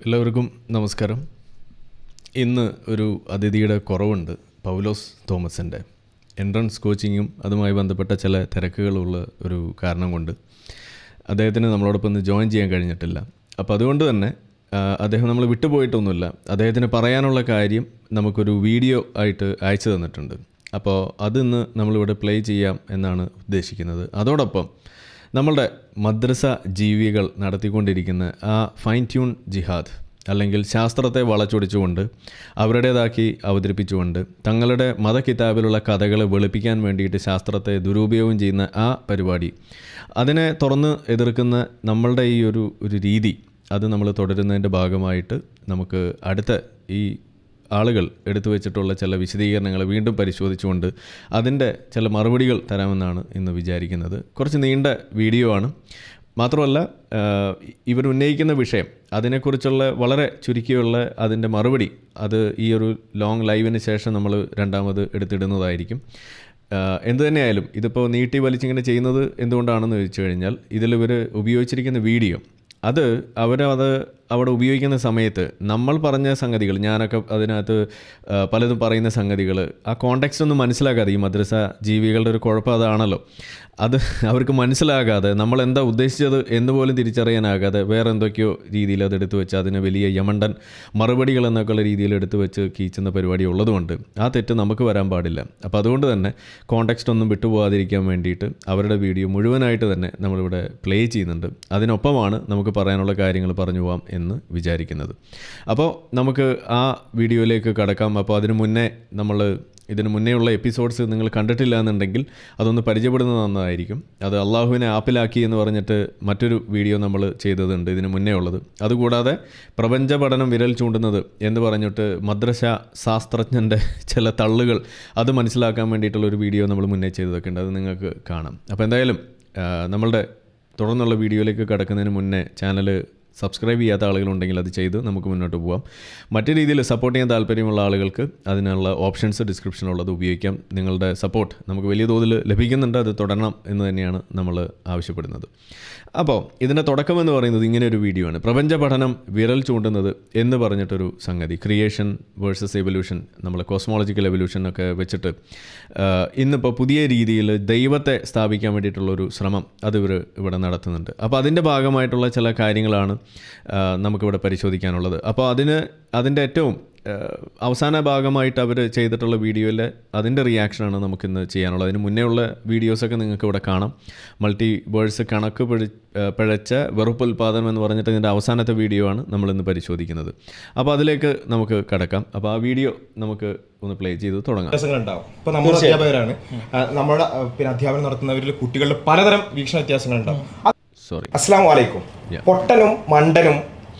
എല്ലാവർക്കും നമസ്കാരം. ഇന്ന് ഒരു അതിഥിയുടെ കുറവുണ്ട്. പൗലോസ് തോമസിൻ്റെ എൻട്രൻസ് കോച്ചിങ്ങും അതുമായി ബന്ധപ്പെട്ട ചില തിരക്കുകളുള്ള ഒരു കാരണം കൊണ്ട് അദ്ദേഹത്തിന് നമ്മളോടൊപ്പം ഒന്ന് ജോയിൻ ചെയ്യാൻ കഴിഞ്ഞിട്ടില്ല. അപ്പോൾ അതുകൊണ്ട് തന്നെ അദ്ദേഹം നമ്മൾ വിട്ടുപോയിട്ടൊന്നുമില്ല. അദ്ദേഹത്തിന് പറയാനുള്ള കാര്യം നമുക്കൊരു വീഡിയോ ആയിട്ട് അയച്ചു തന്നിട്ടുണ്ട്. അപ്പോൾ അതിന്ന് നമ്മളിവിടെ പ്ലേ ചെയ്യാം എന്നാണ് ഉദ്ദേശിക്കുന്നത്. അതോടൊപ്പം നമ്മളുടെ മദ്രസ ജീവികൾ നടത്തിക്കൊണ്ടിരിക്കുന്ന ആ ഫൈൻ ട്യൂൺ ജിഹാദ്, അല്ലെങ്കിൽ ശാസ്ത്രത്തെ വളച്ചൊടിച്ചുകൊണ്ട് അവരുടേതാക്കി അവതരിപ്പിച്ചുകൊണ്ട് തങ്ങളുടെ മതകിതാബിലുള്ള കഥകളെ വെളുപ്പിക്കാൻ വേണ്ടിയിട്ട് ശാസ്ത്രത്തെ ദുരുപയോഗം ചെയ്യുന്ന ആ പരിപാടി, അതിനെ തുറന്ന് എതിർക്കുന്ന നമ്മളുടെ ഈ ഒരു രീതി, അത് നമ്മൾ തുടരുന്നതിൻ്റെ ഭാഗമായിട്ട് നമുക്ക് അടുത്ത ഈ ആളുകൾ എടുത്തു വെച്ചിട്ടുള്ള ചില വിശദീകരണങ്ങൾ വീണ്ടും പരിശോധിച്ചുകൊണ്ട് അതിൻ്റെ ചില മറുപടികൾ തരാമെന്നാണ് ഇന്ന് വിചാരിക്കുന്നത്. കുറച്ച് നീണ്ട വീഡിയോ ആണ്. മാത്രമല്ല, ഇവർ ഉന്നയിക്കുന്ന വിഷയം അതിനെക്കുറിച്ചുള്ള വളരെ ചുരുക്കിയുള്ള അതിൻ്റെ മറുപടി അത് ഈ ഒരു ലോങ് ലൈവിന് ശേഷം നമ്മൾ രണ്ടാമത് എടുത്തിടുന്നതായിരിക്കും. എന്തു തന്നെയായാലും ഇതിപ്പോൾ നീട്ടി വലിച്ചിങ്ങനെ ചെയ്യുന്നത് എന്തുകൊണ്ടാണെന്ന് ചോദിച്ചു കഴിഞ്ഞാൽ, ഇതിലിവർ ഉപയോഗിച്ചിരിക്കുന്ന വീഡിയോ അത് അവിടെ ഉപയോഗിക്കുന്ന സമയത്ത് നമ്മൾ പറഞ്ഞ സംഗതികൾ, ഞാനൊക്കെ അതിനകത്ത് പലതും പറയുന്ന സംഗതികൾ ആ കോണ്ടെക്സ്റ്റ് ഒന്നും മനസ്സിലാക്കാതെ, ഈ മദ്രസ ജീവികളുടെ ഒരു കുഴപ്പം അതാണല്ലോ, അത് അവർക്ക് മനസ്സിലാകാതെ നമ്മൾ എന്താ ഉദ്ദേശിച്ചത് എന്ന് പോലും തിരിച്ചറിയാനാകാതെ വേറെ എന്തൊക്കെയോ രീതിയിൽ അതെടുത്ത് വെച്ച് അതിന് വലിയ യമണ്ടൻ മറുപടികൾ എന്നൊക്കെയുള്ള രീതിയിൽ എടുത്ത് വെച്ച് കീച്ചുന്ന പരിപാടി ഉള്ളതുകൊണ്ട് ആ തെറ്റ് നമുക്ക് വരാൻ പാടില്ല. അപ്പോൾ അതുകൊണ്ട് തന്നെ കോണ്ടെക്സ്റ്റ് ഒന്നും വിട്ടുപോകാതിരിക്കാൻ വേണ്ടിയിട്ട് അവരുടെ വീഡിയോ മുഴുവനായിട്ട് തന്നെ നമ്മളിവിടെ പ്ലേ ചെയ്യുന്നുണ്ട്. അതിനൊപ്പമാണ് നമുക്ക് പറയാനുള്ള കാര്യങ്ങൾ പറഞ്ഞു പോകാം എന്ന് വിചാരിക്കുന്നത്. അപ്പോൾ നമുക്ക് ആ വീഡിയോയിലേക്ക് കടക്കാം. അപ്പോൾ ഇതിനു മുന്നേയുള്ള എപ്പിസോഡ്സ് നിങ്ങൾ കണ്ടിട്ടില്ല എന്നുണ്ടെങ്കിൽ അതൊന്ന് പരിചയപ്പെടുന്നത് നന്നായിരിക്കും. അത് അള്ളാഹുവിനെ ആപ്പിലാക്കി എന്ന് പറഞ്ഞിട്ട് മറ്റൊരു വീഡിയോ നമ്മൾ ചെയ്തതുണ്ട് ഇതിന് മുന്നേ ഉള്ളത്. അതുകൂടാതെ പ്രപഞ്ച പഠനം വിരൽ ചൂണ്ടുന്നത് എന്ന് പറഞ്ഞിട്ട് മദ്രസ ശാസ്ത്രജ്ഞൻ്റെ ചില തള്ളുകൾ അത് മനസ്സിലാക്കാൻ വേണ്ടിയിട്ടുള്ളൊരു വീഡിയോ നമ്മൾ മുന്നേ ചെയ്തതൊക്കെ ഉണ്ട്. അത് നിങ്ങൾക്ക് കാണാം. അപ്പോൾ എന്തായാലും നമ്മളുടെ തുടർന്നുള്ള വീഡിയോയിലേക്ക് കടക്കുന്നതിന് മുന്നേ ചാനൽ സബ്സ്ക്രൈബ് ചെയ്യാത്ത ആളുകളുണ്ടെങ്കിൽ അത് ചെയ്ത് നമുക്ക് മുന്നോട്ട് പോകാം. മറ്റു രീതിയിൽ സപ്പോർട്ട് ചെയ്യാൻ താല്പര്യമുള്ള ആളുകൾക്ക് അതിനുള്ള ഓപ്ഷൻസ് ഡിസ്ക്രിപ്ഷനിലുള്ളത് ഉപയോഗിക്കാം. നിങ്ങളുടെ സപ്പോർട്ട് നമുക്ക് വലിയ തോതിൽ ലഭിക്കുന്നുണ്ട്. അത് തുടരണം എന്ന് തന്നെയാണ് നമ്മൾ ആവശ്യപ്പെടുന്നത്. അപ്പോൾ ഇതിൻ്റെ തുടക്കം എന്ന് പറയുന്നത് ഇങ്ങനെ ഒരു വീഡിയോ ആണ്. പ്രപഞ്ച പഠനം വിരൽ ചൂണ്ടുന്നത് എന്ന് പറഞ്ഞിട്ടൊരു സംഗതി, ക്രിയേഷൻ വേഴ്സസ് എവല്യൂഷൻ, നമ്മൾ കോസ്മോളജിക്കൽ എവല്യൂഷൻ ഒക്കെ വെച്ചിട്ട് ഇന്നിപ്പോൾ പുതിയ രീതിയിൽ ദൈവത്തെ സ്ഥാപിക്കാൻ വേണ്ടിയിട്ടുള്ളൊരു ശ്രമം അത് ഇവിടെ നടത്തുന്നുണ്ട്. അപ്പോൾ അതിൻ്റെ ഭാഗമായിട്ടുള്ള ചില കാര്യങ്ങളാണ് നമുക്കിവിടെ പരിശോധിക്കാനുള്ളത്. അപ്പോൾ അതിൻ്റെ ഏറ്റവും അവസാന ഭാഗമായിട്ട് അവർ ചെയ്തിട്ടുള്ള വീഡിയോയിൽ അതിൻ്റെ റിയാക്ഷനാണ് നമുക്കിന്ന് ചെയ്യാനുള്ളത്. അതിന് മുന്നേ ഉള്ള വീഡിയോസൊക്കെ നിങ്ങൾക്ക് ഇവിടെ കാണാം. മൾട്ടിവേഴ്സ് കണക്ക് പിഴച്ച വെറുപ്പുൽപാദനം എന്ന് പറഞ്ഞിട്ട് ഇതിൻ്റെ അവസാനത്തെ വീഡിയോ ആണ് നമ്മളിന്ന് പരിശോധിക്കുന്നത്. അപ്പോൾ അതിലേക്ക് നമുക്ക് കടക്കാം. അപ്പോൾ ആ വീഡിയോ നമുക്ക് ഒന്ന് പ്ലേ ചെയ്ത് തുടങ്ങാം. വ്യത്യാസങ്ങളുണ്ടാവും. ഇപ്പോൾ നമ്മൾ അധ്യാപകരാണ്, നമ്മുടെ അധ്യാപനം നടത്തുന്നവരിൽ കുട്ടികളുടെ പലതരം വീക്ഷണ വ്യത്യാസങ്ങളുണ്ടാവും. അസ്സലാമു അലൈക്കും. പൊട്ടനും മണ്ടനും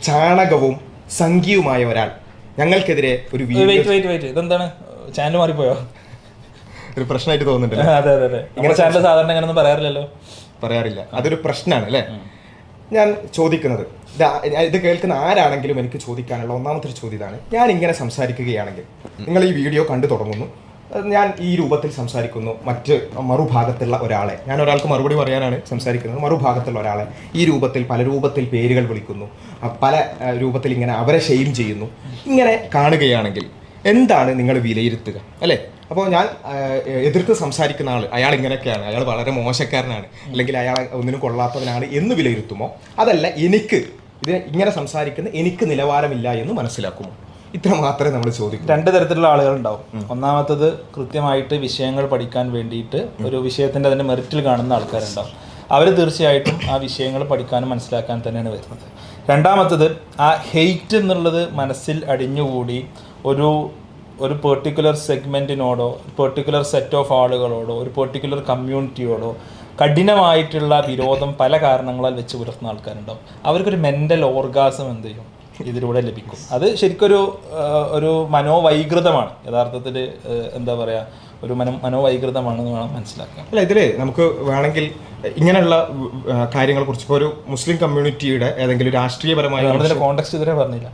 ചാണകവും സംഖ്യയുമായ ഒരാൾ ഞങ്ങൾക്കെതിരെ ഒരു ഇതെന്താണ് ചാനൽ മാറിപ്പോയോ? ഒരു പ്രശ്നമായിട്ട് തോന്നുന്നുണ്ട്. അതെ, ഇങ്ങനെ ചാനൽ സാധാരണ അങ്ങനെയൊന്നും പറയാറില്ല. അതൊരു പ്രശ്നമാണ് അല്ലേ? ഞാൻ ചോദിക്കുന്നത്, ഇത് കേൾക്കുന്ന ആരാണെങ്കിലും എനിക്ക് ചോദിക്കാനുള്ള ഒന്നാമത്തെ ചോദ്യം ഇതാണ്. ഞാൻ ഇങ്ങനെ സംസാരിക്കുകയാണെങ്കിൽ, നിങ്ങൾ ഈ വീഡിയോ കണ്ടു തുടങ്ങുന്നു, ഞാൻ ഈ രൂപത്തിൽ സംസാരിക്കുന്നു, മറ്റ് മറുഭാഗത്തുള്ള ഒരാളെ, ഞാൻ ഒരാൾക്ക് മറുപടി പറയാനാണ് സംസാരിക്കുന്നത്, മറുഭാഗത്തുള്ള ഒരാളെ ഈ രൂപത്തിൽ പല രൂപത്തിൽ പേരുകൾ വിളിക്കുന്നു, പല രൂപത്തിൽ ഇങ്ങനെ അവരെ ഷെയിം ചെയ്യുന്നു, ഇങ്ങനെ കാണുകയാണെങ്കിൽ എന്താണ് നിങ്ങൾ വിലയിരുത്തുക അല്ലേ? അപ്പോൾ ഞാൻ എതിർത്ത് സംസാരിക്കുന്ന ആൾ, അയാൾ ഇങ്ങനെയൊക്കെയാണ്, അയാൾ വളരെ മോശക്കാരനാണ്, അല്ലെങ്കിൽ അയാൾ ഒന്നിനും കൊള്ളാത്തവനാണ് എന്ന് വിലയിരുത്തുമോ? അതല്ല, എനിക്ക് ഇത് ഇങ്ങനെ സംസാരിക്കുന്ന എനിക്ക് നിലവാരമില്ല എന്ന് മനസ്സിലാക്കുമോ? ഇത്ര മാത്രമേ നമ്മൾ ചോദിക്കൂ. രണ്ട് തരത്തിലുള്ള ആളുകളുണ്ടാവും. ഒന്നാമത്തത് കൃത്യമായിട്ട് വിഷയങ്ങൾ പഠിക്കാൻ വേണ്ടിയിട്ട് ഒരു വിഷയത്തിൻ്റെ അതിൻ്റെ മെറിറ്റിൽ കാണുന്ന ആൾക്കാരുണ്ടാവും. അവർ തീർച്ചയായിട്ടും ആ വിഷയങ്ങൾ പഠിക്കാനും മനസ്സിലാക്കാൻ തന്നെയാണ് വരുന്നത്. രണ്ടാമത്തത് ആ ഹെയ്റ്റ് എന്നുള്ളത് മനസ്സിൽ അടിഞ്ഞുകൂടി ഒരു പെർട്ടിക്കുലർ സെഗ്മെൻറ്റിനോടോ, പെർട്ടിക്കുലർ സെറ്റ് ഓഫ് ആളുകളോടോ, ഒരു പെർട്ടിക്കുലർ കമ്മ്യൂണിറ്റിയോടോ കഠിനമായിട്ടുള്ള വിരോധം പല കാരണങ്ങളാൽ വെച്ച് പുലർത്തുന്ന ആൾക്കാരുണ്ടാവും. അവർക്കൊരു മെൻ്റൽ ഓർഗാസം എന്ത് ചെയ്യും ഇതിലൂടെ ലഭിക്കും. അത് ശരിക്കൊരു മനോവൈകൃതമാണ്. യഥാർത്ഥത്തിൽ എന്താ പറയുക, ഒരു മനോവൈകൃതമാണെന്ന് വേണം മനസ്സിലാക്കാൻ. അല്ല, ഇതിൽ നമുക്ക് വേണമെങ്കിൽ ഇങ്ങനെയുള്ള കാര്യങ്ങളെ കുറിച്ച് ഇപ്പോൾ ഒരു മുസ്ലിം കമ്മ്യൂണിറ്റിയുടെ ഏതെങ്കിലും രാഷ്ട്രീയപരമായ കോണ്ടെക്സ്റ്റ് ഇതുവരെ പറഞ്ഞില്ല.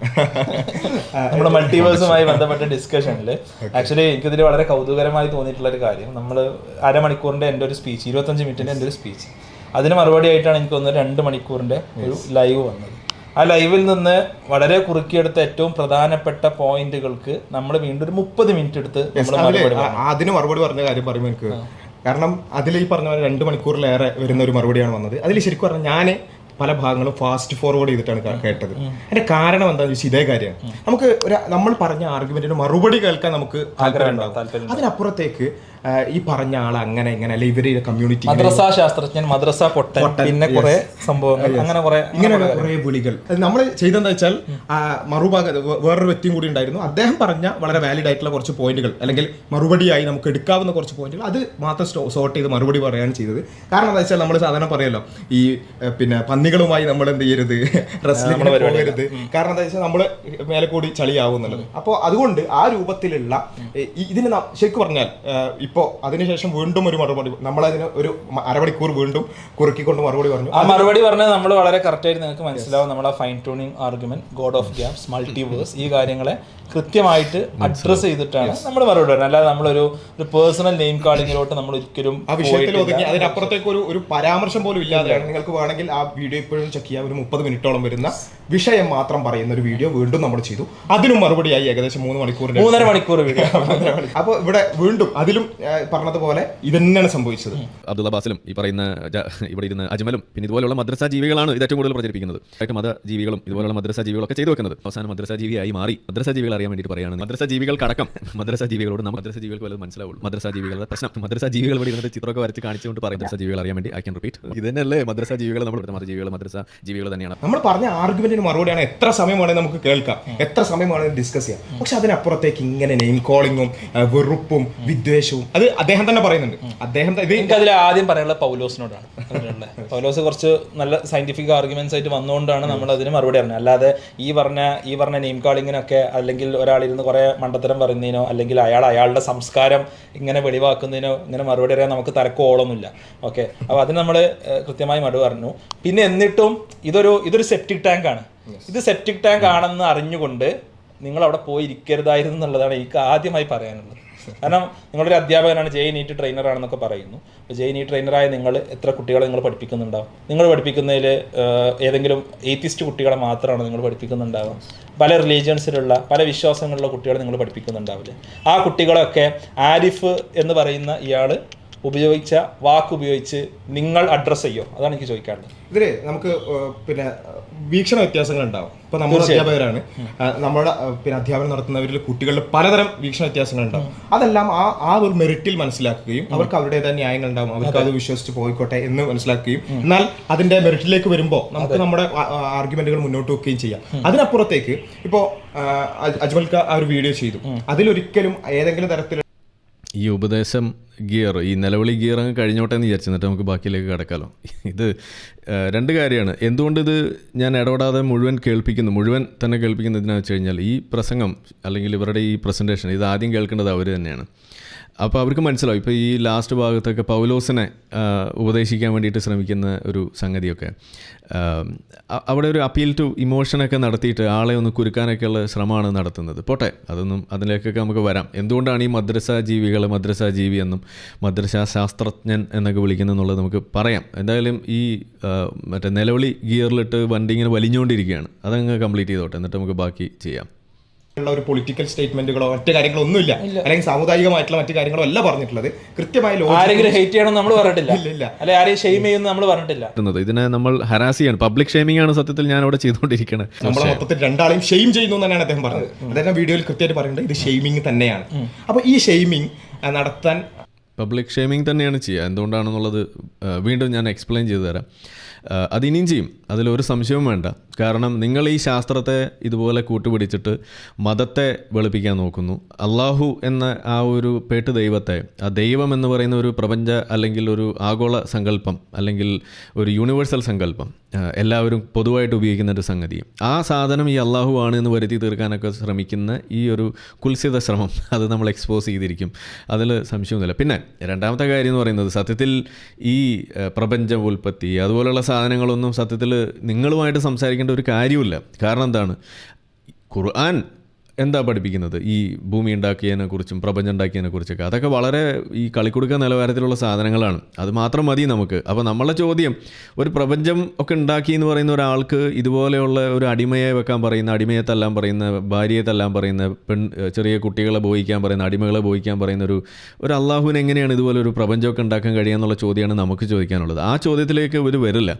നമ്മുടെ മൾട്ടിവേഴ്സുമായി ബന്ധപ്പെട്ട ഡിസ്കഷനിൽ ആക്ച്വലി എനിക്കിതിൽ വളരെ കൗതുകരമായി തോന്നിയിട്ടുള്ള ഒരു കാര്യം, നമ്മൾ അരമണിക്കൂറിൻ്റെ എൻ്റെ ഒരു സ്പീച്ച്, 25 മിനിറ്റിൻ്റെ എൻ്റെ ഒരു സ്പീച്ച്, അതിന് മറുപടി ആയിട്ടാണ് എനിക്ക് തോന്നുന്നത് 2 മണിക്കൂറിൻ്റെ ഒരു ലൈവ് വന്നത്. ആ ലൈവിൽ നിന്ന് വളരെ കുറുക്കിയെടുത്ത ഏറ്റവും പ്രധാനപ്പെട്ട പോയിന്റുകൾക്ക് നമ്മൾ വീണ്ടും ഒരു 30 മിനിറ്റ് എടുത്ത് അതിന് മറുപടി പറഞ്ഞ കാര്യം പറയുമ്പോൾ എനിക്ക്, കാരണം അതിൽ ഈ പറഞ്ഞ 2 മണിക്കൂറിലേറെ വരുന്ന ഒരു മറുപടിയാണ് വന്നത്. അതിൽ ശരിക്കും പറഞ്ഞാൽ ഞാൻ പല ഭാഗങ്ങളും ഫാസ്റ്റ് ഫോർവേഡ് ചെയ്തിട്ടാണ് കേട്ടത്. അതിന്റെ കാരണം എന്താണെന്ന് വെച്ചാൽ ഇതേ കാര്യമാണ്. നമുക്ക് നമ്മൾ പറഞ്ഞ ആർഗ്യുമെന്റിന് മറുപടി കേൾക്കാൻ നമുക്ക് താല്പര്യം ഉണ്ടാവും. അതിനപ്പുറത്തേക്ക് ഈ പറഞ്ഞ ആൾ അങ്ങനെ ഇങ്ങനെ അല്ലെ ഇവര് കമ്മ്യൂണിറ്റി മദ്രസാ ശാസ്ത്രജ്ഞൻ, മദ്രസ പൊട്ടൻ, പിന്നെ കുറെ സംഭവങ്ങൾ, അങ്ങനെ കുറെ വിളികൾ നമ്മൾ ചെയ്തെന്താ വെച്ചാൽ മറുഭാഗ വേറൊരു വ്യക്തിയും കൂടി ഉണ്ടായിരുന്നു. അദ്ദേഹം പറഞ്ഞ വളരെ വാലിഡ് ആയിട്ടുള്ള കുറച്ച് പോയിന്റുകൾ അല്ലെങ്കിൽ മറുപടിയായി നമുക്ക് എടുക്കാവുന്ന കുറച്ച് പോയിന്റുകൾ അത് മാത്രം സോർട്ട് ചെയ്ത് മറുപടി പറയുകയാണ് ചെയ്തത്. കാരണം എന്താ വെച്ചാൽ നമ്മൾ സാധാരണ പറയല്ലോ ഈ പിന്നെ പന്നികളുമായി നമ്മൾ എന്ത് ചെയ്യരുത്, റെസ്ലിംഗ് പോകരുത്. കാരണം എന്താ വെച്ചാൽ നമ്മൾ മേലെ കൂടി ചളിയാവും എന്നുള്ളത്. അപ്പോൾ അതുകൊണ്ട് ആ രൂപത്തിലുള്ള ഇതിന് ശരിക്കും പറഞ്ഞാൽ ഇപ്പോൾ അതിനുശേഷം വീണ്ടും ഒരു മറുപടി നമ്മളതിന് ഒരു അരമണിക്കൂർ വീണ്ടും കുറുക്കിക്കൊണ്ട് മറുപടി പറഞ്ഞു. ആ മറുപടി പറഞ്ഞാൽ നമ്മൾ വളരെ കറക്റ്റായിട്ട് നിങ്ങൾക്ക് മനസ്സിലാവും. നമ്മളെ fine tuning argument, God of gaps, multiverse, ഈ കാര്യങ്ങളെ കൃത്യമായിട്ട് അഡ്രസ് ചെയ്തിട്ടാണ് നമ്മൾ മറുപടി പറയുന്നത്. അല്ലാതെ നമ്മളൊരു പേഴ്സണൽ നെയിം കാർഡിങ്ങിലോട്ട് നമ്മൾ ഒരിക്കലും ആ വിഷയത്തിൽ ഒതുങ്ങി അതിനപ്പുറത്തേക്ക് ഒരു പരാമർശം പോലും ഇല്ലാതെയാണ്. നിങ്ങൾക്ക് വേണമെങ്കിൽ ആ വീഡിയോ ഇപ്പോഴും ചെക്ക് ചെയ്യാം. ഒരു 30 മിനിറ്റോളം വരുന്ന വിഷയം മാത്രം പറയുന്ന ഒരു വീഡിയോ വീണ്ടും നമ്മൾ ചെയ്തു. അതിനും മറുപടിയായി ഏകദേശം 3.5 മണിക്കൂർ വീഡിയോ. അപ്പോൾ ഇവിടെ വീണ്ടും അതിലും പറഞ്ഞതുപോലെ ഇതന്നെയാണ് സംഭവിച്ചത്. അബ്ദുള്ള ബാസിലും ഈ പറയുന്ന ഇവിടെ ഇരുന്ന് അജ്മലും പിന്നെ ഇതുപോലുള്ള മദ്രസാ ജീവികളാണ് ഇത് ഏറ്റവും കൂടുതൽ പ്രചരിപ്പിക്കുന്നത്. മതജീവികളും ഇതുപോലുള്ള മദ്രസാ ജീവികളൊക്കെ ചെയ്തു വെക്കുന്നത്. അവസാനം മദ്രസാ ജീവിയായി മാറി. മദ്രസാ ജീവികൾ അറിയാൻ വേണ്ടി പറയുകയാണ്. മദ്രസാ ജീവികൾക്കടക്കം മദ്രസാ ജീവികളോട് നമ്മൾ മദ്രസാ ജീവികൾക്ക് വല്ലതും മനസ്സിലാവുള്ളൂ. മദ്രസാ ജീവികളുടെ പ്രശ്നം മദ്രസാ ജീവികൾ ഇവിടെ ഇരുന്നിട്ട് ചിത്രമൊക്കെ വരച്ച് കാണിച്ചുകൊണ്ട് പറയും മദ്രസാ ജീവികൾ അറിയാൻ വേണ്ടി. ഐ ക്യാൻ റിപ്പീറ്റ്, ഇത് തന്നെയല്ലേ മദ്രസാ ജീവികൾ. നമ്മൾ മതജീവികൾ മദ്രസാ ജീവികൾ തന്നെയാണ്. നമ്മൾ പറഞ്ഞ ആർഗ്യുമെന്റിന് മറുപടിയാണ്. എത്ര സമയമാണെങ്കിൽ നമുക്ക് കേൾക്കാം, എത്ര സമയമാണെങ്കിൽ ഡിസ്കസ് ചെയ്യാം. പക്ഷെ അതിനപ്പുറത്തേക്ക് ഇങ്ങനെ നെയിം കോളിങ്ങും വെറുപ്പും വിദ്വേഷവും അത് അദ്ദേഹം തന്നെ പറയുന്നുണ്ട്. അതിൽ ആദ്യം പറയാനുള്ളത് പൗലോസിനോടാണ്. പൗലോസ് കുറച്ച് നല്ല സയന്റിഫിക് ആർഗ്യുമെന്റ്സ് ആയിട്ട് വന്നുകൊണ്ടാണ് നമ്മൾ അതിന് മറുപടി പറഞ്ഞത്. അല്ലാതെ ഈ പറഞ്ഞ നെയിം കോളിങ്ങിനൊക്കെ അല്ലെങ്കിൽ ഒരാളിരുന്ന് കുറെ മണ്ടത്തരം പറയുന്നതിനോ അല്ലെങ്കിൽ അയാളുടെ സംസ്കാരം ഇങ്ങനെ വെളിവാക്കുന്നതിനോ ഇങ്ങനെ മറുപടി അറിയാൻ നമുക്ക് തരക്കോളൊന്നുമില്ല. ഓക്കെ, അപ്പോൾ അതിന് നമ്മൾ കൃത്യമായി മറുപടി പറഞ്ഞു. പിന്നെ എന്നിട്ടും ഇതൊരു സെപ്റ്റിക് ടാങ്ക് ആണ്. ഇത് സെപ്റ്റിക് ടാങ്ക് ആണെന്ന് അറിഞ്ഞുകൊണ്ട് നിങ്ങൾ അവിടെ പോയി ഇരിക്കരുതായിരുന്നു എന്നുള്ളതാണ് എനിക്ക് ആദ്യമായി പറയാനുള്ളത്. കാരണം നിങ്ങളൊരു അധ്യാപകനാണ്, JEE ട്രെയിനറാണെന്നൊക്കെ പറയുന്നു. അപ്പോൾ JEE ട്രെയിനറായ നിങ്ങൾ എത്ര കുട്ടികളെ നിങ്ങൾ പഠിപ്പിക്കുന്നുണ്ടാവും? നിങ്ങൾ പഠിപ്പിക്കുന്നതിൽ ഏതെങ്കിലും എയ്ത്തിസ്റ്റ് കുട്ടികളെ മാത്രമാണ് നിങ്ങൾ പഠിപ്പിക്കുന്നുണ്ടാവുക. പല റിലീജിയൻസിലുള്ള പല വിശ്വാസങ്ങളിലുള്ള കുട്ടികളെ നിങ്ങൾ പഠിപ്പിക്കുന്നുണ്ടാവില്ലേ? ആ കുട്ടികളൊക്കെ ആരിഫ് എന്ന് പറയുന്ന ഇയാൾ ഉപയോഗിച്ച വാക്കുപയോഗിച്ച് നിങ്ങൾ അഡ്രസ്സ് ചെയ്യോ? അതാണ് എനിക്ക് ചോദിക്കാറുള്ളത്. ഇതില് നമുക്ക് പിന്നെ വീക്ഷണ വ്യത്യാസങ്ങൾ ഉണ്ടാവും. ഇപ്പൊ നമ്മൾ അധ്യാപകരാണ്, നമ്മുടെ പിന്നെ അധ്യാപനം നടത്തുന്നവരിൽ കുട്ടികളിൽ പലതരം വീക്ഷണ വ്യത്യാസങ്ങൾ ഉണ്ടാവും. അതെല്ലാം ആ ഒരു മെറിറ്റിൽ മനസ്സിലാക്കുകയും അവർക്ക് അവരുടേതായ ന്യായങ്ങൾ ഉണ്ടാവും, അവർക്ക് അത് വിശ്വസിച്ച് പോയിക്കോട്ടെ എന്ന് മനസ്സിലാക്കുകയും എന്നാൽ അതിന്റെ മെറിറ്റിലേക്ക് വരുമ്പോൾ നമുക്ക് നമ്മുടെ ആർഗ്യുമെന്റുകൾ മുന്നോട്ട് വെക്കുകയും ചെയ്യാം. അതിനപ്പുറത്തേക്ക് ഇപ്പോ അജ്മൽക്ക് ആ ഒരു വീഡിയോ ചെയ്തു, അതിലൊരിക്കലും ഏതെങ്കിലും തരത്തിൽ ഈ ഉപദേശം ഗിയർ, ഈ നിലവിളി ഗിയർ അങ്ങ് കഴിഞ്ഞോട്ടെ എന്ന് വിചാരിച്ചു. എന്നിട്ട് നമുക്ക് ബാക്കിയിലേക്ക് കിടക്കാമല്ലോ. ഇത് രണ്ട് കാര്യമാണ്. എന്തുകൊണ്ട് ഇത് ഞാൻ ഇടപെടാതെ മുഴുവൻ തന്നെ കേൾപ്പിക്കുന്നത് എന്തിനാണെന്ന് വെച്ച് കഴിഞ്ഞാൽ ഈ പ്രസംഗം അല്ലെങ്കിൽ ഇവരുടെ ഈ പ്രസൻറ്റേഷൻ ഇത് ആദ്യം കേൾക്കേണ്ടത് അവർ തന്നെയാണ്. അപ്പോൾ അവർക്ക് മനസ്സിലാവും. ഇപ്പോൾ ഈ ലാസ്റ്റ് ഭാഗത്തൊക്കെ പൗലോസിനെ ഉപദേശിക്കാൻ വേണ്ടിയിട്ട് ശ്രമിക്കുന്ന ഒരു സംഗതിയൊക്കെ അവിടെ ഒരു അപ്പീൽ ടു ഇമോഷനൊക്കെ നടത്തിയിട്ട് ആളെ ഒന്ന് കുരുക്കാനൊക്കെയുള്ള ശ്രമമാണ് നടത്തുന്നത്. പോട്ടെ, അതിലേക്കൊക്കെ നമുക്ക് വരാം. എന്തുകൊണ്ടാണ് ഈ മദ്രസാ ജീവി എന്നും മദ്രസാ ശാസ്ത്രജ്ഞൻ എന്നൊക്കെ വിളിക്കുന്നതെന്നുള്ളത് നമുക്ക് പറയാം. എന്തായാലും ഈ മറ്റേ നിലവിളി ഗിയറിലിട്ട് വണ്ടി ഇങ്ങനെ വലിഞ്ഞുകൊണ്ടിരിക്കുകയാണ്. അതങ്ങ് കംപ്ലീറ്റ് ചെയ്തോട്ടെ, എന്നിട്ട് നമുക്ക് ബാക്കി ചെയ്യാം. ഒരു പൊളിറ്റിക്കൽ സ്റ്റേറ്റ്മെന്റുകളോ മറ്റു കാര്യങ്ങളോ ഒന്നുമില്ല, അല്ലെങ്കിൽ സാമുദായികമായിട്ടുള്ള മറ്റു കാര്യങ്ങളോ അല്ല പറഞ്ഞിട്ടുള്ളത്. കൃത്യമായി ആരെങ്കിലും ഹേറ്റ് ചെയ്യണം നമ്മൾ പറഞ്ഞിട്ടില്ല, അല്ലെങ്കിൽ ആരെയും ഷെയിം ചെയ്യുന്നു നമ്മൾ പറഞ്ഞിട്ടില്ല. ഇതിനെ നമ്മൾ ഹരാസ് ചെയ്യാണ്, പബ്ലിക് ഷെയിമിംഗ് ആണ് സത്യത്തിൽ ഞാൻ അവിടെ ചെയ്തുകൊണ്ടിരിക്കുന്നത്. നമ്മളെ മൊത്തത്തിൽ രണ്ടാളെയും ഷെയിം ചെയ്യുന്നു തന്നെയാണ് അദ്ദേഹം പറഞ്ഞത്. അദ്ദേഹം വീഡിയോയിൽ കൃത്യമായിട്ട് പറയുന്നത് ഇത് ഷെയിമിംഗ് തന്നെയാണ്. അപ്പോൾ ഈ ഷെയിമിംഗ് നടത്താൻ പബ്ലിക് ഷെയിമിംഗ് തന്നെയാണ് ചെയ്യുക. എന്തുകൊണ്ടാണെന്നുള്ളത് വീണ്ടും ഞാൻ എക്സ്പ്ലെയിൻ ചെയ്തു തരാം. അതിനിയും ചെയ്യും, അതിലൊരു സംശയവും വേണ്ട. കാരണം നിങ്ങൾ ഈ ശാസ്ത്രത്തെ ഇതുപോലെ കൂട്ടുപിടിച്ചിട്ട് മതത്തെ വെളുപ്പിക്കാൻ നോക്കുന്നു. അള്ളാഹു എന്ന ആ ഒരു പേട്ട് ദൈവത്തെ, ആ ദൈവം എന്ന് പറയുന്ന ഒരു പ്രപഞ്ച അല്ലെങ്കിൽ ഒരു ആഗോള സങ്കല്പം അല്ലെങ്കിൽ ഒരു യൂണിവേഴ്സൽ സങ്കല്പം എല്ലാവരും പൊതുവായിട്ട് ഉപയോഗിക്കുന്ന ഒരു സംഗതി, ആ സാധനം ഈ അള്ളാഹു ആണ് എന്ന് വരുത്തി തീർക്കാനൊക്കെ ശ്രമിക്കുന്ന ഈ ഒരു കുൽസിത ശ്രമം അത് നമ്മൾ എക്സ്പോസ് ചെയ്തിരിക്കും. അതിൽ സംശയമൊന്നുമില്ല. പിന്നെ രണ്ടാമത്തെ കാര്യം എന്ന് പറയുന്നത്, സത്യത്തിൽ ഈ പ്രപഞ്ച ഉൽപ്പത്തി അതുപോലെയുള്ള സാധനങ്ങളൊന്നും സത്യത്തിൽ നിങ്ങളുമായിട്ട് സംസാരിക്കേണ്ട ഒരു കാര്യമില്ല. കാരണം എന്താണ്, ഖുർആൻ എന്താ പഠിപ്പിക്കുന്നത് ഈ ഭൂമി ഉണ്ടാക്കിയതിനെക്കുറിച്ചും പ്രപഞ്ചം ഉണ്ടാക്കിയതിനെക്കുറിച്ചൊക്കെ. അതൊക്കെ വളരെ ഈ കളിക്കുടുക്ക നിലവാരത്തിലുള്ള സാധനങ്ങളാണ്. അത് മാത്രം മതി നമുക്ക്. അപ്പോൾ നമ്മളെ ചോദ്യം, ഒരു പ്രപഞ്ചം ഒക്കെ ഉണ്ടാക്കി എന്ന് പറയുന്ന ഒരാൾക്ക് ഇതുപോലെയുള്ള ഒരു അടിമയെ വെക്കാൻ പറയുന്ന, അടിമയെ തല്ലാൻ പറയുന്ന, ഭാര്യയെ തല്ലാൻ പറയുന്ന, ചെറിയ കുട്ടികളെ ബോധിക്കാൻ പറയുന്ന, അടിമകളെ ബോധിക്കാൻ പറയുന്ന ഒരു അള്ളാഹുവിന് എങ്ങനെയാണ് ഇതുപോലെ ഒരു പ്രപഞ്ചമൊക്കെ ഉണ്ടാക്കാൻ കഴിയുക എന്നുള്ള ചോദ്യമാണ് നമുക്ക് ചോദിക്കാനുള്ളത്. ആ ചോദ്യത്തിലേക്ക് ഇവർ വരില്ല,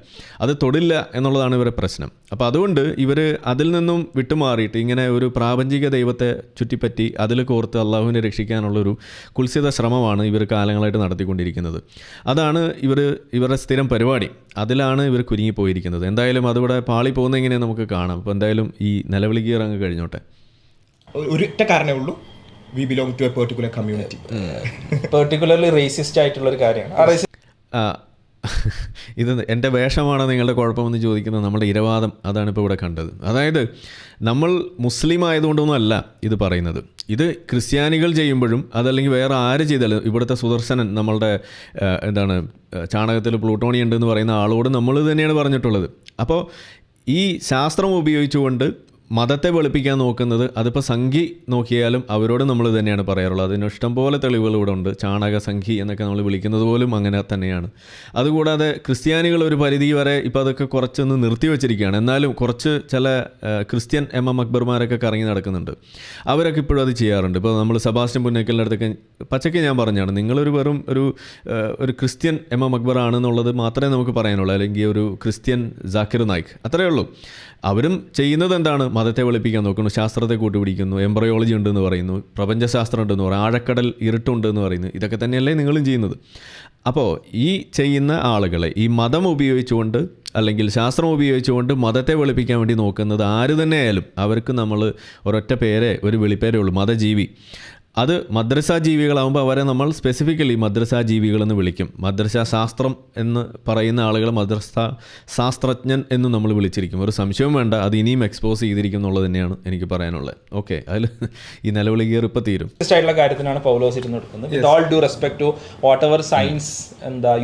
അത് തൊടില്ല എന്നുള്ളതാണ് ഇവരുടെ പ്രശ്നം. അപ്പോൾ അതുകൊണ്ട് ഇവർ അതിൽ നിന്നും വിട്ടുമാറിയിട്ട് ഇങ്ങനെ ഒരു പ്രാപഞ്ചിക ദൈവത്തെ ചുറ്റിപ്പറ്റി അതിൽ കോർത്ത് അള്ളാഹുവിനെ രക്ഷിക്കാനുള്ളൊരു കുൽസിത ശ്രമമാണ് ഇവർ കാലങ്ങളായിട്ട് നടത്തിക്കൊണ്ടിരിക്കുന്നത്. അതാണ് ഇവരുടെ സ്ഥിരം പരിപാടി. അതിലാണ് ഇവർ കുരുങ്ങിപ്പോയിരിക്കുന്നത്. എന്തായാലും അതിവിടെ പാളി പോകുന്ന എങ്ങനെ നമുക്ക് കാണാം. അപ്പോൾ എന്തായാലും ഈ നിലവിളികീർ അങ്ങ് കഴിഞ്ഞോട്ടെ. ഒരൊറ്റ കാരണമേ ഉള്ളൂ, we belong to a particular community. Particularly racist ആയിട്ടുള്ളൊരു കാര്യമാണ്. ഇത് എൻ്റെ വേഷമാണ് നിങ്ങളുടെ കുഴപ്പമെന്ന് ചോദിക്കുന്നത് നമ്മുടെ ഇരവാദം. അതാണ് ഇപ്പോൾ ഇവിടെ കണ്ടത്. അതായത് നമ്മൾ മുസ്ലിം ആയതുകൊണ്ടൊന്നും അല്ല ഇത് പറയുന്നത്. ഇത് ക്രിസ്ത്യാനികൾ ചെയ്യുമ്പോഴും അതല്ലെങ്കിൽ വേറെ ആര് ചെയ്താലും, ഇവിടുത്തെ സുദർശനൻ നമ്മളുടെ ചാണകത്തിൽ പ്ലൂട്ടോണിയം ഉണ്ടെന്ന് പറയുന്ന ആളോട് നമ്മൾ തന്നെയാണ് പറഞ്ഞിട്ടുള്ളത്. അപ്പോൾ ഈ ശാസ്ത്രം ഉപയോഗിച്ചുകൊണ്ട് മതത്തെ വെളുപ്പിക്കാൻ നോക്കുന്നത്, അതിപ്പോൾ സംഖി നോക്കിയാലും അവരോട് നമ്മൾ തന്നെയാണ് പറയാറുള്ളത്. അതിന് ഇഷ്ടംപോലെ തെളിവുകൾ ഇവിടെ ഉണ്ട്. ചാണക സംഖി എന്നൊക്കെ നമ്മൾ വിളിക്കുന്നത് പോലും അങ്ങനെ തന്നെയാണ്. അതുകൂടാതെ ക്രിസ്ത്യാനികൾ ഒരു പരിധി വരെ ഇപ്പോൾ അതൊക്കെ കുറച്ചൊന്ന് നിർത്തി വെച്ചിരിക്കുകയാണ്. എന്നാലും കുറച്ച് ചില ക്രിസ്ത്യൻ അക്ബർമാരൊക്കെ കറങ്ങി നടക്കുന്നുണ്ട്. അവരൊക്കെ ഇപ്പോഴും അത് ചെയ്യാറുണ്ട്. ഇപ്പോൾ നമ്മൾ സെബാസ്റ്റ്യൻ പുന്നക്കലിൻ്റെ അടുത്തൊക്കെ പച്ചയ്ക്ക് ഞാൻ പറഞ്ഞാണ്, നിങ്ങളൊരു വെറും ഒരു ക്രിസ്ത്യൻ അക്ബർ ആണെന്നുള്ളത് മാത്രമേ നമുക്ക് പറയാനുള്ളൂ, അല്ലെങ്കിൽ ഒരു ക്രിസ്ത്യൻ ജാക്കിർ നായിക്, അത്രയേ ഉള്ളൂ. അവരും ചെയ്യുന്നത് എന്താണ്? മതത്തെ വെളുപ്പിക്കാൻ നോക്കുന്നു, ശാസ്ത്രത്തെ കൂട്ടുപിടിക്കുന്നു, എംബ്രയോളജി ഉണ്ടെന്ന് പറയുന്നു, പ്രപഞ്ചശാസ്ത്രം ഉണ്ടെന്ന് പറയുന്നു, ആഴക്കടൽ ഇരുട്ടുണ്ടെന്ന് പറയുന്നു. ഇതൊക്കെ തന്നെയല്ലേ നിങ്ങളും ചെയ്യുന്നത്? അപ്പോൾ ഈ ചെയ്യുന്ന ആളുകളെ ഈ മതം ഉപയോഗിച്ചുകൊണ്ട് അല്ലെങ്കിൽ ശാസ്ത്രം ഉപയോഗിച്ചുകൊണ്ട് മതത്തെ വെളുപ്പിക്കാൻ വേണ്ടി നോക്കുന്നത് ആര് തന്നെയായാലും അവർക്ക് നമ്മൾ ഒരൊറ്റ പേരേ, ഒരു വിളിപ്പേരേ ഉള്ളൂ, മതജീവി. അത് മദ്രസ ജീവികളാകുമ്പോൾ അവരെ നമ്മൾ സ്പെസിഫിക്കലി മദ്രസ ജീവികളെന്ന് വിളിക്കും. മദ്രസ ശാസ്ത്രം എന്ന് പറയുന്ന ആളുകൾ മദ്രസ ശാസ്ത്രജ്ഞൻ എന്ന് നമ്മൾ വിളിച്ചിരിക്കും. ഒരു സംശയവും വേണ്ട, അത് ഇനിയും എക്സ്പോസ് ചെയ്തിരിക്കും എന്നുള്ളത് തന്നെയാണ് എനിക്ക് പറയാനുള്ളത്. ഓക്കെ, അതിൽ ഈ നിലവിളി കയറി ഇപ്പോൾ തീരും. ആയിട്ടുള്ള കാര്യത്തിനാണ് പൗലോസ് ഇരുന്ന് കൊടുക്കുന്നത്. With all due respect to whatever science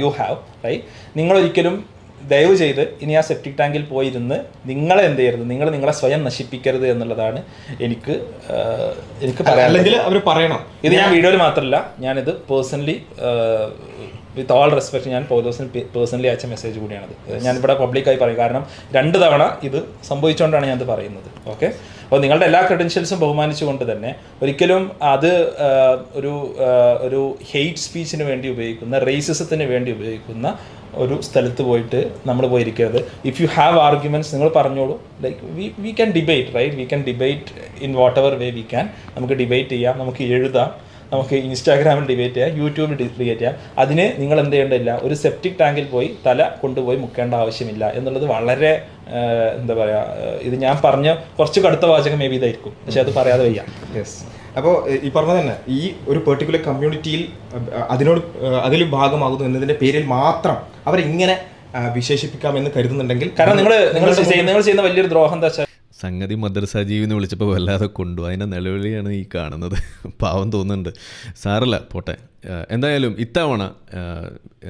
you have, right? നിങ്ങളൊരിക്കലും ദയവ് ചെയ്ത് ഇനി ആ സെപ്റ്റിക് ടാങ്കിൽ പോയിരുന്ന് നിങ്ങളെ എന്ത് ചെയ്യരുത്, നിങ്ങളെ സ്വയം നശിപ്പിക്കരുത് എന്നുള്ളതാണ് എനിക്ക് പറയണം. ഇത് ഞാൻ വീഡിയോയിൽ മാത്രമല്ല, ഞാനിത് പേഴ്സണലി വിത്ത് ഓൾ റെസ്പെക്ട് ഞാൻ പൗലോസിന് പേഴ്സണലി അയച്ച മെസ്സേജ് കൂടിയാണത്. ഞാനിവിടെ പബ്ലിക്കായി പറയും, കാരണം 2 തവണ ഇത് സംഭവിച്ചുകൊണ്ടാണ് ഞാനത് പറയുന്നത്. ഓക്കെ, അപ്പോൾ നിങ്ങളുടെ എല്ലാ ക്രെഡൻഷ്യൽസും ബഹുമാനിച്ചുകൊണ്ട് തന്നെ ഒരിക്കലും അത് ഒരു ഹെയ്റ്റ് സ്പീച്ചിന് വേണ്ടി ഉപയോഗിക്കുന്ന, റേസിസത്തിന് വേണ്ടി ഉപയോഗിക്കുന്ന ഒരു സ്ഥലത്ത് പോയിട്ട് നമ്മൾ പോയിരിക്കരുത്. ഇഫ് യു ഹാവ് ആർഗ്യുമെൻറ്റ്സ് നിങ്ങൾ പറഞ്ഞോളൂ. Like we can debate, right? We can debate in whatever way we can. നമുക്ക് ഡിബേറ്റ് ചെയ്യാം, നമുക്ക് എഴുതാം, നമുക്ക് ഇൻസ്റ്റാഗ്രാമിൽ ഡിബേറ്റ് ചെയ്യാം, യൂട്യൂബിൽ ഡിബേറ്റ് ചെയ്യാം. അതിന് നിങ്ങൾ എന്ത് ചെയ്യേണ്ടതില്ല, ഒരു സെപ്റ്റിക് ടാങ്കിൽ പോയി തല കൊണ്ടുപോയി മുക്കേണ്ട ആവശ്യമില്ല എന്നുള്ളത് വളരെ എന്താ പറയുക, ഇത് ഞാൻ പറഞ്ഞ കുറച്ച് കടുത്ത വാചകം മേ ബി ഇതായിരിക്കും, പക്ഷെ അത് പറയാതെ വയ്യ. യെസ്. അപ്പോൾ ഈ പറഞ്ഞ തന്നെ ഈ ഒരു പെർട്ടിക്കുലർ കമ്മ്യൂണിറ്റിയിൽ അതിൽ ഭാഗമാകുന്നു എന്നതിൻ്റെ പേരിൽ മാത്രം അവരിങ്ങനെ വിശേഷിപ്പിക്കാമെന്ന് കരുതുന്നുണ്ടെങ്കിൽ, കാരണം നിങ്ങൾ ചെയ്യുന്ന വലിയൊരു ദ്രോഹം എന്താ വെച്ചാൽ, സംഗതി മദ്രസ ജീവി എന്ന് വിളിച്ചപ്പോൾ വല്ലാതെ കൊണ്ടു, അതിൻ്റെ നിലവിളിയാണ് ഈ കാണുന്നത്. പാവം തോന്നുന്നുണ്ട്. സാരല്ല, പോട്ടെ. എന്തായാലും ഇത്തവണ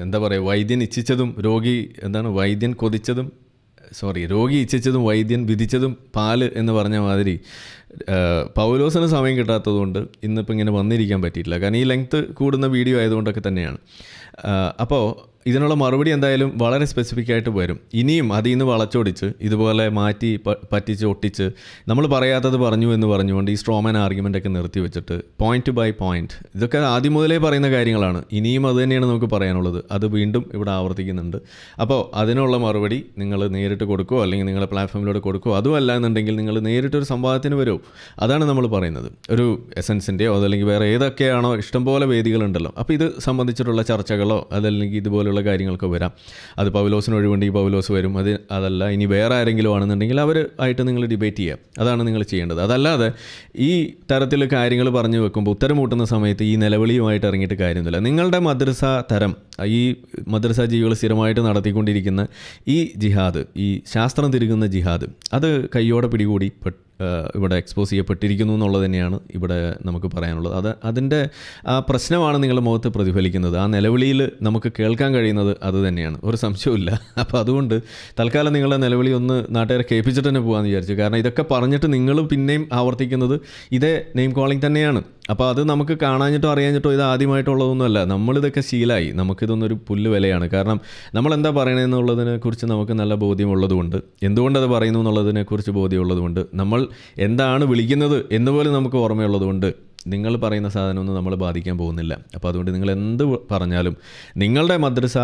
എന്താ പറയുക, വൈദ്യൻ ഇച്ഛിച്ചതും രോഗി ഇച്ഛിച്ചതും വൈദ്യൻ വിധിച്ചതും പാല് എന്ന് പറഞ്ഞ മാതിരി പൗലോസിന് സമയം കിട്ടാത്തതുകൊണ്ട് ഇന്നിപ്പോൾ ഇങ്ങനെ വന്നിരിക്കാൻ പറ്റിയിട്ടില്ല. കാരണം ഈ ലെങ്ത്ത് കൂടുന്ന വീഡിയോ ആയതുകൊണ്ടൊക്കെ തന്നെയാണ്. അപ്പോൾ ഇതിനുള്ള മറുപടി എന്തായാലും വളരെ സ്പെസിഫിക് ആയിട്ട് വരും. ഇനിയും അതിൽ നിന്ന് വളച്ചൊടിച്ച് ഇതുപോലെ മാറ്റി പറ്റിച്ച് ഒട്ടിച്ച് നമ്മൾ പറയാത്തത് പറഞ്ഞു എന്ന് പറഞ്ഞുകൊണ്ട് ഈ സ്ട്രോമാൻ ആർഗ്യുമെൻ്റൊക്കെ നിർത്തി വെച്ചിട്ട് പോയിന്റ് ബൈ പോയിന്റ്, ഇതൊക്കെ ആദ്യം മുതലേ പറയുന്ന കാര്യങ്ങളാണ്. ഇനിയും അത് തന്നെയാണ് നമുക്ക് പറയാനുള്ളത്. അത് വീണ്ടും ഇവിടെ ആവർത്തിക്കുന്നുണ്ട്. അപ്പോൾ അതിനുള്ള മറുപടി നിങ്ങൾ നേരിട്ട് കൊടുക്കുമോ, അല്ലെങ്കിൽ നിങ്ങളുടെ പ്ലാറ്റ്ഫോമിലൂടെ കൊടുക്കുമോ, അതും അല്ല എന്നുണ്ടെങ്കിൽ നിങ്ങൾ നേരിട്ടൊരു സംവാദത്തിന് വരുമോ. അതാണ് നമ്മൾ പറയുന്നത്. ഒരു എസൻസിൻ്റെയോ അതല്ലെങ്കിൽ വേറെ ഏതൊക്കെയാണോ ഇഷ്ടംപോലെ വേദികളുണ്ടല്ലോ, അപ്പോൾ ഇത് സംബന്ധിച്ചിട്ടുള്ള ചർച്ചകളോ അതല്ലെങ്കിൽ ഇതുപോലെ കാര്യങ്ങൾക്ക് വരാം. അത് പൗലോസിന് ഒഴിവുണ്ടെങ്കിൽ പൗലോസ് വരും. അതല്ല ഇനി വേറെ ആരെങ്കിലും ആണെന്നുണ്ടെങ്കിൽ അവർ ആയിട്ട് നിങ്ങൾ ഡിബേറ്റ് ചെയ്യാം. അതാണ് നിങ്ങൾ ചെയ്യേണ്ടത്. അതല്ലാതെ ഈ തരത്തിൽ കാര്യങ്ങൾ പറഞ്ഞു വെക്കുമ്പോൾ ഉത്തരം മുട്ടുന്ന സമയത്ത് ഈ നിലവിളിയുമായിട്ട് ഇറങ്ങിയിട്ട് കാര്യമൊന്നുമില്ല. നിങ്ങളുടെ മദ്രസ തരം, ഈ മദ്രസ ജീവികൾ സ്ഥിരമായിട്ട് നടത്തിക്കൊണ്ടിരിക്കുന്ന ഈ ജിഹാദ്, ഈ ശാസ്ത്രം തിരുകുന്ന ജിഹാദ്, അത് കയ്യോടെ പിടികൂടി ഇവിടെ എക്സ്പോസ് ചെയ്യപ്പെട്ടിരിക്കുന്നു എന്നുള്ളത് തന്നെയാണ് ഇവിടെ നമുക്ക് പറയാനുള്ളത്. അതിൻ്റെ ആ പ്രശ്നമാണ് നിങ്ങളുടെ മുഖത്ത് പ്രതിഫലിക്കുന്നത്. ആ നിലവിളിയിൽ നമുക്ക് കേൾക്കാൻ കഴിയുന്നത് അത് തന്നെയാണ്, ഒരു സംശയമില്ല. അപ്പോൾ അതുകൊണ്ട് തൽക്കാലം നിങ്ങളുടെ നിലവിളി ഒന്ന് നാട്ടുകാരെ കേൾപ്പിച്ചിട്ട് തന്നെ പോകാമെന്ന് വിചാരിച്ചു. കാരണം ഇതൊക്കെ പറഞ്ഞിട്ട് നിങ്ങൾ പിന്നെയും ആവർത്തിക്കുന്നത് ഇതേ നെയിം കോളിംഗ് തന്നെയാണ്. അപ്പോൾ അത് നമുക്ക് കാണാഞ്ഞിട്ടോ അറിയാഞ്ഞിട്ടോ ഇത് ആദ്യമായിട്ടുള്ളതൊന്നുമല്ല. നമ്മളിതൊക്കെ ശീലമായി, നമുക്കിതൊന്നൊരു പുല്ല് വിലയാണ്. കാരണം നമ്മളെന്താ പറയണതെന്നുള്ളതിനെ കുറിച്ച് നമുക്ക് നല്ല ബോധ്യമുള്ളതുകൊണ്ട്, എന്തുകൊണ്ടത് പറയുന്നു എന്നുള്ളതിനെക്കുറിച്ച് ബോധ്യമുള്ളതുകൊണ്ട്, നമ്മൾ എന്താണ് വിളിക്കുന്നത് എന്നുപോലും നമുക്ക് ഓർമ്മയുള്ളതുകൊണ്ട് നിങ്ങൾ പറയുന്ന സാധനമൊന്നും നമ്മളെ ബാധിക്കാൻ പോകുന്നില്ല. അപ്പോൾ അതുകൊണ്ട് നിങ്ങൾ എന്ത് പറഞ്ഞാലും നിങ്ങളുടെ മദ്രസ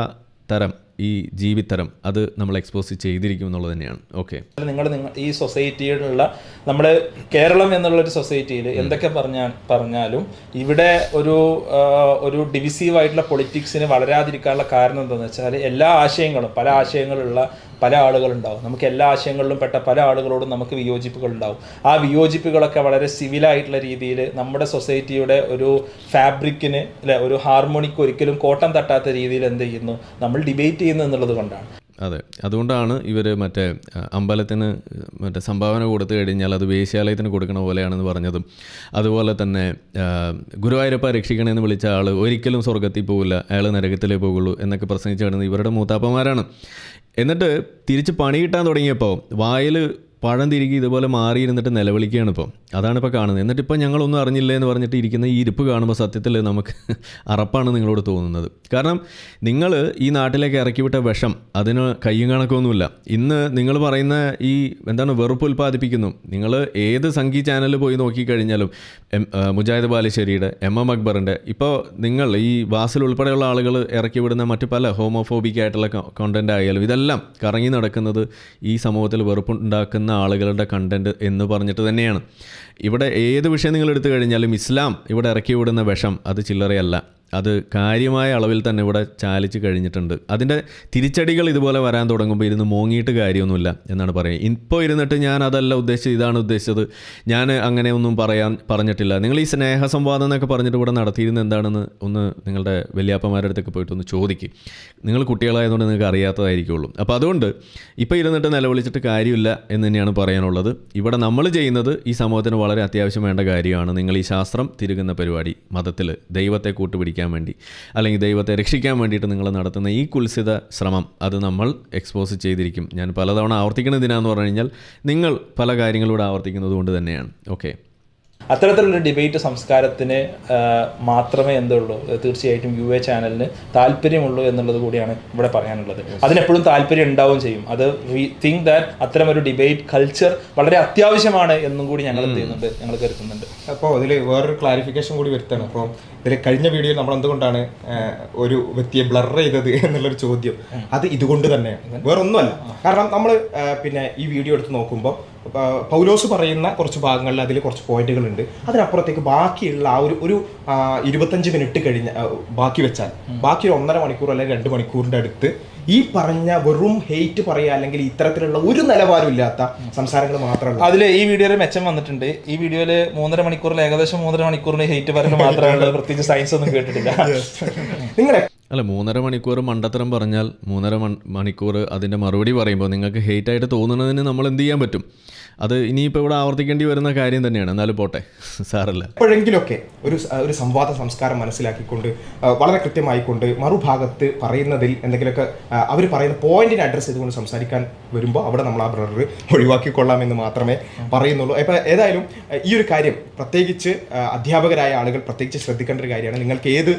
തരം, ഈ ജീവിതതരം അത് നമ്മൾ എക്സ്പോസ് ചെയ്തിരിക്കും എന്നുള്ളത് തന്നെയാണ്. ഓക്കെ, നിങ്ങൾ ഈ സൊസൈറ്റിയിലുള്ള നമ്മുടെ കേരളം എന്നുള്ളൊരു സൊസൈറ്റിയിൽ എന്തൊക്കെ പറഞ്ഞാലും ഇവിടെ ഒരു ഡിവിസീവായിട്ടുള്ള പൊളിറ്റിക്സിന് വളരാതിരിക്കാനുള്ള കാരണം എന്താണെന്ന് വെച്ചാൽ എല്ലാ ആശയങ്ങളും, പല ആശയങ്ങളുള്ള പല ആളുകളുണ്ടാവും. നമുക്ക് എല്ലാ ആശയങ്ങളിലും പെട്ട പല ആളുകളോടും നമുക്ക് വിയോജിപ്പുകളുണ്ടാവും. ആ വിയോജിപ്പുകളൊക്കെ വളരെ സിവിലായിട്ടുള്ള രീതിയിൽ നമ്മുടെ സൊസൈറ്റിയുടെ ഒരു ഫാബ്രിക്കിന് അല്ലെ, ഒരു ഹാർമോണിക്ക് ഒരിക്കലും കോട്ടം തട്ടാത്ത രീതിയിൽ എന്ത് ചെയ്യുന്നു, നമ്മൾ ഡിബേറ്റ് ചെയ്യുന്നു എന്നുള്ളത് കൊണ്ടാണ്. അതെ, അതുകൊണ്ടാണ് ഇവർ മറ്റേ അമ്പലത്തിന് മറ്റേ സംഭാവന കൊടുത്തു കഴിഞ്ഞാൽ അത് വേശ്യാലയത്തിന് കൊടുക്കണ പോലെയാണെന്ന് പറഞ്ഞതും, അതുപോലെ തന്നെ ഗുരുവായൂരപ്പ രക്ഷിക്കണമെന്ന് വിളിച്ച ആൾ ഒരിക്കലും സ്വർഗ്ഗത്തിൽ പോകില്ല, അയാൾ നരകത്തിലേ പോകുള്ളൂ എന്നൊക്കെ പ്രസംഗിച്ച് കിടന്നത് ഇവരുടെ മൂത്താപ്പന്മാരാണ്. എന്നിട്ട് തിരിച്ച് പണി കിട്ടാൻ തുടങ്ങിയപ്പോൾ വായിൽ പഴം തിരികെ ഇതുപോലെ മാറിയിരുന്നിട്ട് നിലവിളിക്കുകയാണ് ഇപ്പോൾ. അതാണിപ്പോൾ കാണുന്നത്. എന്നിട്ടിപ്പോൾ ഞങ്ങളൊന്നും അറിഞ്ഞില്ല എന്ന് പറഞ്ഞിട്ട് ഇരിക്കുന്ന ഈ ഇരിപ്പ് കാണുമ്പോൾ സത്യത്തിൽ നമുക്ക് അറപ്പാണ് നിങ്ങളോട് തോന്നുന്നത്. കാരണം നിങ്ങൾ ഈ നാട്ടിലേക്ക് ഇറക്കിവിട്ട വിഷം അതിന് കയ്യും കണക്കൊന്നുമില്ല. ഇന്ന് നിങ്ങൾ പറയുന്ന ഈ വെറുപ്പ് ഉൽപ്പാദിപ്പിക്കുന്നു. നിങ്ങൾ ഏത് സംഗീത ചാനലിൽ പോയി നോക്കിക്കഴിഞ്ഞാലും മുജാഹിദ് ബാലുശ്ശേരിയുടെ, MM അക്ബറിൻ്റെ, ഇപ്പോൾ നിങ്ങൾ ഈ വാസിൽ ഉൾപ്പെടെയുള്ള ആളുകൾ ഇറക്കി വിടുന്ന മറ്റു പല ഹോമോഫോബിക് ആയിട്ടുള്ള കണ്ടൻ്റ് ആയാലും ഇതെല്ലാം കറങ്ങി നടക്കുന്നത് ഈ സമൂഹത്തിൽ വെറുപ്പുണ്ടാക്കുന്ന ആളുകളുടെ കണ്ടന്റ് എന്ന് പറഞ്ഞിട്ട് തന്നെയാണ്. ഇവിടെ ഏത് വിഷയം നിങ്ങൾ എടുത്തു കഴിഞ്ഞാലും ഇസ്ലാം ഇവിടെ ഇറക്കി വിടുന്ന വിഷം അത് ചില്ലറയല്ല, അത് കാര്യമായ അളവിൽ തന്നെ ഇവിടെ ചാലിച്ച് കഴിഞ്ഞിട്ടുണ്ട്. അതിൻ്റെ തിരിച്ചടികൾ ഇതുപോലെ വരാൻ തുടങ്ങുമ്പോൾ ഇരുന്ന് മോങ്ങിയിട്ട് കാര്യമൊന്നുമില്ല എന്നാണ് പറയുന്നത്. ഇപ്പോൾ ഇരുന്നിട്ട് ഞാൻ അതല്ല ഉദ്ദേശിച്ചത്, ഇതാണ് ഉദ്ദേശിച്ചത്, ഞാൻ അങ്ങനെയൊന്നും പറഞ്ഞിട്ടില്ല. നിങ്ങൾ ഈ സ്നേഹസംവാദം എന്നൊക്കെ പറഞ്ഞിട്ട് ഇവിടെ നടത്തിയിരുന്നത് എന്താണെന്ന് ഒന്ന് നിങ്ങളുടെ വലിയാപ്പന്മാരുടെ അടുത്തൊക്കെ പോയിട്ട് ഒന്ന് ചോദിക്കും. നിങ്ങൾ കുട്ടികളായതുകൊണ്ട് നിങ്ങൾക്ക് അറിയാത്തതായിരിക്കുള്ളൂ. അപ്പോൾ അതുകൊണ്ട് ഇപ്പോൾ ഇരുന്നിട്ട് നിലവിളിച്ചിട്ട് കാര്യമില്ല എന്ന് തന്നെയാണ് പറയാനുള്ളത്. ഇവിടെ നമ്മൾ ചെയ്യുന്നത് ഈ സമൂഹത്തിന് വളരെ അത്യാവശ്യം വേണ്ട കാര്യമാണ്. നിങ്ങൾ ഈ ശാസ്ത്രം തിരുകുന്ന പരിപാടി, മതത്തിൽ ദൈവത്തെ കൂട്ടുപിടിക്കുക വേണ്ടി അല്ലെങ്കിൽ ദൈവത്തെ രക്ഷിക്കാൻ വേണ്ടിയിട്ട് നിങ്ങൾ നടത്തുന്ന ഈ കുൽസിത ശ്രമം അത് നമ്മൾ എക്സ്പോസ് ചെയ്തിരിക്കും. ഞാൻ പലതവണ ആവർത്തിക്കുന്നതിനാന്ന് പറഞ്ഞു കഴിഞ്ഞാൽ നിങ്ങൾ പല കാര്യങ്ങളിലൂടെ ആവർത്തിക്കുന്നത് കൊണ്ട് തന്നെയാണ്. ഓക്കെ, അത്തരത്തിലുള്ള ഡിബേറ്റ് സംസ്കാരത്തിന് മാത്രമേ എന്തുള്ളൂ, തീർച്ചയായിട്ടും UA ചാനലിന് താല്പര്യമുള്ളൂ എന്നുള്ളത് കൂടിയാണ് ഇവിടെ പറയാനുള്ളത്. അതിനെപ്പോഴും താല്പര്യം ഉണ്ടാവുകയും ചെയ്യും. അത് വി തിങ്ക് ദാറ്റ് അത്തരമൊരു ഡിബേറ്റ് കൾച്ചർ വളരെ അത്യാവശ്യമാണ് എന്നും കൂടി ഞങ്ങൾ കരുതുന്നുണ്ട്. അപ്പോൾ ഇതിൽ വേറൊരു ക്ലാരിഫിക്കേഷൻ കൂടി വരുത്താണ്. അപ്പോൾ ഇതിൽ കഴിഞ്ഞ വീഡിയോയിൽ നമ്മൾ എന്തുകൊണ്ടാണ് ഒരു വ്യക്തിയെ ബ്ലർ ചെയ്തത് എന്നുള്ളൊരു ചോദ്യം, അത് ഇതുകൊണ്ട് തന്നെയാണ്, വേറൊന്നുമല്ല. കാരണം നമ്മൾ പിന്നെ ഈ വീഡിയോ എടുത്ത് നോക്കുമ്പോൾ പൗലോസ് പറയുന്ന കുറച്ച് ഭാഗങ്ങളിൽ അതിൽ കുറച്ച് പോയിന്റുകളുണ്ട്. അതിനപ്പുറത്തേക്ക് ബാക്കിയുള്ള ആ ഒരു 25 മിനിറ്റ് കഴിഞ്ഞ് ബാക്കി വെച്ചാൽ ബാക്കി ഒരു 1.5 മണിക്കൂർ അല്ലെങ്കിൽ 2 മണിക്കൂറിൻ്റെ അടുത്ത് ഈ പറഞ്ഞ വെറും ഹെയ്റ്റ് പറയുക അല്ലെങ്കിൽ ഇത്തരത്തിലുള്ള ഒരു നിലവാരം ഇല്ലാത്ത സംസാരങ്ങൾ മാത്രമല്ല. അതിൽ ഈ വീഡിയോയിൽ മെച്ചം വന്നിട്ടുണ്ട്. ഈ വീഡിയോയിൽ 3.5 മണിക്കൂറിൽ ഏകദേശം 3.5 മണിക്കൂറിന് ഹെയ്റ്റ് പറയുന്നത് മാത്രമേ, പ്രത്യേകിച്ച് സയൻസ് ഒന്നും കേട്ടിട്ടില്ല. നിങ്ങളെ അല്ല, 3.5 മണിക്കൂർ മണ്ടത്തരം പറഞ്ഞാൽ 3.5 മണിക്കൂർ അതിൻ്റെ മറുപടി പറയുമ്പോൾ നിങ്ങൾക്ക് ഹെയ്റ്റായിട്ട് തോന്നുന്നതിന് നമ്മൾ എന്ത് ചെയ്യാൻ പറ്റും? അത് ഇനിയിപ്പോൾ ഇവിടെ ആവർത്തിക്കേണ്ടി വരുന്ന കാര്യം തന്നെയാണ്. എന്നാലും പോട്ടെ, സാറല്ല. എപ്പോഴെങ്കിലുമൊക്കെ ഒരു സംവാദ സംസ്കാരം മനസ്സിലാക്കിക്കൊണ്ട് വളരെ കൃത്യമായിക്കൊണ്ട് മറുഭാഗത്ത് പറയുന്നതിൽ എന്തെങ്കിലുമൊക്കെ അവർ പറയുന്ന പോയിന്റിനെ അഡ്രസ്സ് ചെയ്തുകൊണ്ട് സംസാരിക്കാൻ വരുമ്പോൾ അവിടെ നമ്മൾ ആ ബ്ലർ ഒഴിവാക്കിക്കൊള്ളാമെന്ന് മാത്രമേ പറയുന്നുള്ളൂ. ഇപ്പോൾ ഏതായാലും ഈ ഒരു കാര്യം പ്രത്യേകിച്ച് അധ്യാപകരായ ആളുകൾ പ്രത്യേകിച്ച് ശ്രദ്ധിക്കേണ്ട ഒരു കാര്യമാണ്. നിങ്ങൾക്ക് ഏത്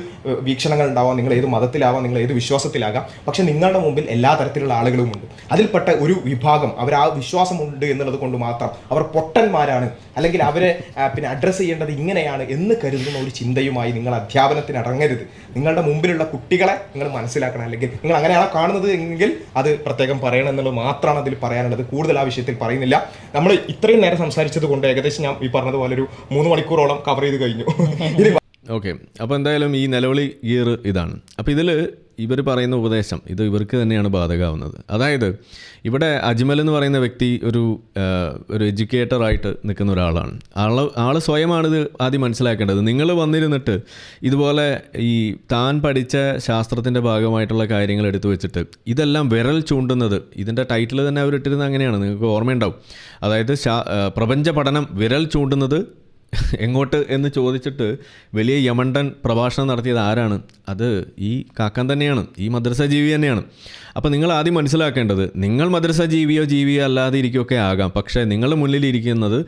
വീക്ഷണങ്ങൾ ഉണ്ടാവാം, നിങ്ങൾ ഏത് മതത്തിലാവാം, നിങ്ങൾ ഏത് വിശ്വാസത്തിലാകാം, പക്ഷെ നിങ്ങളുടെ മുമ്പിൽ എല്ലാ തരത്തിലുള്ള ആളുകളുമുണ്ട്. അതിൽപ്പെട്ട ഒരു വിഭാഗം അവർ ആ വിശ്വാസമുണ്ട് എന്നുള്ളത് കൊണ്ട് മാത്രം അവർ പൊട്ടന്മാരാണ് അല്ലെങ്കിൽ അവരെ പിന്നെ അഡ്രസ്സ് ചെയ്യേണ്ടത് ഇങ്ങനെയാണ് എന്ന് കരുതുന്ന ഒരു ചിന്തയുമായി നിങ്ങൾ അധ്യാപനത്തിന് ഇറങ്ങരുത്. നിങ്ങളുടെ മുമ്പിലുള്ള കുട്ടികളെ നിങ്ങൾ മനസ്സിലാക്കണം. അല്ലെങ്കിൽ നിങ്ങൾ അങ്ങനെയാണ് കാണുന്നത് എങ്കിൽ അത് പ്രത്യേകം പറയണം എന്നുള്ളത് മാത്രമാണ് അതിൽ പറയാനുള്ളത്. കൂടുതൽ ആ വിഷയത്തിൽ പറയുന്നില്ല. നമ്മൾ ഇത്രയും നേരം സംസാരിച്ചത് കൊണ്ട് ഏകദേശം ഞാൻ ഈ പറഞ്ഞതുപോലെ ഒരു 3 മണിക്കൂറോളം കവർ ചെയ്ത് കഴിഞ്ഞു. ഓക്കെ, അപ്പോൾ എന്തായാലും ഈ നിലവിളി ഗിയർ ഇതാണ്. അപ്പോൾ ഇതിൽ ഇവർ പറയുന്ന ഉപദേശം ഇത് ഇവർക്ക് തന്നെയാണ് ബാധകമാവുന്നത്. അതായത് ഇവിടെ അജ്മൽ എന്ന് പറയുന്ന വ്യക്തി ഒരു എഡ്യൂക്കേറ്ററായിട്ട് നിൽക്കുന്ന ഒരാളാണ്. ആൾ സ്വയമാണിത് ആദ്യം മനസ്സിലാക്കേണ്ടത്. നിങ്ങൾ വന്നിരുന്നിട്ട് ഇതുപോലെ ഈ താൻ പഠിച്ച ശാസ്ത്രത്തിൻ്റെ ഭാഗമായിട്ടുള്ള കാര്യങ്ങൾ എടുത്തു വെച്ചിട്ട് ഇതെല്ലാം വിരൽ ചൂണ്ടുന്നത്, ഇതിൻ്റെ ടൈറ്റിൽ തന്നെ അവരിട്ടിരുന്നത് അങ്ങനെയാണ്, നിങ്ങൾക്ക് ഓർമ്മയുണ്ടാവും. അതായത് പ്രപഞ്ച പഠനം വിരൽ ചൂണ്ടുന്നത് എങ്ങോട്ട് എന്ന് ചോദിച്ചിട്ട് വലിയ യമണ്ടൻ പ്രഭാഷണം നടത്തിയത് ആരാണ്? അത് ഈ കാക്കാൻ തന്നെയാണ്, ഈ മദ്രസ ജീവി തന്നെയാണ്. അപ്പോൾ നിങ്ങൾ ആദ്യം മനസ്സിലാക്കേണ്ടത്, നിങ്ങൾ മദ്രസ ജീവിയോ അല്ലാതെ ഇരിക്കുകയൊക്കെ ആകാം, പക്ഷേ നിങ്ങളുടെ മുന്നിലിരിക്കുന്നത്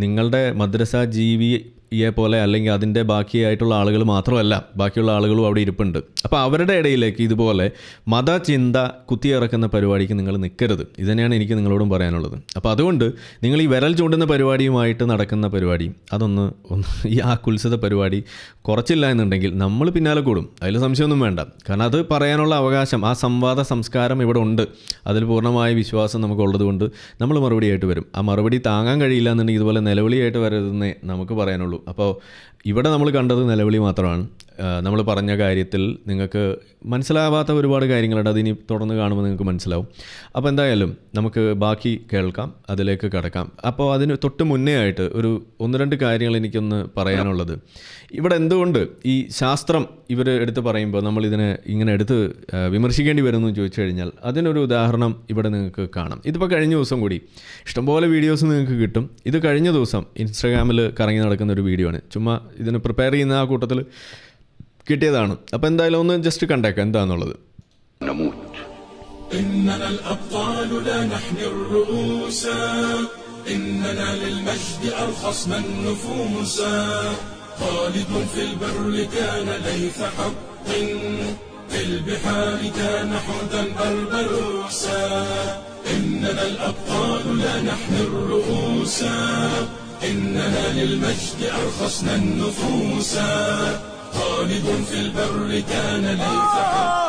നിങ്ങളുടെ മദ്രസ ജീവിയെ പോലെ അല്ലെങ്കിൽ അതിൻ്റെ ബാക്കിയായിട്ടുള്ള ആളുകൾ മാത്രമല്ല, ബാക്കിയുള്ള ആളുകളും അവിടെ ഇരിപ്പുണ്ട്. അപ്പോൾ അവരുടെ ഇടയിലേക്ക് ഇതുപോലെ മതചിന്ത കുത്തിയിറക്കുന്ന പരിപാടിക്ക് നിങ്ങൾ നിൽക്കരുത്. ഇതുതന്നെയാണ് എനിക്ക് നിങ്ങളോടും പറയാനുള്ളത്. അപ്പോൾ അതുകൊണ്ട് നിങ്ങൾ ഈ വിരൽ ചൂണ്ടുന്ന പരിപാടിയുമായിട്ട് നടക്കുന്ന പരിപാടി അതൊന്ന് ഈ ആ കുത്സിത പരിപാടി കുറച്ചില്ല എന്നുണ്ടെങ്കിൽ നമ്മൾ പിന്നാലെ കൂടും, അതിൽ സംശയമൊന്നും വേണ്ട. കാരണം അത് പറയാനുള്ള അവകാശം, ആ സംവാദ സംസ്കാരം ഇവിടെ ഉണ്ട്, അതിൽ പൂർണ്ണമായ വിശ്വാസം നമുക്കുള്ളത് കൊണ്ട് നമ്മൾ മറുപടിയായിട്ട് വരും. ആ മറുപടി താങ്ങാൻ കഴിയില്ല എന്നുണ്ടെങ്കിൽ ഇതുപോലെ നിലവിളിയായിട്ട് വരരുതെന്നേ നമുക്ക് പറയാനുള്ളൂ. അപ്പോൾ ഇവിടെ നമ്മൾ കണ്ടത് നിലവിളി മാത്രമാണ്. നമ്മൾ പറഞ്ഞ കാര്യത്തിൽ നിങ്ങൾക്ക് മനസ്സിലാവാത്ത ഒരുപാട് കാര്യങ്ങളുണ്ട്, അതിനി തുടർന്ന് കാണുമ്പോൾ നിങ്ങൾക്ക് മനസ്സിലാവും. അപ്പോൾ എന്തായാലും നമുക്ക് ബാക്കി കേൾക്കാം, അതിലേക്ക് കടക്കാം. അപ്പോൾ അതിന് തൊട്ട് മുന്നേ ആയിട്ട് ഒരു 1-2 കാര്യങ്ങൾ എനിക്കൊന്ന് പറയാനുള്ളത്. ഇവിടെ എന്തുകൊണ്ട് ഈ ശാസ്ത്രം ഇവർ എടുത്ത് പറയുമ്പോൾ നമ്മളിതിനെ ഇങ്ങനെ എടുത്ത് വിമർശിക്കേണ്ടി വരുന്നു എന്ന് ചോദിച്ചു കഴിഞ്ഞാൽ അതിനൊരു ഉദാഹരണം ഇവിടെ നിങ്ങൾക്ക് കാണാം. ഇതിപ്പോൾ കഴിഞ്ഞ ദിവസം കൂടി ഇഷ്ടംപോലെ വീഡിയോസ് നിങ്ങൾക്ക് കിട്ടും. ഇത് കഴിഞ്ഞ ദിവസം ഇൻസ്റ്റാഗ്രാമിൽ കറങ്ങി നടക്കുന്ന ഒരു വീഡിയോ ആണ്. ചുമ്മാ ഇതിന് പ്രിപ്പയർ ചെയ്യുന്ന ആ കൂട്ടത്തിൽ കിട്ടിയതാണ്. അപ്പോൾ എന്തായാലും ഒന്ന് ജസ്റ്റ് കണ്ടേക്കാം എന്താണെന്നുള്ളത്. خالد في البر كان ليث حق في البحار كان حوتا بربروسا إننا الأبطال لا نحن الرؤوسا إننا للمجد أرخصنا النفوسا خالد في البر كان ليث حق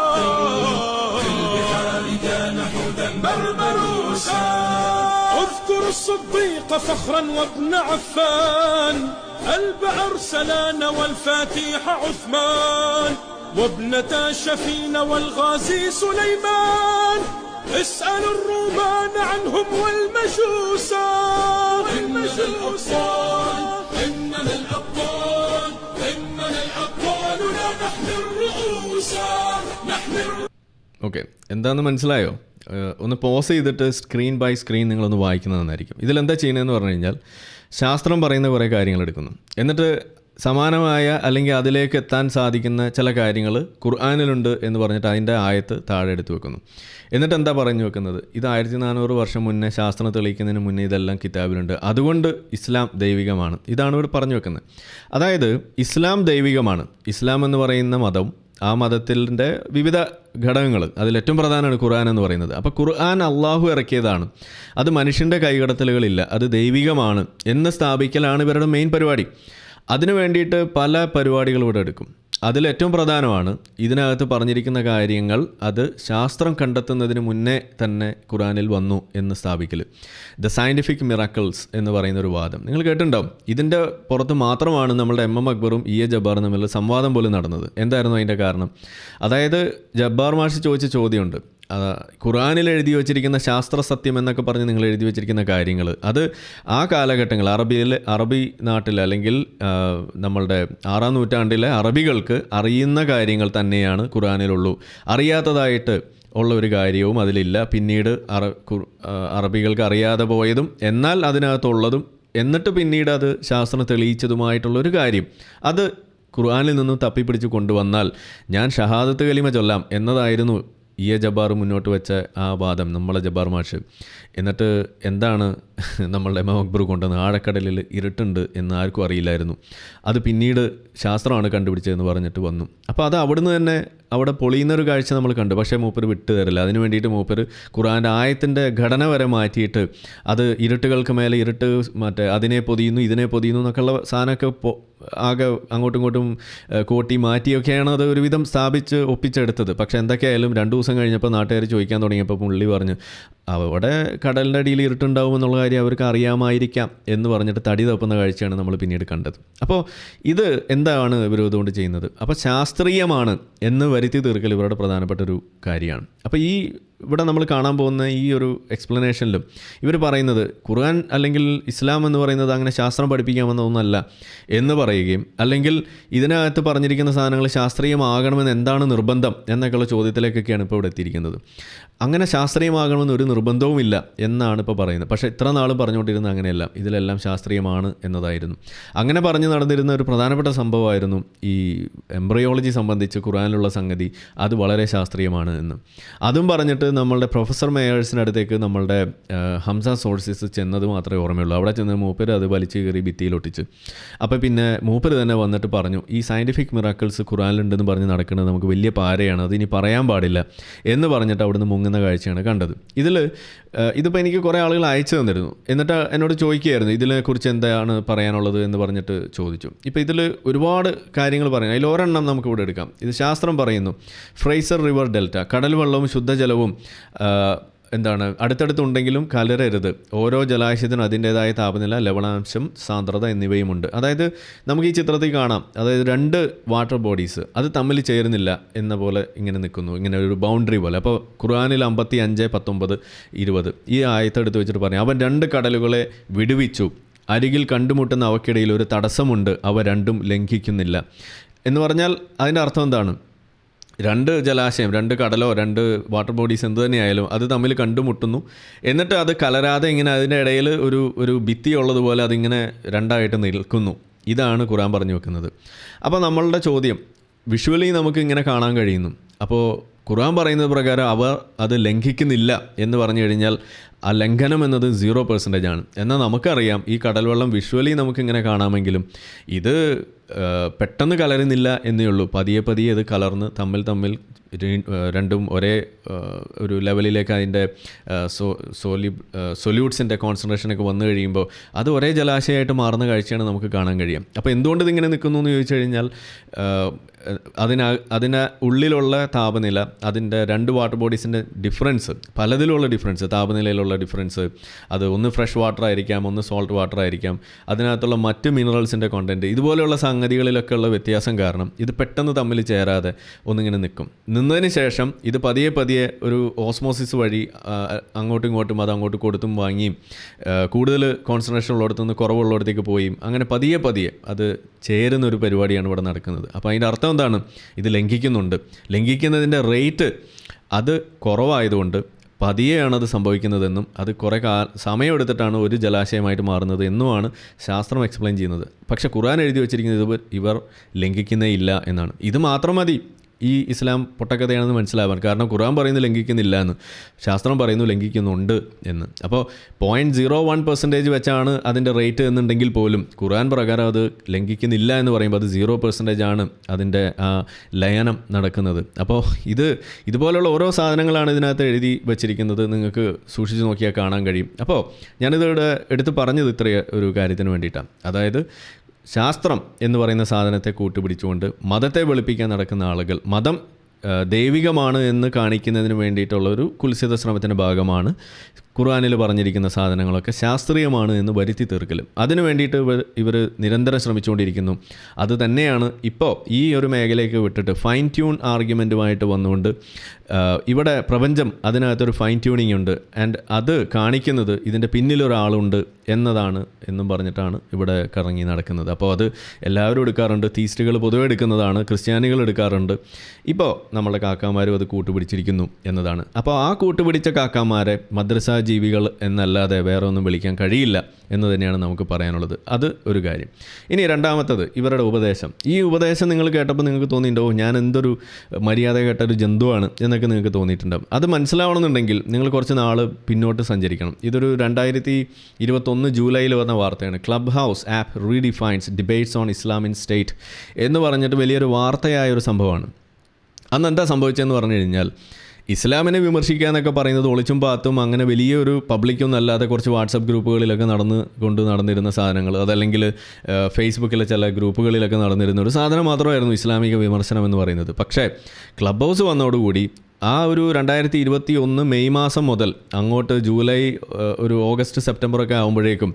في البحار كان حوتا بربروسا اذكر الصديق فخرا وابن عفان البع أرسلان والفاتح عثمان وابنتا شفين والغازي سليمان اسأل الرومان عنهم والمجوسا إننا الأبطال لا نحن الرؤوسا ഓക്കെ, എന്താണെന്ന് മനസ്സിലായോ? ഒന്ന് പോസ് ചെയ്തിട്ട് സ്ക്രീൻ ബൈ സ്ക്രീൻ നിങ്ങളൊന്ന് വായിക്കുന്നത് നന്നായിരിക്കും. ഇതിലെന്താ ചെയ്യുന്നതെന്ന് പറഞ്ഞു കഴിഞ്ഞാൽ ശാസ്ത്രം പറയുന്ന കുറേ കാര്യങ്ങൾ എടുക്കുന്നു, എന്നിട്ട് സമാനമായ അല്ലെങ്കിൽ അതിലേക്ക് എത്താൻ സാധിക്കുന്ന ചില കാര്യങ്ങൾ ഖുർആനിലുണ്ട് എന്ന് പറഞ്ഞിട്ട് അതിൻ്റെ ആയത്ത് താഴെ എടുത്ത് വെക്കുന്നു. എന്നിട്ട് എന്താ പറഞ്ഞു വെക്കുന്നത്? ഇത് 1400 വർഷം മുന്നേ ശാസ്ത്രം തെളിയിക്കുന്നതിന് മുന്നേ ഇതെല്ലാം കിതാബിലുണ്ട്, അതുകൊണ്ട് ഇസ്ലാം ദൈവികമാണ്. ഇതാണ് ഇവിടെ പറഞ്ഞു വെക്കുന്നത്. അതായത് ഇസ്ലാം ദൈവികമാണ്. ഇസ്ലാം എന്ന് പറയുന്ന മതം, ആ മതത്തിൻ്റെ വിവിധ ഘടകങ്ങൾ, അതിലേറ്റവും പ്രധാനമാണ് ഖുർആൻ എന്ന് പറയുന്നത്. അപ്പോൾ ഖുർആൻ അള്ളാഹു ഇറക്കിയതാണ്, അത് മനുഷ്യൻ്റെ കൈകടത്തലുകളില്ല, അത് ദൈവികമാണ് എന്ന് സ്ഥാപിക്കലാണ് ഇവരുടെ മെയിൻ പരിപാടി. അതിനു വേണ്ടിയിട്ട് പല പരിപാടികളും ഇവിടെ എടുക്കും. അതിലേറ്റവും പ്രധാനമാണ് ഇതിനകത്ത് പറഞ്ഞിരിക്കുന്ന കാര്യങ്ങൾ അത് ശാസ്ത്രം കണ്ടെത്തുന്നതിന് മുന്നേ തന്നെ ഖുറാനിൽ വന്നു എന്ന് സ്ഥാപിക്കൽ. ദ സയൻറ്റിഫിക് മിറാക്കിൾസ് എന്ന് പറയുന്നൊരു വാദം നിങ്ങൾ കേട്ടിട്ടുണ്ടാവും. ഇതിൻ്റെ പുറത്ത് മാത്രമാണ് നമ്മളുടെ എം അക്ബറും ഇ എ ജബ്ബാറും തമ്മിലുള്ള സംവാദം പോലും നടന്നത്. എന്തായിരുന്നു അതിൻ്റെ കാരണം? അതായത് ജബ്ബാർ മാഷ് ചോദിച്ച ചോദ്യമുണ്ട്, ഖുറാനിൽ എഴുതി വച്ചിരിക്കുന്ന ശാസ്ത്ര സത്യം എന്നൊക്കെ പറഞ്ഞ് നിങ്ങൾ എഴുതി വച്ചിരിക്കുന്ന കാര്യങ്ങൾ അത് ആ കാലഘട്ടങ്ങൾ അറബി നാട്ടിൽ അല്ലെങ്കിൽ നമ്മളുടെ 6-ാം നൂറ്റാണ്ടിലെ അറബികൾക്ക് അറിയുന്ന കാര്യങ്ങൾ തന്നെയാണ് ഖുറാനിലുള്ളൂ, അറിയാത്തതായിട്ട് ഉള്ള ഒരു കാര്യവും അതിലില്ല. പിന്നീട് അറബികൾക്ക് അറിയാതെ പോയതും എന്നാൽ അതിനകത്തുള്ളതും എന്നിട്ട് പിന്നീട് അത് ശാസ്ത്രം തെളിയിച്ചതുമായിട്ടുള്ളൊരു കാര്യം അത് ഖുർആനിൽ നിന്നും തപ്പിപ്പിടിച്ച് കൊണ്ടുവന്നാൽ ഞാൻ ഷഹാദത്ത് കലിമ ചൊല്ലാം എന്നതായിരുന്നു ഇ എ ജബ്ബാർ മുന്നോട്ട് വെച്ച ആ വാദം, നമ്മളെ ജബ്ബാർ മാഷ്. എന്നിട്ട് എന്താണ് നമ്മളുടെ എം അക്ബർ കൊണ്ടുവന്ന് ആഴക്കടലിൽ ഇരുട്ടുണ്ട് എന്ന് ആർക്കും അറിയില്ലായിരുന്നു, അത് പിന്നീട് ശാസ്ത്രമാണ് കണ്ടുപിടിച്ചതെന്ന് പറഞ്ഞിട്ട് വന്നു. അപ്പോൾ അത് അവിടുന്ന് തന്നെ അവിടെ പൊളിയുന്നൊരു കാഴ്ച നമ്മൾ കണ്ടു. പക്ഷേ മൂപ്പർ വിട്ടു തരില്ല. അതിന് വേണ്ടിയിട്ട് മൂപ്പർ ഖുർആൻ്റെ ആയത്തിൻ്റെ ഘടന വരെ മാറ്റിയിട്ട് അത് ഇരുട്ടുകൾക്ക് മേലെ ഇരുട്ട്, മറ്റേ അതിനെ പൊതിയുന്നു ഇതിനെ പൊതിയുന്നു എന്നൊക്കെയുള്ള സാധനമൊക്കെ ആകെ അങ്ങോട്ടും ഇങ്ങോട്ടും കോട്ടി മാറ്റിയൊക്കെയാണ് അത് ഒരുവിധം സ്ഥാപിച്ച് ഒപ്പിച്ചെടുത്തത്. പക്ഷേ എന്തൊക്കെയായാലും 2 ദിവസം കഴിഞ്ഞപ്പോൾ നാട്ടുകാർ ചോദിക്കാൻ തുടങ്ങിയപ്പോൾ പുള്ളി പറഞ്ഞു അവിടെ കടലിൻ്റെ അടിയിൽ ഇരുട്ടുണ്ടാവും എന്നുള്ള കാര്യം അവർക്ക് അറിയാമായിരിക്കാം എന്ന് പറഞ്ഞിട്ട് തടി തപ്പുന്ന കാഴ്ചയാണ് നമ്മൾ പിന്നീട് കണ്ടത്. അപ്പോൾ ഇത് എന്താണ് ഇവർ ഇതുകൊണ്ട് ചെയ്യുന്നത്? അപ്പോൾ ശാസ്ത്രീയമാണ് എന്ന് വരുത്തി തീർക്കൽ ഇവരുടെ പ്രധാനപ്പെട്ട ഒരു കാര്യമാണ്. അപ്പോൾ ഇവിടെ നമ്മൾ കാണാൻ പോകുന്ന ഈ ഒരു എക്സ്പ്ലനേഷനിലും ഇവർ പറയുന്നത് ഖുർആൻ അല്ലെങ്കിൽ ഇസ്ലാം എന്ന് പറയുന്നത് അങ്ങനെ ശാസ്ത്രം പഠിപ്പിക്കാമെന്ന ഒന്നല്ല എന്ന് പറയുകയും, അല്ലെങ്കിൽ ഇതിനകത്ത് പറഞ്ഞിരിക്കുന്ന സാധനങ്ങൾ ശാസ്ത്രീയമാകണമെന്ന് എന്താണ് നിർബന്ധം എന്നൊക്കെയുള്ള ചോദ്യത്തിലേക്കൊക്കെയാണ് ഇപ്പോൾ ഇവിടെ എത്തിയിരിക്കുന്നത്. അങ്ങനെ ശാസ്ത്രീയമാകണമെന്ന് ഒരു നിർബന്ധവുമില്ല എന്നാണ് ഇപ്പോൾ പറയുന്നത്. പക്ഷേ ഇത്ര നാളും പറഞ്ഞുകൊണ്ടിരുന്നത് അങ്ങനെയല്ല, ഇതിലെല്ലാം ശാസ്ത്രീയമാണ് എന്നതായിരുന്നു. അങ്ങനെ പറഞ്ഞു നടന്നിരുന്ന ഒരു പ്രധാനപ്പെട്ട സംഭവമായിരുന്നു ഈ എംബ്രയോളജി സംബന്ധിച്ച് ഖുർആനിലുള്ള സംഗതി അത് വളരെ ശാസ്ത്രീയമാണ് എന്ന്. അതും പറഞ്ഞിട്ട് നമ്മളുടെ പ്രൊഫസർ മേയേഴ്സിൻ്റെ അടുത്തേക്ക് നമ്മളുടെ ഹംസ സോഴ്സസ് ചെന്നത് മാത്രമേ ഓർമ്മയുള്ളൂ. അവിടെ ചെന്ന് മൂപ്പര് അത് വലിച്ചു കയറി ഭിത്തിയിലൊട്ടിച്ച്. അപ്പോൾ പിന്നെ മൂപ്പര് തന്നെ വന്നിട്ട് പറഞ്ഞു ഈ സയൻറ്റിഫിക് മിറാക്കിൾസ് ഖുർആനിലുണ്ടെന്ന് പറഞ്ഞ് നടക്കുന്നത് നമുക്ക് വലിയ പാരയാണ്, അതിനി പറയാൻ പാടില്ല എന്ന് പറഞ്ഞിട്ട് അവിടുന്ന് മുങ്ങുന്ന കാഴ്ചയാണ് കണ്ടത്. ഇതിപ്പോൾ എനിക്ക് കുറേ ആളുകൾ അയച്ചു തന്നിരുന്നു. എന്നിട്ട് എന്നോട് ചോദിക്കുകയായിരുന്നു ഇതിനെക്കുറിച്ച് എന്താണ് പറയാനുള്ളത് എന്ന് പറഞ്ഞിട്ട് ചോദിച്ചു. ഇപ്പോൾ ഇതിൽ ഒരുപാട് കാര്യങ്ങൾ പറയാം. അതിൽ ഒരെണ്ണം നമുക്കിവിടെ എടുക്കാം. ഇത് ശാസ്ത്രം പറയുന്നു ഫ്രേസർ റിവർ ഡെൽറ്റ, കടൽ വെള്ളവും ശുദ്ധജലവും അടുത്തടുത്തുണ്ടെങ്കിലും കലരരുത്. ഓരോ ജലാശയത്തിനും അതിൻ്റേതായ താപനില, ലവണാംശം, സാന്ദ്രത എന്നിവയുമുണ്ട്. അതായത് നമുക്ക് ഈ ചിത്രത്തിൽ കാണാം, അതായത് 2 വാട്ടർ ബോഡീസ് അത് തമ്മിൽ ചേരുന്നില്ല എന്ന പോലെ ഇങ്ങനെ നിൽക്കുന്നു, ഇങ്ങനെ ഒരു ബൗണ്ടറി പോലെ. അപ്പോൾ ഖുർആനിൽ 55, 19, 20 ഈ ആയത്തെടുത്ത് വെച്ചിട്ട് പറയാം അവൻ 2 കടലുകളെ വിടുവിച്ചു, അരികിൽ കണ്ടുമുട്ടുന്ന അവയ്ക്കിടയിൽ ഒരു തടസ്സമുണ്ട്, അവ രണ്ടും ലംഘിക്കുന്നില്ല എന്ന് പറഞ്ഞാൽ അതിൻ്റെ അർത്ഥം എന്താണ്? 2 ജലാശയം, 2 കടലോ 2 വാട്ടർ ബോഡീസ് എന്ത് തന്നെയായാലും അത് തമ്മിൽ കണ്ടുമുട്ടുന്നു. എന്നിട്ട് അത് കലരാതെ ഇങ്ങനെ അതിൻ്റെ ഇടയിൽ ഒരു ഭിത്തി ഉള്ളതുപോലെ അതിങ്ങനെ 2ആയിട്ട് നിൽക്കുന്നു. ഇതാണ് ഖുർആൻ പറഞ്ഞു വെക്കുന്നത്. അപ്പോൾ നമ്മളുടെ ചോദ്യം, വിഷ്വലി നമുക്ക് ഇങ്ങനെ കാണാൻ കഴിയുന്നു. അപ്പോൾ ഖുർആൻ പറയുന്നത് പ്രകാരം അവർ അത് ലംഘിക്കുന്നില്ല എന്ന് പറഞ്ഞു കഴിഞ്ഞാൽ ആ ലംഘനം എന്നത് 0% ആണ്. എന്നാൽ നമുക്കറിയാം ഈ കടൽ വെള്ളം വിഷ്വലി നമുക്കിങ്ങനെ കാണാമെങ്കിലും ഇത് പെട്ടെന്ന് കലരുന്നില്ല എന്നേ ഉള്ളൂ. പതിയെ ഇത് കലർന്ന് തമ്മിൽ രണ്ടും ഒരേ ഒരു ലെവലിലേക്ക് അതിൻ്റെ സൊല്യൂട്ട്സിൻ്റെ കോൺസെൻട്രേഷനൊക്കെ വന്നു കഴിയുമ്പോൾ അത് ഒരേ ജലാശയമായിട്ട് മാറുന്ന കാഴ്ചയാണ് നമുക്ക് കാണാൻ കഴിയും. അപ്പോൾ എന്തുകൊണ്ട് ഇതിങ്ങനെ നിൽക്കുന്നു എന്ന് ചോദിച്ചു കഴിഞ്ഞാൽ അതിന് ഉള്ളിലുള്ള താപനില, അതിൻ്റെ 2 വാട്ടർ ബോഡീസിൻ്റെ ഡിഫറൻസ്, പലതിലുള്ള ഡിഫറൻസ്, താപനിലയിലുള്ള ഡിഫറൻസ്, അത് ഒന്ന് ഫ്രഷ് വാട്ടർ ആയിരിക്കാം, ഒന്ന് സോൾട്ട് വാട്ടർ ആയിരിക്കാം, അതിനകത്തുള്ള മറ്റ് മിനറൽസിൻ്റെ കോണ്ടൻറ്റ്, ഇതുപോലെയുള്ള സംഗതികളിലൊക്കെ ഉള്ള വ്യത്യാസം കാരണം ഇത് പെട്ടെന്ന് തമ്മിൽ ചേരാതെ ഒന്നിങ്ങനെ നിൽക്കും. നിന്നതിന് ശേഷം ഇത് പതിയെ ഒരു ഓസ്മോസിസ് വഴി അങ്ങോട്ടും ഇങ്ങോട്ടും അത് അങ്ങോട്ട് കൊടുത്തും വാങ്ങിയും കൂടുതൽ കോൺസെൻട്രേഷൻ ഉള്ളിടത്തുനിന്ന് കുറവുള്ളിടത്തേക്ക് പോയും അങ്ങനെ പതിയെ അത് ചേരുന്നൊരു പരിപാടിയാണ് ഇവിടെ നടക്കുന്നത്. അപ്പോൾ അതിൻ്റെ അർത്ഥം എന്താണ്? ഇത് ലംഘിക്കുന്നതിൻ്റെ റേറ്റ് അത് കുറവായതുകൊണ്ട് പതിയെയാണത് സംഭവിക്കുന്നതെന്നും അത് കുറേ സമയമെടുത്തിട്ടാണ് ഒരു ജലാശയമായിട്ട് മാറുന്നത് എന്നുമാണ് ശാസ്ത്രം എക്സ്പ്ലെയിൻ ചെയ്യുന്നത്. പക്ഷേ ഖുർആൻ എഴുതി വച്ചിരിക്കുന്നത് ഇവർ ലംഘിക്കുന്നേ ഇല്ല എന്നാണ്. ഇത് മാത്രം മതി ഈ ഇസ്ലാം പൊട്ടക്കഥയാണെന്ന് മനസ്സിലാവാൻ. കാരണം ഖുർആൻ പറയുന്നത് ലംഘിക്കുന്നില്ല എന്ന്, ശാസ്ത്രം പറയുന്നു ലംഘിക്കുന്നുണ്ട് എന്ന്. അപ്പോൾ 0.01% വെച്ചാണ് അതിൻ്റെ റേറ്റ് എന്നുണ്ടെങ്കിൽ പോലും ഖുർആൻ പ്രകാരം അത് ലംഘിക്കുന്നില്ല എന്ന് പറയുമ്പോൾ അത് 0% ആണ് അതിൻ്റെ ആ ലയനം നടക്കുന്നത്. അപ്പോൾ ഇതുപോലുള്ള ഓരോ സാധനങ്ങളാണ് ഇതിനകത്ത് എഴുതി വച്ചിരിക്കുന്നത്. നിങ്ങൾക്ക് സൂക്ഷിച്ച് നോക്കിയാൽ കാണാൻ കഴിയും. അപ്പോൾ ഞാനിതിവിടെ എടുത്ത് പറഞ്ഞത് ഇത്രയും ഒരു കാര്യത്തിന് വേണ്ടിയിട്ടാണ്. അതായത് ശാസ്ത്രം എന്ന് പറയുന്ന സാധനത്തെ കൂട്ടുപിടിച്ചുകൊണ്ട് മതത്തെ വെളുപ്പിക്കാൻ നടക്കുന്ന ആളുകൾ, മതം ദൈവികമാണ് എന്ന് കാണിക്കുന്നതിന് വേണ്ടിയിട്ടുള്ളൊരു കുൽസിത ശ്രമത്തിൻ്റെ ഭാഗമാണ് ഖുർആനിൽ പറഞ്ഞിരിക്കുന്ന സാധനങ്ങളൊക്കെ ശാസ്ത്രീയമാണ് എന്ന് വരുത്തി തീർക്കലും. അതിനു വേണ്ടിയിട്ട് ഇവർ നിരന്തരം ശ്രമിച്ചുകൊണ്ടിരിക്കുന്നു. അത് തന്നെയാണ് ഇപ്പോൾ ഈ ഒരു മേഖലയ്ക്ക് വിട്ടിട്ട് ഫൈൻ ട്യൂൺ ആർഗ്യുമെൻറ്റുമായിട്ട് വന്നുകൊണ്ട് ഇവിടെ പ്രപഞ്ചം അതിനകത്തൊരു ഫൈൻ ട്യൂണിംഗ് ഉണ്ട്, ആൻഡ് അത് കാണിക്കുന്നത് ഇതിൻ്റെ പിന്നിലൊരാളുണ്ട് എന്നതാണ് എന്നും പറഞ്ഞിട്ടാണ് ഇവിടെ കറങ്ങി നടക്കുന്നത്. അപ്പോൾ അത് എല്ലാവരും എടുക്കാറുണ്ട്. തീസ്റ്റുകൾ പൊതുവെ എടുക്കുന്നതാണ്, ക്രിസ്ത്യാനികൾ എടുക്കാറുണ്ട്. ഇപ്പോൾ നമ്മുടെ കാക്കാമാരും അത് കൂട്ടുപിടിച്ചിരിക്കുന്നു എന്നതാണ്. അപ്പോൾ ആ കൂട്ടുപിടിച്ച കാക്കാമാരെ മദ്രസ ജീവികൾ എന്നല്ലാതെ വേറെ ഒന്നും വിളിക്കാൻ കഴിയില്ല എന്ന് തന്നെയാണ് നമുക്ക് പറയാനുള്ളത്. അത് ഒരു കാര്യം. ഇനി രണ്ടാമത്തത് ഇവരുടെ ഉപദേശം. ഈ ഉപദേശം നിങ്ങൾ കേട്ടപ്പോൾ നിങ്ങൾക്ക് തോന്നിയിട്ടുണ്ടാവും ഞാൻ എന്തൊരു മര്യാദ കേട്ടൊരു ജന്തുവാണ് എന്നൊക്കെ നിങ്ങൾക്ക് തോന്നിയിട്ടുണ്ടാവും. അത് മനസ്സിലാവണമെന്നുണ്ടെങ്കിൽ നിങ്ങൾ കുറച്ച് നാൾ പിന്നോട്ട് സഞ്ചരിക്കണം. ഇതൊരു 2021 ജൂലൈയിൽ വന്ന വാർത്തയാണ്. Clubhouse app redefines debates on Islam in state എന്ന് പറഞ്ഞിട്ട് വലിയൊരു വാർത്തയായ ഒരു സംഭവമാണ്. അന്ന് എന്താ സംഭവിച്ചതെന്ന് പറഞ്ഞു കഴിഞ്ഞാൽ ഇസ്ലാമിനെ വിമർശിക്കുക എന്നൊക്കെ പറയുന്നത് ഒളിച്ചും പാത്തും അങ്ങനെ വലിയൊരു പബ്ലിക്കൊന്നും അല്ലാതെ കുറച്ച് വാട്സപ്പ് ഗ്രൂപ്പുകളിലൊക്കെ നടന്നിരുന്ന സാധനങ്ങൾ, അതല്ലെങ്കിൽ ഫേസ്ബുക്കിലെ ചില ഗ്രൂപ്പുകളിലൊക്കെ നടന്നിരുന്ന ഒരു സാധനം മാത്രമായിരുന്നു ഇസ്ലാമിക വിമർശനം എന്ന് പറയുന്നത്. പക്ഷേ ക്ലബ് ഹൗസ് വന്നതോടുകൂടി ആ ഒരു 2021 മെയ് മാസം മുതൽ അങ്ങോട്ട് ജൂലൈ ഒരു ഓഗസ്റ്റ് സെപ്റ്റംബറൊക്കെ ആകുമ്പോഴേക്കും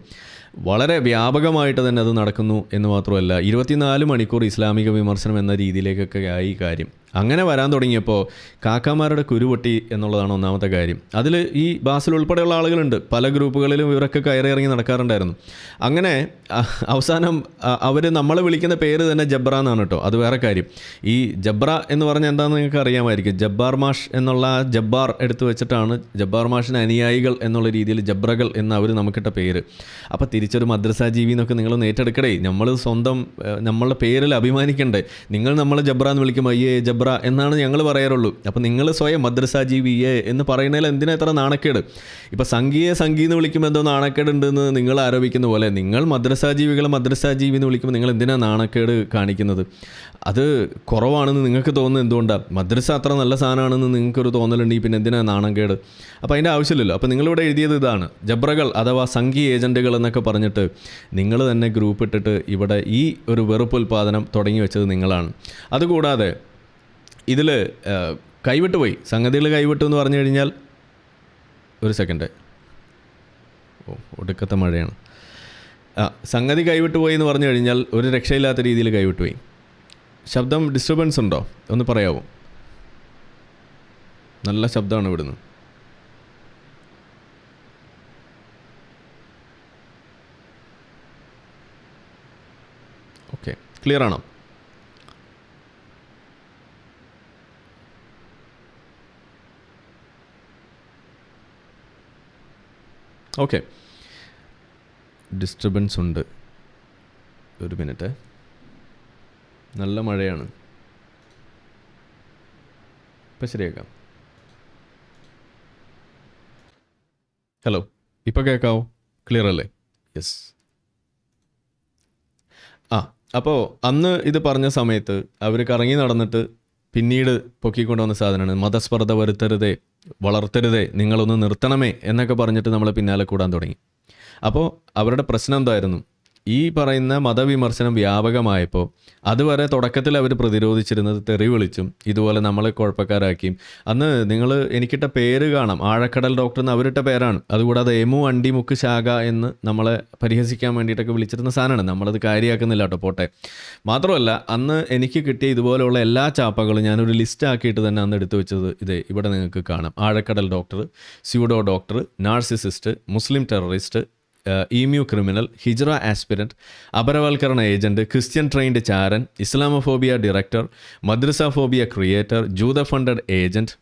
വളരെ വ്യാപകമായിട്ട് തന്നെ അത് നടക്കുന്നു എന്ന് മാത്രമല്ല 24 മണിക്കൂർ ഇസ്ലാമിക വിമർശനം എന്ന രീതിയിലേക്കൊക്കെ ആയി കാര്യം. അങ്ങനെ വരാൻ തുടങ്ങിയപ്പോൾ കാക്കാമാരുടെ കുരുപൊട്ടി എന്നുള്ളതാണ് ഒന്നാമത്തെ കാര്യം. അതിൽ ഈ ബാസിൽ ഉൾപ്പെടെയുള്ള ആളുകളുണ്ട്, പല ഗ്രൂപ്പുകളിലും ഇവരൊക്കെ കയറി ഇറങ്ങി നടക്കാറുണ്ടായിരുന്നു. അങ്ങനെ അവസാനം അവർ നമ്മളെ വിളിക്കുന്ന പേര് തന്നെ ജബ്ര എന്നാണ് കേട്ടോ. അത് വേറെ കാര്യം. ഈ ജബ്ര എന്ന് പറഞ്ഞാൽ എന്താണെന്ന് നിങ്ങൾക്ക് അറിയാമായിരിക്കും. ജബ്ബാർ മാഷ് എന്നുള്ള ജബ്ബാർ എടുത്തു വെച്ചിട്ടാണ് ജബ്ബാർ മാഷിന് അനുയായികൾ എന്നുള്ള രീതിയിൽ ജബ്രകൾ എന്ന് അവർ നമുക്കിട്ട പേര്. അപ്പോൾ തിരിച്ചൊരു മദ്രസ ജീവി എന്നൊക്കെ നിങ്ങളൊന്ന് ഏറ്റെടുക്കടേ. നമ്മൾ സ്വന്തം നമ്മളുടെ പേരിൽ അഭിമാനിക്കണ്ടേ. നിങ്ങൾ നമ്മളെ ജബ്ര എന്ന് വിളിക്കുമ്പോൾ അയ്യേ ജബ്ര എന്നാണ് ഞങ്ങൾ പറയാറുള്ളൂ. അപ്പോൾ നിങ്ങൾ സ്വയം മദ്രസ ജീവിയെ എന്ന് പറയുന്നതിൽ എന്തിനാ എത്ര നാണക്കേട്? ഇപ്പോൾ സംഘിയെ സംഘി എന്ന് വിളിക്കുമ്പോൾ എന്തോ നാണക്കേട് ഉണ്ടെന്ന് നിങ്ങൾ ആരോപിക്കുന്ന പോലെ നിങ്ങൾ മദ്രസ ജീവികളെ മദ്രസ ജീവി എന്ന് വിളിക്കുമ്പോൾ നിങ്ങൾ എന്തിനാണ് നാണക്കേട് കാണിക്കുന്നത്? അത് കുറവാണെന്ന് നിങ്ങൾക്ക് തോന്നുന്നത് എന്തുകൊണ്ടാണ്? മദ്രസ അത്ര നല്ല സാധനമാണെന്ന് നിങ്ങൾക്കൊരു തോന്നലുണ്ടെങ്കിൽ പിന്നെ എന്തിനാണ് നാണക്കേട്? അപ്പോൾ അതിൻ്റെ ആവശ്യമില്ലല്ലോ. അപ്പോൾ നിങ്ങളിവിടെ എഴുതിയത് ഇതാണ്, ജബ്രകൾ അഥവാ സംഘി ഏജൻറ്റുകൾ എന്നൊക്കെ പറഞ്ഞിട്ട് നിങ്ങൾ തന്നെ ഗ്രൂപ്പ് ഇട്ടിട്ട് ഇവിടെ ഈ ഒരു വെറുപ്പ് ഉൽപ്പാദനം തുടങ്ങി വെച്ചത് നിങ്ങളാണ്. അതുകൂടാതെ ഇതിൽ കൈവിട്ട് പോയി, സംഗതികൾ കൈവിട്ടു എന്ന് പറഞ്ഞു കഴിഞ്ഞാൽ, ഒരു സെക്കൻഡ്, ഒടുക്കത്തെ മഴയാണ്. സംഗതി കൈവിട്ട് പോയി എന്ന് പറഞ്ഞു കഴിഞ്ഞാൽ ഒരു രക്ഷയില്ലാത്ത രീതിയിൽ കൈവിട്ട് പോയി. ശബ്ദം ഡിസ്റ്റർബൻസ് ഉണ്ടോ? ഒന്ന് പറയാമോ? നല്ല ശബ്ദമാണ് ഇവിടുന്ന്. ഓക്കെ, ക്ലിയർ ആണോ? ഓക്കെ, ഡിസ്റ്റർബൻസ് ഉണ്ട്. ഒരു മിനിറ്റ്, നല്ല മഴയാണ്. ഇപ്പം ശരിയാക്കാം. ഹലോ, ഇപ്പോൾ കേൾക്കാവോ? ക്ലിയർ അല്ലേ? യെസ്. അപ്പോൾ അന്ന് ഇത് പറഞ്ഞ സമയത്ത് അവർ കറങ്ങി നടന്നിട്ട് പിന്നീട് പൊക്കിക്കൊണ്ടുവന്ന സാധനമാണ് മതസ്പർദ്ധ വരുത്തരുതേ, വളർത്തരുതേ, നിങ്ങളൊന്ന് നിർത്തണമേ എന്നൊക്കെ പറഞ്ഞിട്ട് നമ്മളെ പിന്നാലെ കൂടാൻ തുടങ്ങി. അപ്പോൾ അവരുടെ പ്രശ്നം എന്തായിരുന്നു? ഈ പറയുന്ന മതവിമർശനം വ്യാപകമായപ്പോൾ അതുവരെ തുടക്കത്തിൽ അവർ പ്രതിരോധിച്ചിരുന്നത് തെറി വിളിച്ചും ഇതുപോലെ നമ്മളെ കുഴപ്പക്കാരാക്കിയും. അന്ന് നിങ്ങൾ എനിക്കിട്ട പേര് കാണാം, ആഴക്കടൽ ഡോക്ടർ എന്ന് അവരിട്ട പേരാണ്. അതുകൂടാതെ എമു അണ്ടി മുക്ക് ശാഖ എന്ന് നമ്മളെ പരിഹസിക്കാൻ വേണ്ടിയിട്ടൊക്കെ വിളിച്ചിരുന്ന സാധനമാണ്. നമ്മളത് കാര്യമാക്കുന്നില്ല കേട്ടോ, പോട്ടെ. മാത്രമല്ല അന്ന് എനിക്ക് കിട്ടിയ ഇതുപോലെയുള്ള എല്ലാ ചാപ്പകളും ഞാനൊരു ലിസ്റ്റ് ആക്കിയിട്ട് തന്നെ അന്ന് എടുത്തു വെച്ചത് ഇതേ ഇവിടെ നിങ്ങൾക്ക് കാണാം. ആഴക്കടൽ ഡോക്ടർ, സ്യൂഡോ ഡോക്ടർ, നാർസിസിസ്റ്റ്, മുസ്ലിം ടെററിസ്റ്റ്, ഇമ്യൂ ക്രിമിനൽ, ഹിജ്റ ആസ്പിരൻറ്റ്, അപരവൽക്കരണ ഏജൻറ്റ്, ക്രിസ്ത്യൻ ട്രെയിൻഡ് ചാരൻ, ഇസ്ലാമോഫോബിയ ഡയറക്ടർ, മദ്രസ ഫോബിയ ക്രിയേറ്റർ, ജൂത ഫണ്ടഡ് ഏജൻറ്റ്,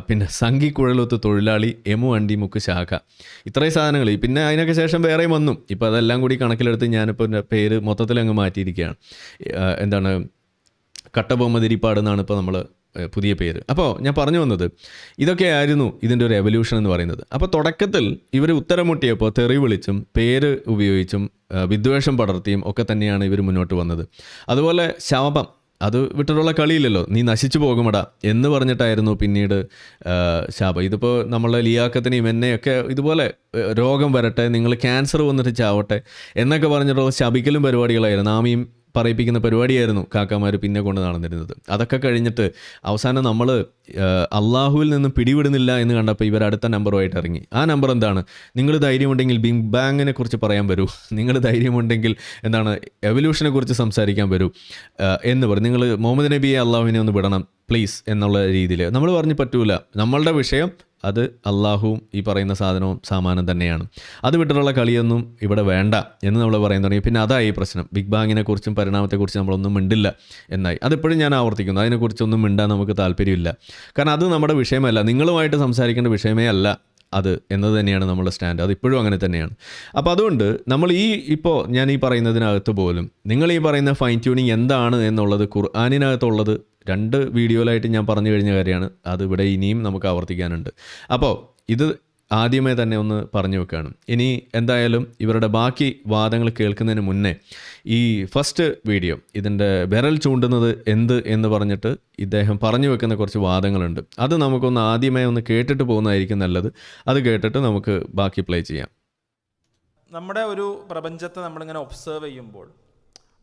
പിന്നെ സംഘി കുഴലൊത്ത് തൊഴിലാളി, എമു അണ്ടി മുക്ക് ശാഖ. ഇത്രയും സാധനങ്ങൾ. പിന്നെ അതിനൊക്കെ ശേഷം വേറെയും വന്നു. ഇപ്പോൾ അതെല്ലാം കൂടി കണക്കിലെടുത്ത് ഞാനിപ്പോൾ എൻ്റെ പേര് മൊത്തത്തിലങ്ങ് മാറ്റിയിരിക്കുകയാണ്. എന്താണ്, കട്ടബൊമ്മതിരിപ്പാട് എന്നാണ് ഇപ്പോൾ നമ്മൾ പുതിയ പേര്. അപ്പോൾ ഞാൻ പറഞ്ഞു വന്നത് ഇതൊക്കെയായിരുന്നു ഇതിൻ്റെ ഒരു എവല്യൂഷൻ എന്ന് പറയുന്നത്. അപ്പോൾ തുടക്കത്തിൽ ഇവർ ഉത്തരം മുട്ടിയപ്പോൾ തെറി വിളിച്ചും പേര് ഉപയോഗിച്ചും വിദ്വേഷം പടർത്തിയും ഒക്കെ തന്നെയാണ് ഇവർ മുന്നോട്ട് വന്നത്. അതുപോലെ ശാപം, അത് വിട്ടിട്ടുള്ള കളിയില്ലല്ലോ, നീ നശിച്ചു പോകുമടാ എന്ന് പറഞ്ഞിട്ടായിരുന്നു പിന്നീട് ശാപം. ഇതിപ്പോൾ നമ്മളെ ലിയാക്കത്തിനെയും എന്നെയൊക്കെ ഇതുപോലെ രോഗം വരട്ടെ, നിങ്ങൾ ക്യാൻസർ വന്നിട്ട് ചാവട്ടെ എന്നൊക്കെ പറഞ്ഞിട്ടുള്ള ശപിക്കലും പരിപാടികളായിരുന്നു. ആമിയും പറയിപ്പിക്കുന്ന പരിപാടിയായിരുന്നു കാക്കാമാർ പിന്നെ കൊണ്ട് നടന്നിരുന്നത്. അതൊക്കെ കഴിഞ്ഞിട്ട് അവസാനം നമ്മൾ അള്ളാഹുവിൽ നിന്ന് പിടിവിടുന്നില്ല എന്ന് കണ്ടപ്പോൾ ഇവർ അടുത്ത നമ്പറുമായിട്ട് ഇറങ്ങി. ആ നമ്പർ എന്താണ്? നിങ്ങൾ ധൈര്യമുണ്ടെങ്കിൽ ബിഗ് ബാങ്ങിനെ കുറിച്ച് പറയാൻ വരൂ, നിങ്ങൾ ധൈര്യമുണ്ടെങ്കിൽ എന്താണ് എവല്യൂഷനെ കുറിച്ച് സംസാരിക്കാൻ വരൂ എന്ന് പറയും. നിങ്ങൾ മുഹമ്മദ് നബിയെ അള്ളാഹുവിനെ ഒന്ന് വിടണം പ്ലീസ് എന്നുള്ള രീതിയിൽ നമ്മൾ പറഞ്ഞു പറ്റൂല. നമ്മളുടെ വിഷയം അത് അള്ളാഹുവും ഈ പറയുന്ന സാധനവും സാമാനം തന്നെയാണ്. അത് വിട്ടിട്ടുള്ള കളിയൊന്നും ഇവിടെ വേണ്ട എന്ന് നമ്മൾ പറയാൻ തുടങ്ങി. പിന്നെ അതായി പ്രശ്നം. ബിഗ് ബാങ്ങിനെ കുറിച്ചും പരിണാമത്തെക്കുറിച്ചും നമ്മളൊന്നും മിണ്ടില്ല എന്നായി. അതിപ്പോഴും ഞാൻ ആവർത്തിക്കുന്നു, അതിനെക്കുറിച്ചൊന്നും മിണ്ടാൻ നമുക്ക് താല്പര്യമില്ല. കാരണം അത് നമ്മുടെ വിഷയമല്ല, നിങ്ങളുമായിട്ട് സംസാരിക്കേണ്ട വിഷയമേ അല്ല അത് എന്നത് തന്നെയാണ് നമ്മുടെ സ്റ്റാൻഡ്. അതിപ്പോഴും അങ്ങനെ തന്നെയാണ്. അപ്പോൾ അതുകൊണ്ട് നമ്മൾ ഇപ്പോൾ ഞാൻ ഈ പറയുന്നതിനകത്ത് പോലും നിങ്ങൾ ഈ പറയുന്ന ഫൈൻ ട്യൂണിങ് എന്താണ് എന്നുള്ളത് ഖുർആനിനകത്തുള്ളത് 2 വീഡിയോയിലായിട്ട് ഞാൻ പറഞ്ഞു കഴിഞ്ഞ കാര്യമാണ്. അത് ഇവിടെ ഇനിയും നമുക്ക് ആവർത്തിക്കാനുണ്ട്. അപ്പോൾ ഇത് ആദ്യമേ തന്നെ ഒന്ന് പറഞ്ഞു വെക്കുകയാണ്. ഇനി എന്തായാലും ഇവരുടെ ബാക്കി വാദങ്ങൾ കേൾക്കുന്നതിന് മുന്നേ ഈ ഫസ്റ്റ് വീഡിയോ ഇതിൻ്റെ വിരൽ ചൂണ്ടുന്നത് എന്ത് എന്ന് പറഞ്ഞിട്ട് ഇദ്ദേഹം പറഞ്ഞു വെക്കുന്ന കുറച്ച് വാദങ്ങളുണ്ട്. അത് നമുക്കൊന്ന് ആദ്യമേ ഒന്ന് കേട്ടിട്ട് പോകുന്നതായിരിക്കും നല്ലത്. അത് കേട്ടിട്ട് നമുക്ക് ബാക്കി പ്ലേ ചെയ്യാം. നമ്മുടെ ഒരു പ്രപഞ്ചത്തെ നമ്മളിങ്ങനെ ഒബ്സേർവ് ചെയ്യുമ്പോൾ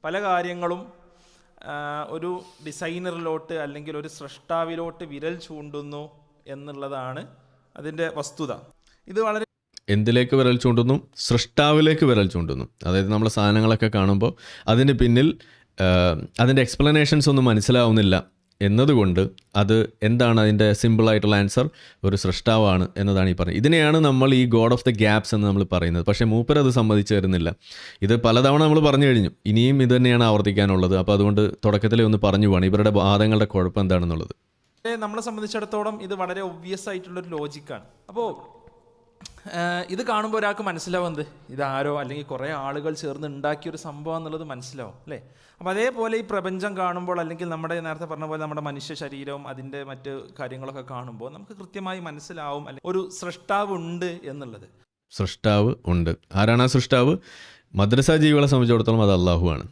പല കാര്യങ്ങളും ഒരു ഡിസൈനറിലോട്ട് അല്ലെങ്കിൽ ഒരു സൃഷ്ടാവിലോട്ട് വിരൽ ചൂണ്ടുന്നു എന്നുള്ളതാണ് അതിൻ്റെ വസ്തുത. ഇത് വളരെ എന്തിലേക്ക് വിരൽ ചൂണ്ടുന്നു? സൃഷ്ടാവിലേക്ക് വിരൽ ചൂണ്ടുന്നു. അതായത് നമ്മൾ സാധനങ്ങളൊക്കെ കാണുമ്പോൾ അതിന് പിന്നിൽ അതിൻ്റെ എക്സ്പ്ലനേഷൻസ് ഒന്നും മനസ്സിലാവുന്നില്ല എന്നതുകൊണ്ട് അത് എന്താണ് അതിൻ്റെ സിമ്പിളായിട്ടുള്ള ആൻസർ? ഒരു സൃഷ്ടാവാണ് എന്നതാണ് ഈ പറയുന്നത്. ഇതിനെയാണ് നമ്മൾ ഈ ഗോഡ് ഓഫ് ദ ഗ്യാപ്സ് എന്ന് നമ്മൾ പറയുന്നത്. പക്ഷേ മൂപ്പർ അത് സമ്മതിച്ചു തരുന്നില്ല. ഇത് പലതവണ നമ്മൾ പറഞ്ഞു കഴിഞ്ഞു, ഇനിയും ഇത് തന്നെയാണ് ആവർത്തിക്കാനുള്ളത്. അപ്പോൾ അതുകൊണ്ട് തുടക്കത്തിലേ ഒന്ന് പറഞ്ഞു പോകണം ഇവരുടെ വാദങ്ങളുടെ കുഴപ്പം എന്താണെന്നുള്ളത്. നമ്മളെ സംബന്ധിച്ചിടത്തോളം ഇത് വളരെ ഒബ്വിയസ് ആയിട്ടുള്ളൊരു ലോജിക്കാണ്. അപ്പോൾ ഇത് കാണുമ്പോൾ ഒരാൾക്ക് മനസ്സിലാവുന്നത് ഇതാരോ അല്ലെങ്കിൽ കുറേ ആളുകൾ ചേർന്ന് ഉണ്ടാക്കിയൊരു സംഭവം എന്നുള്ളത് മനസ്സിലാവും അല്ലേ? അപ്പോൾ അതേപോലെ ഈ പ്രപഞ്ചം കാണുമ്പോൾ അല്ലെങ്കിൽ നമ്മുടെ നേരത്തെ പറഞ്ഞ പോലെ നമ്മുടെ മനുഷ്യ ശരീരവും അതിൻ്റെ മറ്റ് കാര്യങ്ങളൊക്കെ കാണുമ്പോൾ നമുക്ക് കൃത്യമായി മനസ്സിലാവും അല്ലെങ്കിൽ ഒരു സൃഷ്ടാവ് ഉണ്ട് എന്നുള്ളത്. സൃഷ്ടാവ് ഉണ്ട്. ആരാണ് ആ സൃഷ്ടാവ്? മദ്രസ ജീവികളെ സംബന്ധിച്ചിടത്തോളം അത് അള്ളാഹുവാണ്.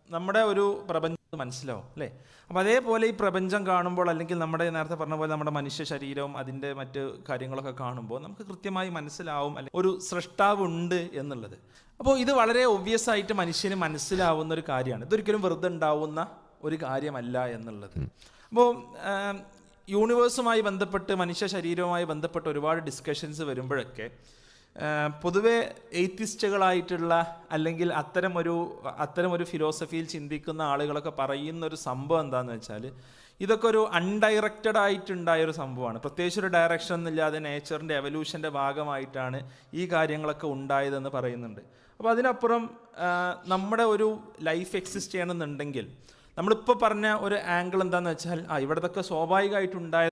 നമ്മുടെ ഒരു പ്രപഞ്ചം മനസ്സിലാവും അല്ലേ? അപ്പോൾ അതേപോലെ ഈ പ്രപഞ്ചം കാണുമ്പോൾ അല്ലെങ്കിൽ നമ്മുടെ നേരത്തെ പറഞ്ഞ പോലെ നമ്മുടെ മനുഷ്യ ശരീരവും അതിൻ്റെ മറ്റ് കാര്യങ്ങളൊക്കെ കാണുമ്പോൾ നമുക്ക് കൃത്യമായി മനസ്സിലാവും അല്ലെങ്കിൽ ഒരു സൃഷ്ടാവ് ഉണ്ട് എന്നുള്ളത്. അപ്പോൾ ഇത് വളരെ ഒബ്വിയസ് ആയിട്ട് മനുഷ്യന് മനസ്സിലാവുന്ന ഒരു കാര്യമാണ്. ഇതൊരിക്കലും വെറുതെ ഉണ്ടാവുന്ന ഒരു കാര്യമല്ല എന്നുള്ളത്. അപ്പോൾ യൂണിവേഴ്സുമായി ബന്ധപ്പെട്ട് മനുഷ്യ ശരീരവുമായി ബന്ധപ്പെട്ട് ഒരുപാട് ഡിസ്കഷൻസ് വരുമ്പോഴൊക്കെ പൊതുവെ എയ്ത്തിസ്റ്റുകളായിട്ടുള്ള അല്ലെങ്കിൽ അത്തരമൊരു ഫിലോസഫിയിൽ ചിന്തിക്കുന്ന ആളുകളൊക്കെ പറയുന്നൊരു സംഭവം എന്താണെന്ന് വെച്ചാൽ ഇതൊക്കെ ഒരു അൺഡയറക്റ്റഡ് ആയിട്ടുണ്ടായൊരു സംഭവമാണ്. പ്രത്യേകിച്ച് ഒരു ഡയറക്ഷൻ ഇല്ലാതെ നേച്ചറിൻ്റെ എവല്യൂഷൻ്റെ ഭാഗമായിട്ടാണ് ഈ കാര്യങ്ങളൊക്കെ ഉണ്ടായതെന്ന് പറയുന്നുണ്ട്. അപ്പോൾ അതിനപ്പുറം നമ്മുടെ ഒരു ലൈഫ് എക്സിസ്റ്റ് ചെയ്യണമെന്നുണ്ടെങ്കിൽ നമ്മളിപ്പോൾ പറഞ്ഞ ഒരു ആംഗിൾ എന്താണെന്ന് വെച്ചാൽ ഇവിടത്തൊക്കെ സ്വാഭാവികമായിട്ടുണ്ടായ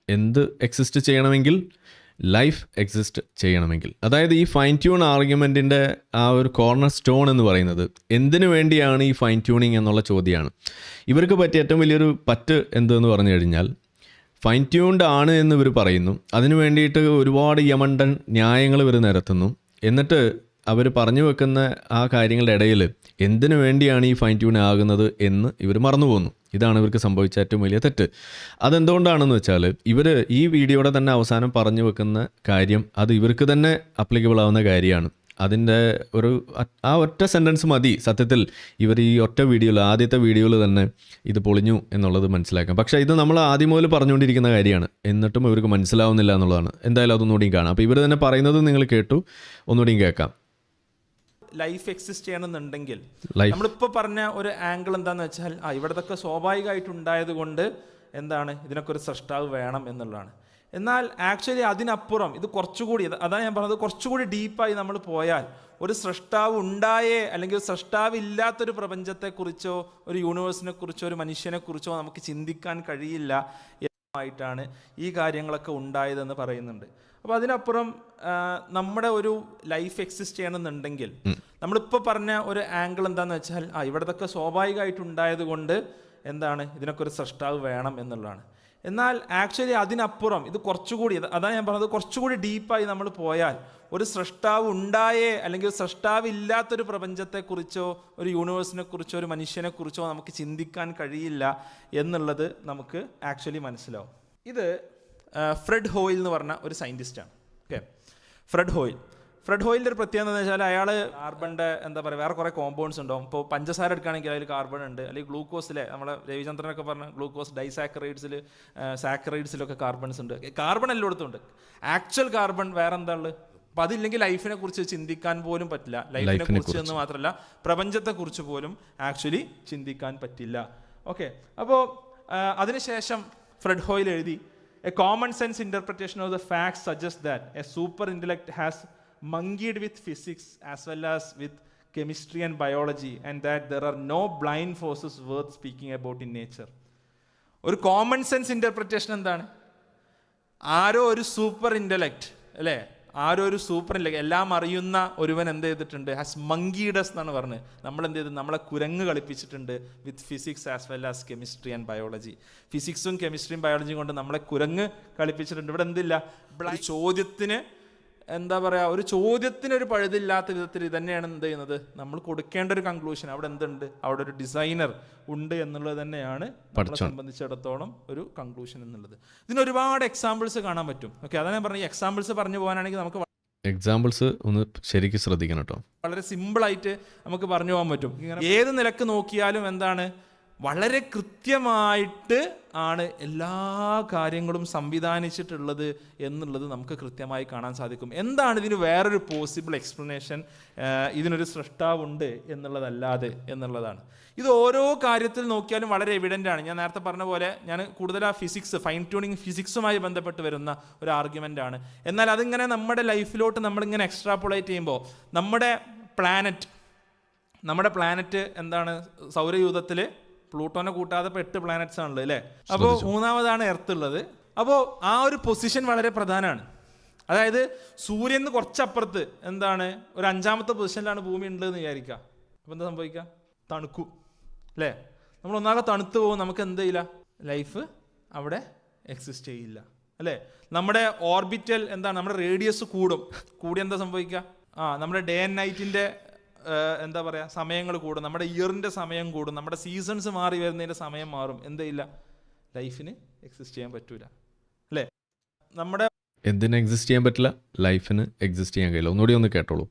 എന്ത് എക്സിസ്റ്റ് ചെയ്യണമെങ്കിൽ? ലൈഫ് എക്സിസ്റ്റ് ചെയ്യണമെങ്കിൽ. അതായത് ഈ ഫൈൻ ട്യൂൺ ആർഗ്യുമെൻറ്റിൻ്റെ ആ ഒരു കോർണർ സ്റ്റോൺ എന്ന് പറയുന്നത് എന്തിനു വേണ്ടിയാണ് ഈ ഫൈൻ ട്യൂണിങ് എന്നുള്ള ചോദ്യമാണ്. ഇവർക്ക് പറ്റിയ ഏറ്റവും വലിയൊരു പറ്റ് എന്തെന്ന് പറഞ്ഞു കഴിഞ്ഞാൽ ഫൈൻ ട്യൂൺഡ് ആണ് എന്ന് ഇവർ പറയുന്നു. അതിനു വേണ്ടിയിട്ട് ഒരുപാട് യമണ്ടൻ ന്യായങ്ങൾ ഇവർ നിരത്തുന്നു. എന്നിട്ട് അവർ പറഞ്ഞു വെക്കുന്ന ആ കാര്യങ്ങളുടെ ഇടയിൽ എന്തിനു വേണ്ടിയാണ് ഈ ഫൈൻ ട്യൂൺ ആകുന്നത് എന്ന് ഇവർ മറന്നു പോകുന്നു. ഇതാണ് ഇവർക്ക് സംഭവിച്ച ഏറ്റവും വലിയ തെറ്റ്. അതെന്തുകൊണ്ടാണെന്ന് വെച്ചാൽ ഇവർ ഈ വീഡിയോയുടെ തന്നെ അവസാനം പറഞ്ഞു വെക്കുന്ന കാര്യം അത് ഇവർക്ക് തന്നെ അപ്ലിക്കബിൾ ആവുന്ന കാര്യമാണ്. അതിൻ്റെ ആ ഒറ്റ സെൻറ്റൻസ് മതി സത്യത്തിൽ ഇവർ ഈ ഒറ്റ വീഡിയോയിൽ ആദ്യത്തെ വീഡിയോയിൽ തന്നെ ഇത് പൊളിഞ്ഞു എന്നുള്ളത് മനസ്സിലാക്കാം. പക്ഷേ ഇത് നമ്മൾ ആദ്യം മുതൽ പറഞ്ഞുകൊണ്ടിരിക്കുന്ന കാര്യമാണ്, എന്നിട്ടും ഇവർക്ക് മനസ്സിലാവുന്നില്ല എന്നുള്ളതാണ്. എന്തായാലും അതൊന്നുകൂടിയും കാണാം. അപ്പോൾ ഇവർ തന്നെ പറയുന്നത് നിങ്ങൾ കേട്ടു, ഒന്നുകൂടിയും കേൾക്കാം. ലൈഫ് എക്സിസ്റ്റ് ചെയ്യണമെന്നുണ്ടെങ്കിൽ നമ്മളിപ്പോൾ പറഞ്ഞ ഒരു ആംഗിൾ എന്താണെന്ന് വെച്ചാൽ ഇവിടത്തൊക്കെ സ്വാഭാവികമായിട്ടുണ്ടായത് കൊണ്ട് എന്താണ് ഇതിനൊക്കെ ഒരു സൃഷ്ടാവ് വേണം എന്നുള്ളതാണ്. എന്നാൽ ആക്ച്വലി അതിനപ്പുറം ഇത് കുറച്ചുകൂടി, അതാണ് ഞാൻ പറഞ്ഞത്, കുറച്ചുകൂടി ഡീപ്പായി നമ്മൾ പോയാൽ ഒരു സൃഷ്ടാവ് ഉണ്ടായേ അല്ലെങ്കിൽ ഒരു സൃഷ്ടാവ് ഇല്ലാത്തൊരു പ്രപഞ്ചത്തെക്കുറിച്ചോ ഒരു യൂണിവേഴ്സിനെ കുറിച്ചോ ഒരു മനുഷ്യനെ കുറിച്ചോ നമുക്ക് ചിന്തിക്കാൻ കഴിയില്ല ആയിട്ടാണ് ഈ കാര്യങ്ങളൊക്കെ ഉണ്ടായതെന്ന് പറയുന്നുണ്ട്. അപ്പോൾ അതിനപ്പുറം നമ്മുടെ ഒരു ലൈഫ് എക്സിസ്റ്റ് ചെയ്യണമെന്നുണ്ടെങ്കിൽ നമ്മളിപ്പോൾ പറഞ്ഞ ഒരു ആംഗിൾ എന്താണെന്ന് വെച്ചാൽ ഇവിടത്തൊക്കെ സ്വാഭാവികമായിട്ടുണ്ടായത് കൊണ്ട് എന്താണ് ഇതിനൊക്കെ ഒരു സൃഷ്ടാവ് വേണം എന്നുള്ളതാണ്. എന്നാൽ ആക്ച്വലി അതിനപ്പുറം ഇത് കുറച്ചുകൂടി, അതാണ് ഞാൻ പറഞ്ഞത്, കുറച്ചുകൂടി ഡീപ്പായി നമ്മൾ പോയാൽ ഒരു സൃഷ്ടാവ് ഉണ്ടായേ അല്ലെങ്കിൽ ഒരു സൃഷ്ടാവ് ഇല്ലാത്തൊരു പ്രപഞ്ചത്തെക്കുറിച്ചോ ഒരു യൂണിവേഴ്സിനെ കുറിച്ചോ ഒരു മനുഷ്യനെ കുറിച്ചോ നമുക്ക് ചിന്തിക്കാൻ കഴിയില്ല എന്നുള്ളത് നമുക്ക് ആക്ച്വലി മനസ്സിലാവും. ഇത് ഫ്രെഡ് ഹോയിൽ എന്ന് പറഞ്ഞ ഒരു സയൻറ്റിസ്റ്റാണ്. ഓക്കെ, ഫ്രെഡ് ഹോയിലിൻ്റെ ഒരു പ്രത്യേകത എന്ന് വെച്ചാൽ അയാൾ കാർബണിൻ്റെ എന്താ പറയുക വേറെ കുറേ കോമ്പൗണ്ട്സ് ഉണ്ടാവും. ഇപ്പോൾ പഞ്ചസാര എടുക്കുകയാണെങ്കിൽ അതിൽ കാർബൺ ഉണ്ട്, അല്ലെങ്കിൽ ഗ്ലൂക്കോസിലെ നമ്മളെ രവിചന്ദ്രനൊക്കെ പറഞ്ഞ ഗ്ലൂക്കോസ് സാക്കറൈഡ്സിലൊക്കെ കാർബൺസ് ഉണ്ട്. കാർബൺ എല്ലായിടത്തും ഉണ്ട്. ആക്ച്വൽ കാർബൺ വേറെ എന്താ ഉള്ളത്? അപ്പം അതില്ലെങ്കിൽ ലൈഫിനെ കുറിച്ച് ചിന്തിക്കാൻ പോലും പറ്റില്ല. ലൈഫിനെ കുറിച്ച് എന്ന് മാത്രമല്ല പ്രപഞ്ചത്തെക്കുറിച്ച് പോലും ആക്ച്വലി ചിന്തിക്കാൻ പറ്റില്ല. ഓക്കെ, അപ്പോൾ അതിനുശേഷം ഫ്രെഡ് ഹോയിൽ എഴുതി A common sense interpretation of the facts suggests that a super intellect has monkeyed with physics as well as with chemistry and biology, and that there are no blind forces worth speaking about in nature. ഒരു common sense interpretation എന്താണ്? ആരോ ഒരു super intellect അല്ലേ, ആരോ ഒരു super intellect എല്ലാം അറിയുന്ന ഒരുവൻ എന്ത് ചെയ്തിട്ടുണ്ട്? ഹാസ് മങ്കീഡസ് എന്നാണ് പറഞ്ഞത്. നമ്മൾ എന്ത് ചെയ്ത് നമ്മളെ കുരങ്ങ് കളിപ്പിച്ചിട്ടുണ്ട് with physics as well as chemistry and biology. ഫിസിക്സും കെമിസ്ട്രിയും ബയോളജിയും കൊണ്ട് നമ്മളെ കുരങ്ങ് കളിപ്പിച്ചിട്ടുണ്ട്. ഇവിടെ എന്തില്ല? ചോദ്യത്തിന് എന്താ പറയുക, ഒരു ചോദ്യത്തിനൊരു പഴുതില്ലാത്ത വിധത്തിൽ ഇതന്നെയാണ് എന്ത് ചെയ്യുന്നത്, നമ്മൾ കൊടുക്കേണ്ട ഒരു കൺക്ലൂഷൻ. അവിടെ എന്തുണ്ട്, അവിടെ ഒരു ഡിസൈനർ ഉണ്ട് എന്നുള്ളത് തന്നെയാണ് നമ്മളെ സംബന്ധിച്ചിടത്തോളം ഒരു കൺക്ലൂഷൻ എന്നുള്ളത്. ഇതിന് ഒരുപാട് എക്സാമ്പിൾസ് കാണാൻ പറ്റും. ഓക്കെ, അതാണ് ഞാൻ പറഞ്ഞത്. ഈ എക്സാമ്പിൾസ് പറഞ്ഞു പോകാനാണെങ്കിൽ നമുക്ക് എക്സാമ്പിൾസ് ഒന്ന് ശരിക്കും ശ്രദ്ധിക്കണം കേട്ടോ. വളരെ സിമ്പിളായിട്ട് നമുക്ക് പറഞ്ഞു പോകാൻ പറ്റും. ഏത് നിലക്ക് നോക്കിയാലും എന്താണ്, വളരെ കൃത്യമായിട്ട് ആണ് എല്ലാ കാര്യങ്ങളും സംവിധാനിച്ചിട്ടുള്ളത് എന്നുള്ളത് നമുക്ക് കൃത്യമായി കാണാൻ സാധിക്കും. എന്താണ് ഇതിന് വേറൊരു പോസിബിൾ എക്സ്പ്ലനേഷൻ, ഇതിനൊരു സൃഷ്ടാവുണ്ട് എന്നുള്ളതല്ലാതെ എന്നുള്ളതാണ്. ഇത് ഓരോ കാര്യത്തിൽ നോക്കിയാലും വളരെ എവിഡൻ്റ് ആണ്. ഞാൻ നേരത്തെ പറഞ്ഞ പോലെ ഞാൻ കൂടുതൽ ആ ഫിസിക്സ്, ഫൈൻ ട്യൂണിങ് ഫിസിക്സുമായി ബന്ധപ്പെട്ട് വരുന്ന ഒരു ആർഗ്യുമെൻ്റ് ആണ്. എന്നാൽ അതിങ്ങനെ നമ്മുടെ ലൈഫിലോട്ട് നമ്മളിങ്ങനെ എക്സ്ട്രാപ്പുളേറ്റ് ചെയ്യുമ്പോൾ നമ്മുടെ പ്ലാനറ്റ് എന്താണ്, സൗരയൂഥത്തിൽ പ്ലൂട്ടോനെ കൂട്ടാതെ 8 പ്ലാനറ്റ്സ് ആണല്ലോ അല്ലേ. അപ്പോൾ 3ാമതാണ് എർത്ത് ഉള്ളത്. അപ്പോൾ ആ ഒരു പൊസിഷൻ വളരെ പ്രധാനമാണ്. അതായത് സൂര്യന് കുറച്ചപ്പുറത്ത് എന്താണ്, ഒരു 5ാമത്തെ പൊസിഷനിലാണ് ഭൂമി ഉണ്ടെന്ന് വിചാരിക്കുക. അപ്പോൾ എന്താ സംഭവിക്കുക, തണുക്കും അല്ലേ. നമ്മൾ ഒന്നാകെ തണുത്ത് പോകും, നമുക്ക് എന്ത് ചെയ്യില്ല, ലൈഫ് അവിടെ എക്സിസ്റ്റ് ചെയ്യില്ല അല്ലേ. നമ്മുടെ ഓർബിറ്റൽ എന്താണ്, നമ്മുടെ റേഡിയസ് കൂടി എന്താ സംഭവിക്കുക, നമ്മുടെ ഡേ ആൻഡ് നൈറ്റിൻ്റെ എന്താ പറയുക സമയങ്ങൾ കൂടും, നമ്മുടെ ഇയറിൻ്റെ സമയം കൂടും, നമ്മുടെ സീസൺസ് മാറി വരുന്നതിൻ്റെ സമയം മാറും. എന്തില്ല, ലൈഫിന് എക്സിസ്റ്റ് ചെയ്യാൻ പറ്റൂല അല്ലേ. നമ്മുടെ എന്തിന് എക്സിസ്റ്റ് ചെയ്യാൻ പറ്റില്ല, ലൈഫിന് എക്സിസ്റ്റ് ചെയ്യാൻ കഴിയില്ല. ഒന്നുകൂടി ഒന്ന് കേട്ടോളൂ.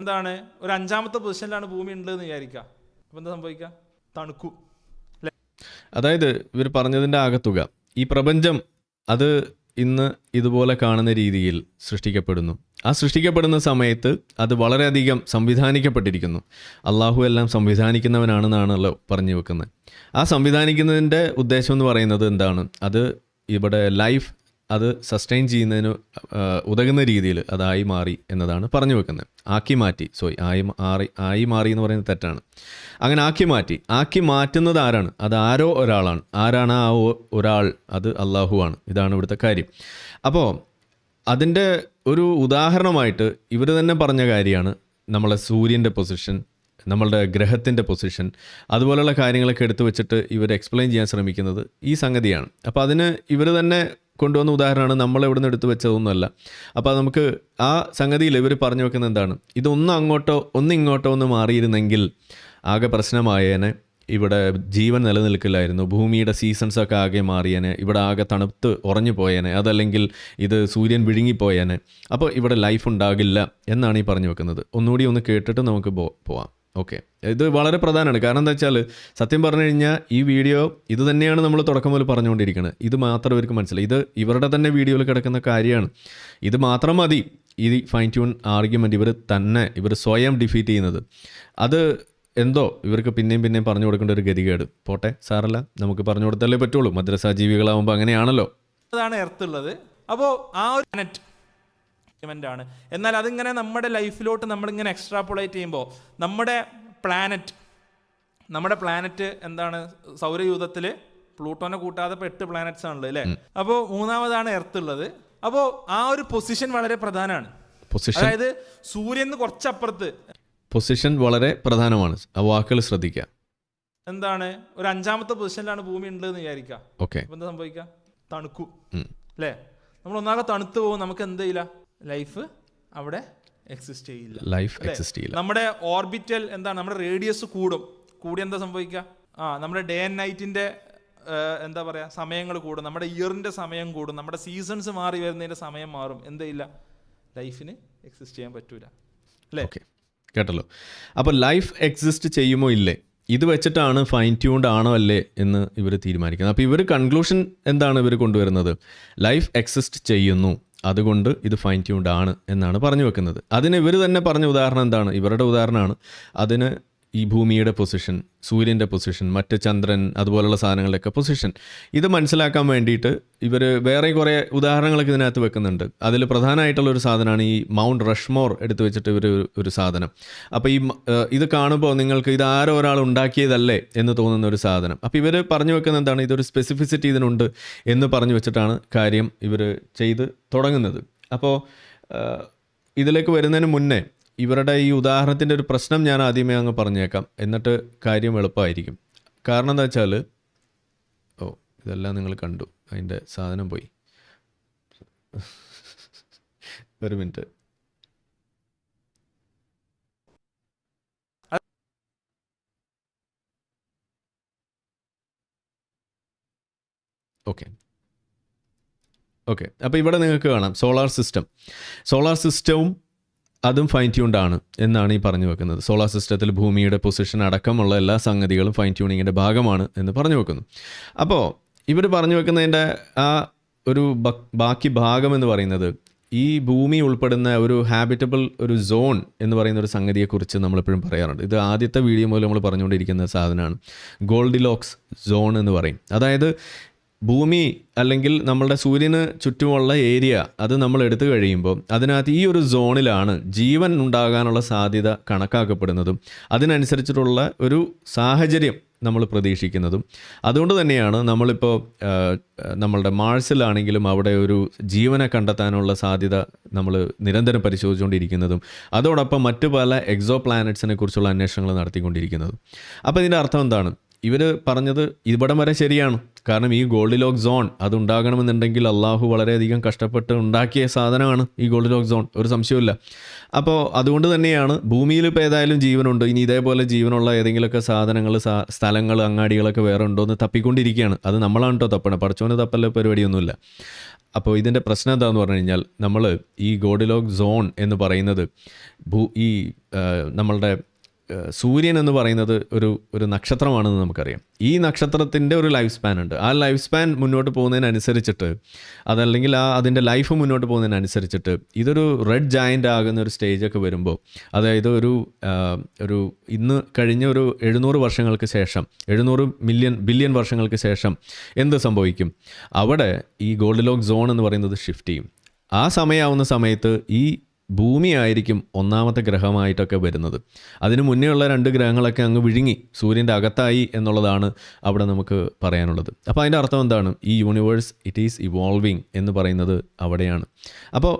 എന്താണ്, ഒരു 5ാമത്തെ പൊസിഷനിലാണ് ഭൂമി ഉണ്ടെന്ന് വിചാരിക്കുക. അപ്പോൾ എന്താ സംഭവിക്കുക, തണുക്കും അല്ലേ. അതായത് ഇവർ പറഞ്ഞതിൻ്റെ ആകത്തുക, ഈ പ്രപഞ്ചം അത് ഇന്ന് ഇതുപോലെ കാണുന്ന രീതിയിൽ സൃഷ്ടിക്കപ്പെടുന്നു. ആ സൃഷ്ടിക്കപ്പെടുന്ന സമയത്ത് അത് വളരെയധികം സംവിധാനിക്കപ്പെട്ടിരിക്കുന്നു. അള്ളാഹു എല്ലാം സംവിധാനിക്കുന്നവനാണെന്നാണല്ലോ പറഞ്ഞു വെക്കുന്നത്. ആ സംവിധാനിക്കുന്നതിൻ്റെ ഉദ്ദേശം എന്ന് പറയുന്നത് എന്താണ്, അത് ഇവിടെ ലൈഫ് അത് സസ്റ്റെയിൻ ചെയ്യുന്നതിന് ഉതകുന്ന രീതിയിൽ അതായി മാറി എന്നതാണ് പറഞ്ഞു വെക്കുന്നത്. ആക്കി മാറി എന്ന് പറയുന്നത് തെറ്റാണ്. അങ്ങനെ ആക്കി മാറ്റുന്നത് ആരാണ്, അത് ആരോ ഒരാളാണ്. ആരാണ് ആ ഒരാൾ, അത് അള്ളാഹു ആണ്. ഇതാണ് ഇവിടുത്തെ കാര്യം. അപ്പോൾ അതിൻ്റെ ഒരു ഉദാഹരണമായിട്ട് ഇവർ തന്നെ പറഞ്ഞ കാര്യമാണ് നമ്മളെ സൂര്യൻ്റെ പൊസിഷൻ, നമ്മളുടെ ഗ്രഹത്തിൻ്റെ പൊസിഷൻ, അതുപോലെയുള്ള കാര്യങ്ങളൊക്കെ എടുത്തു വെച്ചിട്ട് ഇവർ എക്സ്പ്ലെയിൻ ചെയ്യാൻ ശ്രമിക്കുന്നത് ഈ സംഗതിയാണ്. അപ്പോൾ അതിന് ഇവർ തന്നെ കൊണ്ടുവന്ന ഉദാഹരണമാണ്, നമ്മളിവിടെ നിന്ന് എടുത്തു വെച്ചതൊന്നുമല്ല. അപ്പോൾ നമുക്ക് ആ സംഗതിയിൽ ഇവർ പറഞ്ഞു വെക്കുന്നത് എന്താണ്, ഇങ്ങോട്ടോ ഒന്ന് മാറിയിരുന്നെങ്കിൽ ആകെ പ്രശ്നമായേനെ, ഇവിടെ ജീവൻ നിലനിൽക്കില്ലായിരുന്നു, ഭൂമിയുടെ സീസൺസൊക്കെ ആകെ മാറിയേനെ, ഇവിടെ ആകെ തണുത്ത് ഉറഞ്ഞു പോയേനെ, അതല്ലെങ്കിൽ ഇത് സൂര്യൻ വിഴുങ്ങിപ്പോയേനെ, അപ്പോൾ ഇവിടെ ലൈഫ് ഉണ്ടാകില്ല എന്നാണ് ഈ പറഞ്ഞു വെക്കുന്നത്. ഒന്നുകൂടി ഒന്ന് കേട്ടിട്ട് നമുക്ക് പോവാം. ഓക്കെ, ഇത് വളരെ പ്രധാനമാണ്. കാരണം എന്താ വെച്ചാൽ സത്യം പറഞ്ഞു കഴിഞ്ഞാൽ ഈ വീഡിയോ ഇത് തന്നെയാണ് നമ്മൾ തുടക്കം മുതൽ പറഞ്ഞുകൊണ്ടിരിക്കുന്നത്. ഇത് മാത്രം ഇവർക്ക് മനസ്സിലായി, ഇത് ഇവരുടെ തന്നെ വീഡിയോയിൽ കിടക്കുന്ന കാര്യമാണ്. ഇത് മാത്രം മതി ഈ ഫൈൻ ട്യൂൺ ആർഗ്യുമെൻറ്റ് ഇവർ സ്വയം ഡിഫീറ്റ് ചെയ്യുന്നത്. അത് എന്തോ ഇവർക്ക് പിന്നെയും പറഞ്ഞു കൊടുക്കേണ്ട ഒരു ഗതികേട്. പോട്ടെ, സാറല്ല, നമുക്ക് പറഞ്ഞു കൊടുത്തല്ലേ പറ്റുള്ളൂ. മദ്രസാ ജീവികളാവുമ്പോൾ അങ്ങനെയാണല്ലോ. അതാണ് എർത്ത് ഉള്ളത്. അപ്പോൾ ആ ഒരു ആണ്. എന്നാൽ അതിങ്ങനെ നമ്മുടെ ലൈഫിലോട്ട് നമ്മളിങ്ങനെ എക്സ്ട്രാപ്പുളേറ്റ് ചെയ്യുമ്പോൾ നമ്മുടെ പ്ലാനറ്റ് എന്താണ്, സൗരയൂഥത്തിൽ പ്ലൂട്ടോനെ കൂട്ടാതെ 8 പ്ലാനറ്റ്സ് ആണല്ലോ അല്ലേ. അപ്പോൾ 3ാമതാണ് എർത്ത് ഉള്ളത്. അപ്പോൾ ആ ഒരു പൊസിഷൻ വളരെ പ്രധാനമാണ്. അതായത് സൂര്യന് കുറച്ചപ്പുറത്ത് പൊസിഷൻ വളരെ പ്രധാനമാണ്. ആ വാക്കുകൾ ശ്രദ്ധിക്കുക. എന്താണ്, ഒരു 5ാമത്തെ പൊസിഷനിലാണ് ഭൂമി ഉണ്ടെന്ന് വിചാരിക്കുക. ഓക്കെ, അപ്പോൾ എന്താ സംഭവിക്കുക, തണുക്കും അല്ലേ. നമ്മൾ ഒന്നാകെ തണുത്ത് പോകും, നമുക്ക് എന്ത് ചെയ്യില്ല, ലൈഫ് അവിടെ എക്സിസ്റ്റ് ചെയ്യില്ല. നമ്മുടെ ഓർബിറ്റൽ എന്താണ്, നമ്മുടെ റേഡിയസ് കൂടി എന്താ സംഭവിക്കുക, നമ്മുടെ ഡേ ആൻഡ് നൈറ്റിൻ്റെ എന്താ പറയുക സമയങ്ങൾ കൂടും, നമ്മുടെ ഇയറിൻ്റെ സമയം കൂടും, നമ്മുടെ സീസൺസ് മാറി വരുന്നതിൻ്റെ സമയം മാറും. എന്തില്ല, ലൈഫിന് എക്സിസ്റ്റ് ചെയ്യാൻ പറ്റൂല അല്ലേ. ഓക്കെ, കേട്ടല്ലോ. അപ്പോൾ ലൈഫ് എക്സിസ്റ്റ് ചെയ്യുമോ ഇല്ലേ, ഇത് വെച്ചിട്ടാണ് ഫൈൻ ട്യൂൺഡ് ആണോ അല്ലേ എന്ന് ഇവർ തീരുമാനിക്കുന്നത്. അപ്പോൾ ഇവർ കൺക്ലൂഷൻ എന്താണ് ഇവർ കൊണ്ടുവരുന്നത്, ലൈഫ് എക്സിസ്റ്റ് ചെയ്യുന്നു, അതുകൊണ്ട് ഇത് ഫൈൻ ട്യൂൺഡ് ആണ് എന്നാണ് പറഞ്ഞു വെക്കുന്നത്. അതിന് ഇവർ തന്നെ പറഞ്ഞ ഉദാഹരണം എന്താണ്, ഇവരുടെ ഉദാഹരണമാണ്. അതിന് ഈ ഭൂമിയുടെ പൊസിഷൻ, സൂര്യൻ്റെ പൊസിഷൻ, മറ്റ് ചന്ദ്രൻ, അതുപോലുള്ള സാധനങ്ങളുടെയൊക്കെ പൊസിഷൻ, ഇത് മനസ്സിലാക്കാൻ വേണ്ടിയിട്ട് ഇവർ വേറെ കുറേ ഉദാഹരണങ്ങളൊക്കെ ഇതിനകത്ത് വെക്കുന്നുണ്ട്. അതിൽ പ്രധാനമായിട്ടുള്ളൊരു സാധനമാണ് ഈ മൗണ്ട് റഷ്മോർ എടുത്തു വെച്ചിട്ട് ഇവർ ഒരു സാധനം. അപ്പോൾ ഇത് കാണുമ്പോൾ നിങ്ങൾക്ക് ഇത് ആരോ ഒരാൾ ഉണ്ടാക്കിയതല്ലേ എന്ന് തോന്നുന്ന ഒരു സാധനം. അപ്പോൾ ഇവർ പറഞ്ഞു വെക്കുന്ന എന്താണ്, ഇതൊരു സ്പെസിഫിസിറ്റി ഇതിനുണ്ട് എന്ന് പറഞ്ഞു വെച്ചിട്ടാണ് കാര്യം ഇവർ ചെയ്ത് തുടങ്ങുന്നത്. അപ്പോൾ ഇതിലേക്ക് വരുന്നതിന് മുന്നേ ഇവരുടെ ഈ ഉദാഹരണത്തിൻ്റെ ഒരു പ്രശ്നം ഞാൻ ആദ്യമേ അങ്ങ് പറഞ്ഞേക്കാം, എന്നിട്ട് കാര്യം എളുപ്പമായിരിക്കും. കാരണം എന്താ വെച്ചാൽ, ഇതെല്ലാം നിങ്ങൾ കണ്ടു, അതിൻ്റെ സാധനം പോയി. ഒരു മിനിറ്റ്. ഓക്കെ അപ്പോൾ ഇവിടെ നിങ്ങൾക്ക് കാണാം സോളാർ സിസ്റ്റവും അതും ഫൈൻ ട്യൂൺഡ് ആണ് എന്നാണ് ഈ പറഞ്ഞു വെക്കുന്നത്. സോളാർ സിസ്റ്റത്തിൽ ഭൂമിയുടെ പൊസിഷൻ അടക്കമുള്ള എല്ലാ സംഗതികളും ഫൈൻ ട്യൂണിങ്ങിൻ്റെ ഭാഗമാണ് എന്ന് പറഞ്ഞു വെക്കുന്നു. അപ്പോൾ ഇവർ പറഞ്ഞു വെക്കുന്നതിൻ്റെ ആ ഒരു ബാക്കി ഭാഗം എന്ന് പറയുന്നത് ഈ ഭൂമി ഉൾപ്പെടുന്ന ഒരു ഹാബിറ്റബിൾ ഒരു സോൺ എന്ന് പറയുന്ന ഒരു സംഗതിയെക്കുറിച്ച് നമ്മളെപ്പോഴും പറയാറുണ്ട്. ഇത് ആദ്യത്തെ വീഡിയോ മുതൽ നമ്മൾ പറഞ്ഞുകൊണ്ടിരിക്കുന്ന സാധനമാണ്. ഗോൾഡിലോക്സ് സോൺ എന്ന് പറയും. അതായത് ഭൂമി അല്ലെങ്കിൽ നമ്മളുടെ സൂര്യന് ചുറ്റുമുള്ള ഏരിയ അത് നമ്മൾ എടുത്തു കഴിയുമ്പോൾ അതിനകത്ത് ഈ ഒരു സോണിലാണ് ജീവൻ ഉണ്ടാകാനുള്ള സാധ്യത കണക്കാക്കപ്പെടുന്നതും അതിനനുസരിച്ചിട്ടുള്ള ഒരു സാഹചര്യം നമ്മൾ പ്രതീക്ഷിക്കുന്നതും. അതുകൊണ്ട് തന്നെയാണ് നമ്മളിപ്പോൾ നമ്മളുടെ മാഴ്സിലാണെങ്കിലും അവിടെ ഒരു ജീവനെ കണ്ടെത്താനുള്ള സാധ്യത നമ്മൾ നിരന്തരം പരിശോധിച്ചുകൊണ്ടിരിക്കുന്നതും അതോടൊപ്പം മറ്റു പല എക്സോ പ്ലാനറ്റ്സിനെ കുറിച്ചുള്ള അന്വേഷണങ്ങൾ നടത്തിക്കൊണ്ടിരിക്കുന്നതും. അപ്പോൾ ഇതിൻ്റെ അർത്ഥം എന്താണ്? ഇവർ പറഞ്ഞത് ഇവിടം വരെ ശരിയാണ്. കാരണം ഈ ഗോൾഡിലോക്ക് സോൺ അതുണ്ടാകണമെന്നുണ്ടെങ്കിൽ അള്ളാഹു വളരെയധികം കഷ്ടപ്പെട്ട് ഉണ്ടാക്കിയ സാധനമാണ് ഈ ഗോൾഡിലോക്ക് സോൺ, ഒരു സംശയമില്ല. അപ്പോൾ അതുകൊണ്ട് തന്നെയാണ് ഭൂമിയിൽ ഇപ്പോൾ ഏതായാലും ജീവനുണ്ട്, ഇനി ഇതേപോലെ ജീവനുള്ള ഏതെങ്കിലുമൊക്കെ സാധനങ്ങൾ സ്ഥലങ്ങൾ അങ്ങാടികളൊക്കെ വേറെ ഉണ്ടോ എന്ന് തപ്പിക്കൊണ്ടിരിക്കുകയാണ്. അത് നമ്മളാണ് കേട്ടോ തപ്പണം, പടച്ചോന് തപ്പല്ല പരിപാടിയൊന്നുമില്ല. അപ്പോൾ ഇതിൻ്റെ പ്രശ്നം എന്താണെന്ന് പറഞ്ഞു കഴിഞ്ഞാൽ നമ്മൾ ഈ ഗോൾഡിലോക്ക് സോൺ എന്ന് പറയുന്നത് ഈ നമ്മളുടെ സൂര്യൻ എന്ന് പറയുന്നത് ഒരു നക്ഷത്രമാണെന്ന് നമുക്കറിയാം. ഈ നക്ഷത്രത്തിൻ്റെ ഒരു ലൈഫ് സ്പാൻ ഉണ്ട്. ആ ലൈഫ് സ്പാൻ മുന്നോട്ട് പോകുന്നതിനനുസരിച്ചിട്ട് അതല്ലെങ്കിൽ അതിൻ്റെ ലൈഫ് മുന്നോട്ട് പോകുന്നതിനനുസരിച്ചിട്ട് ഇതൊരു റെഡ് ജയൻ്റ് ആകുന്ന ഒരു സ്റ്റേജൊക്കെ വരുമ്പോൾ, അതായത് ഒരു ഇന്ന് കഴിഞ്ഞ ഒരു 700 വർഷങ്ങൾക്ക് ശേഷം 700 ബില്യൺ വർഷങ്ങൾക്ക് ശേഷം എന്ത് സംഭവിക്കും? അവിടെ ഈ ഗോൾഡിലോക്ക് സോൺ എന്ന് പറയുന്നത് ഷിഫ്റ്റ് ചെയ്യും. ആ സമയമാവുന്ന സമയത്ത് ഈ ഭൂമി ആയിരിക്കും ഒന്നാമത്തെ ഗ്രഹമായിട്ടൊക്കെ വരുന്നത്. അതിന് മുന്നേ ഉള്ള 2 ഗ്രഹങ്ങളൊക്കെ അങ്ങ് വിഴുങ്ങി സൂര്യൻ്റെ അകത്തായി എന്നുള്ളതാണ് അവിടെ നമുക്ക് പറയാനുള്ളത്. അപ്പോൾ അതിൻ്റെ അർത്ഥം എന്താണ്? ഈ യൂണിവേഴ്സ് ഇറ്റ് ഈസ് ഇവോൾവിങ് എന്ന് പറയുന്നത് അവിടെയാണ്. അപ്പോൾ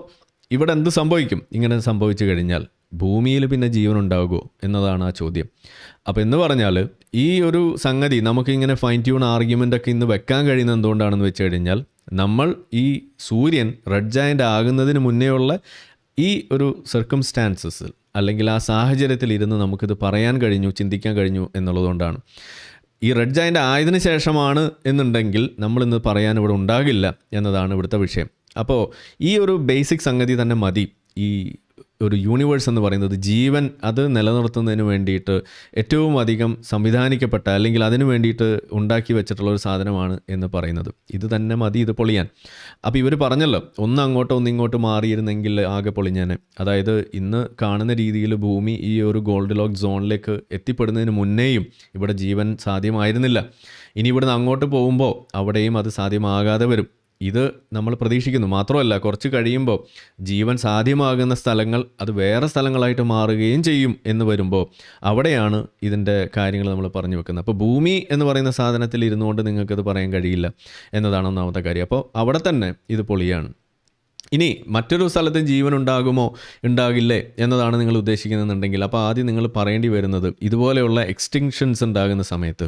ഇവിടെ എന്ത് സംഭവിക്കും ഇങ്ങനെ സംഭവിച്ചു കഴിഞ്ഞാൽ? ഭൂമിയിൽ പിന്നെ ജീവൻ ഉണ്ടാകുമോ എന്നതാണ് ആ ചോദ്യം. അപ്പോൾ എന്ന് പറഞ്ഞാൽ ഈ ഒരു സംഗതി നമുക്കിങ്ങനെ ഫൈൻ ട്യൂൺ ആർഗ്യുമെൻ്റൊക്കെ ഇന്ന് വെക്കാൻ കഴിയുന്നത് എന്തുകൊണ്ടാണെന്ന് വെച്ച് കഴിഞ്ഞാൽ നമ്മൾ ഈ സൂര്യൻ റെഡ് ജയൻ്റ് ആകുന്നതിന് മുന്നേ ഉള്ള ഈ ഒരു സർക്കംസ്റ്റാൻസസിൽ അല്ലെങ്കിൽ ആ സാഹചര്യത്തിൽ ഇരുന്ന് നമുക്കിത് പറയാൻ കഴിഞ്ഞു, ചിന്തിക്കാൻ കഴിഞ്ഞു എന്നുള്ളതുകൊണ്ടാണ്. ഈ റെഡ് ജയൻ്റ് ആയതിനു ശേഷമാണ് എന്നുണ്ടെങ്കിൽ നമ്മളിന്ന് പറയാൻ ഇവിടെ ഉണ്ടാകില്ല എന്നതാണ് ഇവിടുത്തെ വിഷയം. അപ്പോൾ ഈ ഒരു ബേസിക് സംഗതി തന്നെ മതി. ഈ ഒരു യൂണിവേഴ്സ് എന്ന് പറയുന്നത് ജീവൻ അത് നിലനിർത്തുന്നതിന് വേണ്ടിയിട്ട് ഏറ്റവും അധികം സംവിധാനിക്കപ്പെട്ട അല്ലെങ്കിൽ അതിന് വേണ്ടിയിട്ട് ഉണ്ടാക്കി വെച്ചിട്ടുള്ള ഒരു സാധനമാണ് എന്ന് പറയുന്നത്. ഇത് തന്നെ മതി ഇത് പൊളിയാൻ. അപ്പോൾ ഇവർ പറഞ്ഞല്ലോ ഒന്ന് അങ്ങോട്ടോ ഒന്ന് ഇങ്ങോട്ട് മാറിയിരുന്നെങ്കിൽ ആകെ പൊളിഞ്ഞാനെ. അതായത് ഇന്ന് കാണുന്ന രീതിയിൽ ഭൂമി ഈ ഒരു ഗോൾഡിലോക്ക് സോണിലേക്ക് എത്തിപ്പെടുന്നതിന് മുന്നേയും ഇവിടെ ജീവൻ സാധ്യമായിരുന്നില്ല. ഇനി ഇവിടുന്ന് അങ്ങോട്ട് പോകുമ്പോൾ അവിടെയും അത് സാധ്യമാകാതെ വരും. ഇത് നമ്മൾ പ്രതീക്ഷിക്കുന്നു. മാത്രമല്ല കുറച്ച് കഴിയുമ്പോൾ ജീവൻ സാധ്യമാകുന്ന സ്ഥലങ്ങൾ അത് വേറെ സ്ഥലങ്ങളായിട്ട് മാറുകയും ചെയ്യും എന്ന് വരുമ്പോൾ അവിടെയാണ് ഇതിൻ്റെ കാര്യങ്ങൾ നമ്മൾ പറഞ്ഞു വെക്കുന്നത്. അപ്പോൾ ഭൂമി എന്ന് പറയുന്ന സാധനത്തിൽ ഇരുന്നുകൊണ്ട് നിങ്ങൾക്കത് പറയാൻ കഴിയില്ല എന്നതാണ് ഒന്നാമത്തെ കാര്യം. അപ്പോൾ അവിടെ തന്നെ ഇത് പൊളിയാണ്. ഇനി മറ്റൊരു സ്ഥലത്ത് ജീവൻ ഉണ്ടാകുമോ ഉണ്ടാകില്ലേ എന്നതാണ് നിങ്ങൾ ഉദ്ദേശിക്കുന്നതെന്നുണ്ടെങ്കിൽ അപ്പോൾ ആദ്യം നിങ്ങൾ പറയേണ്ടി വരുന്നത് ഇതുപോലെയുള്ള എക്സ്റ്റിങ്ഷൻസ് ഉണ്ടാകുന്ന സമയത്ത്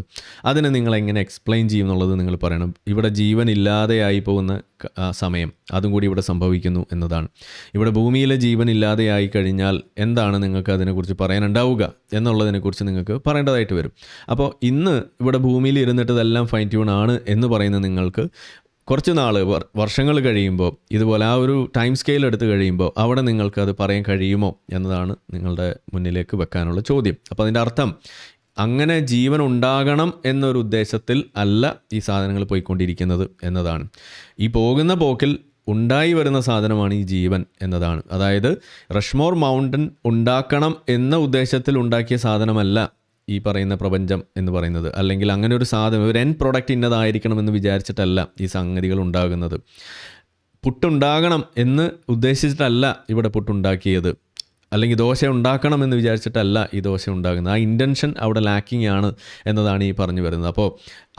അതിനെ നിങ്ങൾ എങ്ങനെ എക്സ്പ്ലെയിൻ ചെയ്യും എന്നുള്ളത് നിങ്ങൾ പറയണം. ഇവിടെ ജീവൻ ഇല്ലാതെയായി പോകുന്ന സമയം അതും കൂടി ഇവിടെ സംഭവിക്കുന്നു എന്നതാണ്. ഇവിടെ ഭൂമിയിലെ ജീവൻ ഇല്ലാതെയായി കഴിഞ്ഞാൽ എന്താണ് നിങ്ങൾക്ക് അതിനെക്കുറിച്ച് പറയാനുണ്ടാവുക എന്നുള്ളതിനെക്കുറിച്ച് നിങ്ങൾക്ക് പറയേണ്ടതായിട്ട് വരും. അപ്പോൾ ഇന്ന് ഇവിടെ ഭൂമിയിൽ ഇരുന്നിട്ട് ഇതെല്ലാം ഫൈൻ ട്യൂൺ ആണ് എന്ന് പറയുന്ന നിങ്ങൾക്ക് കുറച്ച് നാൾ വർഷങ്ങൾ കഴിയുമ്പോൾ ഇതുപോലെ ആ ഒരു ടൈം സ്കെയിൽ എടുത്ത് കഴിയുമ്പോൾ അവിടെ നിങ്ങൾക്ക് അത് പറയാൻ കഴിയുമോ എന്നതാണ് നിങ്ങളുടെ മുന്നിലേക്ക് വെക്കാനുള്ള ചോദ്യം. അപ്പോൾ അതിൻ്റെ അർത്ഥം അങ്ങനെ ജീവൻ ഉണ്ടാകണം എന്നൊരു ഉദ്ദേശത്തിൽ അല്ല ഈ സാധനങ്ങൾ പോയിക്കൊണ്ടിരിക്കുന്നത് എന്നതാണ്. ഈ പോകുന്ന പോക്കിൽ ഉണ്ടായി വരുന്ന സാധനമാണ് ഈ ജീവൻ എന്നതാണ്. അതായത് റഷ്മോർ മൗണ്ടൻ ഉണ്ടാക്കണം എന്ന ഉദ്ദേശത്തിൽ ഉണ്ടാക്കിയ സാധനമല്ല ഈ പറയുന്ന പ്രപഞ്ചം എന്ന് പറയുന്നത്. അല്ലെങ്കിൽ അങ്ങനെ ഒരു സാധനം ഒരു എൻ പ്രൊഡക്റ്റ് ഇന്നതായിരിക്കണമെന്ന് വിചാരിച്ചിട്ടല്ല ഈ സംഗതികൾ ഉണ്ടാകുന്നത്. പുട്ടുണ്ടാകണം എന്ന് ഉദ്ദേശിച്ചിട്ടല്ല ഇവിടെ പുട്ടുണ്ടാക്കിയത്. അല്ലെങ്കിൽ ദോശ ഉണ്ടാക്കണം എന്ന് വിചാരിച്ചിട്ടല്ല ഈ ദോശ ഉണ്ടാകുന്നത്. ആ ഇൻറ്റൻഷൻ അവിടെ ലാക്കിംഗ് ആണ് എന്നതാണ് ഈ പറഞ്ഞു വരുന്നത്. അപ്പോൾ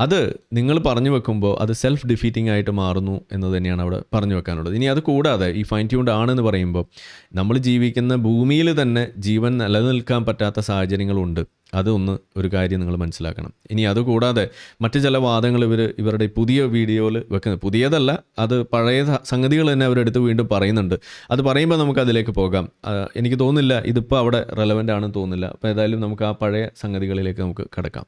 അത് നിങ്ങൾ പറഞ്ഞു വെക്കുമ്പോൾ അത് സെൽഫ് ഡിഫീറ്റിംഗ് ആയിട്ട് മാറുന്നു എന്ന് തന്നെയാണ് അവിടെ പറഞ്ഞു വെക്കാനുള്ളത്. ഇനി അത് കൂടാതെ ഈ ഫൈൻ ട്യൂൺഡ് ആണെന്ന് പറയുമ്പോൾ നമ്മൾ ജീവിക്കുന്ന ഭൂമിയിൽ തന്നെ ജീവൻ നിലനിൽക്കാൻ പറ്റാത്ത സാഹചര്യങ്ങളുണ്ട്. അതൊന്ന് ഒരു കാര്യം നിങ്ങൾ മനസ്സിലാക്കണം. ഇനി അതുകൂടാതെ മറ്റു ചില വാദങ്ങൾ ഇവരുടെ പുതിയ വീഡിയോയിൽ വെക്കുന്നത്, പുതിയതല്ല, അത് പഴയ സംഗതികൾ തന്നെ അവരെടുത്ത് വീണ്ടും പറയുന്നുണ്ട്. അത് പറയുമ്പോൾ നമുക്ക് അതിലേക്ക് പോകാം. എനിക്ക് തോന്നുന്നില്ല ഇതിപ്പോൾ അവിടെ റെലവൻ്റ് ആണെന്ന് തോന്നുന്നില്ല. അപ്പോൾ ഏതായാലും നമുക്ക് ആ പഴയ സംഗതികളിലേക്ക് നമുക്ക് കടക്കാം.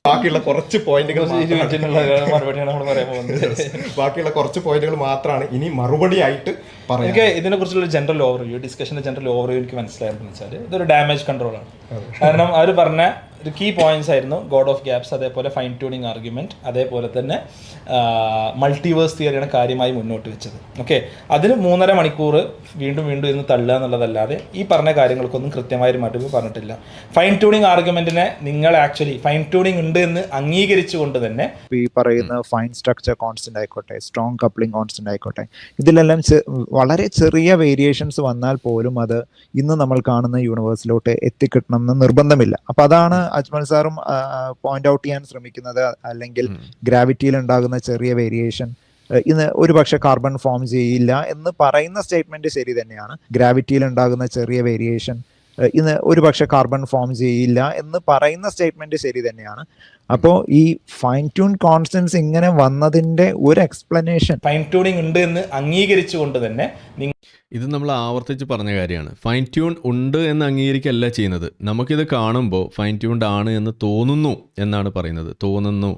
ബാക്കിയുള്ള കുറച്ച് പോയിന്റുകൾ മറുപടിയാണ് നമ്മൾ പറയാൻ പോകുന്നത്. ബാക്കിയുള്ള കുറച്ച് പോയിന്റുകൾ മാത്രമാണ് ഇനി മറുപടിയായിട്ട് പറയാം. എനിക്ക് ഇതിനെക്കുറിച്ചുള്ള ജനറൽ ഓവർവ്യൂ, ഡിസ്കഷൻ്റെ ജനറൽ ഓവർവ്യൂ എനിക്ക് മനസ്സിലായെന്ന് വെച്ചാൽ ഇതൊരു ഡാമേജ് കൺട്രോളാണ്. കാരണം അവർ പറഞ്ഞ ഒരു കീ പോയിന്റ്സ് ആയിരുന്നു ഗോഡ് ഓഫ് ഗ്യാപ്സ്, അതേപോലെ ഫൈൻ ട്യൂണിങ് ആർഗ്യുമെന്റ്, അതേപോലെ തന്നെ മൾട്ടിവേഴ്സ് തിയറിയാണ് കാര്യമായി മുന്നോട്ട് വെച്ചത്. ഓക്കെ, അതിന് 3.5 മണിക്കൂർ വീണ്ടും വീണ്ടും ഇന്ന് തള്ളുക എന്നുള്ളതല്ലാതെ ഈ പറഞ്ഞ കാര്യങ്ങൾക്കൊന്നും കൃത്യമായൊരു മറുപടി പറഞ്ഞിട്ടില്ല. ഫൈൻ ട്യൂണിങ് ആർഗ്യുമെന്റിനെ നിങ്ങൾ ആക്ച്വലി ഫൈൻ ട്യൂണിങ് ഉണ്ട് എന്ന് അംഗീകരിച്ചുകൊണ്ട് തന്നെ ഈ പറയുന്ന ഫൈൻ സ്ട്രക്ചർ കോൺസ്റ്റന്റ് ആയിക്കോട്ടെ, സ്ട്രോങ് കപ്ലിംഗ് കോൺസ്റ്റന്റ് ആയിക്കോട്ടെ, ഇതിലെല്ലാം വളരെ ചെറിയ വേരിയേഷൻസ് വന്നാൽ പോലും അത് ഇന്ന് നമ്മൾ കാണുന്ന യൂണിവേഴ്സിലോട്ട് എത്തിക്കിട്ടണം എന്ന് നിർബന്ധമില്ല. അപ്പൊ അതാണ് അജ്മൽ സാറും പോയിന്റ് ഔട്ട് ചെയ്യാൻ ശ്രമിക്കുന്നത്. അല്ലെങ്കിൽ ഗ്രാവിറ്റിയിൽ ഉണ്ടാകുന്ന ചെറിയ വേരിയേഷൻ ഇന്ന് ഒരുപക്ഷെ കാർബൺ ഫോം ചെയ്യില്ല എന്ന് പറയുന്ന സ്റ്റേറ്റ്മെന്റ് ശരി തന്നെയാണ്. ഗ്രാവിറ്റിയിൽ ഉണ്ടാകുന്ന ചെറിയ വേരിയേഷൻ ഇന്ന് ഒരുപക്ഷെ കാർബൺ ഫോം ചെയ്യില്ല എന്ന് പറയുന്ന സ്റ്റേറ്റ്മെന്റ് ശരി തന്നെയാണ്. അപ്പോൾ ഈ ഫൈൻ ട്യൂൺ കോൺസ്റ്റൻസ് ഇങ്ങനെ വന്നതിന്റെ ഒരു എക്സ്പ്ലനേഷൻ, ഫൈൻ ട്യൂണിങ് ഉണ്ട് എന്ന് അംഗീകരിച്ചുകൊണ്ട് തന്നെ ഇത് നമ്മൾ ആവർത്തിച്ച് പറഞ്ഞ കാര്യമാണ്. ഫൈൻ ട്യൂൺ ഉണ്ട് എന്ന് അംഗീകരിക്കല്ല ചെയ്യുന്നത്. നമുക്കിത് കാണുമ്പോൾ ഫൈൻ ട്യൂൺഡ് ആണ് എന്ന് തോന്നുന്നു എന്നാണ് പറയുന്നത്. തോന്നുന്നു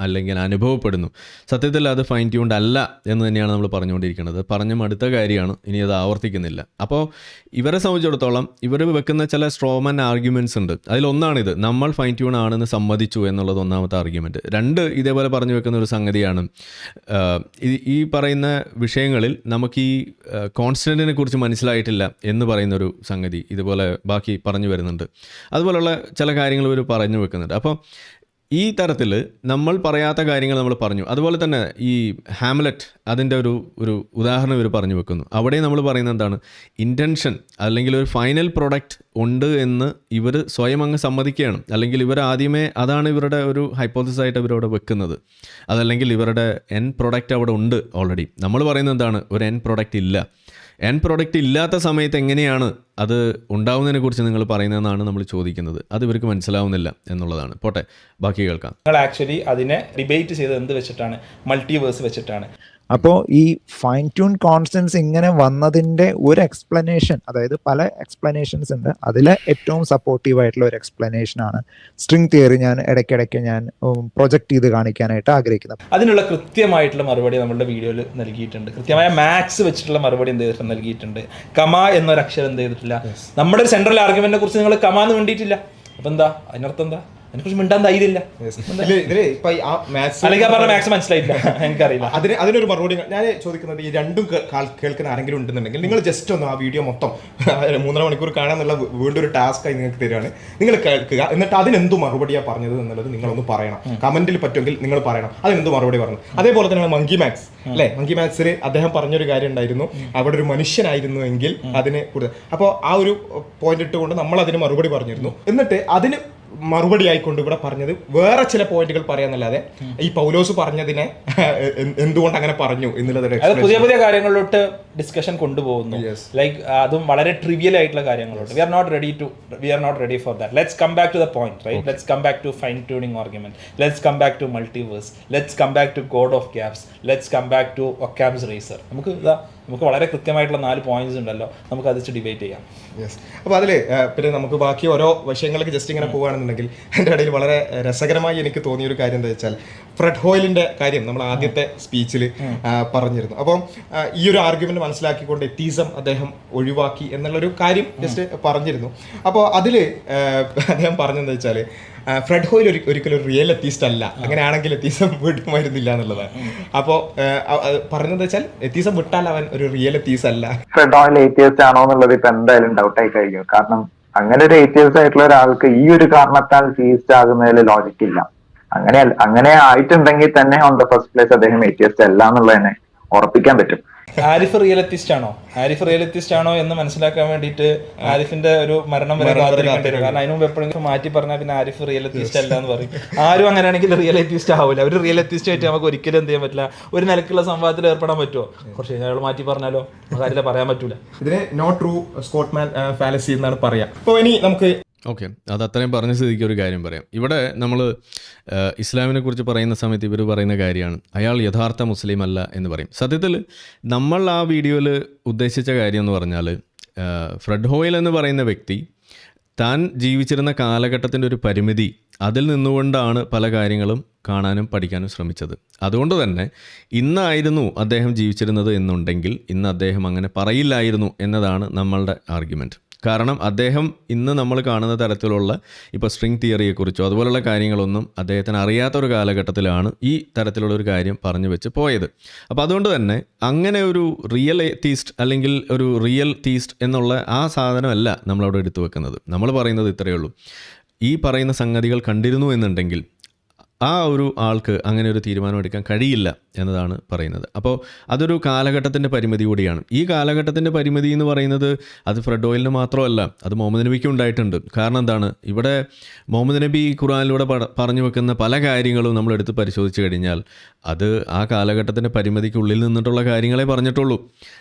അല്ലെങ്കിൽ അനുഭവപ്പെടുന്നു. സത്യത്തിൽ അത് ഫൈൻ ട്യൂൺഡ് അല്ല എന്ന് തന്നെയാണ് നമ്മൾ പറഞ്ഞുകൊണ്ടിരിക്കുന്നത്. പറഞ്ഞ അടുത്ത കാര്യമാണ്, ഇനി അത് ആവർത്തിക്കുന്നില്ല. അപ്പോൾ ഇവരെ സംബന്ധിച്ചിടത്തോളം ഇവർ വെക്കുന്ന ചില സ്ട്രോമൻ ആർഗ്യുമെൻറ്റ്സ് ഉണ്ട്. അതിലൊന്നാണിത്, നമ്മൾ ഫൈൻ ട്യൂൺ ആണെന്ന് സമ്മതിച്ചു എന്നുള്ളത് ഒന്നാമത്തെ ആർഗ്യുമെൻറ്റ്. 2 ഇതേപോലെ പറഞ്ഞു വെക്കുന്ന ഒരു സംഗതിയാണ്, ഈ പറയുന്ന വിഷയങ്ങളിൽ നമുക്ക് ഈ കോൺസ്റ്റൻറ്റിനെ കുറിച്ച് മനസ്സിലായിട്ടില്ല എന്ന് പറയുന്നൊരു സംഗതി ഇതുപോലെ ബാക്കി പറഞ്ഞു വരുന്നുണ്ട്. അതുപോലുള്ള ചില കാര്യങ്ങൾ ഇവർ പറഞ്ഞു വെക്കുന്നുണ്ട്. അപ്പോൾ ഈ തരത്തിൽ നമ്മൾ പറയാത്ത കാര്യങ്ങൾ നമ്മൾ പറഞ്ഞു. അതുപോലെ തന്നെ ഈ ഹാംലെറ്റ്, അതിൻ്റെ ഒരു ഉദാഹരണം ഇവർ പറഞ്ഞു വെക്കുന്നു. അവിടെ നമ്മൾ പറയുന്നത് എന്താണ്, ഇൻറ്റൻഷൻ അല്ലെങ്കിൽ ഒരു ഫൈനൽ പ്രൊഡക്റ്റ് ഉണ്ട് എന്ന് ഇവർ സ്വയം അങ്ങ് സമ്മതിക്കുകയാണ്. അല്ലെങ്കിൽ ഇവർ ആദ്യമേ അതാണ് ഇവരുടെ ഒരു ഹൈപ്പോസിസ് ആയിട്ട് ഇവരവിടെ വെക്കുന്നത്. അതല്ലെങ്കിൽ ഇവരുടെ എൻ പ്രൊഡക്റ്റ് അവിടെ ഉണ്ട് ഓൾറെഡി. നമ്മൾ പറയുന്നത് എന്താണ്, ഒരു എൻ പ്രൊഡക്റ്റ് ഇല്ല. എൻ പ്രൊഡക്റ്റ് ഇല്ലാത്ത സമയത്ത് എങ്ങനെയാണ് അത് ഉണ്ടാവുന്നതിനെ കുറിച്ച് നിങ്ങൾ പറയുന്നതെന്നാണ് നമ്മൾ ചോദിക്കുന്നത്. അത് ഇവർക്ക് മനസ്സിലാവുന്നില്ല എന്നുള്ളതാണ്. പോട്ടെ, ബാക്കി കേൾക്കാം. നിങ്ങൾ ആക്ച്വലി അതിനെ ഡിബേറ്റ് ചെയ്തത് എന്ത് വെച്ചിട്ടാണ്, മൾട്ടിവേഴ്സ് വെച്ചിട്ടാണ്. അപ്പോൾ ഈ ഫൈൻ ട്യൂൺ കോൺസ്റ്റൻസ് ഇങ്ങനെ വന്നതിന്റെ ഒരു എക്സ്പ്ലനേഷൻ, അതായത് പല എക്സ്പ്ലനേഷൻസ് ഉണ്ട്, അതിലെ ഏറ്റവും സപ്പോർട്ടീവ് ആയിട്ടുള്ള ഒരു എക്സ്പ്ലനേഷൻ ആണ് സ്ട്രിംഗ് തിയറി ഞാൻ ഇടയ്ക്കിടയ്ക്ക് ഞാൻ പ്രൊജക്ട് ചെയ്ത് കാണിക്കാനായിട്ട് ആഗ്രഹിക്കുന്നത്. അതിനുള്ള കൃത്യമായിട്ടുള്ള മറുപടി നമ്മുടെ വീഡിയോയിൽ നൽകിയിട്ടുണ്ട്. കൃത്യമായ മാത്സ് വെച്ചിട്ടുള്ള മറുപടി എന്ത് ചെയ്തിട്ട് നൽകിയിട്ടുണ്ട്. കമ എന്നൊരു അക്ഷരം എന്ത് ചെയ്തിട്ടില്ല. നമ്മുടെ ഒരു സെൻട്രൽ ആർഗ്യുമെന്റിനെ കുറിച്ച് നിങ്ങൾ കമ എന്ന് വേണ്ടിയിട്ടില്ല. അപ്പൊ എന്താ അതിനർത്ഥം എന്താ? അതിനെക്കുറിച്ച് മിണ്ടാൻ ധൈര്യമില്ല. മാത്സ് മനസ്സിലായില്ല, എനിക്കറിയില്ല. അതിനൊരു മറുപടി ഞാൻ ചോദിക്കുന്നത്, ഈ രണ്ടും കേൾക്കുന്ന ആരെങ്കിലും ഉണ്ടെന്നുണ്ടെങ്കിൽ നിങ്ങൾ ജസ്റ്റ് ഒന്ന് ആ വീഡിയോ മൊത്തം 3.5 മണിക്കൂർ കാണാന്നുള്ള വീണ്ടും ഒരു ടാസ്ക് ആയി നിങ്ങൾക്ക് തരികയാണ്. നിങ്ങൾ കേൾക്കുക, എന്നിട്ട് അതിനെന്തു മറുപടിയാണ് പറഞ്ഞത് എന്നുള്ളത് നിങ്ങളൊന്ന് പറയണം. കമന്റിൽ പറ്റുമെങ്കിൽ നിങ്ങൾ പറയണം അതിനെന്ത് മറുപടി പറഞ്ഞു. അതേപോലെ തന്നെയാണ് മങ്കി മാക്സ് അല്ലെ. മങ്കി മാക്സിൽ അദ്ദേഹം പറഞ്ഞൊരു കാര്യം ഉണ്ടായിരുന്നു, അവിടെ ഒരു മനുഷ്യനായിരുന്നു എങ്കിൽ അതിന് കൂടുതൽ. അപ്പോൾ ആ ഒരു പോയിന്റ് ഇട്ടുകൊണ്ട് നമ്മൾ അതിന് മറുപടി പറഞ്ഞിരുന്നു. എന്നിട്ട് അതിന് മറുപടി ആയിക്കൊണ്ട് ഇവിടെ പറഞ്ഞത് വേറെ ചില പോയിന്റുകൾ പറയാന്നല്ലാതെ ഈ പൗലോസ് പറഞ്ഞതിനെ എന്തുകൊണ്ട് അങ്ങനെ പറഞ്ഞു എന്നുള്ളത് പുതിയ പുതിയ കാര്യങ്ങളിലോട്ട് ഡിസ്കഷൻ കൊണ്ടുപോകുന്നു. ലൈക്ക് അതും വളരെ ട്രിവിയൽ ആയിട്ടുള്ള കാര്യങ്ങളോട്ട്. We are not ready for that. Let's come back to the point, right? Let's come back to fine tuning argument. Let's come back to multiverse. Let's come back to god of gaps. Let's come back to Occam's razor. നമുക്ക് വളരെ കൃത്യമായിട്ടുള്ള 4 points ഉണ്ടല്ലോ, നമുക്ക് അത് debate ചെയ്യാം. Yes. അപ്പോൾ അതിൽ പിന്നെ നമുക്ക് ബാക്കി ഓരോ വിഷയങ്ങൾക്ക് ജസ്റ്റ് ഇങ്ങനെ പോകുകയാണെന്നുണ്ടെങ്കിൽ എൻ്റെ ഇടയിൽ വളരെ രസകരമായി എനിക്ക് തോന്നിയൊരു കാര്യം എന്താ വെച്ചാൽ, ഫ്രെഡ് ഹോയിലിൻ്റെ കാര്യം നമ്മൾ ആദ്യത്തെ സ്പീച്ചിൽ പറഞ്ഞിരുന്നു. അപ്പം ഈ ഒരു ആർഗ്യുമെന്റ് മനസ്സിലാക്കിക്കൊണ്ട് എത്തീസം അദ്ദേഹം ഒഴിവാക്കി എന്നുള്ളൊരു കാര്യം ജസ്റ്റ് പറഞ്ഞിരുന്നു. അപ്പോൾ അതിൽ അദ്ദേഹം പറഞ്ഞതെന്ന് വെച്ചാൽ, ഫ്രെഡ് ഹോയിൽ ഒരിക്കലും ഒരു റിയൽ എത്തീസ്റ്റ് അല്ല, അങ്ങനെയാണെങ്കിൽ എത്തീസം വിട്ടുമായിരുന്നില്ല എന്നുള്ളതാണ്. അപ്പോൾ പറഞ്ഞത് വെച്ചാൽ എത്തീസം വിട്ടാൽ അവൻ ഒരു റിയൽ എത്തീസ് അല്ല. ഫ്രെഡ് ഹോയിൽ എത്തിയസ്റ്റ് ആണോ എന്നുള്ളത് ഇപ്പൊ എന്തായാലും ഡൗട്ട് ആയി കഴിഞ്ഞു. കാരണം അങ്ങനെ ഒരു എത്തിയസ്റ്റ് ആയിട്ടുള്ള ഒരാൾക്ക് ഈ ഒരു കാരണത്താൽ തീസ്റ്റ് ആകുന്നതിൽ ലോജിക് ഇല്ല. അങ്ങനെ ആയിട്ടുണ്ടെങ്കിൽ തന്നെ ഓൺ ദ ഫസ്റ്റ് പ്ലേസ് അദ്ദേഹം എത്തിയസ്റ്റ് അല്ല എന്നുള്ളത് തന്നെ ഉറപ്പിക്കാൻ പറ്റും. ആരിഫ് റിയലിസ്റ്റ് ആണോ എന്ന് മനസ്സിലാക്കാൻ വേണ്ടിയിട്ട് ആരിഫിന്റെ ഒരു മരണം വരെ കാത്തിരിക്കേണ്ടി വരും. കാരണം അതിന് മുമ്പ് എപ്പോഴെങ്കിലും മാറ്റി പറഞ്ഞാൽ പിന്നെ ആരിഫ് റിയലിസ്റ്റ് അല്ല എന്ന് പറയും. ആരും അങ്ങനെയാണെങ്കിൽ റിയലിസ്റ്റ് ആവില്ല. ഒരു റിയലിസ്റ്റ് ആയിട്ട് നമുക്ക് ഒരിക്കലും എന്ത് ചെയ്യാൻ പറ്റില്ല, ഒരു നിലക്കുള്ള സംവാദത്തിൽ ഏർപ്പെടാൻ പറ്റുമോ? കുറച്ച് കഴിഞ്ഞാൽ മാറ്റി പറഞ്ഞാലോ കാര്യമില്ല, പറയാൻ പറ്റൂല. ഇതിന് നോ ട്രൂ സ്കോട്ട്മാൻ ഫാലസി എന്നാണ് പറയാം. അപ്പോൾ ഇനി നമുക്ക് ഓക്കെ, അത് അത്രയും പറഞ്ഞ സ്ഥിതിക്ക് ഒരു കാര്യം പറയാം. ഇവിടെ നമ്മൾ ഇസ്ലാമിനെ കുറിച്ച് പറയുന്ന സമയത്ത് ഇവർ പറയുന്ന കാര്യമാണ് അയാൾ യഥാർത്ഥ മുസ്ലിം അല്ല എന്ന് പറയും. സത്യത്തിൽ നമ്മൾ ആ വീഡിയോയിൽ ഉദ്ദേശിച്ച കാര്യം എന്ന് പറഞ്ഞാൽ ഫ്രെഡ് ഹോയിൽ എന്ന് പറയുന്ന വ്യക്തി താൻ ജീവിച്ചിരുന്ന കാലഘട്ടത്തിൻ്റെ ഒരു പരിമിതി, അതിൽ നിന്നുകൊണ്ടാണ് പല കാര്യങ്ങളും കാണാനും പഠിക്കാനും ശ്രമിച്ചത്. അതുകൊണ്ട് തന്നെ ഇന്നായിരുന്നു അദ്ദേഹം ജീവിച്ചിരുന്നത് എന്നുണ്ടെങ്കിൽ ഇന്ന് അദ്ദേഹം അങ്ങനെ പറയില്ലായിരുന്നു എന്നതാണ് നമ്മളുടെ ആർഗ്യുമെൻറ്റ്. കാരണം അദ്ദേഹം ഇന്ന് നമ്മൾ കാണുന്ന തരത്തിലുള്ള ഇപ്പോൾ സ്ട്രിങ് തിയറിയെക്കുറിച്ചോ അതുപോലുള്ള കാര്യങ്ങളൊന്നും അദ്ദേഹത്തിന് അറിയാത്തൊരു കാലഘട്ടത്തിലാണ് ഈ തരത്തിലുള്ളൊരു കാര്യം പറഞ്ഞു വെച്ച് പോയത്. അപ്പോൾ അതുകൊണ്ട് തന്നെ അങ്ങനെ ഒരു റിയൽ തീസ്റ്റ് അല്ലെങ്കിൽ ഒരു റിയൽ തീസ്റ്റ് എന്നുള്ള ആ സാധനമല്ല നമ്മളവിടെ എടുത്തു വെക്കുന്നത്. നമ്മൾ പറയുന്നത് ഇത്രയേ ഉള്ളൂ, ഈ പറയുന്ന സംഗതികൾ കണ്ടിരുന്നു എന്നുണ്ടെങ്കിൽ ആ ഒരു ആൾക്ക് അങ്ങനെ ഒരു തീരുമാനം എടുക്കാൻ കഴിയില്ല എന്നതാണ് പറയുന്നത്. അപ്പോൾ അതൊരു കാലഘട്ടത്തിൻ്റെ പരിമിതി കൂടിയാണ്. ഈ കാലഘട്ടത്തിൻ്റെ പരിമിതി എന്ന് പറയുന്നത് അത് ഫ്രെഡ് ഓയിലിന് മാത്രമല്ല, അത് മുഹമ്മദ് നബിക്കും ഉണ്ടായിട്ടുണ്ട്. കാരണം എന്താണ്, ഇവിടെ മുഹമ്മദ് നബി ഖുർആനിലൂടെ പറഞ്ഞു വെക്കുന്ന പല കാര്യങ്ങളും നമ്മളെടുത്ത് പരിശോധിച്ച് കഴിഞ്ഞാൽ അത് ആ കാലഘട്ടത്തിൻ്റെ പരിമിതിക്കുള്ളിൽ നിന്നിട്ടുള്ള കാര്യങ്ങളെ പറഞ്ഞിട്ടുള്ളൂ.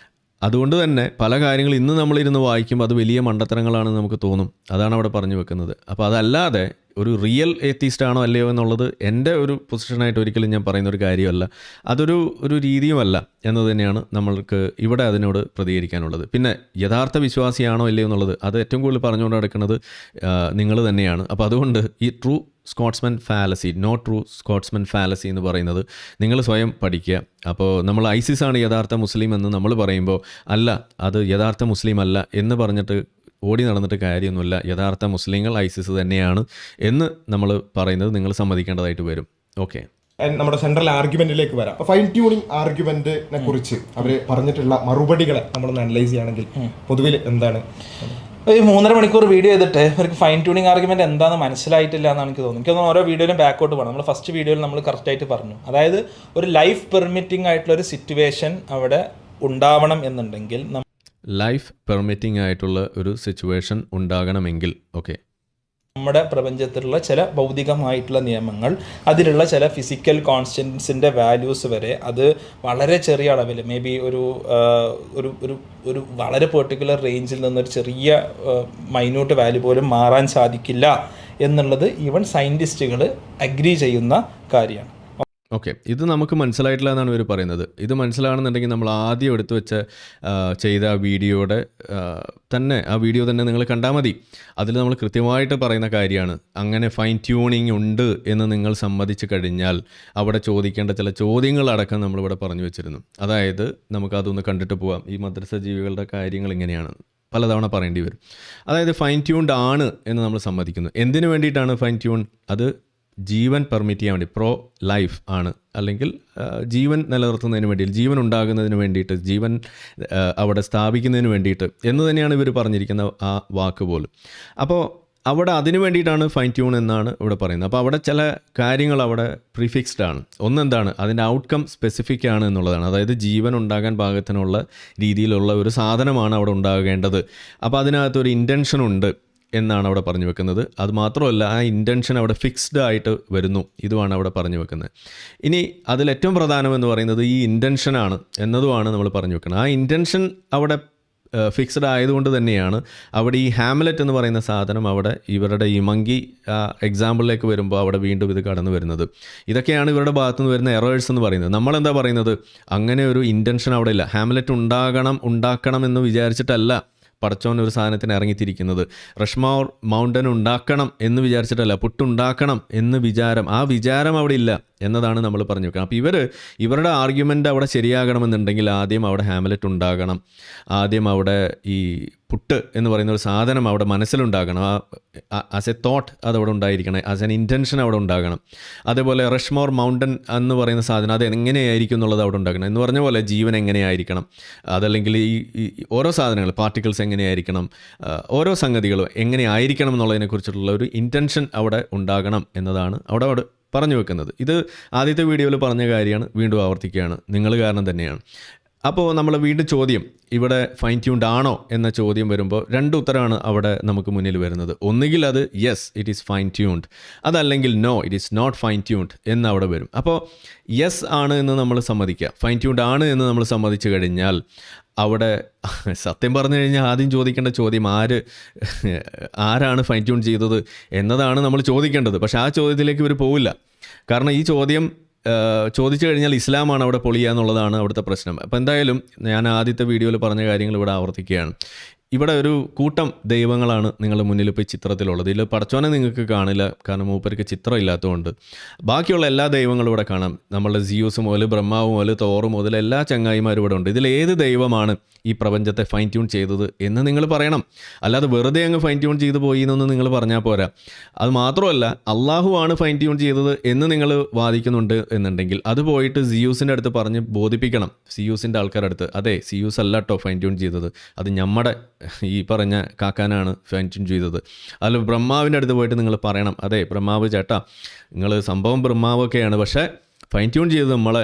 അതുകൊണ്ട് തന്നെ പല കാര്യങ്ങൾ ഇന്ന് നമ്മളിരുന്ന് വായിക്കുമ്പോൾ അത് വലിയ മണ്ടത്തരങ്ങളാണെന്ന് നമുക്ക് തോന്നും. അതാണ് അവിടെ പറഞ്ഞു വെക്കുന്നത്. അപ്പോൾ അതല്ലാതെ ഒരു റിയൽ എത്തീസ്റ്റ് ആണോ അല്ലയോ എന്നുള്ളത് എൻ്റെ ഒരു പൊസിഷനായിട്ട് ഒരിക്കലും ഞാൻ പറയുന്ന ഒരു കാര്യമല്ല, അതൊരു രീതിയുമല്ല എന്നത് തന്നെയാണ് നമ്മൾക്ക് ഇവിടെ അതിനോട് പ്രതികരിക്കാനുള്ളത്. പിന്നെ യഥാർത്ഥ വിശ്വാസിയാണോ അല്ലയോ എന്നുള്ളത് അത് ഏറ്റവും കൂടുതൽ പറഞ്ഞുകൊണ്ട് നടക്കുന്നത് നിങ്ങൾ തന്നെയാണ്. അപ്പോൾ അതുകൊണ്ട് ഈ true Scotsman fallacy, no true Scotsman fallacy എന്ന് പറയുന്നത് നിങ്ങൾ സ്വയം പഠിക്കുക. അപ്പോൾ നമ്മൾ ഐസിസ് ആണ് യഥാർത്ഥ മുസ്ലിം എന്ന് നമ്മൾ പറയുമ്പോൾ അല്ല, അത് യഥാർത്ഥ മുസ്ലിം അല്ല എന്ന് പറഞ്ഞിട്ട് ഓടി നടന്നിട്ട് കാര്യമൊന്നുമില്ല. യഥാർത്ഥ മുസ്ലിങ്ങൾ ഐസിസ് തന്നെയാണ് എന്ന് നമ്മൾ പറയുന്നത് നിങ്ങൾ സമ്മതിക്കേണ്ടതായിട്ട് വരും. ഓക്കെ, നമ്മുടെ സെൻട്രൽ ആർഗ്യുമെന്റിലേക്ക് വരാം. ഫൈൻ ട്യൂണിങ് ആർഗ്യുമെന്റിനെ കുറിച്ച് അവർ പറഞ്ഞിട്ടുള്ള മറുപടികളെ നമ്മളൊന്ന് അനലൈസ് ചെയ്യുകയാണെങ്കിൽ പൊതുവിൽ എന്താണ്? ഒരു 3.5 മണിക്കൂർ വീഡിയോ ചെയ്തിട്ട് അവർക്ക് ഫൈൻ ട്യൂണിങ് ആർഗ്യുമെന്റ് എന്താണെന്ന് മനസ്സിലായിട്ടില്ല എന്നാണ് എനിക്ക് തോന്നുന്നത്. എനിക്കൊന്ന് ഓരോ വീഡിയോയിലും ബാക്കോട്ട് പോകണം. നമ്മൾ ഫസ്റ്റ് വീഡിയോയിൽ നമ്മൾ കറക്റ്റായിട്ട് പറഞ്ഞു, അതായത് ഒരു ലൈഫ് പെർമിറ്റിംഗ് ആയിട്ടുള്ള ഒരു സിറ്റുവേഷൻ അവിടെ ഉണ്ടാവണം എന്നുണ്ടെങ്കിൽ ലൈഫ് പെർമിറ്റിംഗ് ആയിട്ടുള്ള ഒരു സിറ്റുവേഷൻ ഉണ്ടാകണമെങ്കിൽ ഓക്കെ നമ്മുടെ പ്രപഞ്ചത്തിലുള്ള ചില ഭൗതികമായിട്ടുള്ള നിയമങ്ങൾ, അതിലുള്ള ചില ഫിസിക്കൽ കോൺസ്റ്റൻസിൻ്റെ വാല്യൂസ് വരെ അത് വളരെ ചെറിയ അളവിൽ മേ ബി ഒരു വളരെ പെർട്ടിക്കുലർ റേഞ്ചിൽ നിന്നൊരു ചെറിയ മൈന്യൂട്ട് വാല്യൂ പോലും മാറാൻ സാധിക്കില്ല എന്നുള്ളത് ഈവൻ സയൻറ്റിസ്റ്റുകൾ അഗ്രി ചെയ്യുന്ന കാര്യമാണ്. ഓക്കെ, ഇത് നമുക്ക് മനസ്സിലായിട്ടില്ല എന്നാണ് ഇവർ പറയുന്നത്. ഇത് മനസ്സിലാണെന്നുണ്ടെങ്കിൽ നമ്മൾ ആദ്യം എടുത്തു വെച്ച ചെയ്ത വീഡിയോയുടെ തന്നെ ആ വീഡിയോ തന്നെ നിങ്ങൾ കണ്ടാൽ മതി. അതിൽ നമ്മൾ കൃത്യമായിട്ട് പറയുന്ന കാര്യമാണ്, അങ്ങനെ ഫൈൻ ട്യൂണിങ് ഉണ്ട് എന്ന് നിങ്ങൾ സമ്മതിച്ചു കഴിഞ്ഞാൽ അവിടെ ചോദിക്കേണ്ട ചില ചോദ്യങ്ങളടക്കം നമ്മളിവിടെ പറഞ്ഞു വെച്ചിരുന്നു. അതായത് നമുക്കതൊന്ന് കണ്ടിട്ട് പോവാം. ഈ മദ്രസ ജീവികളുടെ കാര്യങ്ങൾ ഇങ്ങനെയാണ്, പലതവണ പറയേണ്ടി വരും. അതായത് ഫൈൻ ട്യൂൺഡ് ആണ് എന്ന് നമ്മൾ സമ്മതിക്കുന്നു. എന്തിനു വേണ്ടിയിട്ടാണ് ഫൈൻ ട്യൂൺ? അത് ജീവൻ പെർമിറ്റ് ചെയ്യാൻ വേണ്ടി, പ്രോ ലൈഫ് ആണ്, അല്ലെങ്കിൽ ജീവൻ നിലനിർത്തുന്നതിന് വേണ്ടി, ജീവൻ ഉണ്ടാകുന്നതിന് വേണ്ടിയിട്ട്, ജീവൻ അവിടെ സ്ഥാപിക്കുന്നതിന് വേണ്ടിയിട്ട് എന്ന് തന്നെയാണ് ഇവർ പറഞ്ഞിരിക്കുന്ന ആ വാക്ക് പോലും. അപ്പോൾ അവിടെ അതിന് വേണ്ടിയിട്ടാണ് ഫൈൻ ട്യൂൺ എന്നാണ് ഇവിടെ പറയുന്നത്. അപ്പോൾ അവിടെ ചില കാര്യങ്ങൾ അവിടെ പ്രിഫിക്സ്ഡ് ആണ്. ഒന്നെന്താണ്, അതിൻ്റെ ഔട്ട്കം സ്പെസിഫിക് ആണ് എന്നുള്ളതാണ്. അതായത് ജീവൻ ഉണ്ടാകാൻ പാകത്തിനുള്ള രീതിയിലുള്ള ഒരു സാധനമാണ് അവിടെ ഉണ്ടാകേണ്ടത്. അപ്പോൾ അതിനകത്തൊരു ഇൻറ്റൻഷൻ ഉണ്ട് എന്നാണ് അവിടെ പറഞ്ഞു വെക്കുന്നത്. അത് മാത്രമല്ല, ആ ഇൻറ്റൻഷൻ അവിടെ ഫിക്സ്ഡ് ആയിട്ട് വരുന്നു, ഇതുമാണ് അവിടെ പറഞ്ഞു വെക്കുന്നത്. ഇനി അതിലേറ്റവും പ്രധാനമെന്ന് പറയുന്നത് ഈ ഇൻറ്റൻഷനാണ് എന്നതുമാണ് നമ്മൾ പറഞ്ഞു വെക്കുന്നത്. ആ ഇൻറ്റൻഷൻ അവിടെ ഫിക്സ്ഡ് ആയതുകൊണ്ട് തന്നെയാണ് അവിടെ ഈ ഹാംലെറ്റ് എന്ന് പറയുന്ന സാധനം അവിടെ ഇവരുടെ ഈ മങ്കി എക്സാമ്പിളിലേക്ക് വരുമ്പോൾ അവിടെ വീണ്ടും ഇത് കടന്നു വരുന്നത്. ഇതൊക്കെയാണ് ഇവരുടെ ഭാഗത്തു നിന്ന് വരുന്ന എറേഴ്സ് എന്ന് പറയുന്നത്. നമ്മളെന്താ പറയുന്നത്, അങ്ങനെ ഒരു ഇൻറ്റൻഷൻ അവിടെ ഇല്ല. ഹാംലെറ്റ് ഉണ്ടാക്കണം എന്ന് വിചാരിച്ചിട്ടല്ല പടച്ചോൻ ഒരു സാധനത്തിന് ഇറങ്ങിത്തിരിക്കുന്നത്. റഷ്മോർ മൗണ്ടൻ ഉണ്ടാക്കണം എന്ന് വിചാരിച്ചിട്ടല്ല, പുട്ടുണ്ടാക്കണം എന്ന് ആ വിചാരം അവിടെ ഇല്ല എന്നതാണ് നമ്മൾ പറഞ്ഞു വെക്കുക. അപ്പോൾ ഇവരുടെ ആർഗ്യുമെൻ്റ് അവിടെ ശരിയാകണമെന്നുണ്ടെങ്കിൽ ആദ്യം അവിടെ ഹാംലെറ്റ് ഉണ്ടാകണം, ആദ്യം അവിടെ ഈ പുട്ട് എന്ന് പറയുന്ന ഒരു സാധനം അവിടെ മനസ്സിലുണ്ടാകണം, ആസ് എ തോട്ട് അതവിടെ ഉണ്ടായിരിക്കണം, ആസ് എൻ ഇൻറ്റൻഷൻ അവിടെ ഉണ്ടാകണം. അതേപോലെ റഷ്മോർ മൗണ്ടൻ എന്ന് പറയുന്ന സാധനം അത് എങ്ങനെയായിരിക്കും എന്നുള്ളത് അവിടെ ഉണ്ടാകണം. എന്ന് പറഞ്ഞ പോലെ ജീവൻ എങ്ങനെയായിരിക്കണം, അതല്ലെങ്കിൽ ഈ ഓരോ സാധനങ്ങൾ പാർട്ടിക്കിൾസ് എങ്ങനെയായിരിക്കണം, ഓരോ സംഗതികളും എങ്ങനെയായിരിക്കണം എന്നുള്ളതിനെക്കുറിച്ചിട്ടുള്ള ഒരു ഇൻറ്റൻഷൻ അവിടെ ഉണ്ടാകണം എന്നതാണ് അവിടെ പറഞ്ഞു വെക്കുന്നത്. ഇത് ആദ്യത്തെ വീഡിയോയിൽ പറഞ്ഞ കാര്യമാണ്, വീണ്ടും ആവർത്തിക്കുകയാണ്, നിങ്ങൾ കാരണം തന്നെയാണ്. അപ്പോൾ നമ്മൾ വീണ്ടും ചോദ്യം, ഇവിടെ ഫൈൻ ട്യൂൺഡ് ആണോ എന്ന ചോദ്യം വരുമ്പോൾ 2 ഉത്തരമാണ് അവിടെ നമുക്ക് മുന്നിൽ വരുന്നത്. ഒന്നുകിൽ അത് yes it is fine tuned, അതല്ലെങ്കിൽ no it is not fine tuned എന്ന് അവിടെ വരും. അപ്പോൾ യെസ് ആണ് എന്ന് നമ്മൾ സമ്മതിക്കുക, ഫൈൻ ട്യൂൺഡ് ആണ് എന്ന് നമ്മൾ സമ്മതിച്ചു കഴിഞ്ഞാൽ അവിടെ സത്യം പറഞ്ഞു കഴിഞ്ഞാൽ ആദ്യം ചോദിക്കേണ്ട ചോദ്യം ആരാണ് ഫൈൻ ട്യൂൺ ചെയ്തത് എന്നതാണ് നമ്മൾ ചോദിക്കേണ്ടത്. പക്ഷേ ആ ചോദ്യത്തിലേക്ക് ഇവർ പോവില്ല. കാരണം ഈ ചോദ്യം ചോദിച്ചു കഴിഞ്ഞാൽ ഇസ്ലാമാണ് അവിടെ പൊളിയുക എന്നുള്ളതാണ് അവിടുത്തെ പ്രശ്നം. അപ്പോൾ എന്തായാലും ഞാൻ ആദ്യത്തെ വീഡിയോയിൽ പറഞ്ഞ കാര്യങ്ങൾ ഇവിടെ ആവർത്തിക്കുകയാണ്. ഇവിടെ ഒരു കൂട്ടം ദൈവങ്ങളാണ് നിങ്ങളുടെ മുന്നിൽ ഇപ്പോൾ ചിത്രത്തിലുള്ളത്. ഇതിൽ പടച്ചോനെ നിങ്ങൾക്ക് കാണില്ല, കാരണം മൂപ്പർക്ക് ചിത്രം ഇല്ലാത്തതുകൊണ്ട്. ബാക്കിയുള്ള എല്ലാ ദൈവങ്ങളും ഇവിടെ കാണാം. നമ്മളുടെ സിയൂസ് മുതൽ ബ്രഹ്മാവ് മുതൽ തോറ് മുതൽ എല്ലാ ചങ്ങായിമാരും ഇവിടെ ഉണ്ട്. ഇതിൽ ഏത് ദൈവമാണ് ഈ പ്രപഞ്ചത്തെ ഫൈൻ ട്യൂൺ ചെയ്തത് എന്ന് നിങ്ങൾ പറയണം. അല്ലാതെ വെറുതെ അങ്ങ് ഫൈൻ ട്യൂൺ ചെയ്ത് പോയി എന്നൊന്നും നിങ്ങൾ പറഞ്ഞാൽ പോരാ. അത് മാത്രമല്ല, അള്ളാഹു ആണ് ഫൈൻ ട്യൂൺ ചെയ്തത് എന്ന് നിങ്ങൾ വാദിക്കുന്നുണ്ട് എന്നുണ്ടെങ്കിൽ അത് പോയിട്ട് സിയൂസിൻ്റെ അടുത്ത് പറഞ്ഞ് ബോധിപ്പിക്കണം. സിയൂസിൻ്റെ ആൾക്കാരുടെ അടുത്ത്, അതെ സിയൂസ് അല്ല കേട്ടോ ഫൈൻ ട്യൂൺ ചെയ്തത്, അത് നമ്മുടെ ഈ പറഞ്ഞ കാക്കാനാണ് ഫൈൻ ട്യൂൺ ചെയ്തത്. അതിൽ ബ്രഹ്മാവിൻ്റെ അടുത്ത് പോയിട്ട് നിങ്ങൾ പറയണം, അതെ ബ്രഹ്മാവ് ചേട്ടാ നിങ്ങൾ സംഭവം ബ്രഹ്മാവൊക്കെയാണ്, പക്ഷേ ഫൈൻ ട്യൂൺ ചെയ്തത് നമ്മളെ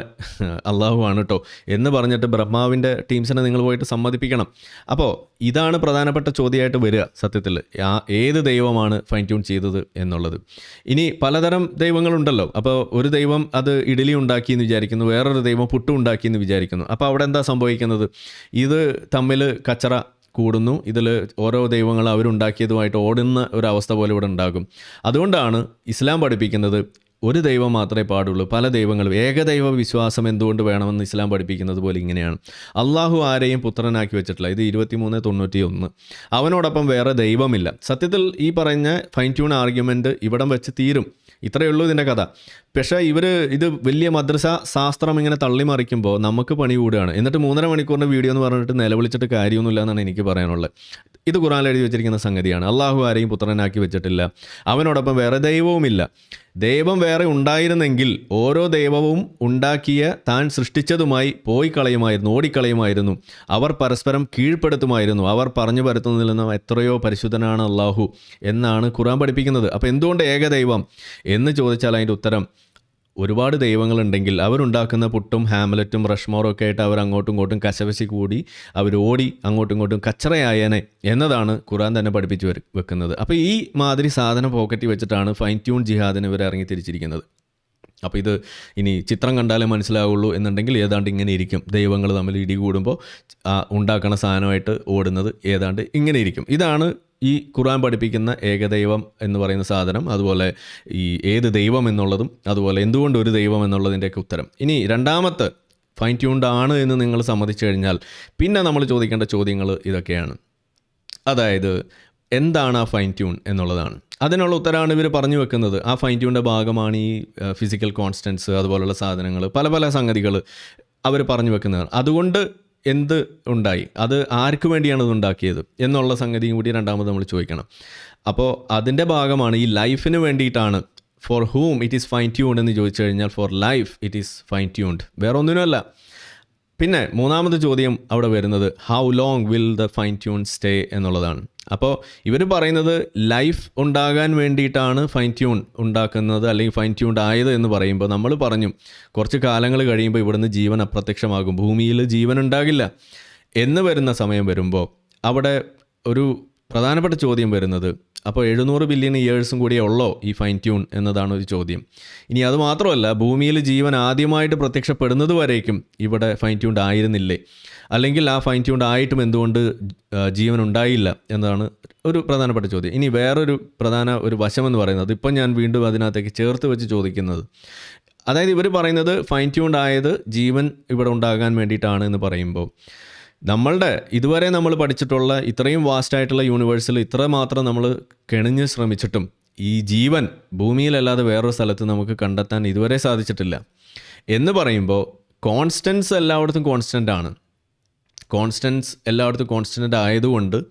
അള്ളാഹു ആണ് കേട്ടോ എന്ന് പറഞ്ഞിട്ട് ബ്രഹ്മാവിൻ്റെ ടീംസിനെ നിങ്ങൾ പോയിട്ട് സമ്മതിപ്പിക്കണം. അപ്പോൾ ഇതാണ് പ്രധാനപ്പെട്ട ചോദ്യമായിട്ട് വരിക സത്യത്തിൽ, ഏത് ദൈവമാണ് ഫൈൻ ട്യൂൺ ചെയ്തത് എന്നുള്ളത്. ഇനി പലതരം ദൈവങ്ങളുണ്ടല്ലോ. അപ്പോൾ ഒരു ദൈവം അത് ഇഡ്ഡലി ഉണ്ടാക്കിയെന്ന് വിചാരിക്കുന്നു, വേറൊരു ദൈവം പുട്ടും ഉണ്ടാക്കിയെന്ന് വിചാരിക്കുന്നു. അപ്പോൾ അവിടെ എന്താ സംഭവിക്കുന്നത്? ഇത് തമ്മിൽ കച്ചറ കൂടുന്നു. ഇതിൽ ഓരോ ദൈവങ്ങൾ അവരുണ്ടാക്കിയതുമായിട്ട് ഓടുന്ന ഒരവസ്ഥ പോലെ ഇവിടെ ഉണ്ടാകും. അതുകൊണ്ടാണ് ഇസ്ലാം പഠിപ്പിക്കുന്നത് ഒരു ദൈവം മാത്രമേ പാടുള്ളൂ, പല ദൈവങ്ങളും. ഏകദൈവ വിശ്വാസം എന്തുകൊണ്ട് വേണമെന്ന് ഇസ്ലാം പഠിപ്പിക്കുന്നത് പോലെ ഇങ്ങനെയാണ്. അള്ളാഹു ആരെയും പുത്രനാക്കി വെച്ചിട്ടില്ല. ഇത് 2391. അവനോടൊപ്പം വേറെ ദൈവമില്ല. സത്യത്തിൽ ഈ പറഞ്ഞ ഫൈൻ ട്യൂൺ ആർഗ്യുമെൻറ്റ് ഇവിടം വെച്ച് തീരും. ഇത്രയേ ഉള്ളൂ ഇതിൻ്റെ കഥ. പക്ഷേ ഇത് വലിയ മദ്രസ ശാസ്ത്രം ഇങ്ങനെ തള്ളിമറിക്കുമ്പോൾ നമുക്ക് പണി കൂടുകയാണ്. എന്നിട്ട് 3.5 മണിക്കൂറിൻ്റെ വീഡിയോ എന്ന് പറഞ്ഞിട്ട് നിലവിളിച്ചിട്ട് കാര്യമൊന്നുമില്ല എന്നാണ് എനിക്ക് പറയാനുള്ളത്. ഇത് ഖുറാനിൽ എഴുതി വെച്ചിരിക്കുന്ന സംഗതിയാണ്. അള്ളാഹു ആരെയും പുത്രനാക്കി വെച്ചിട്ടില്ല, അവനോടൊപ്പം വേറെ ദൈവവുമില്ല. ദൈവം വേറെ ഉണ്ടായിരുന്നെങ്കിൽ ഓരോ ദൈവവും ഉണ്ടാക്കിയ താൻ സൃഷ്ടിച്ചതുമായി പോയി കളയുമായിരുന്നു, ഓടിക്കളയുമായിരുന്നു. അവർ പരസ്പരം കീഴ്പ്പെടുത്തുമായിരുന്നു. അവർ പറഞ്ഞു പരത്തുന്നതിൽ നിന്നും എത്രയോ പരിശുദ്ധനാണ് അള്ളാഹു എന്നാണ് ഖുറാൻ പഠിപ്പിക്കുന്നത്. അപ്പോൾ എന്തുകൊണ്ട് ഏകദൈവം എന്ന് ചോദിച്ചാൽ അതിൻ്റെ ഉത്തരം, ഒരുപാട് ദൈവങ്ങളുണ്ടെങ്കിൽ അവരുണ്ടാക്കുന്ന പുട്ടും ഹാംലറ്റും റഷ്മോറും ഒക്കെ ആയിട്ട് അവർ അങ്ങോട്ടും ഇങ്ങോട്ടും കശവശി കൂടി അവരോടി അങ്ങോട്ടും ഇങ്ങോട്ടും കച്ചറയായനെ എന്നതാണ് ഖുറാൻ തന്നെ പഠിപ്പിച്ച് വെക്കുന്നത്. അപ്പോൾ ഈ മാതിരി സാധനം പോക്കറ്റിൽ വെച്ചിട്ടാണ് ഫൈൻ ട്യൂൺ ജിഹാദിന് ഇവർ ഇറങ്ങി തിരിച്ചിരിക്കുന്നത്. അപ്പോൾ ഇത് ഇനി ചിത്രം കണ്ടാലേ മനസ്സിലാവുള്ളൂ എന്നുണ്ടെങ്കിൽ ഏതാണ്ട് ഇങ്ങനെ ഇരിക്കും. ദൈവങ്ങൾ തമ്മിൽ ഇടികൂടുമ്പോൾ ഉണ്ടാക്കുന്ന സാധനമായിട്ട് ഓടുന്നത് ഏതാണ്ട് ഇങ്ങനെ ഇരിക്കും. ഇതാണ് ഈ ഖുറാൻ പഠിപ്പിക്കുന്ന ഏകദൈവം എന്ന് പറയുന്ന സാധനം. അതുപോലെ ഈ ഏത് ദൈവം എന്നുള്ളതും അതുപോലെ എന്തുകൊണ്ട് ഒരു ദൈവം എന്നുള്ളതിൻ്റെയൊക്കെ ഉത്തരം. ഇനി രണ്ടാമത്തെ ഫൈൻ ട്യൂൺഡ് ആണ് എന്ന് നിങ്ങൾ സമ്മതിച്ചു കഴിഞ്ഞാൽ പിന്നെ നമ്മൾ ചോദിക്കേണ്ട ചോദ്യങ്ങൾ ഇതൊക്കെയാണ്. അതായത് എന്താണ് ആ ഫൈൻ ട്യൂൺ എന്നുള്ളതാണ്. അതിനുള്ള ഉത്തരമാണ് ഇവർ പറഞ്ഞു വെക്കുന്നത്. ആ ഫൈൻ ട്യൂണിൻ്റെ ഭാഗമാണ് ഈ ഫിസിക്കൽ കോൺസ്റ്റൻസ് അതുപോലുള്ള സാധനങ്ങൾ, പല പല സംഗതികൾ അവർ പറഞ്ഞു വെക്കുന്നതാണ്. അതുകൊണ്ട് എന്ത് ഉണ്ടായി, അത് ആർക്ക് വേണ്ടിയാണ് ഇത് ഉണ്ടാക്കിയത് എന്നുള്ള സംഗതിയും കൂടി രണ്ടാമത് നമ്മൾ ചോദിക്കണം. അപ്പോൾ അതിൻ്റെ ഭാഗമാണ് ഈ ലൈഫിന് വേണ്ടിയിട്ടാണ്. Four ഹൂം it is fine tuned എന്ന് ചോദിച്ചു കഴിഞ്ഞാൽ four life it is fine tuned, വേറെ ഒന്നിനുമല്ല. പിന്നെ മൂന്നാമത്തെ ചോദ്യം അവിടെ വരുന്നത് how long will the fine tune stay എന്നുള്ളതാണ്. അപ്പോൾ ഇവർ പറയുന്നത് ലൈഫ് ഉണ്ടാകാൻ വേണ്ടിയിട്ടാണ് ഫൈൻ ട്യൂൺ ഉണ്ടാക്കുന്നത് അല്ലെങ്കിൽ ഫൈൻ ട്യൂൺഡ് ആയത് എന്ന് പറയുമ്പോൾ നമ്മൾ പറഞ്ഞു കുറച്ച് കാലങ്ങൾ കഴിയുമ്പോൾ ഇവിടുന്ന് ജീവൻ അപ്രത്യക്ഷമാകും, ഭൂമിയിൽ ജീവൻ ഉണ്ടാകില്ല എന്ന് വരുന്ന സമയം വരുമ്പോൾ അവിടെ ഒരു പ്രധാനപ്പെട്ട ചോദ്യം വരുന്നത്, അപ്പോൾ 700 ബില്യൺ ഇയേഴ്സും കൂടിയേ ഉള്ളോ ഈ ഫൈൻ ട്യൂൺ എന്നതാണ് ഒരു ചോദ്യം. ഇനി അത് മാത്രമല്ല, ഭൂമിയിൽ ജീവൻ ആദ്യമായിട്ട് പ്രത്യക്ഷപ്പെടുന്നത് വരേക്കും ഇവിടെ ഫൈൻ ട്യൂൺഡ് ആയിരുന്നില്ലേ, അല്ലെങ്കിൽ ആ ഫൈൻ ട്യൂൺഡ് ആയിട്ടും എന്തുകൊണ്ട് ജീവൻ ഉണ്ടായില്ല എന്നതാണ് ഒരു പ്രധാനപ്പെട്ട ചോദ്യം. ഇനി വേറൊരു ഒരു വശമെന്ന് പറയുന്നത് ഇപ്പം ഞാൻ വീണ്ടും അതിനകത്തേക്ക് ചേർത്ത് വെച്ച് ചോദിക്കുന്നത്, അതായത് ഇവർ പറയുന്നത് ഫൈൻ ട്യൂൺഡ് ആയത് ജീവൻ ഇവിടെ ഉണ്ടാകാൻ വേണ്ടിയിട്ടാണ് എന്ന് പറയുമ്പോൾ നമ്മളുടെ ഇതുവരെ നമ്മൾ പഠിച്ചിട്ടുള്ള ഇത്രയും വാസ്റ്റായിട്ടുള്ള യൂണിവേഴ്സിൽ ഇത്ര മാത്രം നമ്മൾ കെണിഞ്ഞ് ശ്രമിച്ചിട്ടും ഈ ജീവൻ ഭൂമിയിലല്ലാതെ വേറൊരു സ്ഥലത്ത് നമുക്ക് കണ്ടെത്താൻ ഇതുവരെ സാധിച്ചിട്ടില്ല എന്ന് പറയുമ്പോൾ കോൺസ്റ്റൻസ് എല്ലായിടത്തും കോൺസ്റ്റൻ്റ് ആണ്. കോൺസ്റ്റൻസ് എല്ലായിടത്തും കോൺസ്റ്റൻ്റ് ആയതുകൊണ്ട്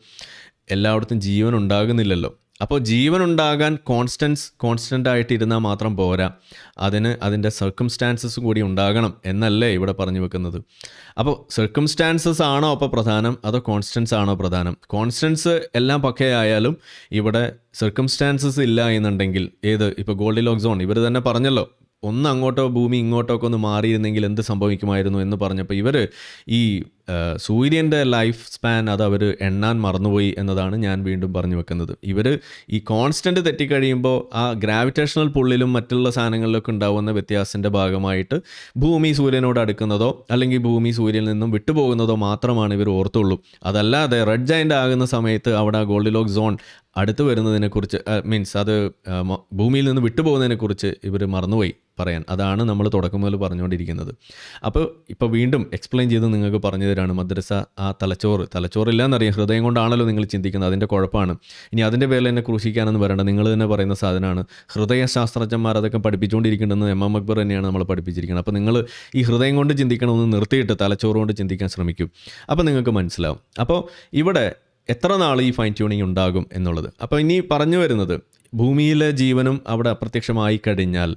എല്ലായിടത്തും ജീവൻ ഉണ്ടാകുന്നില്ലല്ലോ. അപ്പോൾ ജീവൻ ഉണ്ടാകാൻ കോൺസ്റ്റൻ്റ് ആയിട്ട് ഇരുന്നാൽ മാത്രം പോരാ, അതിൻ്റെ സർക്കംസ്റ്റാൻസസ് കൂടി ഉണ്ടാകണം എന്നല്ലേ ഇവിടെ പറഞ്ഞു വെക്കുന്നത്. അപ്പോൾ സർക്കംസ്റ്റാൻസസ് ആണോ അപ്പോൾ പ്രധാനം, അതോ കോൺസ്റ്റൻസ് ആണോ പ്രധാനം? കോൺസ്റ്റൻസ് എല്ലാം പക്കയായാലും ഇവിടെ സർക്കംസ്റ്റാൻസസ് ഇല്ല എന്നുണ്ടെങ്കിൽ ഇപ്പോൾ ഗോൾഡിലോക്ക് സോൺ ഇവർ തന്നെ പറഞ്ഞല്ലോ, ഒന്ന് അങ്ങോട്ടോ ഭൂമി ഇങ്ങോട്ടോ ഒക്കെ ഒന്ന് മാറിയിരുന്നെങ്കിൽ എന്ത് സംഭവിക്കുമായിരുന്നു എന്ന് പറഞ്ഞപ്പോൾ ഇവർ ഈ സൂര്യൻ്റെ ലൈഫ് സ്പാൻ അത് അവർ എണ്ണാൻ മറന്നുപോയി എന്നതാണ് ഞാൻ വീണ്ടും പറഞ്ഞു വെക്കുന്നത്. ഇവർ ഈ കോൺസ്റ്റൻറ്റ് തെറ്റിക്കഴിയുമ്പോൾ ആ ഗ്രാവിറ്റേഷണൽ പുള്ളിലും മറ്റുള്ള സാധനങ്ങളിലൊക്കെ ഉണ്ടാവുന്ന വ്യത്യാസത്തിൻ്റെ ഭാഗമായിട്ട് ഭൂമി സൂര്യനോട് അടുക്കുന്നതോ അല്ലെങ്കിൽ ഭൂമി സൂര്യനിൽ നിന്നും വിട്ടുപോകുന്നതോ മാത്രമാണ് ഇവർ ഓർത്തുള്ളൂ. അതല്ലാതെ റെഡ് ജയൻ്റ് ആകുന്ന സമയത്ത് അവിടെ ഗോൾഡിലോക്ക് സോൺ അടുത്ത് വരുന്നതിനെക്കുറിച്ച് മീൻസ് അത് ഭൂമിയിൽ നിന്ന് വിട്ടുപോകുന്നതിനെക്കുറിച്ച് ഇവർ മറന്നുപോയി പറയാൻ. അതാണ് നമ്മൾ തുടക്കം മുതൽ പറഞ്ഞുകൊണ്ടിരിക്കുന്നത്. അപ്പോൾ ഇപ്പോൾ വീണ്ടും എക്സ്പ്ലെയിൻ ചെയ്ത് നിങ്ങൾക്ക് പറഞ്ഞു തരാണ് മദ്രസ ആ തലച്ചോറില്ല എന്നറിയാം, ഹൃദയം കൊണ്ടാണല്ലോ നിങ്ങൾ ചിന്തിക്കുന്നത്, അതിൻ്റെ കുഴപ്പമാണ്. ഇനി അതിൻ്റെ പേരിൽ എന്നെ ക്രൂശിക്കാനൊന്നും വരേണ്ട, നിങ്ങൾ തന്നെ പറയുന്ന സാധനമാണ്. ഹൃദയശാസ്ത്രജ്ഞന്മാർ അതൊക്കെ പഠിപ്പിച്ചുകൊണ്ടിരിക്കുന്നുണ്ടെന്ന് എം അക്ബർ തന്നെയാണ് നമ്മൾ പഠിപ്പിച്ചിരിക്കുന്നത്. അപ്പോൾ നിങ്ങൾ ഈ ഹൃദയം കൊണ്ട് ചിന്തിക്കണമെന്ന് നിർത്തിയിട്ട് തലച്ചോറ് കൊണ്ട് ചിന്തിക്കാൻ ശ്രമിക്കും, അപ്പോൾ നിങ്ങൾക്ക് മനസ്സിലാവും. അപ്പോൾ ഇവിടെ എത്ര നാൾ ഈ ഫൈൻ ട്യൂണിങ് ഉണ്ടാകും എന്നുള്ളത്. അപ്പോൾ ഇനി പറഞ്ഞു വരുന്നത് ഭൂമിയിലെ ജീവനും അവിടെ അപ്രത്യക്ഷമായി കഴിഞ്ഞാൽ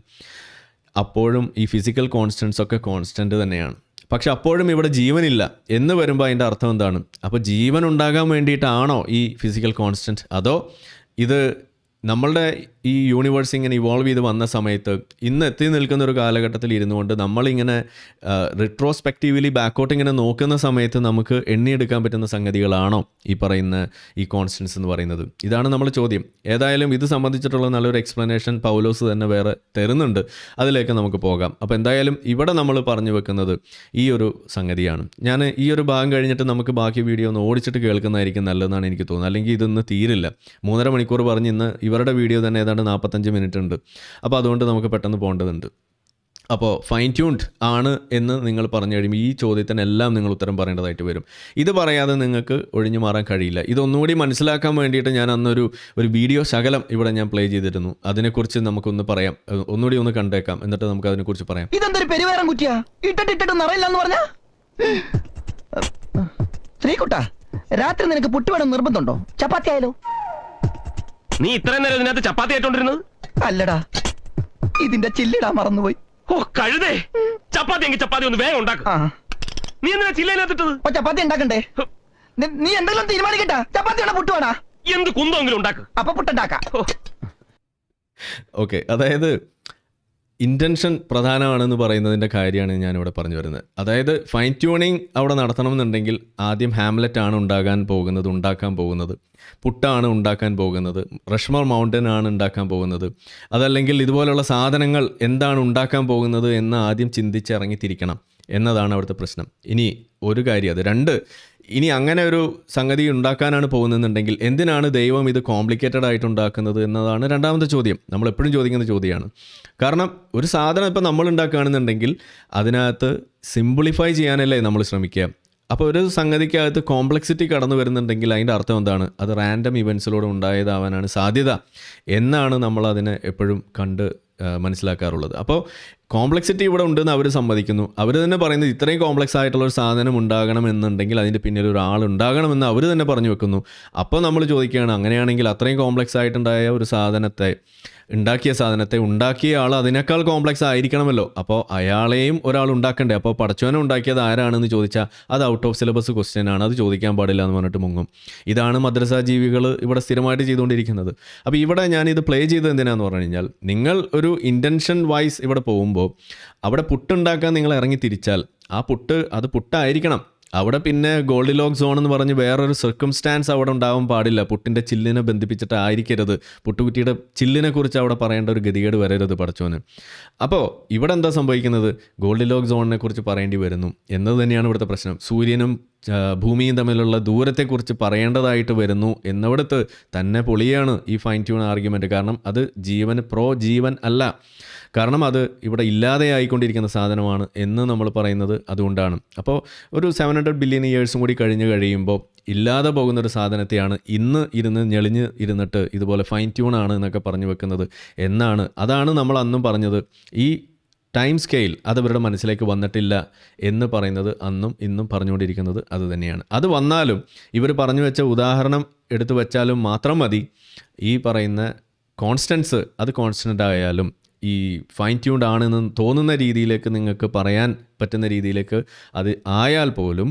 അപ്പോഴും ഈ ഫിസിക്കൽ കോൺസ്റ്റൻസ് ഒക്കെ കോൺസ്റ്റൻ്റ് തന്നെയാണ്. പക്ഷെ അപ്പോഴും ഇവിടെ ജീവനില്ല എന്ന് വരുമ്പോൾ അതിൻ്റെ അർത്ഥം എന്താണ്? അപ്പോൾ ജീവൻ ഉണ്ടാകാൻ വേണ്ടിയിട്ടാണോ ഈ ഫിസിക്കൽ കോൺസ്റ്റൻറ്റ്, അതോ ഇത് നമ്മളുടെ ഈ യൂണിവേഴ്സ് ഇങ്ങനെ ഇവോൾവ് ചെയ്ത് വന്ന സമയത്ത് ഇന്ന് എത്തി നിൽക്കുന്ന ഒരു കാലഘട്ടത്തിൽ ഇരുന്നു കൊണ്ട് നമ്മളിങ്ങനെ റിട്രോസ്പെക്റ്റീവ്ലി ബാക്കോട്ട് ഇങ്ങനെ നോക്കുന്ന സമയത്ത് നമുക്ക് എണ്ണിയെടുക്കാൻ പറ്റുന്ന സംഗതികളാണോ ഈ പറയുന്ന ഈ കോൺസ്റ്റൻസ് എന്ന് പറയുന്നത്? ഇതാണ് നമ്മൾ ചോദ്യം. ഏതായാലും ഇത് സംബന്ധിച്ചിട്ടുള്ള നല്ലൊരു എക്സ്പ്ലനേഷൻ പൗലോസ് തന്നെ വേറെ തരുന്നുണ്ട്, അതിലേക്ക് നമുക്ക് പോകാം. അപ്പോൾ എന്തായാലും ഇവിടെ നമ്മൾ പറഞ്ഞു വെക്കുന്നത് ഈ ഒരു സംഗതിയാണ്. ഞാൻ ഈ ഒരു ഭാഗം കഴിഞ്ഞിട്ട് നമുക്ക് ബാക്കി വീഡിയോ ഒന്ന് ഓടിച്ചിട്ട് കേൾക്കുന്നതായിരിക്കും നല്ലതെന്നാണ് എനിക്ക് തോന്നുന്നത്. അല്ലെങ്കിൽ ഇതൊന്ന് തീരില്ല. 3.5 മണിക്കൂർ പറഞ്ഞ് ഇന്ന് ഇവരുടെ വീഡിയോ തന്നെ ഏതാണ്ട് 45 മിനിറ്റ് ഉണ്ട്. അപ്പോൾ അതുകൊണ്ട് നമുക്ക് പെട്ടെന്ന് പോകേണ്ടതുണ്ട്. അപ്പോൾ ഫൈൻ ട്യൂൺഡ് ആണ് എന്ന് നിങ്ങൾ പറഞ്ഞു കഴിയുമ്പോൾ ഈ ചോദ്യത്തിനെല്ലാം നിങ്ങൾ ഉത്തരം പറയേണ്ടതായിട്ട് വരും. ഇത് പറയാതെ നിങ്ങൾക്ക് ഒഴിഞ്ഞു മാറാൻ കഴിയില്ല. ഇതൊന്നുകൂടി മനസ്സിലാക്കാൻ വേണ്ടിയിട്ട് ഞാൻ അന്നൊരു വീഡിയോ ശകലം ഇവിടെ ഞാൻ പ്ലേ ചെയ്തിരുന്നു. അതിനെക്കുറിച്ച് നമുക്കൊന്ന് പറയാം, ഒന്നുകൂടി ഒന്ന് കണ്ടേക്കാം, എന്നിട്ട് നമുക്ക് അതിനെക്കുറിച്ച് പറയാം. ഇതെന്തൊരു പെരുവേരം കുറ്റിയാ, ഇട്ടിട്ട് നിറയില്ലെന്ന് പറഞ്ഞ ശ്രീകുട്ട, രാത്രി നിനക്ക് പുട്ട് വേണം നിർബന്ധമുണ്ടോ? ചപ്പാത്തി ആയാലോ? നീ ഇത്രയും നേരം ഇതിനകത്ത് ചപ്പാത്തി ആയിട്ടോണ്ടിരുന്നത്? അല്ലടാ, ഇതിന്റെ ചില്ലിടാ മറന്നുപോയി. ഓ കഴുതേ, ചപ്പാത്തി എങ്കിൽ ചപ്പാത്തി ഒന്ന് വേഗം ഉണ്ടാക്കും. നീ എന്തിനാ ചില്ലതിനകത്തിട്ടത്? ചപ്പാത്തി ഉണ്ടാക്കണ്ടേ? നീ എന്തെങ്കിലും തീരുമാനിക്കട്ടാ, ചപ്പാത്തി വേണോ പുട്ട് വേണോ? എന്ത് കുന്തമെങ്കിലും ഉണ്ടാക്കും. അപ്പൊ പുട്ടുണ്ടാക്കാം. ഓക്കെ, അതായത് ഇൻറ്റൻഷൻ പ്രധാനമാണെന്ന് പറയുന്നതിൻ്റെ കാര്യമാണ് ഞാനിവിടെ പറഞ്ഞു വരുന്നത്. അതായത് ഫൈൻ ട്യൂണിങ് അവിടെ നടത്തണമെന്നുണ്ടെങ്കിൽ ആദ്യം ഹാംലെറ്റ് ആണ് ഉണ്ടാക്കാൻ പോകുന്നത്, പുട്ടാണ് ഉണ്ടാക്കാൻ പോകുന്നത്, റഷ്മർ മൗണ്ടൻ ആണ് ഉണ്ടാക്കാൻ പോകുന്നത്, അതല്ലെങ്കിൽ ഇതുപോലുള്ള സാധനങ്ങൾ എന്താണ് ഉണ്ടാക്കാൻ പോകുന്നത് എന്ന് ആദ്യം ചിന്തിച്ചിറങ്ങിത്തിരിക്കണം എന്നതാണ് അവിടുത്തെ പ്രശ്നം. ഇനി ഒരു കാര്യം, അത് 2, ഇനി അങ്ങനെ ഒരു സംഗതി ഉണ്ടാക്കാനാണ് പോകുന്നതെന്നുണ്ടെങ്കിൽ എന്തിനാണ് ദൈവം ഇത് കോംപ്ലിക്കേറ്റഡ് ആയിട്ട് ഉണ്ടാക്കുന്നത് എന്നതാണ് രണ്ടാമത്തെ ചോദ്യം. നമ്മൾ എപ്പോഴും ചോദിക്കുന്ന ചോദ്യമാണ്. കാരണം ഒരു സാധനം ഇപ്പോൾ നമ്മൾ ഉണ്ടാക്കുകയാണെന്നുണ്ടെങ്കിൽ അതിനകത്ത് സിംപ്ലിഫൈ ചെയ്യാനല്ലേ നമ്മൾ ശ്രമിക്കുക. അപ്പോൾ ഒരു സംഗതിക്കകത്ത് കോംപ്ലക്സിറ്റി കടന്നു വരുന്നുണ്ടെങ്കിൽ അതിൻ്റെ അർത്ഥം എന്താണ്? അത് റാൻഡം ഇവൻസിലൂടെ ഉണ്ടായതാവാനാണ് സാധ്യത എന്നാണ് നമ്മൾ അതിനെ എപ്പോഴും കണ്ട് മനസ്സിലാക്കാറുള്ളത്. അപ്പോൾ കോംപ്ലക്സിറ്റി ഇവിടെ ഉണ്ടെന്ന് അവർ സമ്മതിക്കുന്നു. അവർ തന്നെ പറയുന്നത് ഇത്രയും കോംപ്ലക്സ് ആയിട്ടുള്ള ഒരു സാധനം ഉണ്ടാകണമെന്നുണ്ടെങ്കിൽ അതിൻ്റെ പിന്നിൽ ഒരാൾ ഉണ്ടാകണമെന്ന് അവർ തന്നെ പറഞ്ഞു വെക്കുന്നു. അപ്പോൾ നമ്മൾ ചോദിക്കുകയാണ്, അങ്ങനെയാണെങ്കിൽ അത്രയും കോംപ്ലക്സ് ആയിട്ടുണ്ടായ ഒരു സാധനത്തെ ഉണ്ടാക്കിയ ആൾ അതിനേക്കാൾ കോംപ്ലക്സ് ആയിരിക്കണമല്ലോ. അപ്പോൾ അയാളെയും ഒരാൾ ഉണ്ടാക്കണ്ടേ? അപ്പോൾ പടച്ചോനെ ഉണ്ടാക്കിയത് ആരാണെന്ന് ചോദിച്ചാൽ അത് ഔട്ട് ഓഫ് സിലബസ് ക്വസ്റ്റ്യൻ ആണ്, അത് ചോദിക്കാൻ പാടില്ല എന്ന് പറഞ്ഞിട്ട് മുങ്ങും. ഇതാണ് മദ്രസ ജീവികൾ ഇവിടെ സ്ഥിരമായിട്ട് ചെയ്തുകൊണ്ടിരിക്കുന്നത്. അപ്പോൾ ഇവിടെ ഞാനിത് പ്ലേ ചെയ്തത് എന്തിനാന്ന് പറഞ്ഞു കഴിഞ്ഞാൽ, നിങ്ങൾ ഒരു ഇൻറ്റൻഷൻ വൈസ് ഇവിടെ പോകുമ്പോൾ അവിടെ പുട്ടുണ്ടാക്കാൻ നിങ്ങൾ ഇറങ്ങി തിരിച്ചാൽ ആ അത് പുട്ടായിരിക്കണം. അവിടെ പിന്നെ ഗോൾഡിലോക്ക് സോൺ എന്ന് പറഞ്ഞ് വേറൊരു സർക്കംസ്റ്റാൻസ് അവിടെ ഉണ്ടാവാൻ പാടില്ല. പുട്ടിൻ്റെ ചില്ലിനെ ബന്ധിപ്പിച്ചിട്ട് ആയിരിക്കരുത്. പുട്ടുകുറ്റിയുടെ ചില്ലിനെ കുറിച്ച് അവിടെ പറയേണ്ട ഒരു ഗതികേട് വരരുത് പടച്ചോന്. അപ്പോൾ ഇവിടെ എന്താ സംഭവിക്കുന്നത്? ഗോൾഡിലോക്ക് സോണിനെ കുറിച്ച് പറയേണ്ടി വരുന്നു എന്നത് തന്നെയാണ് ഇവിടുത്തെ പ്രശ്നം. സൂര്യനും ഭൂമിയും തമ്മിലുള്ള ദൂരത്തെക്കുറിച്ച് പറയേണ്ടതായിട്ട് വരുന്നു എന്നിടത്ത് തന്നെ പൊളിയാണ് ഈ ഫൈൻ ട്യൂൺ ആർഗ്യുമെൻറ്റ്. കാരണം അത് ജീവൻ അല്ല. കാരണം അത് ഇവിടെ ഇല്ലാതെയായിക്കൊണ്ടിരിക്കുന്ന സാധനമാണ് എന്ന് നമ്മൾ പറയുന്നത് അതുകൊണ്ടാണ്. അപ്പോൾ ഒരു 700 ബില്യൺ ഇയേഴ്സും കൂടി കഴിയുമ്പോൾ ഇല്ലാതെ പോകുന്നൊരു സാധനത്തെയാണ് ഇന്ന് ഞെളിഞ്ഞ് ഇരുന്നിട്ട് ഇതുപോലെ ഫൈൻ ട്യൂൺ ആണ് എന്നൊക്കെ പറഞ്ഞു വെക്കുന്നത് എന്നാണ്. അതാണ് നമ്മൾ അന്നും പറഞ്ഞത്. ഈ ടൈം സ്കെയിൽ അത് അവരുടെ മനസ്സിലേക്ക് വന്നിട്ടില്ല എന്ന് പറയുന്നത് അന്നും ഇന്നും പറഞ്ഞുകൊണ്ടിരിക്കുന്നത് അത് തന്നെയാണ്. അത് വന്നാലും ഇവർ പറഞ്ഞു വെച്ച ഉദാഹരണം എടുത്തു വെച്ചാലും മാത്രം മതി. ഈ പറയുന്ന കോൺസ്റ്റൻസ് അത് കോൺസ്റ്റൻ്റ് ആയാലും ഈ ഫൈൻ ട്യൂൺഡ് ആണെന്ന് തോന്നുന്ന രീതിയിലേക്ക് നിങ്ങൾക്ക് പറയാൻ പറ്റുന്ന രീതിയിലേക്ക് അത് ആയാൽ പോലും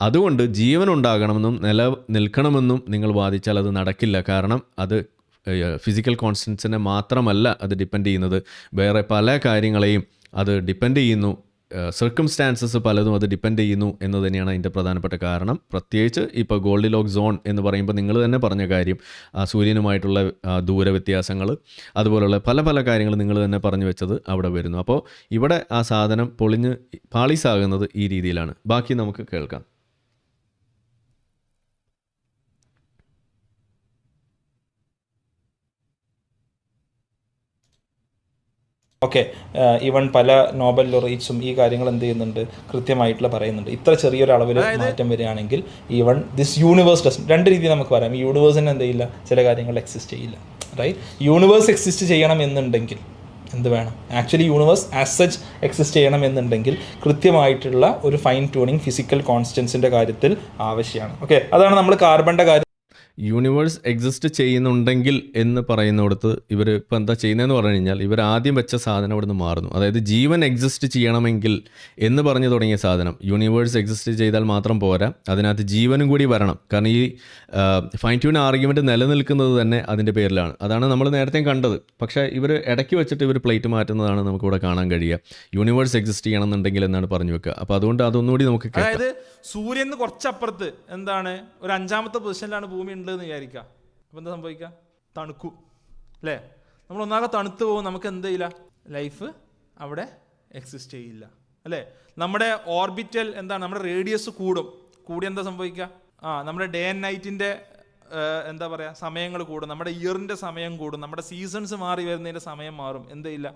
അതുകൊണ്ട് ജീവൻ ഉണ്ടാകണമെന്നും നിലനിൽക്കണമെന്നും നിങ്ങൾ വാദിച്ചാൽ അത് നടക്കില്ല. കാരണം അത് ഫിസിക്കൽ കോൺസ്റ്റൻസിനെ മാത്രമല്ല അത് ഡിപ്പെൻഡ് ചെയ്യുന്നത്, വേറെ പല കാര്യങ്ങളെയും അത് ഡിപ്പെൻഡ് ചെയ്യുന്നു, സർക്കംസ്റ്റാൻസസ് പലതും അത് ഡിപ്പെൻഡ് ചെയ്യുന്നു എന്ന് തന്നെയാണ് അതിൻ്റെ പ്രധാനപ്പെട്ട കാരണം. പ്രത്യേകിച്ച് ഇപ്പോൾ ഗോൾഡിലോക്ക് സോൺ എന്ന് പറയുമ്പോൾ നിങ്ങൾ തന്നെ പറഞ്ഞ കാര്യം, സൂര്യനുമായിട്ടുള്ള ദൂരവ്യത്യാസങ്ങൾ, അതുപോലുള്ള പല പല കാര്യങ്ങൾ നിങ്ങൾ തന്നെ പറഞ്ഞു വെച്ചത് അവിടെ വരുന്നു. അപ്പോൾ ഇവിടെ ആ സാധനം പൊളിഞ്ഞ് പാളീസാകുന്നത് ഈ രീതിയിലാണ്. ബാക്കി നമുക്ക് കേൾക്കാം. ഓക്കെ, ഈവൻ പല നോബൽ ലൊറീറ്റ്സും ഈ കാര്യങ്ങൾ എന്ത് ചെയ്യുന്നുണ്ട്, കൃത്യമായിട്ടുള്ള പറയുന്നുണ്ട്. ഇത്ര ചെറിയൊരു അളവിൽ മാറ്റം വരികയാണെങ്കിൽ ഈവൻ ദിസ് യൂണിവേഴ്സ് ഡസ്, രണ്ട് രീതിയിൽ നമുക്ക് പറയാം. ഈ യൂണിവേഴ്സിന് എന്ത് ചെയ്യില്ല, ചില കാര്യങ്ങൾ എക്സിസ്റ്റ് ചെയ്യില്ല, റൈറ്റ്? യൂണിവേഴ്സ് എക്സിസ്റ്റ് ചെയ്യണം എന്നുണ്ടെങ്കിൽ എന്ത് വേണം? Actually universe as such exist ചെയ്യണം എന്നുണ്ടെങ്കിൽ കൃത്യമായിട്ടുള്ള ഒരു ഫൈൻ ട്യൂണിങ് ഫിസിക്കൽ കോൺസ്റ്റൻസിൻ്റെ കാര്യത്തിൽ ആവശ്യമാണ്. ഓക്കെ, അതാണ് നമ്മൾ കാർബണിൻ്റെ കാര്യം. യൂണിവേഴ്സ് എക്സിസ്റ്റ് ചെയ്യുന്നുണ്ടെങ്കിൽ എന്ന് പറയുന്നിടത്ത് ഇവർ ഇപ്പോൾ എന്താ ചെയ്യുന്നതെന്ന് പറഞ്ഞു കഴിഞ്ഞാൽ, ഇവർ ആദ്യം വെച്ച സാധനം അവിടെ നിന്ന് മാറുന്നു. അതായത് ജീവൻ എക്സിസ്റ്റ് ചെയ്യണമെങ്കിൽ എന്ന് പറഞ്ഞു തുടങ്ങിയ സാധനം യൂണിവേഴ്സ് എക്സിസ്റ്റ് ചെയ്താൽ മാത്രം പോരാ, അതിനകത്ത് ജീവനും കൂടി വരണം. കാരണം ഈ ഫൈൻ ട്യൂൺ ആർഗ്യുമെൻറ്റ് നിലനിൽക്കുന്നത് തന്നെ അതിൻ്റെ പേരിലാണ്. അതാണ് നമ്മൾ നേരത്തെ കണ്ടത്. പക്ഷേ ഇവർ ഇടയ്ക്ക് വെച്ചിട്ട് ഇവർ പ്ലേറ്റ് മാറ്റുന്നതാണ് നമുക്കിവിടെ കാണാൻ കഴിയുക. യൂണിവേഴ്സ് എക്സിസ്റ്റ് ചെയ്യണമെന്നുണ്ടെങ്കിൽ എന്നാണ് പറഞ്ഞു വെക്കുക. അപ്പോൾ അതുകൊണ്ട് അതൊന്നുകൂടി നമുക്ക് കേൾക്കാം. അതായത് സൂര്യന് കുറച്ചപ്പുറത്ത് എന്താണ് ഒരു 5ാമത്തെ പൊസിഷനിലാണ് ഭൂമി ഉണ്ട് എന്ന് വിചാരിക്കുക. അപ്പോൾ എന്താ സംഭവിക്കുക? തണുക്കും, അല്ലേ? നമ്മൾ ഒന്നാകെ തണുത്ത് പോകും, നമുക്ക് എന്ത് ചെയ്യില്ല, ലൈഫ് അവിടെ എക്സിസ്റ്റ് ചെയ്യില്ല, അല്ലേ? നമ്മുടെ ഓർബിറ്റൽ എന്താണ്, നമ്മുടെ റേഡിയസ് കൂടി എന്താ സംഭവിക്കുക? നമ്മുടെ ഡേ ആൻഡ് നൈറ്റിൻ്റെ എന്താ പറയുക, സമയങ്ങൾ കൂടും, നമ്മുടെ ഇയറിൻ്റെ സമയം കൂടും, നമ്മുടെ സീസൺസ് മാറി വരുന്നതിൻ്റെ സമയം മാറും. എന്ത് ചെയ്യില്ല,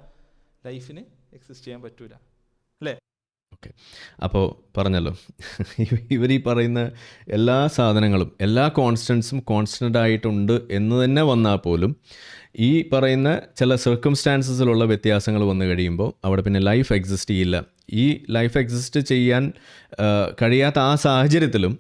ലൈഫിന് എക്സിസ്റ്റ് ചെയ്യാൻ പറ്റൂല, അല്ലേ? ഓക്കെ, അപ്പോൾ പറഞ്ഞല്ലോ, ഇവർ ഈ പറയുന്ന എല്ലാ സാധനങ്ങളും എല്ലാ കോൺസ്റ്റൻസും കോൺസ്റ്റൻ്റ് ആയിട്ടുണ്ട് എന്ന് തന്നെ വന്നാൽ പോലും ഈ പറയുന്ന ചില സർക്കംസ്റ്റാൻസസിലുള്ള വ്യത്യാസങ്ങൾ വന്നു കഴിയുമ്പോൾ അവിടെ പിന്നെ ലൈഫ് എക്സിസ്റ്റ് ചെയ്യില്ല. ഈ ലൈഫ് എക്സിസ്റ്റ് ചെയ്യാൻ കഴിയാത്ത ആ സാഹചര്യത്തിലും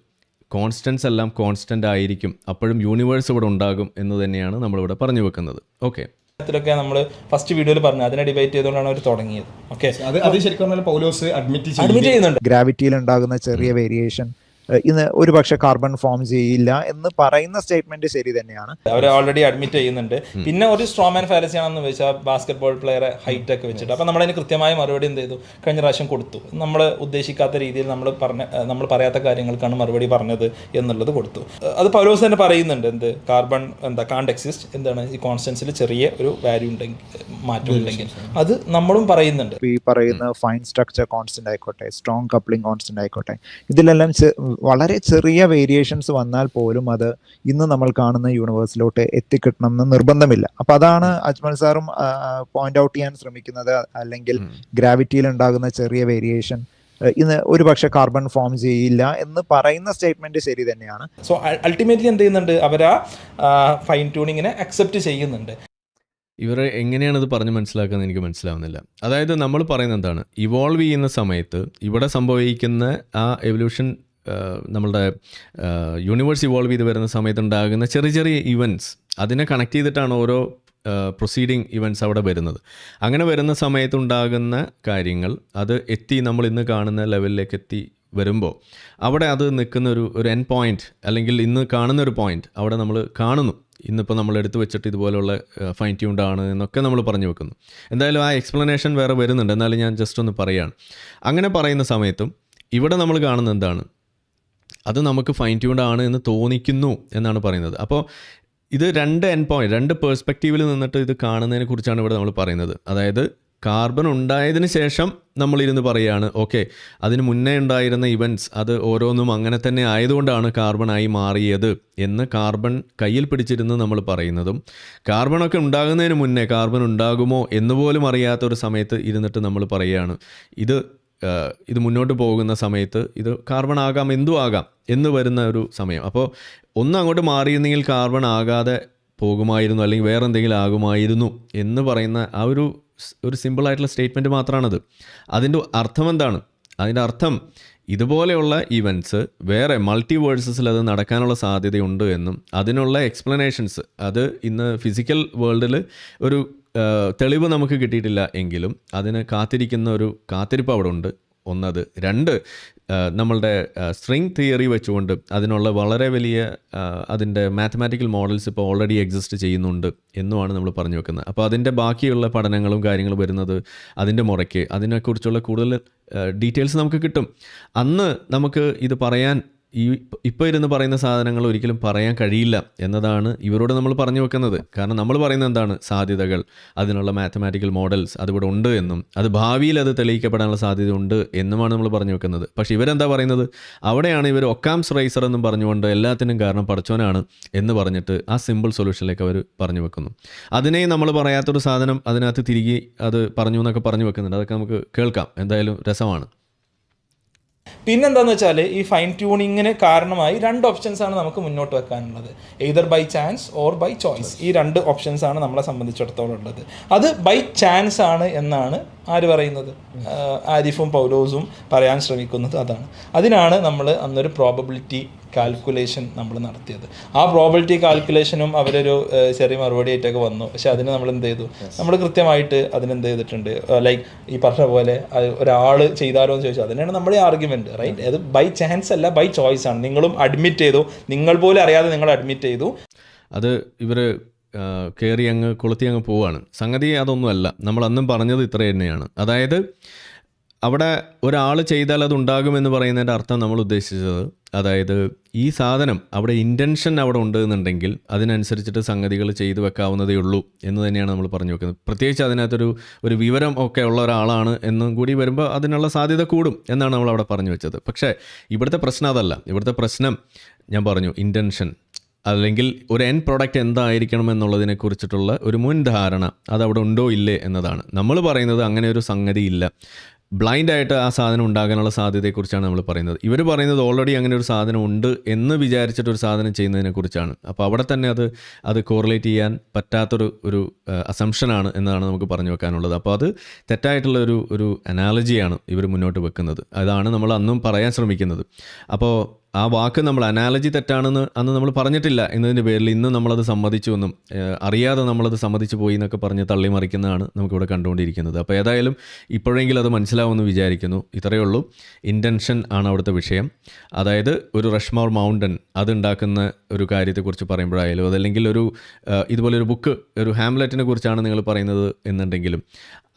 കോൺസ്റ്റൻസ് എല്ലാം കോൺസ്റ്റൻ്റ് ആയിരിക്കും. അപ്പോഴും യൂണിവേഴ്സ് ഇവിടെ ഉണ്ടാകും എന്ന് തന്നെയാണ് നമ്മളിവിടെ പറഞ്ഞു വെക്കുന്നത്. ഓക്കെ, ൊക്കെ നമ്മൾ ഫസ്റ്റ് വീഡിയോയിൽ പറഞ്ഞു, അതിനെ ഡിബേറ്റ് ചെയ്തുകൊണ്ടാണ് അവർ തുടങ്ങിയത്. ഓക്കെ, അത് ശരിക്കും പറഞ്ഞാൽ പൗലോസ് അഡ്മിറ്റ് ചെയ്യുന്നുണ്ട്. ഗ്രാവിറ്റിയിൽ ഉണ്ടാകുന്ന ചെറിയ വേരിയേഷൻ ഇന്ന് ഒരുപക്ഷെ കാർബൺ ഫോം ചെയ്യില്ല എന്ന് പറയുന്ന സ്റ്റേറ്റ്മെന്റ് ശരി തന്നെയാണ്. അവർ ഓൾറെഡി അഡ്മിറ്റ് ചെയ്യുന്നുണ്ട്. പിന്നെ ഒരു സ്ട്രോമാൻ ഫാലസി ആണെന്ന് വെച്ചാൽ ബാസ്കറ്റ് പ്ലെയറെ ഹൈറ്റ് ഒക്കെ വെച്ചിട്ട്. അപ്പം നമ്മളതിന് കൃത്യമായ മറുപടി എന്ത് ചെയ്തു, കഴിഞ്ഞ പ്രാവശ്യം കൊടുത്തു. നമ്മൾ ഉദ്ദേശിക്കാത്ത രീതിയിൽ നമ്മൾ പറയാത്ത കാര്യങ്ങൾക്കാണ് മറുപടി പറഞ്ഞത് എന്നുള്ളത് കൊടുത്തു. അത് പൗലോസ് തന്നെ പറയുന്നുണ്ട്, എന്ത് കാർബൺ കാണ്ട് എക്സിസ്റ്റ്, എന്താണ് ഈ കോൺസ്റ്റൻസിൽ ചെറിയ ഒരു വാല്യൂ ഉണ്ടെങ്കിൽ, മാറ്റം ഉണ്ടെങ്കിൽ അത് നമ്മളും പറയുന്നുണ്ട്. ഈ പറയുന്ന ഫൈൻ സ്ട്രക്ചർ കോൺസ്റ്റന്റ് ആയിക്കോട്ടെ, സ്ട്രോങ് കപ്ലിംഗ് കോൺസ്റ്റന്റ് ആയിക്കോട്ടെ, ഇതിലെല്ലാം വളരെ ചെറിയ വേരിയേഷൻസ് വന്നാൽ പോലും അത് ഇന്ന് നമ്മൾ കാണുന്ന യൂണിവേഴ്സിലോട്ട് എത്തിക്കിട്ടണം എന്ന് നിർബന്ധമില്ല. അപ്പൊ അതാണ് അജ്മൽ സാറും പോയിന്റ് ഔട്ട് ചെയ്യാൻ ശ്രമിക്കുന്നത്. അല്ലെങ്കിൽ ഗ്രാവിറ്റിയിൽ ഉണ്ടാകുന്ന ചെറിയ വേരിയേഷൻ ഇന്ന് ഒരുപക്ഷെ കാർബൺ ഫോം ചെയ്യില്ല എന്ന് പറയുന്ന സ്റ്റേറ്റ്മെന്റ് ശരി തന്നെയാണ്. സോ അൾട്ടിമേറ്റ്ലി എന്ത് ചെയ്യുന്നുണ്ട്, അവരാ ഫൈൻ ട്യൂണിങ്ങിനെ അക്സെപ്റ്റ് ചെയ്യുന്നുണ്ട്. ഇവർ എങ്ങനെയാണ് ഇത് പറഞ്ഞ് മനസ്സിലാക്കുന്നത് എനിക്ക് മനസ്സിലാവുന്നില്ല. അതായത് നമ്മൾ പറയുന്നത് എന്താണ്, ഇവോൾവ് ചെയ്യുന്ന സമയത്ത് ഇവിടെ സംഭവിക്കുന്ന ആ എവല്യൂഷൻ, നമ്മളുടെ യൂണിവേഴ്സ് ഇവോൾവ് ചെയ്ത് വരുന്ന സമയത്ത് ഉണ്ടാകുന്ന ചെറിയ ചെറിയ ഇവൻറ്റ്സ്, അതിനെ കണക്ട് ചെയ്തിട്ടാണ് ഓരോ പ്രൊസീഡിങ് ഇവൻറ്റ്സ് അവിടെ വരുന്നത്. അങ്ങനെ വരുന്ന സമയത്തുണ്ടാകുന്ന കാര്യങ്ങൾ അത് നമ്മൾ ഇന്ന് കാണുന്ന ലെവലിലേക്ക് എത്തി വരുമ്പോൾ അവിടെ അത് നിൽക്കുന്ന ഒരു എൻ പോയിൻറ്റ്, അല്ലെങ്കിൽ ഇന്ന് കാണുന്ന ഒരു പോയിൻറ്റ് അവിടെ നമ്മൾ കാണുന്നു. ഇന്നിപ്പോൾ നമ്മൾ എടുത്ത് വെച്ചിട്ട് ഇതുപോലുള്ള ഫൈൻ ട്യൂൺഡ് ആണ് എന്നൊക്കെ നമ്മൾ പറഞ്ഞു വെക്കുന്നു. എന്തായാലും ആ എക്സ്പ്ലനേഷൻ വേറെ വരുന്നുണ്ട്, എന്നാലും ഞാൻ ജസ്റ്റ് ഒന്ന് പറയുകയാണ്. അങ്ങനെ പറയുന്ന സമയത്തും ഇവിടെ നമ്മൾ കാണുന്നത് എന്താണ്, അത് നമുക്ക് ഫൈൻ ട്യൂൺഡ് ആണ് എന്ന് തോന്നിക്കുന്നു എന്നാണ് പറയുന്നത്. അപ്പോൾ ഇത് രണ്ട് പേഴ്സ്പെക്റ്റീവിൽ നിന്നിട്ട് ഇത് കാണുന്നതിനെ കുറിച്ചാണ് ഇവിടെ നമ്മൾ പറയുന്നത്. അതായത് കാർബൺ ഉണ്ടായതിന് ശേഷം നമ്മളിരുന്ന് പറയുകയാണ്, ഓക്കെ അതിന് മുന്നേ ഉണ്ടായിരുന്ന ഇവൻറ്റ്സ് അത് ഓരോന്നും അങ്ങനെ തന്നെ ആയതുകൊണ്ടാണ് കാർബണായി മാറിയത് എന്ന് കാർബൺ കയ്യിൽ പിടിച്ചിരുന്ന് നമ്മൾ പറയുന്നതും, കാർബണൊക്കെ ഉണ്ടാകുന്നതിന് മുന്നേ കാർബൺ ഉണ്ടാകുമോ എന്നുപോലും അറിയാത്തൊരു സമയത്ത് ഇരുന്നിട്ട് നമ്മൾ പറയുകയാണ് ഇത് മുന്നോട്ട് പോകുന്ന സമയത്ത് ഇത് കാർബൺ ആകാം, എന്തും ആകാം എന്ന് വരുന്ന ഒരു സമയം. അപ്പോൾ ഒന്ന് അങ്ങോട്ട് മാറിയിരുന്നെങ്കിൽ കാർബൺ ആകാതെ പോകുമായിരുന്നു, അല്ലെങ്കിൽ വേറെ എന്തെങ്കിലും ആകുമായിരുന്നു എന്ന് പറയുന്ന ആ ഒരു സിമ്പിളായിട്ടുള്ള സ്റ്റേറ്റ്മെൻറ്റ് മാത്രമാണത്. അതിൻ്റെ അർത്ഥം എന്താണ്? അതിൻ്റെ അർത്ഥം ഇതുപോലെയുള്ള ഇവൻറ്റ്സ് വേറെ മൾട്ടിവേഴ്സസിൽ അത് നടക്കാനുള്ള സാധ്യതയുണ്ട് എന്നും അതിനുള്ള എക്സ്പ്ലനേഷൻസ് അത് ഇന്ന് ഫിസിക്കൽ വേൾഡിൽ ഒരു തെളിവ് നമുക്ക് കിട്ടിയിട്ടില്ല എങ്കിലും അതിന് കാത്തിരിക്കുന്ന ഒരു കാത്തിരിപ്പ് അവിടെ ഉണ്ട്. ഒന്നത്. രണ്ട്, നമ്മളുടെ സ്ട്രിങ് തിയറി വെച്ചുകൊണ്ട് അതിനുള്ള വളരെ വലിയ അതിൻ്റെ മാത്തമാറ്റിക്കൽ മോഡൽസ് ഇപ്പോൾ ഓൾറെഡി എക്സിസ്റ്റ് ചെയ്യുന്നുണ്ട് എന്നുമാണ് നമ്മൾ പറഞ്ഞു വെക്കുന്നത്. അപ്പോൾ അതിൻ്റെ ബാക്കിയുള്ള പഠനങ്ങളും കാര്യങ്ങളും വരുന്നത് അതിൻ്റെ മുറയ്ക്ക് അതിനെക്കുറിച്ചുള്ള കൂടുതൽ ഡീറ്റെയിൽസ് നമുക്ക് കിട്ടും. അന്ന് നമുക്ക് ഇത് പറയാൻ ഇപ്പോൾ ഇരുന്ന് പറയുന്ന സാധനങ്ങൾ ഒരിക്കലും പറയാൻ കഴിയില്ല എന്നതാണ് ഇവരോട് നമ്മൾ പറഞ്ഞു വെക്കുന്നത്. കാരണം നമ്മൾ പറയുന്നത് എന്താണ്, സാധ്യതകൾ, അതിനുള്ള മാത്തമാറ്റിക്കൽ മോഡൽസ് അതിവിടെ ഉണ്ട് എന്നും അത് ഭാവിയിൽ അത് തെളിയിക്കപ്പെടാനുള്ള സാധ്യത ഉണ്ട് എന്നുമാണ് നമ്മൾ പറഞ്ഞു വെക്കുന്നത്. പക്ഷേ ഇവരെന്താ പറയുന്നത്, അവിടെയാണ് ഇവർ ഒക്കാംസ് റൈസർ എന്നും പറഞ്ഞുകൊണ്ട് എല്ലാത്തിനും കാരണം പടച്ചോനാണ് എന്ന് പറഞ്ഞിട്ട് ആ സിമ്പിൾ സൊല്യൂഷനിലേക്ക് അവർ പറഞ്ഞു വെക്കുന്നു. അതിനെ നമ്മൾ പറയാത്തൊരു സാധനം അതിനകത്ത് തിരികെ അത് പറഞ്ഞു എന്നൊക്കെ പറഞ്ഞു വെക്കുന്നുണ്ട്. അതൊക്കെ നമുക്ക് കേൾക്കാം, എന്തായാലും രസമാണ്. പിന്നെന്താന്ന് വെച്ചാൽ ഈ ഫൈൻ ട്യൂണിങ്ങിന് കാരണമായി 2 ഓപ്ഷൻസാണ് നമുക്ക് മുന്നോട്ട് വെക്കാനുള്ളത്. Either by chance or by choice. ഈ 2 ഓപ്ഷൻസാണ് നമ്മളെ സംബന്ധിച്ചിടത്തോളം ഉള്ളത്. അത് ബൈ ചാൻസ് ആണ് എന്നാണ് ആര് പറയുന്നത്, ആരിഫും പൗലോസും പറയാൻ ശ്രമിക്കുന്നത് അതാണ്. അതിനാണ് നമ്മൾ അന്നൊരു പ്രോബബിലിറ്റി കാൽക്കുലേഷൻ നമ്മൾ നടത്തിയത്. ആ പ്രോബബിലിറ്റി കാൽക്കുലേഷനും അവരൊരു ചെറിയ മറുപടി ആയിട്ടൊക്കെ വന്നു. പക്ഷെ അതിന് നമ്മൾ എന്ത് ചെയ്തു, നമ്മൾ കൃത്യമായിട്ട് അതിനെന്ത് ചെയ്തിട്ടുണ്ട്, ലൈക്ക് ഈ പറഞ്ഞ പോലെ ഒരാൾ ചെയ്താലോ എന്ന് ചോദിച്ചാൽ അതിനാണ് നമ്മുടെ ആർഗ്യുമെൻറ്റ്, റൈറ്റ്? അത് ബൈ ചാൻസ് അല്ല, ബൈ ചോയ്സ് ആണ്. നിങ്ങളും അഡ്മിറ്റ് ചെയ്തു, നിങ്ങൾ പോലും അറിയാതെ നിങ്ങൾ അഡ്മിറ്റ് ചെയ്തു. അത് ഇവർ കയറി അങ്ങ് കൊളുത്തി അങ്ങ് പോവുകയാണ്. സംഗതി അതൊന്നുമല്ല. നമ്മൾ അന്നും പറഞ്ഞത് ഇത്ര തന്നെയാണ്. അതായത് അവിടെ ഒരാൾ ചെയ്താൽ അത് ഉണ്ടാകുമെന്ന് പറയുന്നതിൻ്റെ അർത്ഥം നമ്മൾ ഉദ്ദേശിച്ചത്, അതായത് ഈ സാധനം അവിടെ ഇൻറ്റൻഷൻ അവിടെ ഉണ്ടെന്നുണ്ടെങ്കിൽ അതിനനുസരിച്ചിട്ട് സംഗതികൾ ചെയ്തു വെക്കാവുന്നതേ ഉള്ളൂ എന്ന് തന്നെയാണ് നമ്മൾ പറഞ്ഞു വെക്കുന്നത്. പ്രത്യേകിച്ച് അതിനകത്തൊരു വിവരം ഒക്കെ ഉള്ള ഒരാളാണ് എന്നും കൂടി വരുമ്പോൾ അതിനുള്ള സാധ്യത കൂടും എന്നാണ് നമ്മൾ അവിടെ പറഞ്ഞു വെച്ചത്. പക്ഷേ ഇവിടുത്തെ പ്രശ്നം അതല്ല. ഇവിടുത്തെ പ്രശ്നം ഞാൻ പറഞ്ഞു, ഇൻറ്റൻഷൻ അല്ലെങ്കിൽ ഒരു എൻ പ്രോഡക്റ്റ് എന്തായിരിക്കണം എന്നുള്ളതിനെക്കുറിച്ചിട്ടുള്ള ഒരു മുൻധാരണ അതവിടെ ഉണ്ടോ ഇല്ലേ എന്നതാണ്. നമ്മൾ പറയുന്നത് അങ്ങനെ ഒരു സംഗതി ഇല്ല, ബ്ലൈൻഡായിട്ട് ആ സാധനം ഉണ്ടാകാനുള്ള സാധ്യതയെക്കുറിച്ചാണ് നമ്മൾ പറയുന്നത്. ഇവർ പറയുന്നത് ഓൾറെഡി അങ്ങനെ ഒരു സാധനം ഉണ്ട് എന്ന് വിചാരിച്ചിട്ടൊരു സാധനം ചെയ്യുന്നതിനെക്കുറിച്ചാണ്. അപ്പോൾ അവിടെ തന്നെ അത് കോറിലേറ്റ് ചെയ്യാൻ പറ്റാത്തൊരു അസംഷനാണ് എന്നാണ് നമുക്ക് പറഞ്ഞു വെക്കാനുള്ളത്. അപ്പോൾ അത് തെറ്റായിട്ടുള്ള ഒരു അനാലജിയാണ് ഇവർ മുന്നോട്ട് വെക്കുന്നത്. അതാണ് നമ്മൾ അന്നും പറയാൻ ശ്രമിക്കുന്നത്. അപ്പോൾ ആ വാക്ക് നമ്മൾ അനാലജി തെറ്റാണെന്ന് അന്ന് നമ്മൾ പറഞ്ഞിട്ടില്ല എന്നതിൻ്റെ പേരിൽ ഇന്ന് നമ്മളത് സമ്മതിച്ചു എന്നും അറിയാതെ നമ്മളത് സമ്മതിച്ചു പോയി എന്നൊക്കെ പറഞ്ഞ് തള്ളിമറിക്കുന്നതാണ് നമുക്കിവിടെ കണ്ടുകൊണ്ടിരിക്കുന്നത്. അപ്പോൾ ഏതായാലും ഇപ്പോഴെങ്കിലും അത് മനസ്സിലാവുമെന്ന് വിചാരിക്കുന്നു. ഇത്രയേ ഉള്ളൂ. ഇൻറ്റൻഷൻ ആണ് അവിടുത്തെ വിഷയം. അതായത് ഒരു റഷ്മോർ മൗണ്ടൻ അതുണ്ടാക്കുന്ന ഒരു കാര്യത്തെക്കുറിച്ച് പറയുമ്പോഴായാലും അതല്ലെങ്കിൽ ഇതുപോലെ ഒരു ബുക്ക്, ഒരു ഹാംലെറ്റിനെ കുറിച്ചാണ് നിങ്ങൾ പറയുന്നത് എന്നുണ്ടെങ്കിലും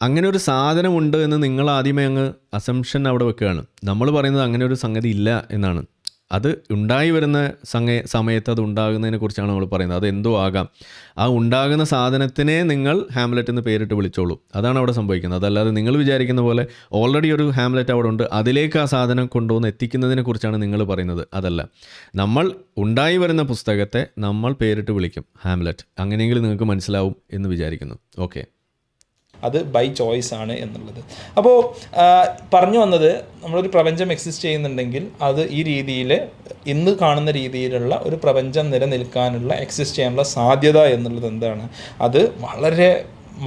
അങ്ങനെ ഒരു സാധനമുണ്ട് എന്ന് നിങ്ങൾ ആദ്യമേ അങ്ങ് അസംഷൻ അവിടെ വെക്കുകയാണ്. നമ്മൾ പറയുന്നത് അങ്ങനെ ഒരു സംഗതി ഇല്ല എന്നാണ്. അത് ഉണ്ടായി വരുന്ന സമയത്ത് അത് ഉണ്ടാകുന്നതിനെ കുറിച്ചാണ് നമ്മൾ പറയുന്നത്. അത് എന്തോ ആകാം. ആ ഉണ്ടാകുന്ന സാധനത്തിനെ നിങ്ങൾ ഹാംലെറ്റ് എന്ന് പേരിട്ട് വിളിച്ചോളൂ. അതാണ് അവിടെ സംഭവിക്കുന്നത്. അതല്ലാതെ നിങ്ങൾ വിചാരിക്കുന്ന പോലെ ഓൾറെഡി ഒരു ഹാംലെറ്റ് അവിടെ ഉണ്ട്, അതിലേക്ക് ആ സാധനം കൊണ്ടുവന്ന് എത്തിക്കുന്നതിനെ കുറിച്ചാണ് നിങ്ങൾ പറയുന്നത്. അതല്ല, നമ്മൾ ഉണ്ടായി വരുന്ന പുസ്തകത്തെ നമ്മൾ പേരിട്ട് വിളിക്കും ഹാംലെറ്റ്. അങ്ങനെയെങ്കിലും നിങ്ങൾക്ക് മനസ്സിലാവും എന്ന് വിചാരിക്കുന്നു. ഓക്കെ, അത് ബൈ ചോയ്സ് ആണ് എന്നുള്ളത്. അപ്പോൾ പറഞ്ഞു വന്നത്, നമ്മളൊരു പ്രപഞ്ചം എക്സിസ്റ്റ് ചെയ്യുന്നുണ്ടെങ്കിൽ അത് ഈ രീതിയിൽ ഇന്ന് കാണുന്ന രീതിയിലുള്ള ഒരു പ്രപഞ്ചം നിലനിൽക്കാനുള്ള എക്സിസ്റ്റ് ചെയ്യാനുള്ള സാധ്യത എന്നുള്ളത് എന്താണ്, അത് വളരെ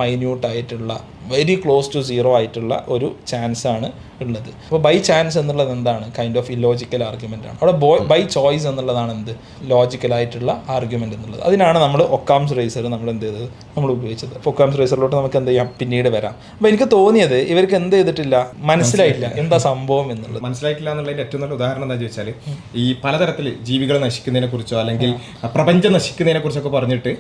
മൈന്യൂട്ടായിട്ടുള്ള വെരി ക്ലോസ് ടു സീറോ ആയിട്ടുള്ള ഒരു ചാൻസാണ് ഉള്ളത്. അപ്പോൾ ബൈ ചാൻസ് എന്നുള്ളത് എന്താണ്, കൈൻഡ് ഓഫ് ഇല്ലോജിക്കൽ ആർഗ്യുമെൻ്റ് ആണ്. അവിടെ ബൈ ചോയ്സ് എന്നുള്ളതാണ് എന്ത്, ലോജിക്കലായിട്ടുള്ള ആർഗ്യുമെൻ്റ് എന്നുള്ളത്. അതിനാണ് നമ്മൾ ഒക്കാംസ് റേസർ നമ്മൾ എന്ത് ചെയ്തത്, നമ്മൾ ഉപയോഗിച്ചത്. അപ്പോൾ ഒക്കാംസ് റേസറിലോട്ട് നമുക്ക് എന്ത് ചെയ്യാം, പിന്നീട് വരാം. അപ്പോൾ എനിക്ക് തോന്നിയത് ഇവർക്ക് എന്ത് ചെയ്തിട്ടില്ല, മനസ്സിലായിട്ടില്ല എന്താ സംഭവം എന്നുള്ളത്. മനസ്സിലായിട്ടില്ല എന്നുള്ളതിൻ്റെ ഏറ്റവും നല്ല ഉദാഹരണം എന്താ ചോദിച്ചാൽ, ഈ പലതരത്തിൽ ജീവികൾ നശിക്കുന്നതിനെ കുറിച്ചോ അല്ലെങ്കിൽ പ്രപഞ്ചം നശിക്കുന്നതിനെ കുറിച്ചൊക്കെ പറഞ്ഞിട്ട്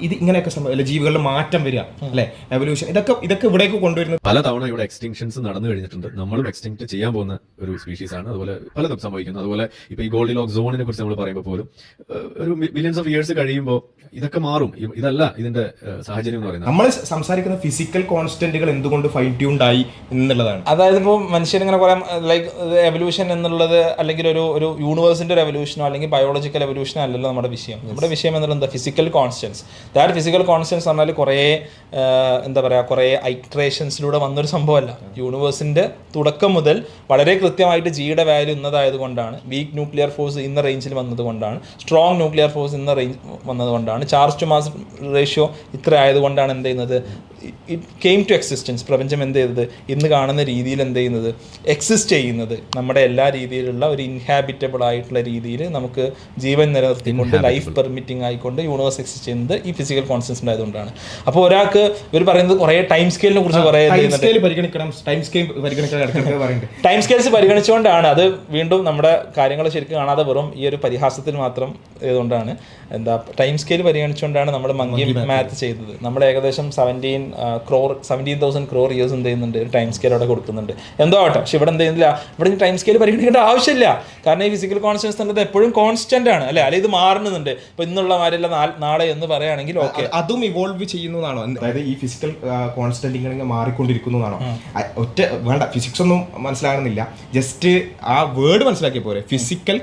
ഇത് ഇങ്ങനെയൊക്കെ സംഭവം, ജീവികളുടെ മാറ്റം വരിക, അല്ലെ, എവല്യൂഷൻ, ഇതൊക്കെ ഇവിടേക്ക് കൊണ്ടുവരുന്നത്. പല തവണ ഇവിടെ എക്സ്റ്റിങ്ഷൻസ് നടന്നു കഴിഞ്ഞിട്ടുണ്ട്. നമ്മളും എക്സ്റ്റിങ്ക്ട് ചെയ്യാൻ പോകുന്ന ഒരു സ്പീഷീസ് ആണ്. അതുപോലെ പലതും സംഭവിക്കുന്നു. അതുപോലെ ഇപ്പൊ ഈ ഗോൾഡിലോക്ക് സോണിനെ കുറിച്ച് നമ്മൾ പറയുമ്പോൾ പോലും ഒരു മില്യൺസ് ഓഫ് ഇയേഴ്സ് കഴിയുമ്പോൾ ഇതൊക്കെ മാറും. ഇതല്ല ഇതിന്റെ സാഹചര്യം എന്ന് പറയുന്നത്. നമ്മൾ സംസാരിക്കുന്ന ഫിസിക്കൽ കോൺസ്റ്റന്റുകൾ എന്തുകൊണ്ട് ഫൈൻ ട്യൂൺഡ് ആയി എന്നുള്ളതാണ്. അതായത് ഇപ്പോൾ മനുഷ്യനിങ്ങനെ പറയാം, ലൈക്ക് എവല്യൂഷൻ എന്നുള്ളത് അല്ലെങ്കിൽ ഒരു യൂണിവേഴ്സിന്റെ ഒരു എവല്യൂഷനോ അല്ലെങ്കിൽ ബയോളജിക്കൽ എവല്യൂഷനോ അല്ലല്ലോ നമ്മുടെ വിഷയം. നമ്മുടെ വിഷയം എന്നുള്ളത് എന്താ, physical constants. That physical constants പറഞ്ഞാൽ കുറേ എന്താ പറയുക, കുറേ ഐട്രേഷൻസിലൂടെ വന്നൊരു സംഭവമല്ല. യൂണിവേഴ്സിന്റെ തുടക്കം മുതൽ വളരെ കൃത്യമായിട്ട് ജിയുടെ വാല്യൂ ഇന്നതായതുകൊണ്ടാണ്, വീക്ക് ന്യൂക്ലിയർ ഫോഴ്സ് ഇന്ന റേഞ്ചിൽ വന്നതുകൊണ്ടാണ്, സ്ട്രോങ് ന്യൂക്ലിയർ ഫോഴ്സ് ഇന്ന റേഞ്ച് വന്നതുകൊണ്ടാണ്, ചാർജ് ടു മാസ് റേഷ്യോ ഇത്ര ആയതുകൊണ്ടാണ് എന്ത് ചെയ്യുന്നത്, ഇറ്റ് കെയിം ടു എക്സിസ്റ്റൻസ്. പ്രപഞ്ചം എന്ത് ചെയ്തത്, ഇന്ന് കാണുന്ന രീതിയിൽ എന്ത് ചെയ്യുന്നത്, എക്സിസ്റ്റ് ചെയ്യുന്നത്, നമ്മുടെ എല്ലാ രീതിയിലുള്ള ഒരു ഇൻഹാബിറ്റബിൾ ആയിട്ടുള്ള രീതിയിൽ നമുക്ക് ജീവൻ നിലനിർത്തിക്കൊണ്ട് ലൈഫ് പെർമിറ്റിംഗ് ആയിക്കൊണ്ട് യൂണിവേഴ്സ് എക്സിസ്റ്റ് ചെയ്യുന്നത് ഈ ഫിസിക്കൽ കോൺസ്റ്റൻസ് ഉണ്ടായതുകൊണ്ടാണ്. അപ്പോൾ ഒരാൾക്ക് ഇവർ പറയുന്നത് കുറേ ടൈം സ്കെയിൽ സ്കെയിലിനെ കുറിച്ച് കുറേ ടൈം സ്കെയിൽ പരിഗണിക്കണം, ടൈം സ്കെയിൽ പരിഗണിക്കണം ഇടയ്ക്കിടയ്ക്ക് പറയുന്നുണ്ട്. ടൈം സ്കെയിൽസ് പരിഗണിച്ചുകൊണ്ടാണ് അത് വീണ്ടും നമ്മുടെ കാര്യങ്ങൾ ശരിക്കും കാണാതെ വെറും ഈ ഒരു പരിഹാസത്തിൽ മാത്രം ഇതുകൊണ്ടാണ് ടൈം സ്കെയിൽ പരിഗണിച്ചുകൊണ്ടാണ് നമ്മൾ മങ്കി മാത്ത് ചെയ്തത്. നമ്മൾ ഏകദേശം 17,000 crore ഇയേഴ്സ് എന്ത് ചെയ്യുന്നുണ്ട്, ഒരു ടൈം സ്കെയിൽ അവിടെ കൊടുക്കുന്നുണ്ട്. എന്തോ ആവട്ടെ, പക്ഷെ ഇവിടെ എന്ത് ചെയ്യുന്നില്ല, ഇവിടെ ടൈം സ്കെയിൽ പരിഗണിക്കേണ്ട ആവശ്യമില്ല. കാരണം ഈ ഫിസിക്കൽ കോൺസ്റ്റൻസ് എന്നത് എപ്പോഴും കോൺസ്റ്റന്റ് ആണ് അല്ലെ, അല്ലെങ്കിൽ ഇത് മാറുന്നുണ്ട്. ഇപ്പൊ ഇന്നുള്ള മാരല്ല നാളെ എന്ന് പറയുകയാണെങ്കിൽ ഓക്കെ, അതും ഇവോൾവ് ചെയ്യുന്നതാണോ? അതായത് ഈ ഫിസിക്കൽ കോൺസ്റ്റന്റ് ഇങ്ങനെ മാറിക്കൊണ്ടിരിക്കുന്നതാണോ? ഒറ്റ വേണ്ട, ഫിസിക്സ് ഒന്നും മനസ്സിലാകുന്നില്ല, ജസ്റ്റ് ആ വേർഡ് മനസ്സിലാക്കിയ പോരെ. ഫിസിക്കൽ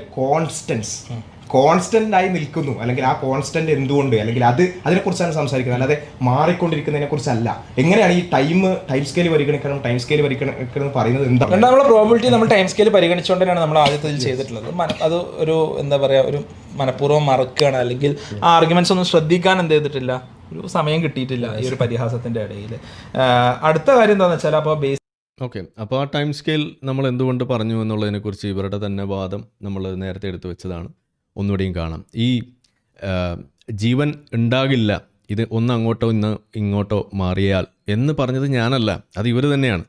കോൺസ്റ്റന്റ് ആയി നിൽക്കുന്നു, അല്ലെങ്കിൽ ആ കോൺസ്റ്റന്റ് എന്തുകൊണ്ട്, അല്ലെങ്കിൽ അതിനെക്കുറിച്ചാണ് സംസാരിക്കുന്നത്, അല്ലാതെ മാറിക്കൊണ്ടിരിക്കുന്നതിനെ കുറിച്ചല്ല. എങ്ങനെയാണ് ഈ ടൈം സ്കെയിൽ പരിഗണിക്കണം എന്ന് പറയുന്നത്? എന്താണ് നമ്മളെ പ്രോബിലിറ്റി നമ്മൾ ടൈം സ്കെയിൽ പരിഗണിച്ചുകൊണ്ടാണ് നമ്മൾ ആദ്യത്തിൽ ചെയ്തിട്ടുള്ളത്. അത് ഒരു എന്താ പറയാ, ഒരു മനഃപൂർവ്വം മറക്കുകയാണ്, അല്ലെങ്കിൽ ആ ആർഗ്യുമെന്റ്സ് ഒന്നും ശ്രദ്ധിക്കാൻ എന്ത് ചെയ്തിട്ടില്ല, ഒരു സമയം കിട്ടിയിട്ടില്ല ഈ ഒരു പരിഹാസത്തിന്റെ ഇടയിൽ. അടുത്ത കാര്യം എന്താണെന്ന് വെച്ചാൽ, അപ്പോൾ ഓക്കെ, അപ്പോൾ ആ ടൈം സ്കെയിൽ നമ്മൾ എന്തുകൊണ്ട് പറഞ്ഞു എന്നുള്ളതിനെക്കുറിച്ച് ഇവരുടെ തന്നെ വാദം നമ്മൾ നേരത്തെ എടുത്തു വെച്ചതാണ്. ഒന്നുകൂടിയും കാണാം. ഈ ജീവൻ ഉണ്ടാകില്ല, ഇത് ഒന്ന് അങ്ങോട്ടോ ഇങ്ങോട്ടോ മാറിയാൽ എന്ന് പറഞ്ഞത് ഞാനല്ല, അത് ഇവർ തന്നെയാണ്.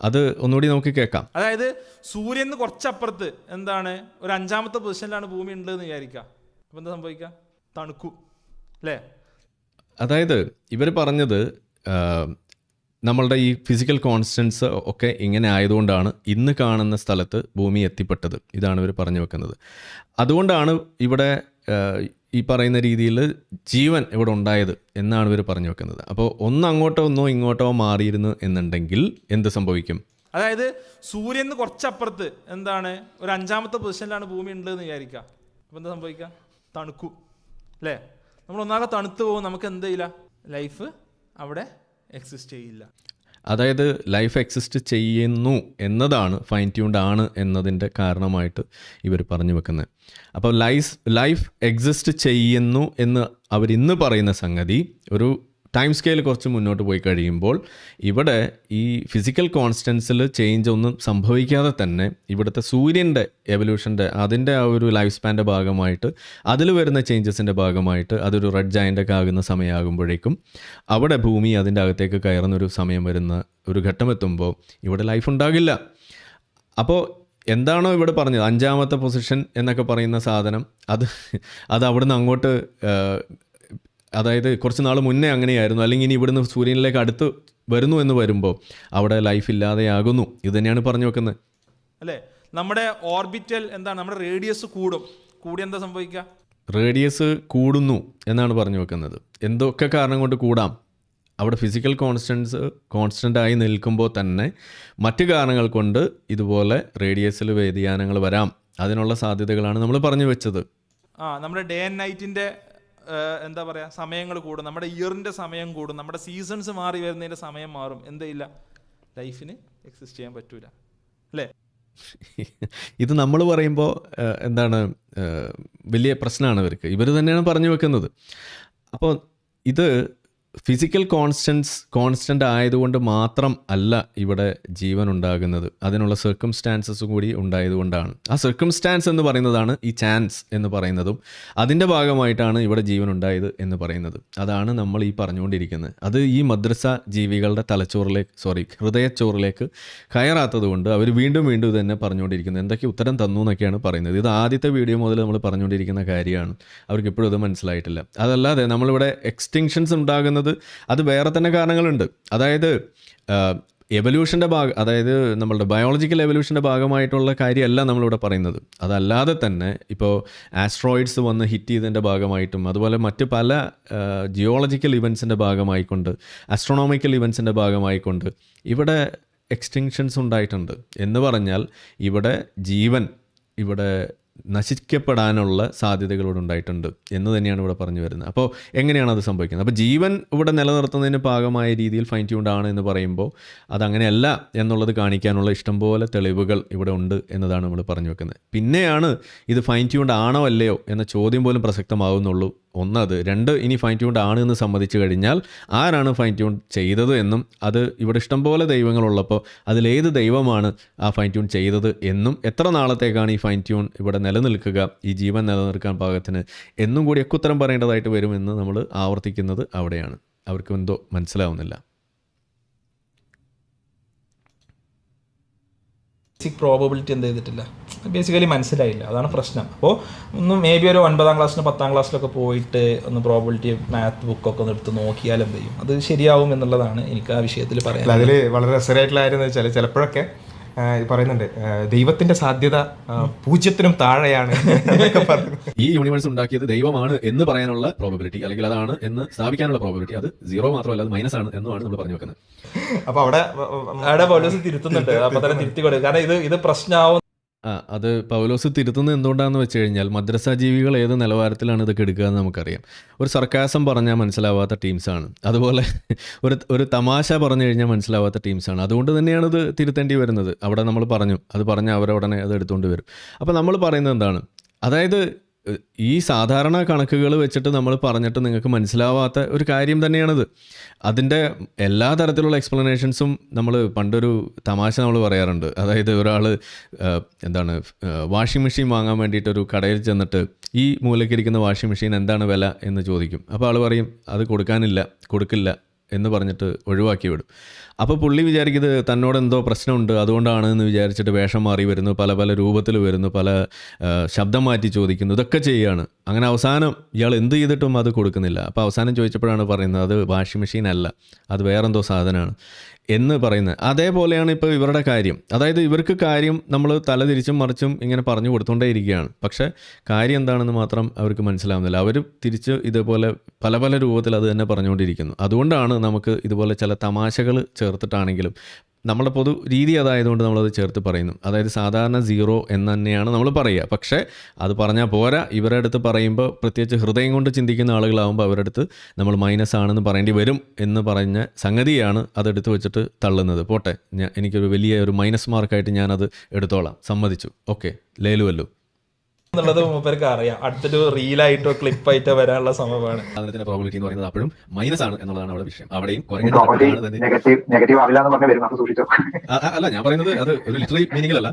അത് ഒന്നുകൂടി നമുക്ക് കേൾക്കാം. അതായത് സൂര്യന് കുറച്ചപ്പുറത്ത് എന്താണ് ഒരു 5ാമത്തെ പൊസിഷനിലാണ് ഭൂമി ഉണ്ടെന്ന് വിചാരിക്കുക, അപ്പം എന്താ സംഭവിക്കുക? തണുക്കൂ അല്ലേ? അതായത് ഇവർ പറഞ്ഞത് നമ്മളുടെ ഈ ഫിസിക്കൽ കോൺസ്റ്റൻസ് ഒക്കെ ഇങ്ങനെ ആയതുകൊണ്ടാണ് ഇന്ന് കാണുന്ന സ്ഥലത്ത് ഭൂമി എത്തിപ്പെട്ടത്. ഇതാണ് ഇവർ പറഞ്ഞു വെക്കുന്നത്. അതുകൊണ്ടാണ് ഇവിടെ ഈ പറയുന്ന രീതിയിൽ ജീവൻ ഇവിടെ ഉണ്ടായത് എന്നാണ് ഇവർ പറഞ്ഞു വെക്കുന്നത്. അപ്പോൾ ഒന്ന് അങ്ങോട്ടോ ഒന്നോ ഇങ്ങോട്ടോ മാറിയിരുന്നു എന്നുണ്ടെങ്കിൽ എന്ത് സംഭവിക്കും? അതായത് സൂര്യന് കുറച്ചപ്പുറത്ത് എന്താണ് ഒരു 5ാമത്തെ പൊസിഷനിലാണ് ഭൂമി ഉണ്ടെന്ന് വിചാരിക്കുക, അപ്പം എന്താ സംഭവിക്കുക? തണുക്കൂ അല്ലേ? നമ്മൾ ഒന്നാകെ തണുത്ത് പോകും, നമുക്ക് എന്ത് ചെയ്യില്ല, ലൈഫ് അവിടെ എക്സിസ്റ്റ് ചെയ്യില്ല. അതായത് ലൈഫ് എക്സിസ്റ്റ് ചെയ്യുന്നു എന്നതാണ് ഫൈൻ ട്യൂൺഡ് ആണ് എന്നതിൻ്റെ കാരണമായിട്ട് ഇവർ പറഞ്ഞു വെക്കുന്നത്. അപ്പോൾ ലൈഫ് എക്സിസ്റ്റ് ചെയ്യുന്നു എന്ന് അവരിന്ന് പറയുന്ന സംഗതി ഒരു ടൈം സ്കെയിൽ കുറച്ച് മുന്നോട്ട് പോയി കഴിയുമ്പോൾ ഇവിടെ ഈ ഫിസിക്കൽ കോൺസ്റ്റൻസിൽ ചേഞ്ച് ഒന്നും സംഭവിക്കാതെ തന്നെ ഇവിടുത്തെ സൂര്യൻ്റെ എവല്യൂഷൻ്റെ അതിൻ്റെ ആ ഒരു ലൈഫ് സ്പാൻ്റെ ഭാഗമായിട്ട് അതിൽ വരുന്ന ചേഞ്ചസിൻ്റെ ഭാഗമായിട്ട് അതൊരു റെഡ് ജയൻ്റൊക്കെ ആകുന്ന സമയമാകുമ്പോഴേക്കും അവിടെ ഭൂമി അതിൻ്റെ അകത്തേക്ക് കയറുന്നൊരു സമയം വരുന്ന ഒരു ഘട്ടമെത്തുമ്പോൾ ഇവിടെ ലൈഫ് ഉണ്ടാകില്ല. അപ്പോൾ എന്താണോ ഇവിടെ പറഞ്ഞത് 5ാമത്തെ പൊസിഷൻ എന്നൊക്കെ പറയുന്ന സാധനം, അത് അവിടുന്ന് അങ്ങോട്ട് അതായത് കുറച്ച് നാൾ മുന്നേ അങ്ങനെയായിരുന്നു, അല്ലെങ്കിൽ ഇനി ഇവിടുന്ന് സൂര്യനിലേക്ക് അടുത്ത് വരുന്നു എന്ന് വരുമ്പോൾ അവിടെ ലൈഫ് ഇല്ലാതെയാകുന്നു. ഇത് തന്നെയാണ് പറഞ്ഞു വെക്കുന്നത് അല്ലേ? നമ്മുടെ ഓർബിറ്റൽ എന്താണ്, നമ്മുടെ റേഡിയസ് കൂടി എന്താ സംഭവിക്കുക? റേഡിയസ് കൂടുന്നു എന്നാണ് പറഞ്ഞു വെക്കുന്നത്. എന്തൊക്കെ കാരണം കൊണ്ട് കൂടാം, അവിടെ ഫിസിക്കൽ കോൺസ്റ്റൻ്റ് ആയി നിൽക്കുമ്പോൾ തന്നെ മറ്റു കാരണങ്ങൾ കൊണ്ട് ഇതുപോലെ റേഡിയസിൽ വ്യതിയാനങ്ങൾ വരാം. അതിനുള്ള സാധ്യതകളാണ് നമ്മൾ പറഞ്ഞു വെച്ചത്. നമ്മുടെ ഡേ ആൻഡ് നൈറ്റിൻ്റെ എന്താ പറയുക, സമയങ്ങൾ കൂടും, നമ്മുടെ ഇയറിൻ്റെ സമയം കൂടും, നമ്മുടെ സീസൺസ് മാറി വരുന്നതിൻ്റെ സമയം മാറും. എന്തില്ല, ലൈഫിന് എക്സിസ്റ്റ് ചെയ്യാൻ പറ്റൂല അല്ലേ? ഇത് നമ്മൾ പറയുമ്പോൾ എന്താണ് വലിയ പ്രശ്നമാണ് ഇവർക്ക്. ഇവർ തന്നെയാണ് പറഞ്ഞു വെക്കുന്നത്. അപ്പോൾ ഇത് ഫിസിക്കൽ കോൺസ്റ്റൻ്റ് ആയതുകൊണ്ട് മാത്രം അല്ല ഇവിടെ ജീവൻ ഉണ്ടാകുന്നത്, അതിനുള്ള സർക്കംസ്റ്റാൻസസ് കൂടി ഉണ്ടായതുകൊണ്ടാണ്. ആ സർക്കംസ്റ്റാൻസ് എന്ന് പറയുന്നതാണ് ഈ ചാൻസ് എന്ന് പറയുന്നതും അതിൻ്റെ ഭാഗമായിട്ടാണ് ഇവിടെ ജീവൻ ഉണ്ടായത് എന്ന് പറയുന്നത്. അതാണ് നമ്മൾ ഈ പറഞ്ഞുകൊണ്ടിരിക്കുന്നത്. അത് ഈ മദ്രസ ജീവികളുടെ ഹൃദയച്ചോറിലേക്ക് കയറാത്തത് കൊണ്ട് അവർ വീണ്ടും വീണ്ടും തന്നെ പറഞ്ഞുകൊണ്ടിരിക്കുന്നത്. എന്തൊക്കെ ഉത്തരം തന്നു എന്നൊക്കെയാണ് പറയുന്നത്. ഇത് ആദ്യത്തെ വീഡിയോ മുതൽ നമ്മൾ പറഞ്ഞുകൊണ്ടിരിക്കുന്ന കാര്യമാണ്. അവർക്ക് ഇപ്പോഴും ഇത് മനസ്സിലായിട്ടില്ല. അതല്ലാതെ നമ്മളിവിടെ എക്സ്റ്റിങ്ഷൻസ് ഉണ്ടാകുന്നത് അത് വേറെ തന്നെ കാരണങ്ങളുണ്ട്. അതായത് എവല്യൂഷൻ്റെ അതായത് നമ്മളുടെ ബയോളജിക്കൽ എവല്യൂഷൻ്റെ ഭാഗമായിട്ടുള്ള കാര്യമല്ല നമ്മളിവിടെ പറയുന്നത്. അതല്ലാതെ തന്നെ ഇപ്പോൾ ആസ്ട്രോയിഡ്സ് വന്ന് ഹിറ്റ് ചെയ്തതിൻ്റെ ഭാഗമായിട്ടും അതുപോലെ മറ്റ് പല ജിയോളജിക്കൽ ഇവൻസിൻ്റെ ഭാഗമായിക്കൊണ്ട് ആസ്ട്രോണോമിക്കൽ ഇവൻസിൻ്റെ ഭാഗമായിക്കൊണ്ട് ഇവിടെ എക്സ്റ്റിങ്ഷൻസ് ഉണ്ടായിട്ടുണ്ട്. എന്ന് പറഞ്ഞാൽ ഇവിടെ ജീവൻ ഇവിടെ നശിക്കപ്പെടാനുള്ള സാധ്യതകളോട് ഉണ്ടായിട്ടുണ്ട് എന്ന് തന്നെയാണ് ഇവിടെ പറഞ്ഞു വരുന്നത്. അപ്പോൾ എങ്ങനെയാണ് അത് സംഭവിക്കുന്നത്? അപ്പോൾ ജീവൻ ഇവിടെ നിലനിർത്തുന്നതിന് പാകമായ രീതിയിൽ ഫൈൻ ട്യൂൺഡ് ആണ് എന്ന് പറയുമ്പോൾ അതങ്ങനെയല്ല എന്നുള്ളത് കാണിക്കാനുള്ള ഇഷ്ടംപോലെ തെളിവുകൾ ഇവിടെ ഉണ്ട് എന്നതാണ് നമ്മൾ പറഞ്ഞു വെക്കുന്നത്. പിന്നെയാണ് ഇത് ഫൈൻ ട്യൂൺഡ് ആണോ അല്ലയോ എന്ന ചോദ്യം പോലും പ്രസക്തമാവുന്നുള്ളൂ. ഒന്നത്. രണ്ട്, ഇനി ഫൈൻ ട്യൂൺഡ് ആണ് എന്ന് സമ്മതിച്ചു കഴിഞ്ഞാൽ ആരാണ് ഫൈൻ ട്യൂൺ ചെയ്തത് എന്നും അത് ഇവിടെ ഇഷ്ടംപോലെ ദൈവങ്ങളുള്ളപ്പോൾ അതിലേത് ദൈവമാണ് ആ ഫൈൻ ട്യൂൺ ചെയ്തത് എന്നും എത്ര നാളത്തേക്കാണ് ഈ ഫൈൻ ട്യൂൺ ഇവിടെ നിലനിൽക്കുക, ഈ ജീവൻ നിലനിൽക്കാൻ പാകത്തിന് എന്നും കൂടിയൊക്കെ ഉത്തരം പറയേണ്ടതായിട്ട് വരുമെന്ന് നമ്മൾ ആവർത്തിക്കുന്നത് അവിടെയാണ്. അവർക്ക് എന്തോ മനസ്സിലാവുന്നില്ല. ബേസിക് പ്രോബബിലിറ്റി എന്ത് ചെയ്തിട്ടില്ല, ബേസിക്കലി മനസ്സിലായില്ല. അതാണ് പ്രശ്നം. അപ്പോൾ ഒന്ന് മേ ബി ഒരു 9ാം ക്ലാസ്സിന് 10ാം ക്ലാസ്സിലൊക്കെ പോയിട്ട് ഒന്ന് പ്രോബബിലിറ്റി മാത്ത് ബുക്കൊക്കെ ഒന്ന് എടുത്ത് നോക്കിയാൽ എന്ത് ചെയ്യും, അത് ശരിയാവും എന്നുള്ളതാണ് എനിക്ക് ആ വിഷയത്തിൽ പറയാം. അതിൽ വളരെ രസകരമായിട്ടുള്ള കാര്യം എന്ന് വെച്ചാൽ ചിലപ്പോഴൊക്കെ പറയുന്നുണ്ട് ദൈവത്തിന്റെ സാധ്യത 0-നും താഴെയാണ്. ഈ യൂണിവേഴ്സ് ഉണ്ടാക്കിയത് ദൈവമാണ് എന്ന് പറയാനുള്ള പ്രോബബിലിറ്റി, അല്ലെങ്കിൽ അതാണ് എന്ന് സ്ഥാപിക്കാനുള്ള പ്രോബബിലിറ്റി അത് 0 മാത്രമല്ല അത് മൈനസ് ആണ് എന്നുമാണ് നമ്മൾ പറഞ്ഞു വെക്കുന്നത്. അപ്പൊ അവിടെ പൗലോസ് തിരുത്തുന്നുണ്ട്. അപ്പൊ തന്നെ തിരുത്തി കൊടുക്കുക, കാരണം ഇത് പ്രശ്നമാവും. അത് പൗലോസ് തിരുത്തുന്നത് എന്തുകൊണ്ടാണെന്ന് വെച്ച് കഴിഞ്ഞാൽ മദ്രസ ജീവികൾ ഏത് നിലവാരത്തിലാണ് ഇതൊക്കെ എടുക്കുക എന്ന് നമുക്കറിയാം. ഒരു സർക്കാസം പറഞ്ഞാൽ മനസ്സിലാവാത്ത ടീംസാണ്, അതുപോലെ ഒരു തമാശ പറഞ്ഞു കഴിഞ്ഞാൽ മനസ്സിലാവാത്ത ടീംസാണ്. അതുകൊണ്ട് തന്നെയാണ് ഇത് തിരുത്തേണ്ടി വരുന്നത്. അവിടെ നമ്മൾ പറഞ്ഞു, അത് പറഞ്ഞാൽ അവരുടനെ അത് എടുത്തുകൊണ്ട് വരും. അപ്പോൾ നമ്മൾ പറയുന്നത് എന്താണ്, അതായത് ഈ സാധാരണ കണക്കുകൾ വെച്ചിട്ട് നമ്മൾ പറഞ്ഞിട്ട് നിങ്ങൾക്ക് മനസ്സിലാവാത്ത ഒരു കാര്യം തന്നെയാണിത്. അതിൻ്റെ എല്ലാ തരത്തിലുള്ള എക്സ്പ്ലനേഷൻസും നമ്മൾ പണ്ടൊരു തമാശ നമ്മൾ പറയാറുണ്ട്. അതായത് ഒരാൾ വാഷിംഗ് മെഷീൻ വാങ്ങാൻ വേണ്ടിയിട്ടൊരു കടയിൽ ചെന്നിട്ട് ഈ മൂലക്കിരിക്കുന്ന വാഷിംഗ് മെഷീൻ എന്താണ് വില എന്ന് ചോദിക്കും. അപ്പോൾ ആൾ പറയും അത് കൊടുക്കില്ല എന്ന് പറഞ്ഞിട്ട് ഒഴിവാക്കി വിടും. അപ്പോൾ പുള്ളി വിചാരിക്കുന്നത് തന്നോട് എന്തോ പ്രശ്നമുണ്ട് അതുകൊണ്ടാണ് എന്ന് വിചാരിച്ചിട്ട് വേഷം മാറി വരുന്നു, പല രൂപത്തിൽ വരുന്നു, പല ശബ്ദം മാറ്റി ചോദിക്കുന്നു, ഇതൊക്കെ ചെയ്യുകയാണ്. അങ്ങനെ അവസാനം ഇയാൾ എന്ത് ചെയ്തിട്ടും അത് കൊടുക്കുന്നില്ല. അപ്പോൾ അവസാനം ചോദിച്ചപ്പോഴാണ് പറയുന്നത് അത് വാഷിംഗ് മെഷീൻ അല്ല, അത് വേറെന്തോ സാധനമാണ് എന്ന് പറയുന്നത്. അതേപോലെയാണ് ഇപ്പോൾ ഇവരുടെ കാര്യം. അതായത് ഇവർക്ക് കാര്യം നമ്മൾ തലതിരിച്ചും മറിച്ചും ഇങ്ങനെ പറഞ്ഞു കൊടുത്തുകൊണ്ടേ ഇരിക്കുകയാണ്. പക്ഷേ കാര്യം എന്താണെന്ന് മാത്രം അവർക്ക് മനസ്സിലാവുന്നില്ല. അവർ തിരിച്ച് ഇതുപോലെ പല രൂപത്തിൽ അത് തന്നെ പറഞ്ഞുകൊണ്ടിരിക്കുന്നു. അതുകൊണ്ടാണ് നമുക്ക് ഇതുപോലെ ചില തമാശകൾ ചേർത്തിട്ടാണെങ്കിലും നമ്മുടെ പൊതു രീതി അതായതുകൊണ്ട് നമ്മളത് ചേർത്ത് പറയുന്നു. അതായത് സാധാരണ 0 എന്ന് തന്നെയാണ് നമ്മൾ പറയുക. പക്ഷേ അത് പറഞ്ഞാൽ പോരാ, ഇവരുടെ അടുത്ത് പറയുമ്പോൾ പ്രത്യേകിച്ച് ഹൃദയം കൊണ്ട് ചിന്തിക്കുന്ന ആളുകളാകുമ്പോൾ അവരുടെ അടുത്ത് നമ്മൾ മൈനസ് ആണെന്ന് പറയേണ്ടി വരും എന്ന് പറഞ്ഞ സംഗതിയാണ് അതെടുത്ത് വെച്ചിട്ട് തള്ളുന്നത്. പോട്ടെ, എനിക്കൊരു വലിയ ഒരു മൈനസ് മാർക്കായിട്ട് ഞാനത് എടുത്തോളാം, സമ്മതിച്ചു, ഓക്കെ, ലേലുവല്ലോ എന്നുള്ളത് മൂപ്പർക്ക് അറിയാം. അടുത്തൊരു റീലായിട്ടോ ക്ലിപ്പായിട്ടോ വരാനുള്ള സംഭവമാണ്. അതിന്റെ പ്രോബിലിറ്റി എന്ന് പറയുന്നത് അപ്പോഴും മൈനസ് ആണ് എന്നുള്ളതാണ് അവിടെ വിഷയം. അവിടെയും അല്ല, ഞാൻ പറയുന്നത് അത് ഒരു ലിറ്റററി മീനിങ്ങിലല്ല,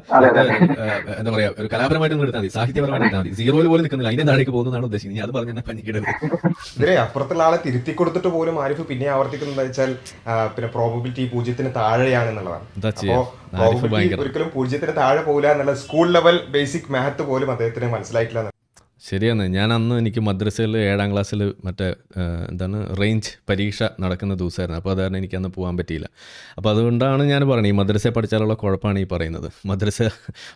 എന്താ പറയാ, ഒരു കലാപരമായിട്ട് എടുത്താൽ മതി, സാഹിത്യപരമായിട്ട് എടുത്താൽ മതി. 0 പോലും നിൽക്കുന്നില്ല, അതിന്റെ താഴേക്ക് പോകുന്നതാണ് ഉദ്ദേശിക്കുന്നത്. ഞാൻ അത് പറഞ്ഞ പഞ്ഞിക്കിടരുത്. ഇതിലെ അപ്പുറത്തുള്ള ആളെ തിരുത്തി കൊടുത്തിട്ട് പോലും ആരിഫ് പിന്നെ ആവർത്തിക്കുന്നത് വെച്ചാൽ പിന്നെ പ്രോബബിലിറ്റി 0-ന് താഴെയാണെന്നുള്ളതാണ്. ഒരിക്കലും 0-ന് താഴെ പോകില്ല എന്നുള്ള സ്കൂൾ ലെവൽ ബേസിക് മാത്ത് പോലും അദ്ദേഹത്തിന് മനസ്സിലായിട്ടില്ല. ശരിയാണ്. ഞാൻ അന്ന് എനിക്ക് മദ്രസയിൽ 7ാം ക്ലാസ്സിൽ മറ്റേ റേഞ്ച് പരീക്ഷ നടക്കുന്ന ദിവസമായിരുന്നു. അപ്പോൾ അതാണ് എനിക്കന്ന് പോകാൻ പറ്റിയില്ല. അപ്പോൾ അതുകൊണ്ടാണ് ഞാൻ പറയുന്നത് ഈ മദ്രസയിൽ പഠിച്ചാലുള്ള കുഴപ്പമാണ് ഈ പറയുന്നത്.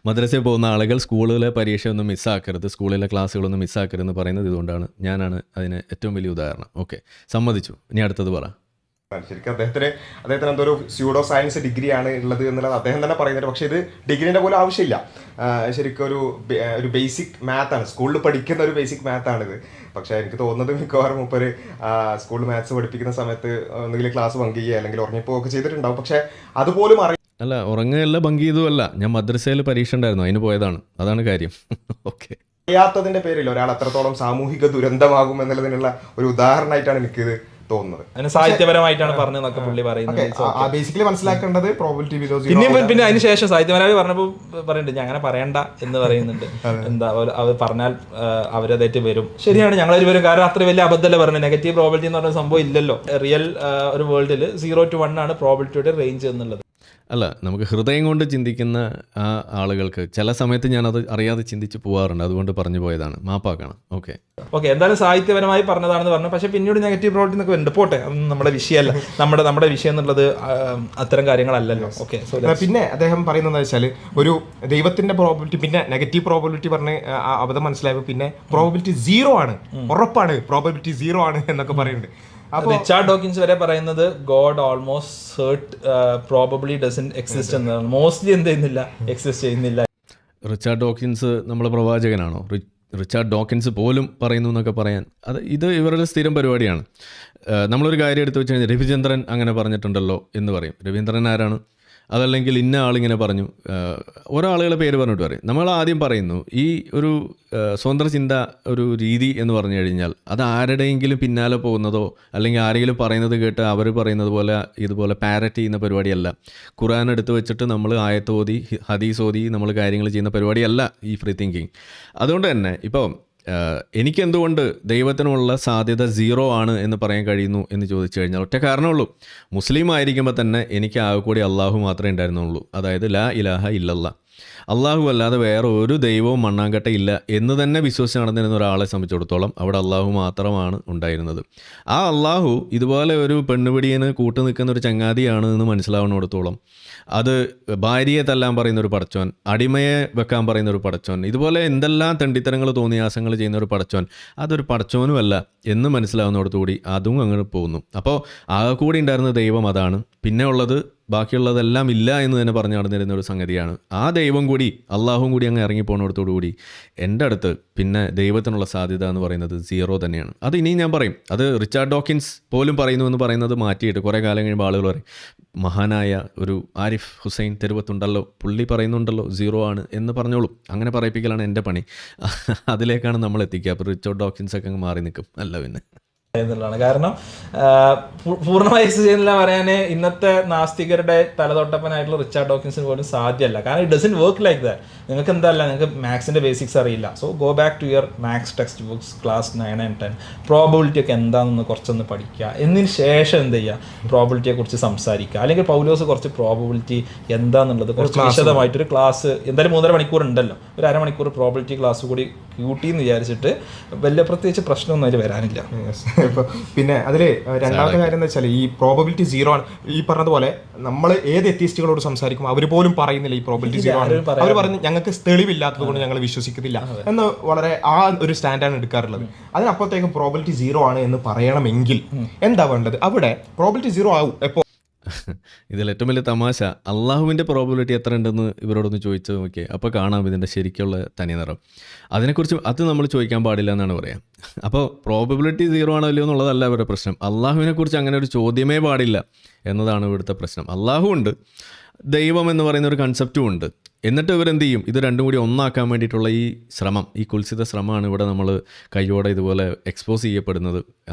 മദ്രസയിൽ പോകുന്ന ആളുകൾ സ്കൂളിലെ പരീക്ഷയൊന്നും മിസ്സാക്കരുത്, സ്കൂളിലെ ക്ലാസ്സുകളൊന്നും മിസ്സാക്കരുതെന്ന് പറയുന്നത് ഇതുകൊണ്ടാണ്. ഞാനാണ് അതിന് ഏറ്റവും വലിയ ഉദാഹരണം. ഓക്കെ, സമ്മതിച്ചു. ഇനി അടുത്തത് പറ. ശരിക്കും അദ്ദേഹത്തിന് എന്തോ ഒരു സ്യൂഡോ സയൻസ് ഡിഗ്രിയാണ് ഉള്ളത് എന്നുള്ളത് അദ്ദേഹം തന്നെ പറയുന്നുണ്ട്. പക്ഷേ ഇത് ഡിഗ്രീൻ്റെ പോലും ആവശ്യമില്ല. ശരിക്കും ഒരു ബേസിക് മാത്താണ്, സ്കൂളിൽ പഠിക്കുന്ന ഒരു ബേസിക് മാത്താണിത്. പക്ഷേ എനിക്ക് തോന്നുന്നത് മിക്കവാറും മൂപ്പര് സ്കൂളിൽ മാത്സ് പഠിപ്പിക്കുന്ന സമയത്ത് എന്തെങ്കിലും ക്ലാസ് ബങ്ക് ചെയ്യുക അല്ലെങ്കിൽ ഉറങ്ങിപ്പോവുകയൊക്കെ ചെയ്തിട്ടുണ്ടാവും. പക്ഷേ അതുപോലും അല്ല, ഉറങ്ങുകയല്ല ബങ്ക് ചെയ്തുമല്ല, ഞാൻ മദ്രസയിൽ പരീക്ഷ ഉണ്ടായിരുന്നു, അതിന് പോയതാണ്, അതാണ് കാര്യം. ഓക്കെ, അറിയാത്തതിന്റെ പേരിൽ ഒരാൾ എത്രത്തോളം സാമൂഹിക ദുരന്തമാകും എന്നുള്ളതിനുള്ള ഒരു ഉദാഹരണമായിട്ടാണ് എനിക്കിത് തോന്നുന്നത്. അതിന് സാഹിത്യപരമായിട്ടാണ് പറഞ്ഞതെന്നൊക്കെ പുള്ളി പറയുന്നത്. ബേസിക്കലി മനസ്സിലാക്കേണ്ടത് പ്രോബിലിറ്റി. പിന്നെ അതിനുശേഷം സാഹിത്യപരമായി പറഞ്ഞപ്പോൾ പറയുന്നുണ്ട് ഞാൻ അങ്ങനെ പറയണ്ട എന്ന് പറയുന്നുണ്ട്. എന്താ അവർ പറഞ്ഞാൽ അവരതായിട്ട് വരും. ശരിയാണ്, ഞങ്ങളൊരു വരും. കാരണം അത്ര വലിയ അബദ്ധമല്ലേ പറഞ്ഞത്. നെഗറ്റീവ് പ്രോബിലിറ്റി എന്ന് പറഞ്ഞ സംഭവം ഇല്ലല്ലോ. റിയൽ ഒരു വേൾഡിൽ 0 to 1 ആണ് പ്രോബിലിറ്റിയുടെ റേഞ്ച് എന്നുള്ളത്. അല്ല, നമുക്ക് ഹൃദയം കൊണ്ട് ചിന്തിക്കുന്ന ആ ആളുകൾക്ക് ചില സമയത്ത് ഞാനത് അറിയാതെ ചിന്തിച്ച് പോകാറുണ്ട്. അതുകൊണ്ട് പറഞ്ഞു പോയതാണ്, മാപ്പാക്കണം. ഓക്കെ, എന്തായാലും സാഹിത്യപരമായി പറഞ്ഞതാണെന്ന് പറഞ്ഞു. പക്ഷെ പിന്നീട് നെഗറ്റീവ് പ്രോബിലിറ്റി എന്നൊക്കെ ഉണ്ട്. പോട്ടെ, നമ്മുടെ വിഷയമല്ല, നമ്മുടെ വിഷയം എന്നുള്ളത് അത്തരം കാര്യങ്ങളല്ലല്ലോ. ഓക്കെ, പിന്നെ അദ്ദേഹം പറയുന്നത് വെച്ചാൽ ഒരു ദൈവത്തിന്റെ പ്രോബിലിറ്റി പിന്നെ നെഗറ്റീവ് പ്രോബിലിറ്റി പറഞ്ഞ് അബദ്ധം മനസ്സിലായപ്പോൾ പിന്നെ പ്രോബിലിറ്റി 0 ആണ്, ഉറപ്പാണ് പ്രോബിലിറ്റി 0 ആണ് എന്നൊക്കെ പറയുന്നുണ്ട്. റിച്ചാർഡ് ഡോക്കിൻസ് വരെ പറയുന്നത് God almost probably doesn't exist എന്നാണ്. മോസ്റ്റ്ലി എന്ത് ചെയ്യുന്നില്ല, എക്സിസ്റ്റ് ചെയ്യുന്നില്ല. റിച്ചാർഡ് ഡോക്കിൻസ് നമ്മുടെ പ്രവാചകനാണോ? റിച്ചാർഡ് ഡോക്കിൻസ് പോലും പറയുന്നു എന്നൊക്കെ പറയാൻ ഇത് ഇവരുടെ സ്ഥിരം പരിപാടിയാണ്. നമ്മളൊരു കാര്യം എടുത്തു വെച്ച് കഴിഞ്ഞാൽ രവിചന്ദ്രൻ അങ്ങനെ പറഞ്ഞിട്ടുണ്ടല്ലോ എന്ന് പറയും. രവീന്ദ്രൻ ആരാണ്? അതല്ലെങ്കിൽ ഇന്ന ആളിങ്ങനെ പറഞ്ഞു, ഓരോ ആളുകളെ പേര് പറഞ്ഞിട്ട് പറയും. നമ്മൾ ആദ്യം പറയുന്നു ഈ ഒരു സ്വതന്ത്ര ചിന്ത ഒരു രീതി എന്ന് പറഞ്ഞു കഴിഞ്ഞാൽ അത് ആരുടെയെങ്കിലും പിന്നാലെ പോകുന്നതോ അല്ലെങ്കിൽ ആരെങ്കിലും പറയുന്നത് കേട്ട് അവർ പറയുന്നത് പോലെ ഇതുപോലെ പാരറ്റ് ചെയ്യുന്ന പരിപാടിയല്ല. ഖുർആൻ എടുത്ത് വെച്ചിട്ട് നമ്മൾ ആയത്തോതി ഹദീസ് ഓതി നമ്മൾ കാര്യങ്ങൾ ചെയ്യുന്ന പരിപാടിയല്ല ഈ ഫ്രീ തിങ്കിങ്. അതുകൊണ്ട് തന്നെ ഇപ്പോൾ എനിക്കെന്തുകൊണ്ട് ദൈവത്തിനുള്ള സാധ്യത 0 ആണ് എന്ന് പറയാൻ കഴിയുന്നു എന്ന് ചോദിച്ചു കഴിഞ്ഞാൽ ഒറ്റ കാരണമുള്ളൂ. മുസ്ലിം ആയിരിക്കുമ്പോൾ തന്നെ എനിക്ക് ആകെ കൂടി അള്ളാഹു മാത്രമേ ഉണ്ടായിരുന്നുള്ളൂ. അതായത് ലാ ഇലാഹ ഇല്ലല്ലാ, അള്ളാഹു അല്ലാതെ വേറെ ഒരു ദൈവവും മണ്ണാങ്കട്ടയില്ല എന്ന് തന്നെ വിശ്വസിച്ച് നടന്നിരുന്ന ഒരാളെ സംബന്ധിച്ചിടത്തോളം അവിടെ അള്ളാഹു മാത്രമാണ് ഉണ്ടായിരുന്നത്. ആ അള്ളാഹു ഇതുപോലെ ഒരു പെണ്ണുപിടിയന് കൂട്ടു നിൽക്കുന്ന ഒരു ചങ്ങാതിയാണ് എന്ന് മനസ്സിലാവുന്നിടത്തോളം, അത് ഭാര്യയെ തല്ലാൻ പറയുന്ന ഒരു പടച്ചോൻ, അടിമയെ വെക്കാൻ പറയുന്ന ഒരു പടച്ചോൻ, ഇതുപോലെ എന്തെല്ലാം തെണ്ടിത്തരങ്ങൾ തോന്നിയാസങ്ങൾ ചെയ്യുന്ന ഒരു പടച്ചോൻ, അതൊരു പടച്ചോനുമല്ല എന്ന് മനസ്സിലാവുന്നിടത്തുകൂടി അതും അങ്ങനെ പോകുന്നു. അപ്പോൾ ആകെ കൂടി ഉണ്ടായിരുന്ന ദൈവം അതാണ്. പിന്നെ ഉള്ളത് ബാക്കിയുള്ളതെല്ലാം ഇല്ല എന്ന് തന്നെ പറഞ്ഞു നടന്നിരുന്ന ഒരു സംഗതിയാണ്. ആ ദൈവം കൂടി അള്ളാഹും കൂടി അങ്ങ് ഇറങ്ങിപ്പോകുന്നിടത്തോടു കൂടി എൻ്റെ അടുത്ത് പിന്നെ ദൈവത്തിനുള്ള സാധ്യത എന്ന് പറയുന്നത് 0 തന്നെയാണ്. അത് ഇനിയും ഞാൻ പറയും. അത് റിച്ചാർഡ് ഡോക്കിൻസ് പോലും പറയുന്നു എന്ന് പറയുന്നത് മാറ്റിയിട്ട് കുറേ കാലം കഴിയുമ്പോൾ ആളുകൾ പറയും, മഹാനായ ഒരു ആരിഫ് ഹുസൈൻ തെരുവത്തുണ്ടല്ലോ, പുള്ളി പറയുന്നുണ്ടല്ലോ 0 ആണ് എന്ന് പറഞ്ഞോളൂ. അങ്ങനെ പറയിപ്പിക്കലാണ് എൻ്റെ പണി. അതിലേക്കാണ് നമ്മൾ എത്തിക്കുക. അപ്പോൾ റിച്ചാർഡ് ഡോക്കിൻസ് ഒക്കെ അങ്ങ് മാറി നിൽക്കും. അല്ല പിന്നെ എന്നുള്ളതാണ്. കാരണം പൂർണ്ണമായി ചെയ്യുന്നില്ല പറയാൻ ഇന്നത്തെ നാസ്തികരുടെ തലതൊട്ടപ്പനായിട്ടുള്ള റിച്ചാർഡ് ഡോക്കിൻസിന് പോലും സാധ്യമല്ല. കാരണം it doesn't work like that. നിങ്ങൾക്ക് എന്തല്ല, നിങ്ങൾക്ക് മാത്സിൻ്റെ ബേസിക്സ് അറിയില്ല. So go back to your maths text books class 9 and 10. Probability ഒക്കെ എന്താണെന്ന് കുറച്ചൊന്ന് പഠിക്കുക. എന്നതിന് ശേഷം എന്ത് ചെയ്യുക, പ്രോബബിലിറ്റിയെ കുറിച്ച് സംസാരിക്കുക. അല്ലെങ്കിൽ പൗലോസ് കുറച്ച് പ്രോബബിലിറ്റി എന്താണെന്നുള്ളത് കുറച്ച് വിശദമായിട്ടൊരു ക്ലാസ് എന്തായാലും 3.5 മണിക്കൂർ ഉണ്ടല്ലോ, ഒരു അരമണിക്കൂർ പ്രോബബിലിറ്റി ക്ലാസ് കൂടി ക്യൂട്ടി എന്ന് വിചാരിച്ചിട്ട് വലിയ പ്രത്യേകിച്ച് പ്രശ്നമൊന്നും അതിൽ വരാനില്ല. പിന്നെ അതിൽ രണ്ടാമത്തെ കാര്യം എന്ന് വെച്ചാൽ ഈ പ്രോബബിലിറ്റി 0 ആണ്. ഈ പറഞ്ഞതുപോലെ നമ്മൾ ഏത് എത്തിയിസ്റ്റുകളോട് സംസാരിക്കും അവർ പോലും പറയുന്നില്ല ഈ പ്രോബബിലിറ്റി 0 ആണ്. അവർ പറഞ്ഞ് ഞങ്ങൾക്ക് തെളിവില്ലാത്തത് കൊണ്ട് ഞങ്ങൾ വിശ്വസിക്കുന്നില്ല എന്ന് വളരെ ആ ഒരു സ്റ്റാൻഡാണ് എടുക്കാറുള്ളത്. അതിനപ്പുറത്തേക്കും പ്രോബബിലിറ്റി 0 ആണ് എന്ന് പറയണമെങ്കിൽ എന്താ വേണ്ടത്? അവിടെ പ്രോബബിലിറ്റി 0 ആവും എപ്പോൾ? ഇതിൽ ഏറ്റവും വലിയ തമാശ, അള്ളാഹുവിൻ്റെ പ്രോബബിലിറ്റി എത്ര ഉണ്ടെന്ന് ഇവരോടൊന്ന് ചോദിച്ചു നോക്കിയേ. അപ്പോൾ കാണാം ഇതിൻ്റെ ശരിക്കുള്ള തനി നിറം. അതിനെക്കുറിച്ച് അത് നമ്മൾ ചോദിക്കാൻ പാടില്ല എന്നാണ് പറയാം. അപ്പോൾ പ്രോബബിലിറ്റി 0 ആണോ ഇല്ലയോ എന്നുള്ളതല്ല ഇവരുടെ പ്രശ്നം. അള്ളാഹുവിനെക്കുറിച്ച് അങ്ങനെ ഒരു ചോദ്യമേ പാടില്ല എന്നതാണ് ഇവിടുത്തെ പ്രശ്നം. അള്ളാഹു ഉണ്ട്, ദൈവം എന്ന് പറയുന്ന ഒരു കൺസെപ്റ്റും ഉണ്ട്. എന്നിട്ട് ഇവരെന്ത് ചെയ്യും? ഇത് രണ്ടും കൂടി ഒന്നാക്കാൻ വേണ്ടിയിട്ടുള്ള ഈ ശ്രമം, ഈ കുൽസിത ശ്രമമാണ് ഇവിടെ നമ്മൾ കയ്യോടെ ഇതുപോലെ എക്സ്പോസ് ചെയ്യപ്പെടുന്നത്,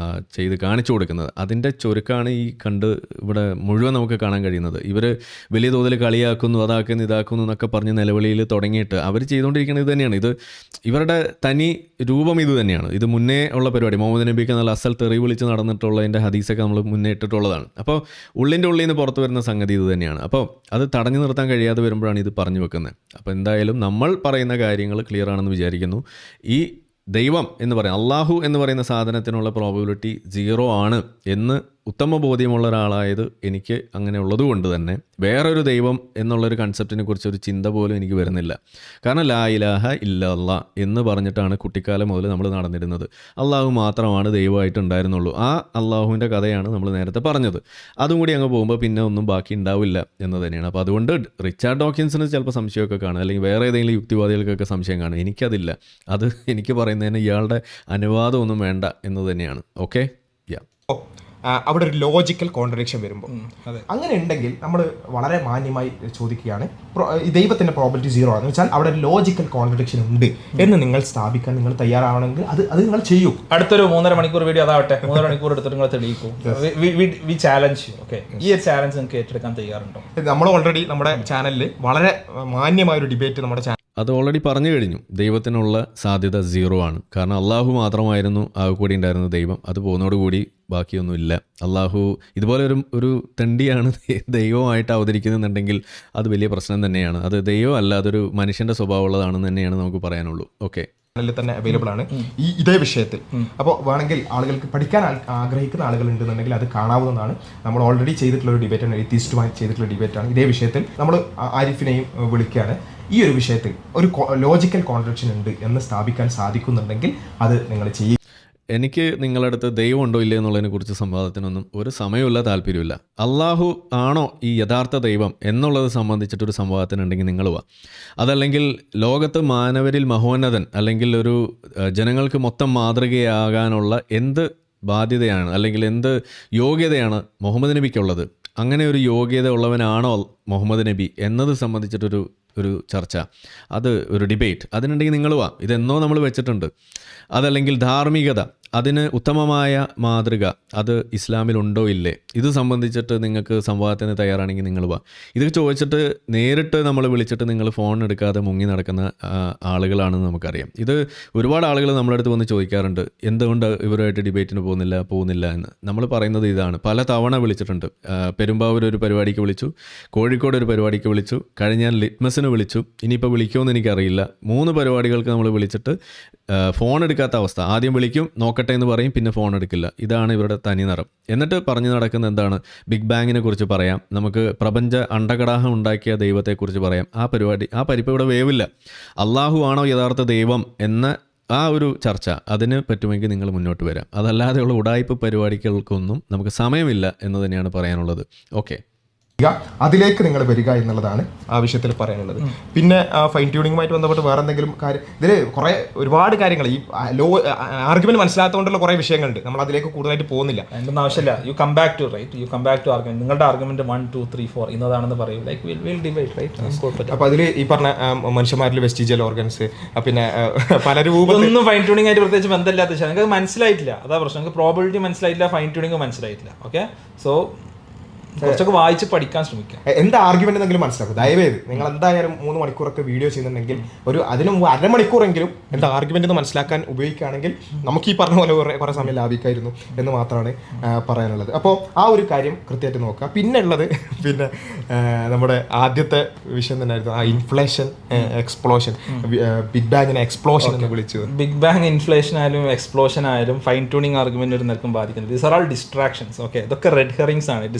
ചെയ്ത് കാണിച്ചു കൊടുക്കുന്നത്. അതിൻ്റെ ചുരുക്കാണ് ഈ കണ്ട് ഇവിടെ മുഴുവൻ നമുക്ക് കാണാൻ കഴിയുന്നത്. ഇവർ വലിയ തോതിൽ കളിയാക്കുന്നു, അതാക്കുന്നു, ഇതാക്കുന്നു എന്നൊക്കെ പറഞ്ഞ് നിലവിളിയിൽ തുടങ്ങിയിട്ട് അവർ ചെയ്തുകൊണ്ടിരിക്കുന്നത് ഇത് തന്നെയാണ്. ഇത് ഇവരുടെ തനി രൂപം ഇത് തന്നെയാണ്. ഇത് മുന്നേ ഉള്ള പരിപാടി. മുഹമ്മദ് നബിക്ക് നല്ല അസൽ തെറി വിളിച്ച് നടന്നിട്ടുള്ളതിൻ്റെ ഹദീസൊക്കെ നമ്മൾ മുന്നേ ഇട്ടിട്ടുള്ളതാണ്. അപ്പോൾ ഉള്ളിൻ്റെ ഉള്ളിൽ നിന്ന് പുറത്ത് വരുന്ന സംഗതി ഇത് തന്നെയാണ്. അപ്പോൾ അത് തടഞ്ഞു നിർത്താൻ കഴിയാതെ വരുമ്പോഴാണ് ഇത് പറഞ്ഞു വെക്കുന്നത്. അപ്പോൾ എന്തായാലും നമ്മൾ പറയുന്ന കാര്യങ്ങൾ ക്ലിയർ ആണെന്ന് വിചാരിക്കുന്നു. ഈ ദൈവം എന്ന് പറയുന്ന അള്ളാഹു എന്ന് പറയുന്ന സാധനത്തിനുള്ള പ്രോബബിലിറ്റി 0 ആണ് എന്ന് ഉത്തമ ബോധ്യമുള്ള ഒരാളായത് എനിക്ക് അങ്ങനെ ഉള്ളതുകൊണ്ട് തന്നെ വേറൊരു ദൈവം എന്നുള്ളൊരു കൺസെപ്റ്റിനെ കുറിച്ച് ഒരു ചിന്ത പോലും എനിക്ക് വരുന്നില്ല. കാരണം ലാ ഇലാഹ ഇല്ലല്ലാ എന്ന് പറഞ്ഞിട്ടാണ് കുട്ടിക്കാലം മുതൽ നമ്മൾ നടന്നിരുന്നത്. അള്ളാഹു മാത്രമാണ് ദൈവമായിട്ട് ഉണ്ടായിരുന്നുള്ളൂ. ആ അള്ളാഹുവിൻ്റെ കഥയാണ് നമ്മൾ നേരത്തെ പറഞ്ഞത്. അതും കൂടി അങ്ങ് പോകുമ്പോൾ പിന്നെ ഒന്നും ബാക്കി ഉണ്ടാവില്ല എന്ന് തന്നെയാണ്. അപ്പോൾ അതുകൊണ്ട് റിച്ചാർഡ് ഡോക്കിൻസിന് ചിലപ്പോൾ സംശയമൊക്കെ കാണും, അല്ലെങ്കിൽ വേറെ ഏതെങ്കിലും യുക്തിവാദികൾക്കൊക്കെ സംശയം കാണും. എനിക്കതില്ല. അത് എനിക്ക് പറയുന്നതിന് ഇയാളുടെ അനുവാദമൊന്നും വേണ്ട എന്ന് തന്നെയാണ്. ഓക്കെ, അവിടെ ഒരു ലോജിക്കൽ കോൺട്രഡിക്ഷൻ വരുമ്പോൾ അങ്ങനെ ഉണ്ടെങ്കിൽ നമ്മൾ വളരെ മാന്യമായി ചോദിക്കുകയാണ്, ദൈവത്തിന്റെ പ്രോബബിലിറ്റി 0 ആണെന്ന് വെച്ചാൽ അവിടെ ഒരു ലോജിക്കൽ കോൺട്രഡിക്ഷൻ ഉണ്ട് എന്ന് നിങ്ങൾ സ്ഥാപിക്കാൻ നിങ്ങൾ തയ്യാറാവണമെങ്കിൽ അത് നിങ്ങൾ ചെയ്യൂ. അടുത്തൊരു 3.5 മണിക്കൂർ വീഡിയോ അതാവട്ടെ, 3.5 മണിക്കൂർ എടുത്തിട്ട് നിങ്ങൾ തെളിയിക്കൂ. V challenge. ഓക്കെ, ഈ ഒരു ചാലഞ്ച് നിങ്ങൾക്ക് ഏറ്റെടുക്കാൻ തയ്യാറുണ്ടോ? നമ്മൾ ഓൾറെഡി നമ്മുടെ ചാനലിൽ വളരെ മാന്യമായ ഒരു ഡിബേറ്റ് നമ്മുടെ അത് ഓൾറെഡി പറഞ്ഞു കഴിഞ്ഞു. ദൈവത്തിനുള്ള സാധ്യത 0 ആണ്. കാരണം അള്ളാഹു മാത്രമായിരുന്നു ആകെ കൂടി ഉണ്ടായിരുന്ന ദൈവം. അത് പോകുന്നതോടുകൂടി ബാക്കിയൊന്നുമില്ല. അള്ളാഹു ഇതുപോലെ ഒരു തെണ്ടിയാണ് ദൈവമായിട്ട് അവതരിക്കുന്നുണ്ടെങ്കിൽ അത് വലിയ പ്രശ്നം തന്നെയാണ്. അത് ദൈവം അല്ല, അതൊരു മനുഷ്യൻ്റെ സ്വഭാവമുള്ളതാണെന്ന് തന്നെയാണ് നമുക്ക് പറയാനുള്ളൂ. ഓക്കെ, തന്നെ അവൈലബിൾ ആണ് ഇതേ വിഷയത്തിൽ. അപ്പോൾ വേണമെങ്കിൽ ആളുകൾക്ക് പഠിക്കാൻ ആഗ്രഹിക്കുന്ന ആളുകൾ ഉണ്ടെന്നുണ്ടെങ്കിൽ അത് കാണാവുന്നതാണ്. നമ്മൾ ഓൾറെഡി ചെയ്തിട്ടുള്ള ഒരു ഡിബേറ്റാണ്, എത്തിസ്റ്റുമായി ചെയ്തിട്ടുള്ള ഡിബേറ്റാണ്. ഇതേ വിഷയത്തിൽ നമ്മൾ ആരിഫിനെയും വിളിക്കുകയാണ്. ഈ ഒരു വിഷയത്തിൽ ഒരു ലോജിക്കൽ കോൺട്രഡിക്ഷൻ ഉണ്ട് എന്ന് സ്ഥാപിക്കാൻ സാധിക്കുന്നുണ്ടെങ്കിൽ അത് നിങ്ങൾ ചെയ്യും. എനിക്ക് നിങ്ങളുടെ അടുത്ത് ദൈവം ഉണ്ടോ ഇല്ലേ എന്നുള്ളതിനെ കുറിച്ച് സംവാദത്തിനൊന്നും ഒരു സമയമില്ല, താല്പര്യമില്ല. അള്ളാഹു ആണോ ഈ യഥാർത്ഥ ദൈവം എന്നുള്ളത് സംബന്ധിച്ചിട്ടൊരു സംവാദത്തിനുണ്ടെങ്കിൽ നിങ്ങൾ വാ. അതല്ലെങ്കിൽ ലോകത്ത് മാനവരിൽ മഹോന്നതൻ അല്ലെങ്കിൽ ഒരു ജനങ്ങൾക്ക് മൊത്തം മാതൃകയാകാനുള്ള എന്ത് ബാധ്യതയാണ് അല്ലെങ്കിൽ എന്ത് യോഗ്യതയാണ് മുഹമ്മദ് നബിക്കുള്ളത്, അങ്ങനെ ഒരു യോഗ്യത ഉള്ളവനാണോ മുഹമ്മദ് നബി എന്നത് സംബന്ധിച്ചിട്ടൊരു ചർച്ച, അത് ഒരു ഡിബേറ്റ് അതിനുണ്ടെങ്കിൽ നിങ്ങൾ വാ. ഇതെന്നോ നമ്മൾ വെച്ചിട്ടുണ്ട്. അതല്ലെങ്കിൽ ധാർമ്മികത, അതിന് ഉത്തമമായ മാതൃക അത് ഇസ്ലാമിലുണ്ടോ ഇല്ലേ, ഇത് സംബന്ധിച്ചിട്ട് നിങ്ങൾക്ക് സംവാദത്തിന് തയ്യാറാണെങ്കിൽ നിങ്ങൾ വാ. ഇത് ചോദിച്ചിട്ട് നേരിട്ട് നമ്മൾ വിളിച്ചിട്ട് നിങ്ങൾ ഫോൺ എടുക്കാതെ മുങ്ങി നടക്കുന്ന ആളുകളാണെന്ന് നമുക്കറിയാം. ഇത് ഒരുപാട് ആളുകൾ നമ്മുടെ അടുത്ത് വന്ന് ചോദിക്കാറുണ്ട്, എന്തുകൊണ്ട് ഇവരുമായിട്ട് ഡിബേറ്റിന് പോകുന്നില്ല എന്ന്. നമ്മൾ പറയുന്നത് ഇതാണ്, പല തവണ വിളിച്ചിട്ടുണ്ട്. പെരുമ്പാവൂർ ഒരു പരിപാടിക്ക് വിളിച്ചു, കോഴിക്കോട് ഒരു പരിപാടിക്ക് വിളിച്ചു, കഴിഞ്ഞാൽ ലിറ്റ്മസിന് വിളിച്ചു, ഇനിയിപ്പോൾ വിളിക്കുമെന്ന് എനിക്കറിയില്ല. 3 പരിപാടികൾക്ക് നമ്മൾ വിളിച്ചിട്ട് ഫോൺ എടുക്കാത്ത അവസ്ഥ. ആദ്യം വിളിക്കും, നോക്കട്ടെ എന്ന് പറയും, പിന്നെ ഫോൺ എടുക്കില്ല. ഇതാണ് ഇവരുടെ തനി നിറം. എന്നിട്ട് പറഞ്ഞു നടക്കുന്ന എന്താണ്, ബിഗ് ബാങ്ങിനെ കുറിച്ച് പറയാം, നമുക്ക് പ്രപഞ്ച അണ്ടകടാഹം ഉണ്ടാക്കിയ ദൈവത്തെക്കുറിച്ച് പറയാം. ആ പരിപ്പ് ഇവിടെ വേവില്ല. അള്ളാഹു ആണോ യഥാർത്ഥ ദൈവം എന്ന ആ ഒരു ചർച്ച, അതിന് പറ്റുമെങ്കിൽ നിങ്ങൾ മുന്നോട്ട് വരാം. അതല്ലാതെയുള്ള ഉടായ്പ പരിപാടികൾക്കൊന്നും നമുക്ക് സമയമില്ല എന്ന് തന്നെയാണ് പറയാനുള്ളത്. ഓക്കെ, അതിലേക്ക് നിങ്ങൾ വരിക എന്നുള്ളതാണ് ആവശ്യത്തിൽ പറയാനുള്ളത്. പിന്നെ ഫൈൻ ട്യൂണിങ്ങുമായിട്ട് ബന്ധപ്പെട്ട് വേറെ എന്തെങ്കിലും കാര്യം, ഇതിൽ ഒരുപാട് കാര്യങ്ങൾ ഈ ആർഗ്യുമെന്റ് മനസ്സിലാത്തതുകൊണ്ടുള്ള കുറേ വിഷയങ്ങളുണ്ട്. നമ്മൾ അതിലേക്ക് കൂടുതലായിട്ട് പോകുന്നില്ല, അതിൻ്റെ ആവശ്യമില്ല. You come back to argument. നിങ്ങളുടെ ആർഗ്യുമെന്റ് 1 2 3 4 ഇന്നതാണെന്ന് പറയും. Like will debate, right? അപ്പോൾ അതിൽ ഈ പറഞ്ഞ മനുഷ്യന്മാരിൽ വെസ്റ്റിജിയൽ ഓർഗൻസ്, പിന്നെ പല രൂപത്തിൽ ഒന്നും ഫൈൻ ട്യൂണിംഗ് ആയിട്ട് പ്രത്യേകിച്ച് ബന്ധമില്ലാത്ത വിഷയം. നിങ്ങൾക്ക് മനസ്സിലായിട്ടില്ല, അതാ പ്രശ്നം. നിങ്ങൾക്ക് പ്രോബിലിറ്റി മനസ്സിലായിട്ടില്ല, ഫൈൻ ട്യൂണിംഗ് മനസ്സിലായിട്ടില്ല. ഓക്കെ, സോ കുറച്ചൊക്കെ വായിച്ച് പഠിക്കാൻ ശ്രമിക്കാം. എന്താ ആർഗ്യുമെന്റ് എന്തെങ്കിലും മനസ്സിലാക്കും. ദയവേത് നിങ്ങൾ എന്തായാലും 3 മണിക്കൂറൊക്കെ വീഡിയോ ചെയ്യുന്നുണ്ടെങ്കിൽ അതിന് മുമ്പ് അരമണിക്കൂറെങ്കിലും എന്താ ആർഗ്യുമെന്റ് എന്ന് മനസ്സിലാക്കാൻ ഉപയോഗിക്കുകയാണെങ്കിൽ നമുക്ക് ഈ പറഞ്ഞ പോലെ കുറേ സമയം ലാഭിക്കായിരുന്നു എന്ന് മാത്രമാണ് പറയാനുള്ളത്. അപ്പോൾ ആ ഒരു കാര്യം കൃത്യമായിട്ട് നോക്കുക. പിന്നെ ഉള്ളത് നമ്മുടെ ആദ്യത്തെ വിഷയം തന്നെയായിരുന്നു ആ ഇൻഫ്ലേഷൻ എക്സ്പ്ലോഷൻ, ബിഗ് ബാങ്ങിനെ എക്സ്പ്ലോഷൻ എന്ന് വിളിച്ചത്. ബിഗ് ബാങ് ഇൻഫ്ലേഷൻ ആയാലും എക്സ്പ്ലോഷൻ ആയാലും ഫൈൻ ട്യൂണിംഗ് ആർഗ്യുമെന്റ് ഒരു നിൽക്കും ബാധിക്കുന്നത്. These are all distractions. Okay, ഇതൊക്കെ റെഡ് ഹെറിങ്സ് ആണ്.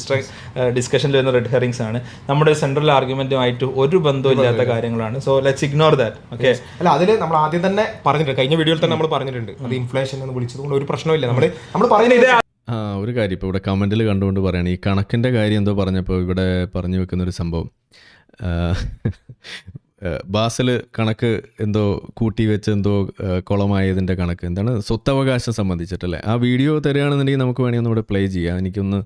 ഡിസ്കഷനിൽ വരുന്ന റെഡ് ഹെറിങ്സ് ആണ്. നമ്മുടെ സെൻട്രൽ ആർഗ്യുമെന്റുമായിട്ട് ഒരു ബന്ധമില്ലാത്ത കാര്യങ്ങളാണ്. So let's ignore that. Okay, അല്ല അതിൽ നമ്മൾ ആദ്യം തന്നെ പറഞ്ഞിട്ടുണ്ട്, കഴിഞ്ഞ വീഡിയോയിൽ തന്നെ നമ്മൾ പറഞ്ഞിട്ടുണ്ട്, അത് ഇൻഫ്ലേഷൻ എന്ന് വിളിച്ചത് കൊണ്ട് ഒരു പ്രശ്നമില്ല. നമ്മൾ പറയുന്നത് ഒരു കാര്യം ഇപ്പോൾ ഇവിടെ കമൻറ്റിൽ കണ്ടുകൊണ്ട് പറയുകയാണ്, ഈ കണക്കിൻ്റെ കാര്യം എന്തോ പറഞ്ഞപ്പോൾ ഇവിടെ പറഞ്ഞു വെക്കുന്നൊരു സംഭവം, ബാസിൽ കണക്ക് എന്തോ കൂട്ടി വെച്ച് എന്തോ കുളമായതിൻ്റെ കണക്ക് എന്താണ്, സ്വത്തവകാശം സംബന്ധിച്ചിട്ടല്ലേ. ആ വീഡിയോ തരികയാണെന്നുണ്ടെങ്കിൽ നമുക്ക് വേണമെങ്കിൽ ഒന്ന് ഇവിടെ പ്ലേ ചെയ്യാം. എനിക്കൊന്ന്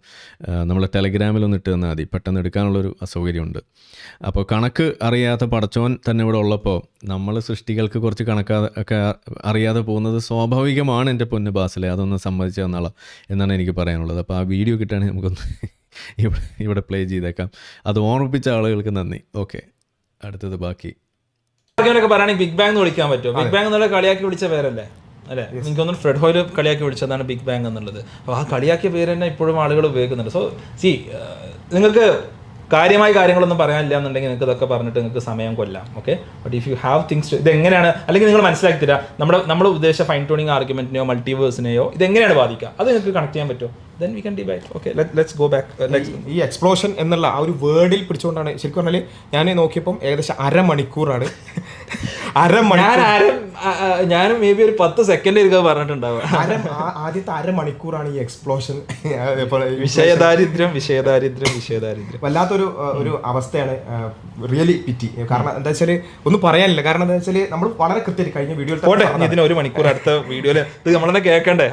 നമ്മളെ ടെലഗ്രാമിലൊന്ന് ഇട്ട് തന്നാൽ മതി, പെട്ടെന്ന് എടുക്കാനുള്ളൊരു അസൗകര്യമുണ്ട്. അപ്പോൾ കണക്ക് അറിയാത്ത പടച്ചോൻ തന്നെ ഇവിടെ ഉള്ളപ്പോൾ നമ്മൾ സൃഷ്ടികൾക്ക് കുറച്ച് കണക്കൊക്കെ അറിയാതെ പോകുന്നത് സ്വാഭാവികമാണ്. എൻ്റെ പൊന്ന് ബാസിലെ, അതൊന്ന് സമ്മതിച്ചു തന്നാളാം എന്നാണ് എനിക്ക് പറയാനുള്ളത്. അപ്പോൾ ആ വീഡിയോ കിട്ടുകയാണെങ്കിൽ നമുക്കൊന്ന് ഇവിടെ പ്ലേ ചെയ്തേക്കാം. അത് ഓർമ്മിപ്പിച്ച ആളുകൾക്ക് നന്ദി. ഓക്കെ, അടുത്തത് ബാക്കി പറയുകയാണെങ്കിൽ ബിഗ് ബാങ് എന്ന് വിളിക്കാൻ പറ്റുമോ? ബിഗ് ബാങ് എന്നുള്ള കളിയാക്കി വിളിച്ച പേരല്ലേ അല്ലേ? എനിക്കൊന്നും ഫ്രെഡ് ഹോയിൽ കളിയാക്കി വിളിച്ചതാണ് ബിഗ് ബാങ് എന്നുള്ളത്. അപ്പോൾ ആ കളിയാക്കിയ പേര് തന്നെ ഇപ്പോഴും ആളുകൾ ഉപയോഗിക്കുന്നുണ്ട്. സോ നിങ്ങൾക്ക് കാര്യമായ കാര്യങ്ങളൊന്നും പറയാനില്ല എന്നുണ്ടെങ്കിൽ നിങ്ങൾക്ക് ഇതൊക്കെ പറഞ്ഞിട്ട് നിങ്ങൾക്ക് സമയം കൊല്ലാം. Okay, but if you have things ഇത് എങ്ങനെയാണ്, അല്ലെങ്കിൽ നിങ്ങൾ മനസ്സിലാക്കി തരാം നമ്മൾ ഉദ്ദേശിച്ച ഫൈൻ ട്യൂണിങ് ആർഗ്യുമെന്റിനെയോ മൾട്ടിവേഴ്സിനെയോ ഇതെങ്ങനെയാണ് ബാധിക്കുക, അത് നിങ്ങൾക്ക് കണക്ട് ചെയ്യാൻ പറ്റുമോ? then we can debate. Okay, let's go back. ഈ എക്സ്പ്ലോഷൻ എന്നുള്ള ആ ഒരു വേർഡിൽ പിടിച്ചുകൊണ്ടാണ് ശരിക്കും പറഞ്ഞാൽ ഞാൻ നോക്കിയപ്പം ഏകദേശം അരമണിക്കൂറാണ്. ഞാനും മേ ബി ഒരു 10 സെക്കൻഡ് ഇരിക്കാൻ പറഞ്ഞിട്ടുണ്ടാവുക. ആദ്യത്തെ അരമണിക്കൂറാണ് ഈ എക്സ്പ്ലോഷൻ. വിഷയദാരിദ്ര്യം വല്ലാത്തൊരു ഒരു അവസ്ഥയാണ്. റിയലി പിറ്റി. കാരണം എന്താ വെച്ചാൽ ഒന്നും പറയാനില്ല. കാരണം എന്താ വെച്ചാൽ നമ്മൾ വളരെ കൃത്യമായിട്ട് കഴിഞ്ഞ വീഡിയോയിൽ ഇതിന് 1 മണിക്കൂർ അടുത്ത വീഡിയോയിൽ ഇത് നമ്മളെ കേൾക്കണ്ടേ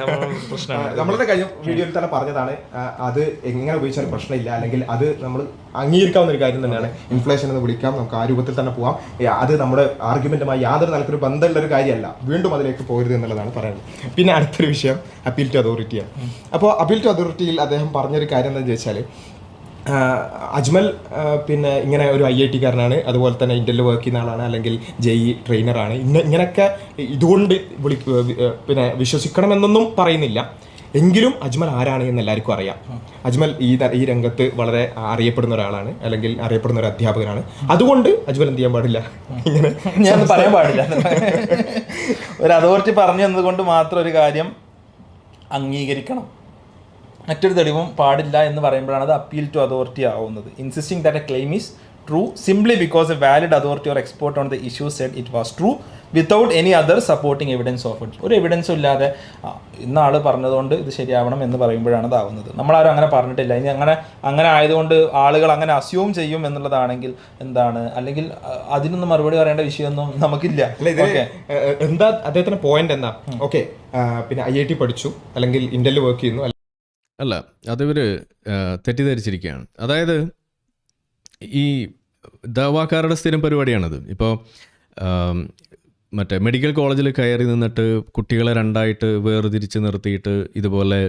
പ്രശ്നമാണ്. നമ്മളെ കഴിഞ്ഞ വീഡിയോയിൽ തന്നെ പറഞ്ഞതാണ് അത് എങ്ങനെ ഉപയോഗിച്ചാലും പ്രശ്നമില്ല, അല്ലെങ്കിൽ അത് നമ്മൾ അംഗീകരിക്കാവുന്ന ഒരു കാര്യം തന്നെയാണ്. ഇൻഫ്ലേഷൻ എന്ന് വിളിക്കാം, നമുക്ക് ആ രൂപത്തിൽ തന്നെ പോവാം. അത് നമ്മുടെ ആർഗ്യുമെന്റുമായി യാതൊരു നിലക്കൊരു ബന്ധമുള്ള ഒരു കാര്യമല്ല. വീണ്ടും അതിലേക്ക് പോകരുത് എന്നുള്ളതാണ് പറയുന്നത്. പിന്നെ അടുത്തൊരു വിഷയം അപ്പീൽ ടു അതോറിറ്റിയാണ്. അപ്പോൾ അപ്പീൽ ടു അതോറിറ്റിയിൽ അദ്ദേഹം പറഞ്ഞൊരു കാര്യം എന്താണെന്ന് ചോദിച്ചാൽ, അജ്മൽ പിന്നെ ഇങ്ങനെ ഒരു IIT-കാരനാണ്, അതുപോലെ തന്നെ ഇന്റലിൽ വർക്ക് ചെയ്യുന്ന ആളാണ്, അല്ലെങ്കിൽ JEE ട്രെയിനറാണ്, ഇങ്ങനെയൊക്കെ ഇതുകൊണ്ട് പിന്നെ വിശ്വസിക്കണമെന്നൊന്നും പറയുന്നില്ല. എങ്കിലും അജ്മൽ ആരാണ് എന്ന് എല്ലാവർക്കും അറിയാം. അജ്മൽ ഈ രംഗത്ത് വളരെ അറിയപ്പെടുന്ന ഒരാളാണ്, അല്ലെങ്കിൽ അറിയപ്പെടുന്ന ഒരു അധ്യാപകനാണ്. അതുകൊണ്ട് അജ്മൽ എന്ത് ചെയ്യാൻ പാടില്ല, ഇങ്ങനെ ഞാൻ പറയാൻ പാടില്ല. ഒരു അതോറിറ്റി പറഞ്ഞു എന്നതുകൊണ്ട് മാത്രം ഒരു കാര്യം അംഗീകരിക്കണം, മറ്റൊരു തെളിവും പാടില്ല എന്ന് പറയുമ്പോഴാണ് അത് അപ്പീൽ ടു അതോറിറ്റി ആവുന്നത്. Insisting that A claim is true simply because A valid authority or expert on the issue said it was true without any other supporting evidence of it. ഒരു എവിഡൻസും ഇല്ലാതെ ഇന്നാൾ പറഞ്ഞതുകൊണ്ട് ഇത് ശരിയാവണം എന്ന് പറയുമ്പോഴാണ് ഇതാവുന്നത്. നമ്മളാരും അങ്ങനെ പറഞ്ഞിട്ടില്ല. ഇനി അങ്ങനെ ആയതുകൊണ്ട് ആളുകൾ അങ്ങനെ അസ്യൂം ചെയ്യും എന്നുള്ളതാണെങ്കിൽ എന്താണ്, അല്ലെങ്കിൽ അതിനൊന്നും മറുപടി പറയേണ്ട വിഷയമൊന്നും നമുക്കില്ല. എന്താ അദ്ദേഹത്തിന്റെ പോയിന്റ് എന്താ? ഓക്കെ, പിന്നെ IIT പഠിച്ചു, അല്ലെങ്കിൽ ഇന്റലിൽ വർക്ക് ചെയ്യുന്നു. അല്ല, അതിവർ തെറ്റിദ്ധരിച്ചിരിക്കുകയാണ്. അതായത് ഈ ദവാക്കാരുടെ സ്ഥിരം പരിപാടിയാണത്. ഇപ്പോൾ മറ്റേ മെഡിക്കൽ കോളേജിൽ കയറി നിന്നിട്ട് കുട്ടികളെ രണ്ടായിട്ട് വേർതിരിച്ച് നിർത്തിയിട്ട് ഇതുപോലെ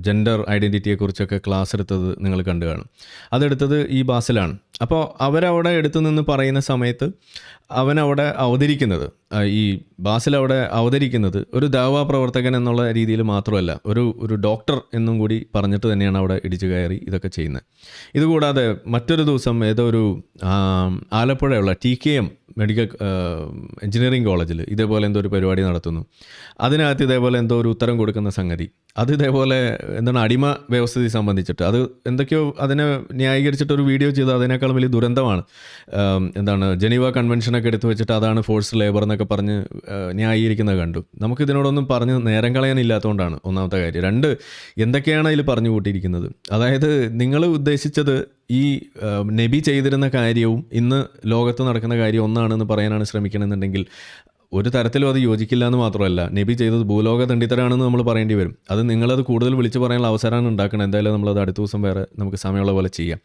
ജെൻഡർ ഐഡൻറ്റിറ്റിയെക്കുറിച്ചൊക്കെ ക്ലാസ് എടുത്തത് നിങ്ങൾ കണ്ടു കാണും. അതെടുത്തത് ഈ ബാസിലാണ്. അപ്പോൾ അവരവിടെ എടുത്തു നിന്ന് പറയുന്ന സമയത്ത് അവനവിടെ അവതരിക്കുന്നത്, ഈ ബാസിൽ അവിടെ അവതരിക്കുന്നത് ഒരു ദാവാ പ്രവർത്തകൻ എന്നുള്ള രീതിയിൽ മാത്രമല്ല, ഒരു ഡോക്ടർ എന്നും കൂടി പറഞ്ഞിട്ട് തന്നെയാണ് അവിടെ ഇടിച്ചു കയറി ഇതൊക്കെ ചെയ്യുന്നത്. ഇതുകൂടാതെ മറ്റൊരു ദിവസം ഏതോ ഒരു ആലപ്പുഴയുള്ള TKM മെഡിക്കൽ എഞ്ചിനീയറിംഗ് കോളേജിൽ ഇതേപോലെ എന്തോ ഒരു പരിപാടി നടത്തുന്നു. അതിനകത്ത് ഇതേപോലെ എന്തോ ഒരു ഉത്തരം കൊടുക്കുന്ന സംഗതി, അത് ഇതേപോലെ എന്താണ് അടിമ വ്യവസ്ഥയെ സംബന്ധിച്ചിട്ട് അത് എന്തൊക്കെയോ അതിനെ ന്യായീകരിച്ചിട്ടൊരു വീഡിയോ ചെയ്ത് അതിനേക്കാളും വലിയ ദുരന്തമാണ്. എന്താണ് ജനീവ കൺവെൻഷനൊക്കെ എടുത്തു വെച്ചിട്ട് അതാണ് ഫോഴ്സ്ഡ് ലേബർ എന്നൊക്കെ പറഞ്ഞ് ന്യായീകരിക്കുന്നത് കണ്ടു. നമുക്കിതിനോടൊന്നും പറഞ്ഞ് നേരം കളയാനില്ലാത്തതുകൊണ്ടാണ് ഒന്നാമത്തെ കാര്യം. രണ്ട്, എന്തൊക്കെയാണ് അതിൽ പറഞ്ഞു കൂട്ടിയിരിക്കുന്നത്. അതായത് നിങ്ങൾ ഉദ്ദേശിച്ചത് ഈ നബി ചെയ്തിരുന്ന കാര്യവും ഇന്ന് ലോകത്ത് നടക്കുന്ന കാര്യം ഒന്നാണെന്ന് പറയാനാണ് ശ്രമിക്കണമെന്നുണ്ടെങ്കിൽ ഒരു തരത്തിലും അത് യോജിക്കില്ല എന്ന് മാത്രമല്ല, നബി ചെയ്തത് ഭൂലോക തണ്ടിത്തരാണെന്ന് നമ്മൾ പറയേണ്ടി വരും. അത് നിങ്ങളത് കൂടുതൽ വിളിച്ച് പറയാനുള്ള അവസരമാണ് ഉണ്ടാക്കണം. എന്തായാലും നമ്മളത് അടുത്ത ദിവസം വേറെ നമുക്ക് സമയമുള്ള പോലെ ചെയ്യാം.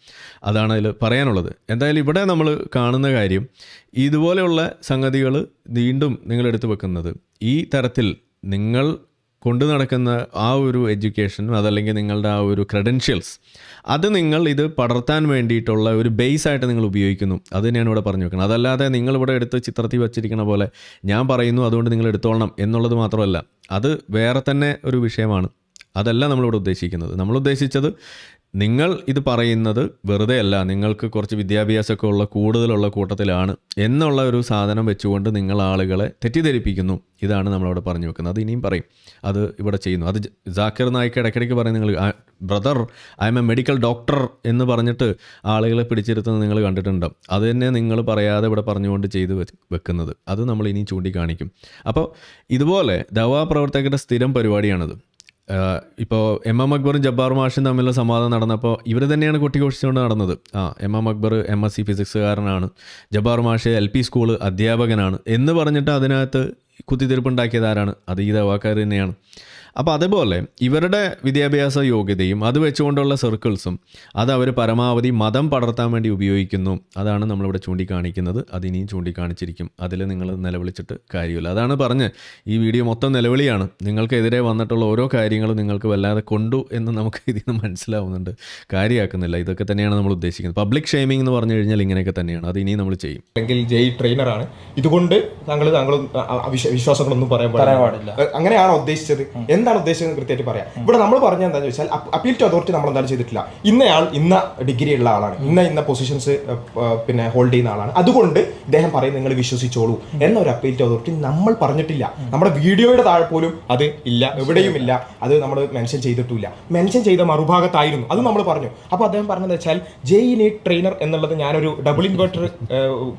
അതാണ് അതിൽ പറയാനുള്ളത്. എന്തായാലും ഇവിടെ നമ്മൾ കാണുന്ന കാര്യം, ഇതുപോലെയുള്ള സംഗതികൾ വീണ്ടും നിങ്ങളെടുത്ത് വെക്കുന്നത് ഈ തരത്തിൽ നിങ്ങൾ കൊണ്ടു നടക്കുന്ന ആ ഒരു എഡ്യൂക്കേഷൻ, അതല്ലെങ്കിൽ നിങ്ങളുടെ ആ ഒരു ക്രെഡൻഷ്യൽസ്, അത് നിങ്ങൾ ഇത് പടർത്താൻ വേണ്ടിയിട്ടുള്ള ഒരു ബേസായിട്ട് നിങ്ങൾ ഉപയോഗിക്കുന്നു. അത് തന്നെയാണ് ഇവിടെ പറഞ്ഞു വെക്കുന്നത്. അതല്ലാതെ നിങ്ങളിവിടെ എടുത്ത് ചിത്രത്തിൽ വച്ചിരിക്കുന്ന പോലെ ഞാൻ പറയുന്നു അതുകൊണ്ട് നിങ്ങൾ എടുത്തോളണം എന്നുള്ളത് മാത്രമല്ല, അത് വേറെ തന്നെ ഒരു വിഷയമാണ്. അതല്ല നമ്മളിവിടെ ഉദ്ദേശിക്കുന്നത്. നമ്മൾ ഉദ്ദേശിച്ചത് നിങ്ങൾ ഇത് പറയുന്നത് വെറുതെ അല്ല, നിങ്ങൾക്ക് കുറച്ച് വിദ്യാഭ്യാസമൊക്കെ ഉള്ള കൂടുതലുള്ള കൂട്ടത്തിലാണ് എന്നുള്ള ഒരു സാധനം വെച്ചുകൊണ്ട് നിങ്ങൾ ആളുകളെ തെറ്റിദ്ധരിപ്പിക്കുന്നു. ഇതാണ് നമ്മളവിടെ പറഞ്ഞു വെക്കുന്നത്. അത് ഇനിയും പറയും, അത് ഇവിടെ ചെയ്യുന്നു. അത് ജാക്കിർ നായിക്ക് ഇടയ്ക്കിടയ്ക്ക് പറയും, നിങ്ങൾ brother I M A medical doctor എന്ന് പറഞ്ഞിട്ട് ആളുകളെ പിടിച്ചിരുത്തുന്നത് നിങ്ങൾ കണ്ടിട്ടുണ്ടാവും. അത് തന്നെ നിങ്ങൾ പറയാതെ ഇവിടെ പറഞ്ഞുകൊണ്ട് ചെയ്ത് വെക്കുന്നത്. അത് നമ്മൾ ഇനിയും ചൂണ്ടിക്കാണിക്കും. അപ്പോൾ ഇതുപോലെ ദവാ പ്രവർത്തകരുടെ സ്ഥിരം പരിപാടിയാണത്. ഇപ്പോൾ MM അക്ബറും ജബ്ബാർ മാഷും തമ്മിലുള്ള സംവാദം നടന്നപ്പോൾ ഇവർ തന്നെയാണ് കൊട്ടിഘോഷിച്ചുകൊണ്ട് നടന്നത്. MM അക്ബർ MSc ഫിസിക്സുകാരനാണ്, ജബ്ബാർ മാഷ് LP സ്കൂൾ അധ്യാപകനാണ് എന്ന് പറഞ്ഞിട്ട് അതിനകത്ത് കുത്തിത്തിരിപ്പുണ്ടാക്കിയത് ആരാണ്? അത് ഈ ദവാക്കാർ തന്നെയാണ്. അപ്പോൾ അതേപോലെ ഇവരുടെ വിദ്യാഭ്യാസ യോഗ്യതയും അത് വെച്ചുകൊണ്ടുള്ള സർക്കിൾസും അത് അവർ പരമാവധി മതം പടർത്താൻ വേണ്ടി ഉപയോഗിക്കുന്നു. അതാണ് നമ്മളിവിടെ ചൂണ്ടിക്കാണിക്കുന്നത്. അതിനിയും ചൂണ്ടിക്കാണിച്ചിരിക്കും. അതിൽ നിങ്ങൾ നിലവിളിച്ചിട്ട് കാര്യമില്ല. അതാണ് പറഞ്ഞ് ഈ വീഡിയോ മൊത്തം നിലവിളിയാണ്. നിങ്ങൾക്കെതിരെ വന്നിട്ടുള്ള ഓരോ കാര്യങ്ങളും നിങ്ങൾക്ക് വല്ലാതെ കൊണ്ടു എന്ന് നമുക്ക് ഇതിൽ നിന്ന് മനസ്സിലാവുന്നുണ്ട്. കാര്യമാക്കുന്നില്ല. ഇതൊക്കെ തന്നെയാണ് നമ്മൾ ഉദ്ദേശിക്കുന്നത്. പബ്ലിക് ഷെയ്മിംഗ് എന്ന് പറഞ്ഞു കഴിഞ്ഞാൽ ഇങ്ങനെയൊക്കെ തന്നെയാണ്. അത് ഇനിയും നമ്മൾ ചെയ്യും. അല്ലെങ്കിൽ ജയ് ട്രെയിനറാണ്, ഇതുകൊണ്ട് താങ്കൾ വിശ്വാസങ്ങളൊന്നും പറയാൻ പാടില്ല, അങ്ങനെയാണോ ഉദ്ദേശിച്ചത്? എന്താണ് ഉദ്ദേശിച്ചത് കൃത്യമായിട്ട് പറയാം. ഇവിടെ നമ്മൾ പറഞ്ഞ എന്താണെന്ന് വെച്ചാൽ അപ്പീൽ ടു അതോറിറ്റി നമ്മൾ എന്തായാലും ചെയ്തിട്ടില്ല. ഇന്നയാൾ ഇന്ന ഡിഗ്രി ഉള്ള ആളാണ്, ഇന്ന പൊസിഷൻസ് പിന്നെ ഹോൾഡ് ചെയ്യുന്ന ആളാണ്, അതുകൊണ്ട് ഇദ്ദേഹം പറയും നിങ്ങൾ വിശ്വസിച്ചോളൂ എന്നൊരു അപ്പീൽ ടു അതോറിറ്റി നമ്മൾ പറഞ്ഞിട്ടില്ല. നമ്മുടെ വീഡിയോയുടെ താഴെ പോലും അത് ഇല്ല, എവിടെയും ഇല്ല. അത് നമ്മൾ മെൻഷൻ ചെയ്തിട്ടില്ല. മെൻഷൻ ചെയ്ത മറുഭാഗത്തായിരുന്നു, അത് നമ്മൾ പറഞ്ഞു. അപ്പോൾ അദ്ദേഹം പറഞ്ഞത് വെച്ചാൽ ജെയ് നീറ്റ് ട്രെയിനർ എന്നുള്ളത് ഞാനൊരു ഡബിൾ ഇൻവെർട്ടർ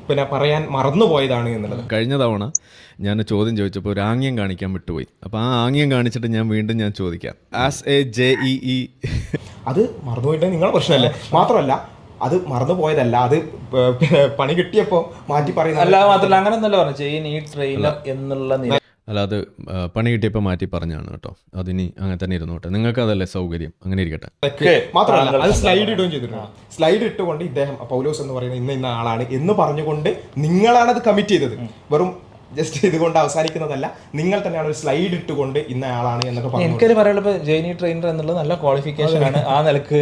പിന്നെ പറയാൻ മറന്നുപോയതാണ് എന്നുള്ളത്. കഴിഞ്ഞ തവണ ഞാൻ ചോദ്യം ചോദിച്ചപ്പോൾ ഒരു ആംഗ്യം കാണിക്കാൻ വിട്ടുപോയി. അപ്പോൾ ആ ആംഗ്യം കാണിച്ചിട്ട് വീണ്ടും ഞാൻ ചോദിക്കാം. ആസ് എ JEE അത് മറന്നുപോയിട്ട് നിങ്ങളുടെ പ്രശ്നമല്ലേ? മാത്രമല്ല അത് മറന്നുപോയതല്ല, അത് പണി കിട്ടിയപ്പോൾ മാറ്റി പറയുന്നത്. അല്ല മാത്രമല്ല അങ്ങനെ ഒന്നല്ല പറഞ്ഞു ജെയ് നീറ്റ് ട്രെയിനർ എന്നുള്ള അല്ല, അത് പണി കിട്ടിയപ്പോൾ മാറ്റി പറഞ്ഞാണ് കേട്ടോ. അതിനി അങ്ങനെ തന്നെ ഇരുന്നോട്ടെ, നിങ്ങൾക്ക് അതല്ലേ സൗകര്യം, അങ്ങനെ ഇരിക്കട്ടെ. മാത്രമല്ല അത് സ്ലൈഡ് ഇടുകയും ചെയ്തിട്ടുണ്ട്. സ്ലൈഡ് ഇട്ടുകൊണ്ട് ഇദ്ദേഹം പൗലോസ് എന്ന് പറയുന്ന ഇന്ന ആളാണ് എന്ന് പറഞ്ഞുകൊണ്ട് നിങ്ങളാണ് അത് കമ്മിറ്റ് ചെയ്തത്. വെറും ജസ്റ്റ് ഇതുകൊണ്ട് അവസാനിക്കുന്നതല്ല, നിങ്ങൾ തന്നെയാണ് ഒരു സ്ലൈഡ് ഇട്ടുകൊണ്ട് ഇന്ന ആളാണ് എന്നൊക്കെ പറഞ്ഞു. എനിക്കൊരു പറയുള്ളൂ, ജെയ് നീറ്റ് ട്രെയിനർ എന്നുള്ളത് നല്ല ക്വാളിഫിക്കേഷൻ ആണ്. ആ നിലക്ക്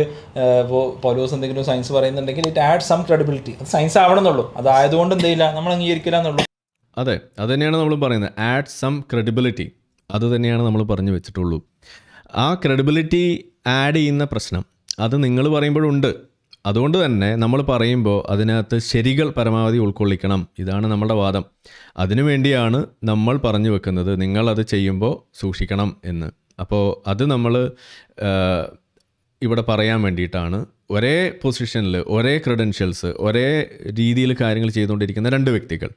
ഇപ്പോൾ പൗലോസ് എന്തെങ്കിലും സയൻസ് പറയുന്നുണ്ടെങ്കിൽ ഇറ്റ് ആഡ് സം ക്രെഡിബിലിറ്റി. അത് സയൻസ് ആവണമെന്നുള്ളൂ, അതായതുകൊണ്ട് എന്തെയില്ല നമ്മൾ അംഗീകരിക്കില്ല എന്നുള്ളൂ. അതെ, അത് തന്നെയാണ് നമ്മൾ പറയുന്നത്. ആഡ് സം ക്രെഡിബിലിറ്റി, അത് തന്നെയാണ് നമ്മൾ പറഞ്ഞു വെച്ചിട്ടുള്ളൂ. ആ ക്രെഡിബിലിറ്റി ആഡ് ചെയ്യുന്ന പ്രശ്നം അത് നിങ്ങൾ പറയുമ്പോഴുണ്ട്. അതുകൊണ്ട് തന്നെ നമ്മൾ പറയുമ്പോൾ അതിനകത്ത് ശരികൾ പരമാവധി ഉൾക്കൊള്ളിക്കണം. ഇതാണ് നമ്മുടെ വാദം. അതിനുവേണ്ടിയാണ് നമ്മൾ പറഞ്ഞു വെക്കുന്നത് നിങ്ങളത് ചെയ്യുമ്പോൾ സൂക്ഷിക്കണം എന്ന്. അപ്പോൾ അത് നമ്മൾ ഇവിടെ പറയാൻ വേണ്ടിയിട്ടാണ്. ഒരേ പൊസിഷനിൽ ഒരേ ക്രെഡൻഷ്യൽസ് ഒരേ രീതിയിൽ കാര്യങ്ങൾ ചെയ്തുകൊണ്ടിരിക്കുന്ന രണ്ട് വ്യക്തികൾ,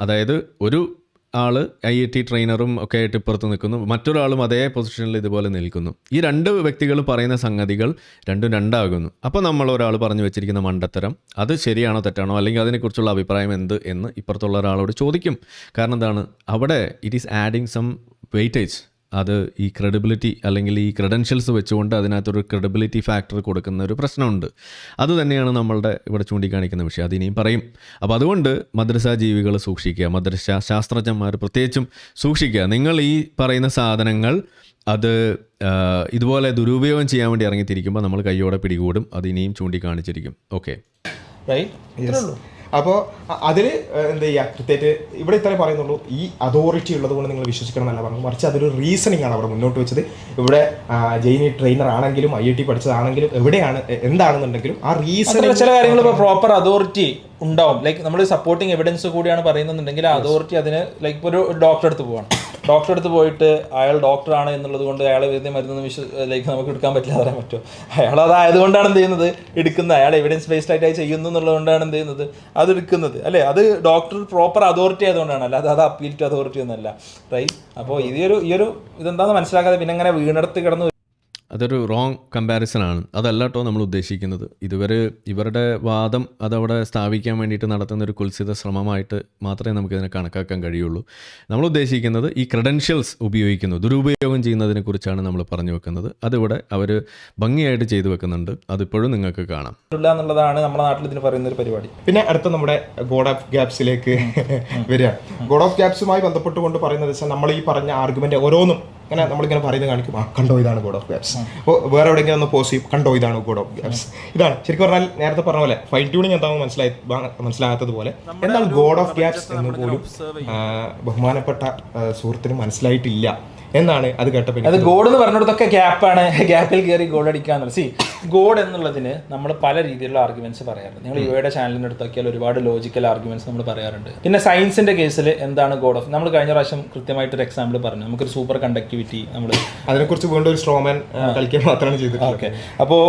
അതായത് ഒരു ആൾ IIT ട്രെയിനറും ഒക്കെ ആയിട്ട് ഇപ്പുറത്ത് നിൽക്കുന്നു, മറ്റൊരാളും അതേ പൊസിഷനിൽ ഇതുപോലെ നിൽക്കുന്നു. ഈ രണ്ട് വ്യക്തികൾ പറയുന്ന സംഗതികൾ രണ്ടും രണ്ടാകുന്നു. അപ്പോൾ നമ്മൾ ഒരാൾ പറഞ്ഞു വെച്ചിരിക്കുന്ന മണ്ടത്തരം അത് ശരിയാണോ തെറ്റാണോ, അല്ലെങ്കിൽ അതിനെക്കുറിച്ചുള്ള അഭിപ്രായം എന്ത് എന്ന് ഇപ്പുറത്തുള്ള ഒരാളോട് ചോദിക്കും. കാരണം എന്താണ്, അവിടെ it is adding some weightage. അത് ഈ ക്രെഡിബിലിറ്റി അല്ലെങ്കിൽ ഈ ക്രെഡൻഷ്യൽസ് വെച്ചുകൊണ്ട് അതിനകത്തൊരു ക്രെഡിബിലിറ്റി ഫാക്ടർ കൊടുക്കുന്ന ഒരു പ്രശ്നമുണ്ട്. അത് തന്നെയാണ് നമ്മളുടെ ഇവിടെ ചൂണ്ടിക്കാണിക്കുന്ന വിഷയം. അതിനിയും പറയും. അപ്പോൾ അതുകൊണ്ട് മദ്രസ ജീവികൾ സൂക്ഷിക്കുക, മദ്രസ ശാസ്ത്രജ്ഞന്മാർ പ്രത്യേകിച്ചും സൂക്ഷിക്കുക. നിങ്ങൾ ഈ പറയുന്ന സാധനങ്ങൾ അത് ഇതുപോലെ ദുരുപയോഗം ചെയ്യാൻ വേണ്ടി ഇറങ്ങിത്തിരിക്കുമ്പോൾ നമ്മൾ കയ്യോടെ പിടികൂടും. അത് ഇനിയും ചൂണ്ടിക്കാണിച്ചിരിക്കും. ഓക്കെ, അപ്പോൾ അതിൽ എന്താ ചെയ്യുക, കൃത്യമായിട്ട് ഇവിടെ ഇത്രേ പറയുന്നുള്ളൂ. ഈ അതോറിറ്റി ഉള്ളത് കൊണ്ട് നിങ്ങൾ വിശ്വസിക്കണം എന്നല്ല പറഞ്ഞു, മറിച്ച് അതൊരു റീസണിങ് ആണ് അവിടെ മുന്നോട്ട് വെച്ചത്. ഇവിടെ ജെയിനി ട്രെയിനർ ആണെങ്കിലും IIT പഠിച്ചതാണെങ്കിലും എവിടെയാണ് എന്താണെന്നുണ്ടെങ്കിലും ആ റീസണിങ് ചില കാര്യങ്ങൾ ഇപ്പോൾ പ്രോപ്പർ അതോറിറ്റി ഉണ്ടാവും. ലൈക്ക് നമ്മൾ സപ്പോർട്ടിങ് എവിഡൻസ് കൂടിയാണ് പറയുന്നുണ്ടെങ്കിൽ ആ അതോറിറ്റി അതിന് ലൈക്ക് ഒരു ഡോക്ടറെ അടുത്ത് പോകണം. ഡോക്ടറെ അടുത്ത് പോയിട്ട് അയാൾ ഡോക്ടറാണ് എന്നുള്ളത് കൊണ്ട് അയാളെ വെറുതെ മരുന്ന് ലൈക്ക് നമുക്ക് എടുക്കാൻ പറ്റില്ല പറയാൻ പറ്റുമോ? അയാൾ അതായതുകൊണ്ടാണ് എന്ത് ചെയ്യുന്നത് എടുക്കുന്നത്, അയാൾ എവിഡൻസ് ബേസ്ഡ് ആയിട്ട് ചെയ്യുന്നു എന്നുള്ളതുകൊണ്ടാണ് എന്ത് ചെയ്യുന്നത് അത് എടുക്കുന്നത് അല്ലേ? അത് ഡോക്ടർ പ്രോപ്പർ അതോറിറ്റി ആയതുകൊണ്ടാണ്, അല്ലാതെ അത് അപ്പീൽ ടു അതോറിറ്റി ഒന്നല്ല, റൈറ്റ്? അപ്പോൾ ഈ ഒരു ഇതെന്താണെന്ന് മനസ്സിലാക്കാതെ പിന്നെ അങ്ങനെ വീണെടുത്ത് കിടന്ന് അതൊരു റോങ് കമ്പാരിസനാണ്. അതല്ല കേട്ടോ നമ്മൾ ഉദ്ദേശിക്കുന്നത്. ഇവരുടെ വാദം അതവിടെ സ്ഥാപിക്കാൻ വേണ്ടിയിട്ട് നടത്തുന്ന ഒരു കുൽസിത ശ്രമമായിട്ട് മാത്രമേ നമുക്കിതിനെ കണക്കാക്കാൻ കഴിയുള്ളൂ. നമ്മൾ ഉദ്ദേശിക്കുന്നത് ഈ ക്രെഡൻഷ്യൽസ് ഉപയോഗിക്കുന്നു, ദുരുപയോഗം ചെയ്യുന്നതിനെക്കുറിച്ചാണ് നമ്മൾ പറഞ്ഞു വെക്കുന്നത്. അതിവിടെ അവർ ഭംഗിയായിട്ട് ചെയ്തു വെക്കുന്നുണ്ട്. അതിപ്പോഴും നിങ്ങൾക്ക് കാണാം എന്നുള്ളതാണ് നമ്മുടെ നാട്ടിൽ ഇതിന് പറയുന്ന ഒരു പരിപാടി. പിന്നെ അടുത്ത നമ്മുടെ ഗോഡ് ഓഫ് ഗ്യാപ്സിലേക്ക് വരിക. ഗോഡ് ഓഫ് ഗ്യാപ്സുമായി ബന്ധപ്പെട്ടുകൊണ്ട് പറയുന്നത് വെച്ചാൽ നമ്മൾ ഈ പറഞ്ഞ ആർഗ്യുമെന്റ് ഓരോന്നും ഇങ്ങനെ നമ്മളിങ്ങനെ പറയുന്നത് കാണിക്കും, കണ്ടോ ഇതാണ് ഗോഡ് ഓഫ് ഗ്യാപ്സ്. അപ്പോൾ വേറെ എവിടെയെങ്കിലും ഒന്ന് പോസ് ചെയ്യും, കണ്ടോ ഇതാണ് ഗോഡ് ഓഫ് ഗ്യാപ്സ്. ഇതാണ് ശരിക്കും പറഞ്ഞാൽ നേരത്തെ പറഞ്ഞ പോലെ ഫൈൻ ട്യൂണിങ് എന്താണെന്ന് മനസ്സിലാകാത്തതുപോലെ എന്താണ് ഗോഡ് ഓഫ് ഗ്യാപ്സ് എന്ന് പോലും ബഹുമാനപ്പെട്ട സുഹൃത്തിന് മനസ്സിലായിട്ടില്ല എന്നാണ് അത് കേട്ടപ്പോൾ. അത് ഗോഡ് എന്ന് പറഞ്ഞിടത്തൊക്കെ ഗ്യാപ്പാണ്, ഗ്യാപ്പിൽ കയറി ഗോൾ അടിക്കാന്നുള്ളത്. സി ഗോഡ് എന്നുള്ളതിന് നമ്മൾ പല രീതിയിലുള്ള ആർഗ്യുമെന്റ്സ് പറയാറുണ്ട്. നിങ്ങൾ യുവയുടെ ചാനലിൻ്റെ അടുത്തൊക്കെയാൽ ഒരുപാട് ലോജിക്കൽ ആർഗ്യുമെന്റ്സ് നമ്മൾ പറയാറുണ്ട്. പിന്നെ സയൻസിന്റെ കേസിൽ എന്താണ് ഗോഡ് ഓഫ്, നമ്മൾ കഴിഞ്ഞ പ്രാവശ്യം കൃത്യമായിട്ടൊരു എക്സാമ്പിൾ പറഞ്ഞു. നമുക്കൊരു സൂപ്പർ കണ്ടക്ടിവിറ്റി, നമ്മൾ അതിനെക്കുറിച്ച് വീണ്ടും ഒരു സ്ട്രോമാൻ കളിക്കാൻ മാത്രമാണ് ചെയ്തത്. ഓക്കെ, അപ്പോൾ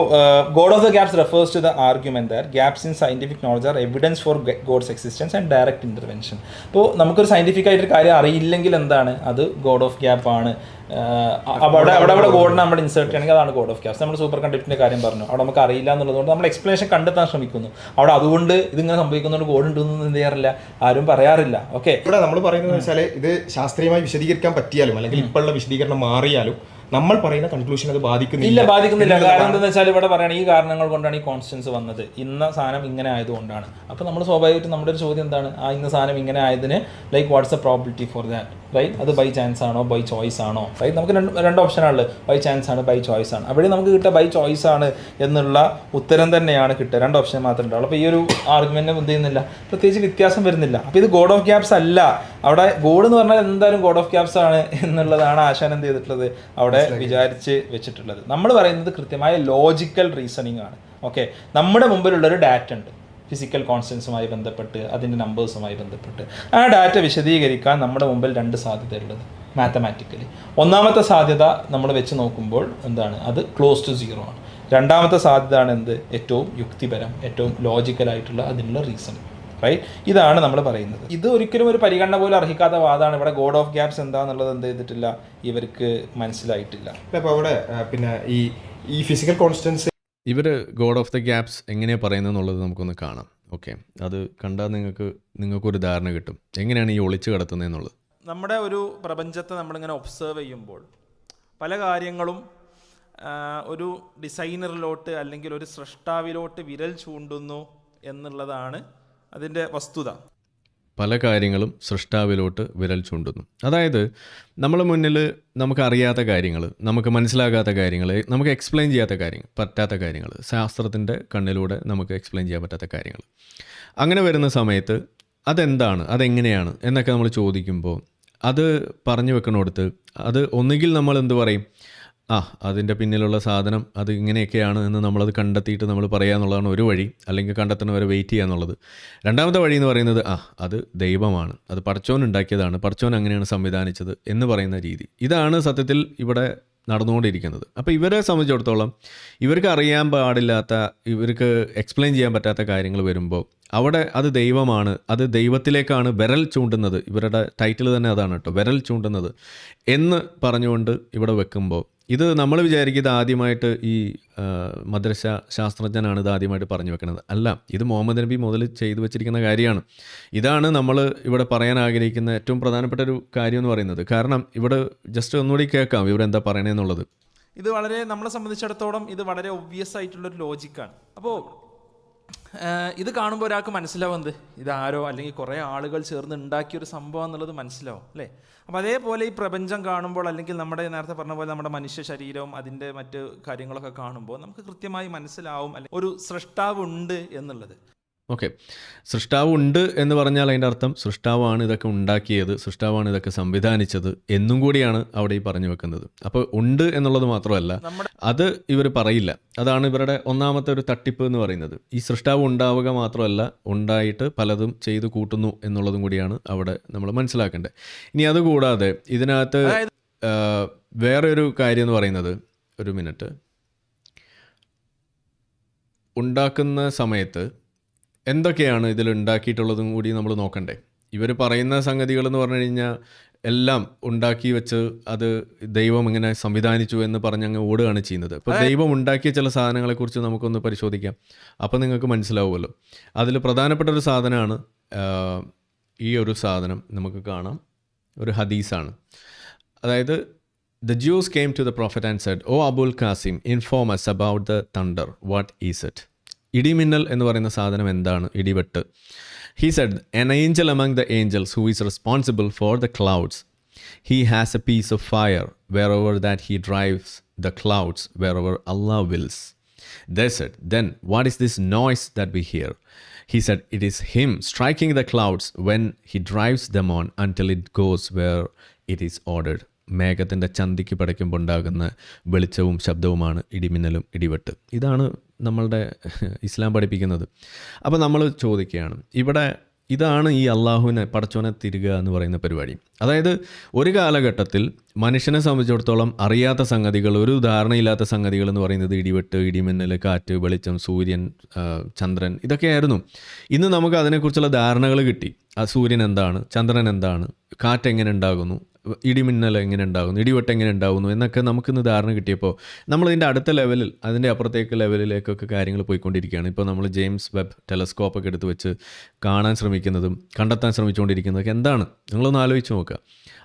God of the gaps refers to the argument that gaps in scientific knowledge are evidence for God's existence and direct intervention. അപ്പോൾ നമുക്കൊരു സയന്റിഫിക് ആയിട്ടൊരു കാര്യം അറിയില്ലെങ്കിൽ എന്താണ് അത് ഗോഡ് ഓഫ് ഗ്യാപ്പ് ആണ്. അവിടെ ഗോഡിനെ നമ്മൾ ഇൻസേർട്ട് ചെയ്യണമെങ്കിൽ അതാണ് ഗോഡ് ഓഫ് ഗ്യാപ്സ്. നമ്മൾ സൂപ്പർ കണ്ടക്ടിവിറ്റിന്റെ കാര്യം പറഞ്ഞു, അവിടെ നമുക്ക് അറിയില്ല എന്നുള്ളതുകൊണ്ട് നമ്മൾ എക്സ്പ്ലനേഷൻ കണ്ടെത്താൻ ശ്രമിക്കുന്നു. അവിടെ അതുകൊണ്ട് ഇതിങ്ങനെ സംഭവിക്കുന്നതുകൊണ്ട് ഗോഡ് ഉണ്ടെന്ന് എന്ത് ചെയ്യാറില്ല, ആരും പറയാറില്ല. ഓക്കെ, ഇവിടെ നമ്മൾ പറയുന്നത് വെച്ചാൽ ഇത് ശാസ്ത്രീയമായി വിശദീകരിക്കാൻ പറ്റിയാലും അല്ലെങ്കിൽ ഇപ്പോഴുള്ള വിശദീകരണം മാറിയാലും നമ്മൾ പറയുന്ന കൺക്ലൂഷൻ അത് ബാധിക്കുന്നില്ല. കാരണം എന്താണെന്ന് വെച്ചാൽ ഇവിടെ പറയണ ഈ കാരണങ്ങൾ കൊണ്ടാണ് ഈ കോൺസ്റ്റൻസ് വന്നത്, ഇന്ന സാധനം ഇങ്ങനെ ആയതുകൊണ്ടാണ്. അപ്പോൾ നമ്മൾ സ്വാഭാവികമായിട്ടും നമ്മുടെ ഒരു ചോദ്യം എന്താണ്, ആ ഇന്ന സാധനം ഇങ്ങനെ ആയതിന് like what's a probability for that, right? അത് ബൈ ചാൻസ് ആണോ ബൈ ചോയ്സ് ആണോ, റൈറ്റ്? നമുക്ക് രണ്ട് ഓപ്ഷനാണുള്ളത്, ബൈ ചാൻസ് ആണ് ബൈ ചോയ്സ് ആണ്. അവിടെ നമുക്ക് കിട്ടുക ബൈ ചോയ്സ് ആണ് എന്നുള്ള ഉത്തരം തന്നെയാണ് കിട്ടുക. രണ്ട് ഓപ്ഷൻ മാത്രമേ ഉണ്ടാവുള്ളൂ. അപ്പോൾ ഈ ഒരു ആർഗ്യുമെന്റ് എന്ത് ചെയ്യുന്നില്ല, പ്രത്യേകിച്ച് വ്യത്യാസം വരുന്നില്ല. അപ്പോൾ ഇത് ഗോഡ് ഓഫ് ഗ്യാപ്സ് അല്ല. അവിടെ ഗോഡ് എന്ന് പറഞ്ഞാൽ എന്തായാലും ഗോഡ് ഓഫ് ഗ്യാപ്സ് ആണ് എന്നുള്ളതാണ് ആശാൻ എന്ത് ചെയ്തിട്ടുള്ളത്, അവിടെ വിചാരിച്ച് വെച്ചിട്ടുള്ളത്. നമ്മൾ പറയുന്നത് കൃത്യമായ ലോജിക്കൽ റീസണിങ് ആണ്. ഓക്കെ, നമ്മുടെ മുമ്പിലുള്ളൊരു ഡാറ്റ ഉണ്ട്, ഫിസിക്കൽ കോൺസ്റ്റൻസുമായി ബന്ധപ്പെട്ട്, അതിൻ്റെ നമ്പേഴ്സുമായി ബന്ധപ്പെട്ട്. ആ ഡാറ്റ വിശദീകരിക്കാൻ നമ്മുടെ മുമ്പിൽ രണ്ട് സാധ്യതയുള്ളത് മാത്തമാറ്റിക്കലി. ഒന്നാമത്തെ സാധ്യത നമ്മൾ വെച്ച് നോക്കുമ്പോൾ എന്താണ്, അത് ക്ലോസ് ടു സീറോ ആണ്. രണ്ടാമത്തെ സാധ്യത ആണ് എന്ത്, ഏറ്റവും യുക്തിപരം, ഏറ്റവും ലോജിക്കലായിട്ടുള്ള അതിനുള്ള റീസൺ, റൈറ്റ്? ഇതാണ് നമ്മൾ പറയുന്നത്. ഇത് ഒരിക്കലും ഒരു പരിഗണന പോലും അർഹിക്കാത്ത വാദമാണ്. ഇവിടെ ഗോഡ് ഓഫ് ഗ്യാപ്സ് എന്താണെന്നുള്ളത് എന്ത് ചെയ്തിട്ടില്ല, ഇവർക്ക് മനസ്സിലായിട്ടില്ല. അപ്പോൾ അവിടെ പിന്നെ ഈ ഫിസിക്കൽ കോൺസ്റ്റൻസ് ഇവർ ഗോഡ് ഓഫ് ദ ഗ്യാപ്സ് എങ്ങനെയാണ് പറയുന്നത് എന്നുള്ളത് നമുക്കൊന്ന് കാണാം. ഓക്കെ, അത് കണ്ടാൽ നിങ്ങൾക്കൊരു ധാരണ കിട്ടും എങ്ങനെയാണ് ഈ ഒളിച്ചു കിടത്തുന്നതെന്നുള്ളത്. നമ്മുടെ ഒരു പ്രപഞ്ചത്തെ നമ്മളിങ്ങനെ ഒബ്സർവ് ചെയ്യുമ്പോൾ പല കാര്യങ്ങളും ഒരു ഡിസൈനറിലോട്ട് അല്ലെങ്കിൽ ഒരു സൃഷ്ടാവിലോട്ട് വിരൽ ചൂണ്ടുന്നു എന്നുള്ളതാണ് അതിൻ്റെ വസ്തുത. പല കാര്യങ്ങളും സൃഷ്ടാവിലോട്ട് വിരൽ ചൂണ്ടുന്നു. അതായത് നമ്മളെ മുന്നിൽ നമുക്കറിയാത്ത കാര്യങ്ങൾ, നമുക്ക് മനസ്സിലാകാത്ത കാര്യങ്ങൾ, നമുക്ക് എക്സ്പ്ലെയിൻ ചെയ്യാത്ത കാര്യങ്ങൾ, പറ്റാത്ത കാര്യങ്ങൾ, ശാസ്ത്രത്തിൻ്റെ കണ്ണിലൂടെ നമുക്ക് എക്സ്പ്ലെയിൻ ചെയ്യാൻ പറ്റാത്ത കാര്യങ്ങൾ, അങ്ങനെ വരുന്ന സമയത്ത് അതെന്താണ്, അതെങ്ങനെയാണ് എന്നൊക്കെ നമ്മൾ ചോദിക്കുമ്പോൾ അത് പറഞ്ഞു വെക്കണോടത്ത് അത് ഒന്നുകിൽ നമ്മൾ എന്ത് പറയും, അതിൻ്റെ പിന്നിലുള്ള സാധനം അത് ഇങ്ങനെയൊക്കെയാണ് എന്ന് നമ്മളത് കണ്ടെത്തിയിട്ട് നമ്മൾ പറയുക എന്നുള്ളതാണ് ഒരു വഴി, അല്ലെങ്കിൽ കണ്ടെത്തുന്നവരെ വെയിറ്റ് ചെയ്യുക എന്നുള്ളത്. രണ്ടാമത്തെ വഴി എന്ന് പറയുന്നത് അത് ദൈവമാണ്, അത് പടച്ചോൻ ഉണ്ടാക്കിയതാണ്, പടച്ചോൻ അങ്ങനെയാണ് സംവിധാനിച്ചത് എന്ന് പറയുന്ന രീതി. ഇതാണ് സത്യത്തിൽ ഇവിടെ നടന്നുകൊണ്ടിരിക്കുന്നത്. അപ്പോൾ ഇവരെ സംബന്ധിച്ചിടത്തോളം ഇവർക്ക് അറിയാൻ പാടില്ലാത്ത, ഇവർക്ക് എക്സ്പ്ലെയിൻ ചെയ്യാൻ പറ്റാത്ത കാര്യങ്ങൾ വരുമ്പോൾ അവിടെ അത് ദൈവമാണ്, അത് ദൈവത്തിലേക്കാണ് വിരൽ ചൂണ്ടുന്നത്. ഇവരുടെ ടൈറ്റിൽ തന്നെ അതാണ് കേട്ടോ, വിരൽ ചൂണ്ടുന്നത് എന്ന് പറഞ്ഞുകൊണ്ട് ഇവിടെ വെക്കുമ്പോൾ ഇത് നമ്മൾ വിചാരിക്കുന്നത് ആദ്യമായിട്ട് ഈ മദ്രസ ശാസ്ത്രജ്ഞനാണ് ഇത് ആദ്യമായിട്ട് പറഞ്ഞു വെക്കുന്നത്. അല്ല, ഇത് മുഹമ്മദ് നബി മുതൽ ചെയ്തു വെച്ചിരിക്കുന്ന കാര്യമാണ്. ഇതാണ് നമ്മൾ ഇവിടെ പറയാൻ ആഗ്രഹിക്കുന്ന ഏറ്റവും പ്രധാനപ്പെട്ട ഒരു കാര്യം എന്ന് പറയുന്നത്. കാരണം ഇവിടെ ജസ്റ്റ് ഒന്നുകൂടി കേൾക്കാം ഇവരെന്താ പറയണേന്നുള്ളത്. ഇത് വളരെ നമ്മളെ സംബന്ധിച്ചിടത്തോളം ഇത് വളരെ ഒബ്വിയസ് ആയിട്ടുള്ളൊരു ലോജിക്കാണ്. അപ്പോൾ ഇത് കാണുമ്പോൾ ഒരാൾക്ക് മനസ്സിലാവുന്നത് ഇതാരോ അല്ലെങ്കിൽ കുറേ ആളുകൾ ചേർന്ന് ഉണ്ടാക്കിയൊരു സംഭവം എന്നുള്ളത് മനസ്സിലാവും അല്ലേ. അപ്പോൾ അതേപോലെ ഈ പ്രപഞ്ചം കാണുമ്പോൾ അല്ലെങ്കിൽ നമ്മുടെ നേരത്തെ പറഞ്ഞ പോലെ നമ്മുടെ മനുഷ്യ ശരീരവും അതിൻ്റെ മറ്റ് കാര്യങ്ങളൊക്കെ കാണുമ്പോൾ നമുക്ക് കൃത്യമായി മനസ്സിലാവും അല്ലെങ്കിൽ ഒരു സൃഷ്ടാവ് ഉണ്ട് എന്നുള്ളത്. ഓക്കെ, സൃഷ്ടാവ് ഉണ്ട് എന്ന് പറഞ്ഞാൽ അതിൻ്റെ അർത്ഥം സൃഷ്ടാവാണ് ഇതൊക്കെ ഉണ്ടാക്കിയത്, സൃഷ്ടാവാണ് ഇതൊക്കെ സംവിധാനിച്ചത് എന്നും കൂടിയാണ് അവിടെ ഈ പറഞ്ഞു വെക്കുന്നത്. അപ്പോൾ ഉണ്ട് എന്നുള്ളത് മാത്രമല്ല, അത് ഇവർ പറയില്ല. അതാണ് ഇവരുടെ ഒന്നാമത്തെ ഒരു തട്ടിപ്പ് എന്ന് പറയുന്നത്. ഈ സൃഷ്ടാവ് ഉണ്ടാവുക മാത്രമല്ല, ഉണ്ടായിട്ട് പലതും ചെയ്തു കൂട്ടുന്നു എന്നുള്ളതും കൂടിയാണ് അവിടെ നമ്മൾ മനസ്സിലാക്കേണ്ടത്. ഇനി അതുകൂടാതെ ഇതിനകത്ത് വേറെ ഒരു കാര്യം എന്ന് പറയുന്നത്, ഒരു മിനിറ്റ്, ഉണ്ടാക്കുന്ന സമയത്ത് എന്തൊക്കെയാണ് ഇതിൽ ഉണ്ടാക്കിയിട്ടുള്ളതും കൂടി നമ്മൾ നോക്കണ്ടേ. ഇവർ പറയുന്ന സംഗതികൾ എന്ന് പറഞ്ഞു കഴിഞ്ഞാൽ എല്ലാം ഉണ്ടാക്കി വെച്ച് അത് ദൈവം ഇങ്ങനെ സംവിധാനിച്ചു എന്ന് പറഞ്ഞ് അങ്ങ് ഓടുകയാണ് ചെയ്യുന്നത്. അപ്പോൾ ദൈവം ഉണ്ടാക്കിയ ചില സാധനങ്ങളെക്കുറിച്ച് നമുക്കൊന്ന് പരിശോധിക്കാം. അപ്പോൾ നിങ്ങൾക്ക് മനസ്സിലാവുമല്ലോ. അതിൽ പ്രധാനപ്പെട്ട ഒരു സാധനമാണ് ഈ ഒരു സാധനം. നമുക്ക് കാണാം, ഒരു ഹദീസാണ്. അതായത് The Jews came to the prophet and said, "O Abul Qasim, inform us about the thunder. What is it?" ഇടിമിന്നൽ എന്ന് പറയുന്ന സാധനം എന്താണ്? ഇടിവെട്ട്. He said, "An angel among the angels who is responsible for the clouds. He has a piece of fire wherever that he drives the clouds wherever Allah wills." They said, "Then what is this noise that we hear?" He said, "It is him striking the clouds when he drives them on until it goes where it is ordered." മേഘത്തിൻ്റെ ചന്തിക്ക് പടയ്ക്കുമ്പോൾ ഉണ്ടാകുന്ന വെളിച്ചവും ശബ്ദവുമാണ് ഇടിമിന്നലും ഇടിവെട്ട്. ഇതാണ് നമ്മളുടെ ഇസ്ലാം പഠിപ്പിക്കുന്നത്. അപ്പോൾ നമ്മൾ ചോദിക്കുകയാണ്, ഇവിടെ ഇതാണ് ഈ അള്ളാഹുവിനെ പടച്ചോനെ തിരുക എന്ന് പറയുന്ന പരിപാടി. അതായത് ഒരു കാലഘട്ടത്തിൽ മനുഷ്യനെ സംബന്ധിച്ചിടത്തോളം അറിയാത്ത സംഗതികൾ, ഒരു ധാരണയില്ലാത്ത സംഗതികൾ എന്ന് പറയുന്നത് ഇടിവെട്ട്, ഇടിമിന്നൽ, കാറ്റ്, വെളിച്ചം, സൂര്യൻ, ചന്ദ്രൻ, ഇതൊക്കെയായിരുന്നു. ഇന്ന് നമുക്ക് അതിനെക്കുറിച്ചുള്ള ധാരണകൾ കിട്ടി. ആ സൂര്യൻ എന്താണ്, ചന്ദ്രൻ എന്താണ്, കാറ്റ് എങ്ങനെ ഉണ്ടാകുന്നു, ഇടിമിന്നൽ എങ്ങനെ ഉണ്ടാകുന്നു, ഇടിവെട്ട് എങ്ങനെ ഉണ്ടാകുന്നു എന്നൊക്കെ നമുക്കിന്ന് ധാരണ കിട്ടിയപ്പോൾ നമ്മളിതിൻ്റെ അടുത്ത ലെവലിൽ, അതിൻ്റെ അപ്പുറത്തേക്ക് ലെവലിലേക്കൊക്കെ കാര്യങ്ങൾ പോയിക്കൊണ്ടിരിക്കുകയാണ്. ഇപ്പോൾ നമ്മൾ ജെയിംസ് വെബ് ടെലസ്കോപ്പൊക്കെ എടുത്ത് വെച്ച് കാണാൻ ശ്രമിക്കുന്നതും കണ്ടെത്താൻ ശ്രമിച്ചുകൊണ്ടിരിക്കുന്നതൊക്കെ എന്താണ്, നിങ്ങളൊന്ന് ആലോചിച്ച് നോക്കുക.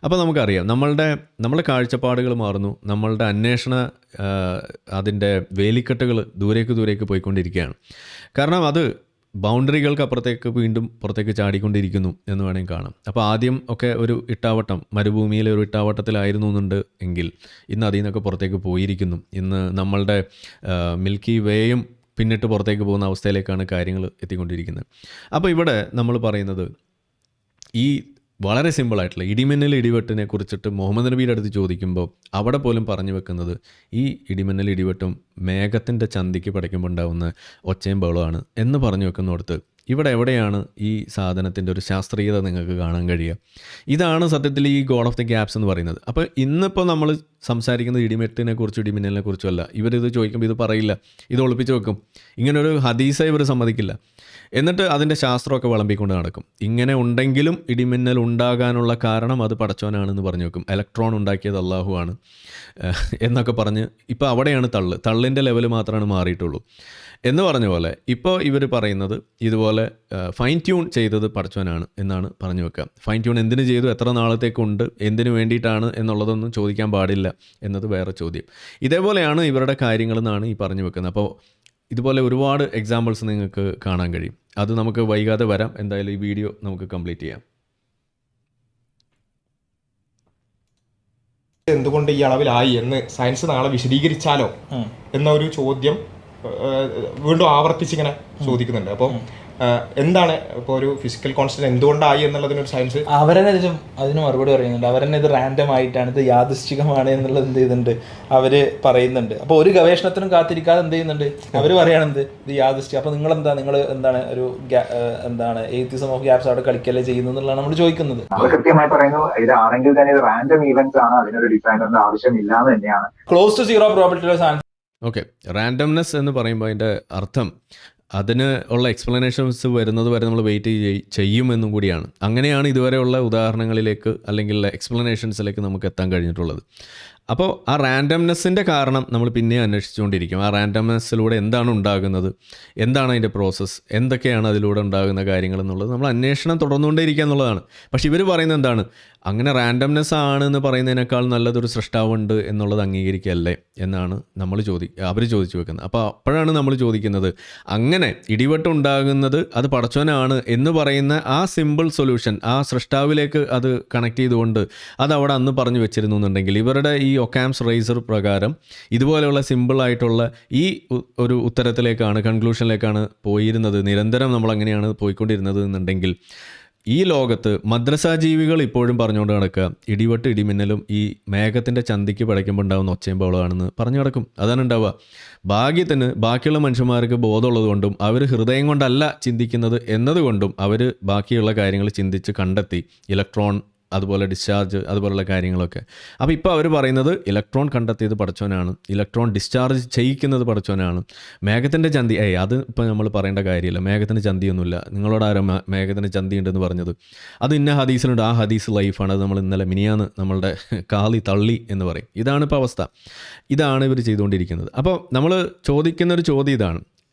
അപ്പോൾ നമുക്കറിയാം നമ്മളുടെ കാഴ്ചപ്പാടുകൾ മാറുന്നു, നമ്മളുടെ അന്വേഷണ അതിൻ്റെ വേലിക്കെട്ടുകൾ ദൂരേക്ക് പോയിക്കൊണ്ടിരിക്കുകയാണ്. കാരണം അത് ബൗണ്ടറികൾക്ക് അപ്പുറത്തേക്ക് വീണ്ടും പുറത്തേക്ക് ചാടിക്കൊണ്ടിരിക്കുന്നു എന്ന് വേണമെങ്കിൽ കാണാം. അപ്പോൾ ആദ്യം ഒക്കെ ഒരു ഇട്ടാവട്ടം, മരുഭൂമിയിലെ ഒരു ഇട്ടാവട്ടത്തിലായിരുന്നു എന്നുണ്ട് എങ്കിൽ ഇന്ന് അതിൽ നിന്നൊക്കെ പുറത്തേക്ക് പോയിരിക്കുന്നു. ഇന്ന് നമ്മളുടെ മിൽക്കി വേയും പിന്നിട്ട് പുറത്തേക്ക് പോകുന്ന അവസ്ഥയിലേക്കാണ് കാര്യങ്ങൾ എത്തിക്കൊണ്ടിരിക്കുന്നത്. അപ്പോൾ ഇവിടെ നമ്മൾ പറയുന്നത് ഈ വളരെ സിമ്പിളായിട്ടുള്ള ഇടിമിന്നൽ ഇടിവെട്ടിനെ കുറിച്ചിട്ട് മുഹമ്മദ് നബിയുടെ അടുത്ത് ചോദിക്കുമ്പോൾ അവിടെ പോലും പറഞ്ഞു വെക്കുന്നത് ഈ ഇടിമിന്നൽ ഇടിവെട്ടും മേഘത്തിൻ്റെ ചന്തിക്ക് പടയ്ക്കുമ്പോൾ ഉണ്ടാകുന്ന ഒച്ചയും ബഹളമാണ് എന്ന് പറഞ്ഞു വെക്കുന്നിടത്ത് ഇവിടെ എവിടെയാണ് ഈ സാധനത്തിൻ്റെ ഒരു ശാസ്ത്രീയത നിങ്ങൾക്ക് കാണാൻ കഴിയുക? ഇതാണ് സത്യത്തിൽ ഈ ഗോഡ് ഓഫ് ദി ഗ്യാപ്സ് എന്ന് പറയുന്നത്. അപ്പോൾ ഇന്നിപ്പോൾ നമ്മൾ സംസാരിക്കുന്നത് ഇടിമെട്ടിനെ കുറിച്ചും ഇടിമിന്നലിനെ കുറിച്ചുമല്ല. ഇവരിത് ചോദിക്കുമ്പോൾ ഇത് പറയില്ല, ഇത് ഒളിപ്പിച്ച് വെക്കും. ഇങ്ങനൊരു ഹദീസെ ഇവർ സമ്മതിക്കില്ല. എന്നിട്ട് അതിൻ്റെ ശാസ്ത്രമൊക്കെ വിളമ്പിക്കൊണ്ട് നടക്കും. ഇങ്ങനെ ഉണ്ടെങ്കിലും ഇടിമിന്നൽ ഉണ്ടാകാനുള്ള കാരണം അത് പടച്ചോനാണെന്ന് പറഞ്ഞു വെക്കും. ഇലക്ട്രോൺ ഉണ്ടാക്കിയത് അള്ളാഹു ആണ് എന്നൊക്കെ പറഞ്ഞ് ഇപ്പോൾ അവിടെയാണ് തള്ളിൻ്റെ ലെവൽ മാത്രമാണ് മാറിയിട്ടുള്ളൂ എന്ന് പറഞ്ഞ പോലെ ഇപ്പോൾ ഇവർ പറയുന്നത് ഇതുപോലെ ഫൈൻ ട്യൂൺ ചെയ്തത് പടച്ചോനാണ് എന്നാണ് പറഞ്ഞു വെക്കുക. ഫൈൻ ട്യൂൺ എന്തിനു ചെയ്തു, എത്ര നാളത്തേക്കുണ്ട്, എന്തിനു വേണ്ടിയിട്ടാണ് എന്നുള്ളതൊന്നും ചോദിക്കാൻ പാടില്ല എന്നത് വേറെ ചോദ്യം. ഇതേപോലെയാണ് ഇവരുടെ കാര്യങ്ങളെന്നാണ് ഈ പറഞ്ഞു വെക്കുന്നത്. അപ്പോൾ ഇതുപോലെ ഒരുപാട് എക്സാമ്പിൾസ് നിങ്ങൾക്ക് കാണാൻ കഴിയും. അത് നമുക്ക് വൈകാതെ വരാം. എന്തായാലും ഈ വീഡിയോ നമുക്ക് കംപ്ലീറ്റ് ചെയ്യാം. എന്തുകൊണ്ട് ഈ അളവിലായി എന്ന് സയൻസ് നാളെ വിശദീകരിച്ചാലോ എന്ന ഒരു ചോദ്യം വീണ്ടും ആവർത്തിച്ചിങ്ങനെ ചോദിക്കുന്നുണ്ട്. അപ്പം എന്താണ് ഇപ്പോൾ ഒരു ഫിസിക്കൽ കോൺസ്റ്റന്റ് എന്തുകൊണ്ടായി എന്നുള്ളതിനൊരു സയൻസ് അവരെന്നെ അതിന് മറുപടി പറയുന്നുണ്ട്. അവരെന്നെ ഇത് റാൻഡം ആയിട്ടാണ്, ഇത് യാദൃശ്ചികമാണ് എന്നുള്ളത് എന്ത് ചെയ്യുന്നുണ്ട്, അവര് പറയുന്നുണ്ട്. അപ്പോൾ ഒരു ഗവേഷണത്തിനും കാത്തിരിക്കാതെ എന്ത് ചെയ്യുന്നുണ്ട്, അവർ പറയുകയാണെന്ത് ഇത് യാദൃശ്ചികം. അപ്പോൾ നിങ്ങൾ എന്താണ് ഒരു എന്താണ് എയ്ത്തിസം ഓഫ് ഗ്യാപ്സ് അവിടെ കളിക്കല്ലേ ചെയ്യുന്നത് എന്നുള്ളതാണ് നമ്മൾ ചോദിക്കുന്നത്. കൃത്യമായി പറയുന്നു, ഇതാണെങ്കിൽ തന്നെ ഇത് റാൻഡം ഈവൻസ് ആണ്, അതിനൊരു ഡിസൈനറിന്റെ ആവശ്യമില്ല എന്ന് തന്നെയാണ്. ക്ലോസ് ടു സീറോ പ്രോബിലിറ്റി സാധനം. ഓക്കെ, റാൻഡംനെസ് എന്ന് പറയുമ്പോൾ അതിൻ്റെ അർത്ഥം അതിന് ഉള്ള എക്സ്പ്ലനേഷൻസ് വരുന്നത് വരെ നമ്മൾ വെയിറ്റ് ചെയ്യുമെന്നും കൂടിയാണ്. അങ്ങനെയാണ് ഇതുവരെയുള്ള ഉദാഹരണങ്ങളിലേക്ക് അല്ലെങ്കിൽ എക്സ്പ്ലനേഷൻസിലേക്ക് നമുക്ക് എത്താൻ കഴിഞ്ഞിട്ടുള്ളത്. അപ്പോൾ ആ റാൻഡംനെസ്സിൻ്റെ കാരണം നമ്മൾ പിന്നെയും അന്വേഷിച്ചുകൊണ്ടിരിക്കും. ആ റാൻഡംനെസ്സിലൂടെ എന്താണ് ഉണ്ടാകുന്നത്, എന്താണ് അതിൻ്റെ പ്രോസസ്സ്, എന്തൊക്കെയാണ് അതിലൂടെ ഉണ്ടാകുന്ന കാര്യങ്ങൾ എന്നുള്ളത് നമ്മൾ അന്വേഷണം തുടർന്നുകൊണ്ടേയിരിക്കുക എന്നുള്ളതാണ്. പക്ഷേ ഇവർ പറയുന്നത് എന്താണ്, അങ്ങനെ റാൻഡംനെസ് ആണ് എന്ന് പറയുന്നതിനേക്കാൾ നല്ലതൊരു സൃഷ്ടാവുണ്ട് എന്നുള്ളത് അംഗീകരിക്കുകയല്ലേ എന്നാണ് അവർ ചോദിച്ചു വെക്കുന്നത്. അപ്പോൾ അപ്പോഴാണ് നമ്മൾ ചോദിക്കുന്നത്, അങ്ങനെ ഇടിവെട്ട് ഉണ്ടാകുന്നത് അത് പടച്ചോനാണ് എന്ന് പറയുന്ന ആ സിമ്പിൾ സൊല്യൂഷൻ, ആ സൃഷ്ടാവിലേക്ക് അത് കണക്ട് ചെയ്തുകൊണ്ട് അത് അവിടെ അന്ന് പറഞ്ഞു വെച്ചിരുന്നു എന്നുണ്ടെങ്കിൽ ഇവരുടെ ഈ ഒക്കാംസ് റേസർ പ്രകാരം ഇതുപോലെയുള്ള സിമ്പിളായിട്ടുള്ള ഈ ഒരു ഉത്തരത്തിലേക്കാണ്, കൺക്ലൂഷനിലേക്കാണ് പോയിരുന്നത്, നിരന്തരം നമ്മൾ അങ്ങനെയാണ് പോയിക്കൊണ്ടിരുന്നത് എന്നുണ്ടെങ്കിൽ ഈ ലോകത്ത് മദ്രസാ ജീവികൾ ഇപ്പോഴും പറഞ്ഞുകൊണ്ട് നടക്കുക ഇടിവെട്ട് ഇടിമിന്നലും ഈ മേഘത്തിൻ്റെ ചന്തിക്ക് പടയ്ക്കുമ്പോൾ ഉണ്ടാകുന്ന ഒച്ചയും ബഹളമാണെന്ന് പറഞ്ഞു നടക്കും. അതാണ് ഉണ്ടാവുക. ഭാഗ്യത്തിന് ബാക്കിയുള്ള മനുഷ്യന്മാർക്ക് ബോധമുള്ളത് കൊണ്ടും അവർ ഹൃദയം കൊണ്ടല്ല ചിന്തിക്കുന്നത് എന്നതുകൊണ്ടും അവർ ബാക്കിയുള്ള കാര്യങ്ങൾ ചിന്തിച്ച് കണ്ടെത്തി, ഇലക്ട്രോൺ അതുപോലെ ഡിസ്ചാർജ് അതുപോലുള്ള കാര്യങ്ങളൊക്കെ. അപ്പോൾ ഇപ്പോൾ അവർ പറയുന്നത് ഇലക്ട്രോൺ കണ്ടെത്തിയത് പടച്ചോനാണ്, ഇലക്ട്രോൺ ഡിസ്ചാർജ് ചെയ്യിക്കുന്നത് പടച്ചോനാണ്. മേഘത്തിൻ്റെ ചന്തി അത് ഇപ്പോൾ നമ്മൾ പറയേണ്ട കാര്യമില്ല, മേഘത്തിന് ചന്തിയൊന്നുമില്ല. നിങ്ങളോട് ആരോ മേഘത്തിന് ചന്തി ഉണ്ടെന്ന് പറഞ്ഞത്, അത് ഇന്ന ഹദീസിലുണ്ട്, ആ ഹദീസ് ലൈഫാണ്, അത് നമ്മൾ ഇന്നലെ മിനിയാന്ന് നമ്മളുടെ കാലി തള്ളി എന്ന് പറയും. ഇതാണ് ഇപ്പോൾ അവസ്ഥ, ഇതാണ് ഇവർ ചെയ്തുകൊണ്ടിരിക്കുന്നത്. അപ്പോൾ നമ്മൾ ചോദിക്കുന്നൊരു ചോദ്യം ഇതാണ്,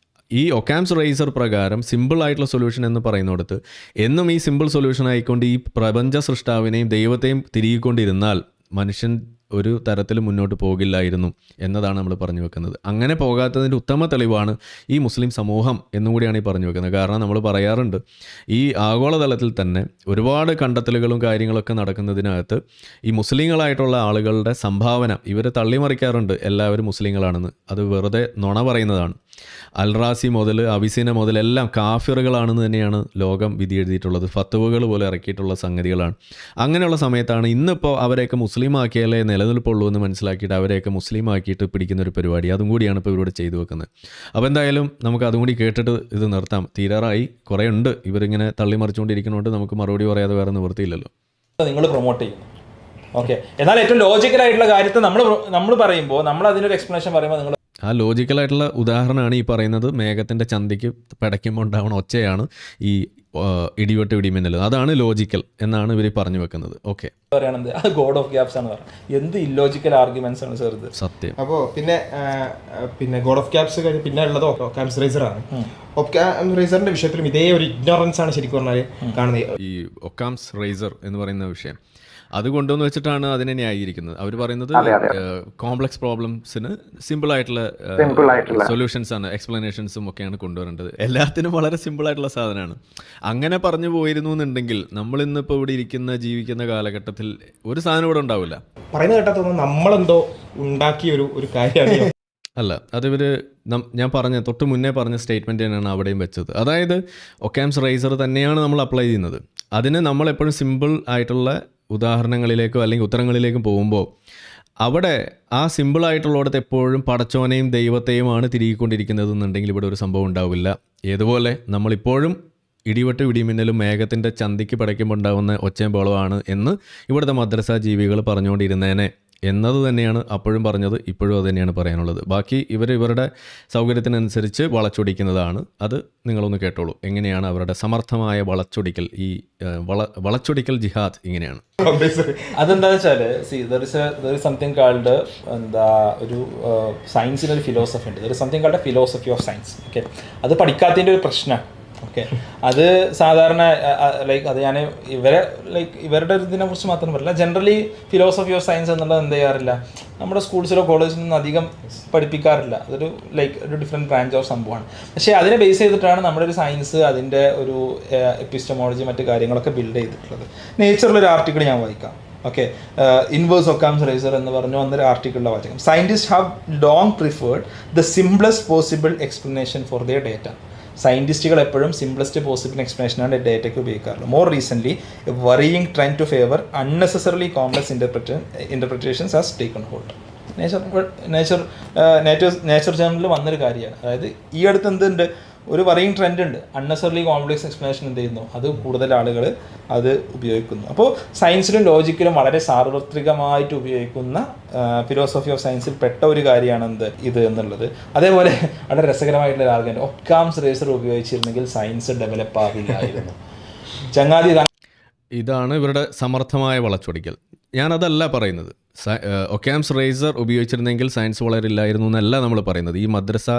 ഈ ഒക്കാംസ് റേസർ പ്രകാരം സിമ്പിളായിട്ടുള്ള സൊല്യൂഷൻ എന്ന് പറയുന്നിടത്ത് എന്നും ഈ സിമ്പിൾ സൊല്യൂഷൻ ആയിക്കൊണ്ട് ഈ പ്രപഞ്ച സൃഷ്ടാവിനെയും ദൈവത്തെയും തിരികൊണ്ടിരുന്നാൽ മനുഷ്യൻ ഒരു തരത്തിൽ മുന്നോട്ട് പോകില്ലായിരുന്നു എന്നതാണ് നമ്മൾ പറഞ്ഞു വെക്കുന്നത്. അങ്ങനെ പോകാത്തതിൻ്റെ ഉത്തമ തെളിവാണ് ഈ മുസ്ലിം സമൂഹം എന്നും കൂടിയാണ് ഈ പറഞ്ഞു വെക്കുന്നത്. കാരണം നമ്മൾ പറയാറുണ്ട്, ഈ ആഗോളതലത്തിൽ തന്നെ ഒരുപാട് കണ്ടെത്തലുകളും കാര്യങ്ങളൊക്കെ നടക്കുന്നതിനകത്ത് ഈ മുസ്ലിങ്ങളായിട്ടുള്ള ആളുകളുടെ സംഭാവന ഇവർ തള്ളിമറിക്കാറുണ്ട്, എല്ലാവരും മുസ്ലിങ്ങളാണെന്ന്. അത് വെറുതെ നുണ പറയുന്നതാണ്. അൽറാസി മുതൽ അവിസിന മുതൽ എല്ലാം കാഫിറുകളാണെന്ന് തന്നെയാണ് ലോകം വിധി എഴുതിയിട്ടുള്ളത്. ഫത്വകൾ പോലെ ഇറക്കിയിട്ടുള്ള സംഗതികളാണ്. അങ്ങനെയുള്ള സമയത്താണ് ഇന്നിപ്പോൾ അവരെയൊക്കെ മുസ്ലിം ആക്കിയാലേ നിലനിൽപ്പുള്ളൂ എന്ന് മനസ്സിലാക്കിയിട്ട് അവരെയൊക്കെ മുസ്ലിം ആക്കിയിട്ട് പിടിക്കുന്നൊരു പരിപാടി, അതും കൂടിയാണ് ഇപ്പോൾ ഇവരോട് ചെയ്തു വെക്കുന്നത്. അപ്പോൾ എന്തായാലും നമുക്ക് അതും കൂടി കേട്ടിട്ട് ഇത് നിർത്താം. തീരാറായി, കുറേ ഉണ്ട് ഇവരിങ്ങനെ തള്ളിമറിച്ചുകൊണ്ടിരിക്കുന്നതുകൊണ്ട് നമുക്ക് മറുപടി പറയാതെ വേറെ നിവൃത്തിയില്ലല്ലോ. നിങ്ങൾ പ്രൊമോട്ട് ചെയ്യും, ഓക്കെ. എന്നാൽ ഏറ്റവും ലോജിക്കലായിട്ടുള്ള കാര്യത്തെ നമ്മൾ പറയുമ്പോൾ, നമ്മൾ അതിനൊരു എക്സ്പ്ലനേഷൻ പറയുമ്പോൾ നിങ്ങൾ ആ ലോജിക്കലായിട്ടുള്ള ഉദാഹരണമാണ് ഈ പറയുന്നത്. മേഘത്തിൻ്റെ ചന്തിക്ക് പിടയ്ക്കുമ്പോൾ ഉണ്ടാവുന്ന ഒച്ചയാണ് ഈ ഇടിവെട്ട് ഇടിമിന്നൽ. അതാണ് ലോജിക്കൽ എന്നാണ് ഇവർ പറഞ്ഞു വെക്കുന്നത്. ഓക്കെ, പറയുന്നത് അത് ഗോഡ് ഓഫ് ഗ്യാപ്സ് ആണ് പറയുന്നത്. എന്ത് ഇല്ലോജിക്കൽ ആർഗ്യുമെന്റ്സ് ആണ് സാർ ഇത്? സത്യം. അപ്പോൾ പിന്നെ ഗോഡ് ഓഫ് ക്യാപ്സ് കഴിഞ്ഞ് പിന്നെ ഉള്ളത് ഒക്കാംസ് റേസർ ആണ്. ഒക്കാംസ് റേസറിന്റെ വിഷയത്തിലും ഇതേ ഒരു ഇഗ്നോറൻസ് ആണ് ശരിക്കും പറഞ്ഞാൽ കാണുന്നത്. ഈ ഒക്കാംസ് റേസർ എന്ന് പറയുന്ന വിഷയം അത് കൊണ്ടുവന്ന് വെച്ചിട്ടാണ് അതിനെ ന്യായീകരിക്കുന്നത്. അവർ പറയുന്നത് കോംപ്ലക്സ് പ്രോബ്ലംസിന് സിമ്പിൾ ആയിട്ടുള്ള സൊല്യൂഷൻസ് ആണ്, എക്സ്പ്ലനേഷൻസും ഒക്കെയാണ് കൊണ്ടുവരേണ്ടത്. എല്ലാത്തിനും വളരെ സിമ്പിൾ ആയിട്ടുള്ള സാധനമാണ്. അങ്ങനെ പറഞ്ഞു പോയിരുന്നു എന്നുണ്ടെങ്കിൽ നമ്മൾ ഇന്നിപ്പോൾ ഇവിടെ ജീവിക്കുന്ന കാലഘട്ടത്തിൽ ഒരു സാധനം ഇവിടെ ഉണ്ടാവില്ല. പറയുന്ന കേട്ടതൊന്നും നമ്മളെന്തോ ഉണ്ടാക്കിയ ഒരു കാര്യമാണ്. അല്ല, അതിവർ ഞാൻ തൊട്ട് മുന്നേ പറഞ്ഞ സ്റ്റേറ്റ്മെൻറ്റ് തന്നെയാണ് അവിടെയും വെച്ചത്. അതായത് ഒക്കാംസ് റേസർ തന്നെയാണ് നമ്മൾ അപ്ലൈ ചെയ്യുന്നത്. അതിന് നമ്മളെപ്പോഴും സിമ്പിൾ ആയിട്ടുള്ള ഉദാഹരണങ്ങളിലേക്കോ അല്ലെങ്കിൽ ഉത്തരങ്ങളിലേക്കും പോകുമ്പോൾ അവിടെ ആ സിമ്പിളായിട്ടുള്ളിടത്ത് എപ്പോഴും പടച്ചോനെയും ദൈവത്തെയുമാണ് തിരികൊണ്ടിരിക്കുന്നത് എന്നുണ്ടെങ്കിൽ ഇവിടെ ഒരു സംഭവം ഉണ്ടാവില്ല. ഏതുപോലെ നമ്മളിപ്പോഴും ഇടിവെട്ട് ഇടിമിന്നലും മേഘത്തിൻ്റെ ചന്തിക്ക് പടയ്ക്കുമ്പോൾ ഉണ്ടാകുന്ന ഒച്ചയും ബഹളമാണ് എന്ന് ഇവിടുത്തെ മദ്രസാ ജീവികൾ പറഞ്ഞുകൊണ്ടിരുന്നേനെ എന്നത് തന്നെയാണ് അപ്പോഴും പറഞ്ഞത്, ഇപ്പോഴും അത് തന്നെയാണ് പറയാനുള്ളത്. ബാക്കി ഇവരുടെ സൗകര്യത്തിനനുസരിച്ച് വളച്ചൊടിക്കുന്നതാണ്. അത് നിങ്ങളൊന്ന് കേട്ടോളൂ, എങ്ങനെയാണ് അവരുടെ സമർത്ഥമായ വളച്ചൊടിക്കൽ, ഈ വളച്ചൊടിക്കൽ ജിഹാദ് ഇങ്ങനെയാണ്. അതെന്താണെന്ന് വെച്ചാൽ സംതിങ് കാൾഡ് ഒരു സയൻസിനൊരു ഫിലോസഫി ഉണ്ട്. Something called philosophy of science. Okay, അത് പഠിക്കാത്തതിൻ്റെ ഒരു പ്രശ്നമാണ്. ഓക്കെ, അത് സാധാരണ അത് ഞാൻ ഇവരുടെ ഇതിനെ കുറിച്ച് മാത്രം പറയില്ല. ജനറലി ഫിലോസഫി ഓഫ് സയൻസ് എന്നുള്ളത് എന്ത് ചെയ്യാറില്ല, നമ്മുടെ സ്കൂൾസിലോ കോളേജിലൊന്നും അധികം പഠിപ്പിക്കാറില്ല. അതൊരു ഒരു ഡിഫറെൻറ്റ് ബ്രാഞ്ച് ഓഫ് സംഭവമാണ്. പക്ഷേ അതിനെ ബേസ് ചെയ്തിട്ടാണ് നമ്മുടെ ഒരു സയൻസ് അതിൻ്റെ ഒരു എപ്പിസ്റ്റമോളജി മറ്റു കാര്യങ്ങളൊക്കെ ബിൽഡ് ചെയ്തിട്ടുള്ളത്. നേച്ചറിലൊരു ആർട്ടിക്കിൾ ഞാൻ വായിക്കാം. ഓക്കെ, ഇൻവേഴ്സ് ഒക്കാംസ് റേസർ എന്ന് പറഞ്ഞു വന്നൊരു ആർട്ടിക്കിളിലെ വാചകം. Scientists have long preferred the simplest possible explanation for their data. സയൻറ്റിസ്റ്റുകൾ എപ്പോഴും സിംപ്ലസ്റ്റ് പോസിബിൾ എക്സ്പ്ലനേഷനാണ് ഡേറ്റയ്ക്ക് ഉപയോഗിക്കാറുള്ളത്. More recently a worrying trend to favour unnecessarily complex interpretations has taken hold. Nature ജേണലിൽ വന്നൊരു കാര്യമാണ്. അതായത് ഈ അടുത്ത് എന്തുണ്ട്, ഒരു വറിയിങ് ട്രെൻഡ് ഉണ്ട്. അൺനെസറിലി കോംപ്ലക്സ് എക്സ്പ്ലനേഷൻ എന്ത് ചെയ്യുന്നു, അത് കൂടുതൽ ആളുകൾ അത് ഉപയോഗിക്കുന്നു. അപ്പോൾ സയൻസിലും ലോജിക്കിലും വളരെ സാർവത്രികമായിട്ട് ഉപയോഗിക്കുന്ന ഫിലോസഫി ഓഫ് സയൻസിൽ പെട്ട ഒരു കാര്യമാണ് ഇത് എന്നുള്ളത്. അതേപോലെ വളരെ രസകരമായിട്ടുള്ള ഒരു ആർഗ്യുമെന്റ്, ഒക്കാംസ് റേസർ ഉപയോഗിച്ചിരുന്നെങ്കിൽ സയൻസ് ഡെവലപ്പ് ആവില്ലായിരുന്നു. ചങ്ങാതി, ഇതാണ് ഇവരുടെ സമർത്ഥമായ വളച്ചൊടിക്കൽ. ഞാനതല്ല പറയുന്നത്. ഒക്കാംസ് റേസർ ഉപയോഗിച്ചിരുന്നെങ്കിൽ സയൻസ് വളരില്ലായിരുന്നു എന്നല്ല നമ്മൾ പറയുന്നത്. ഈ മദ്രസ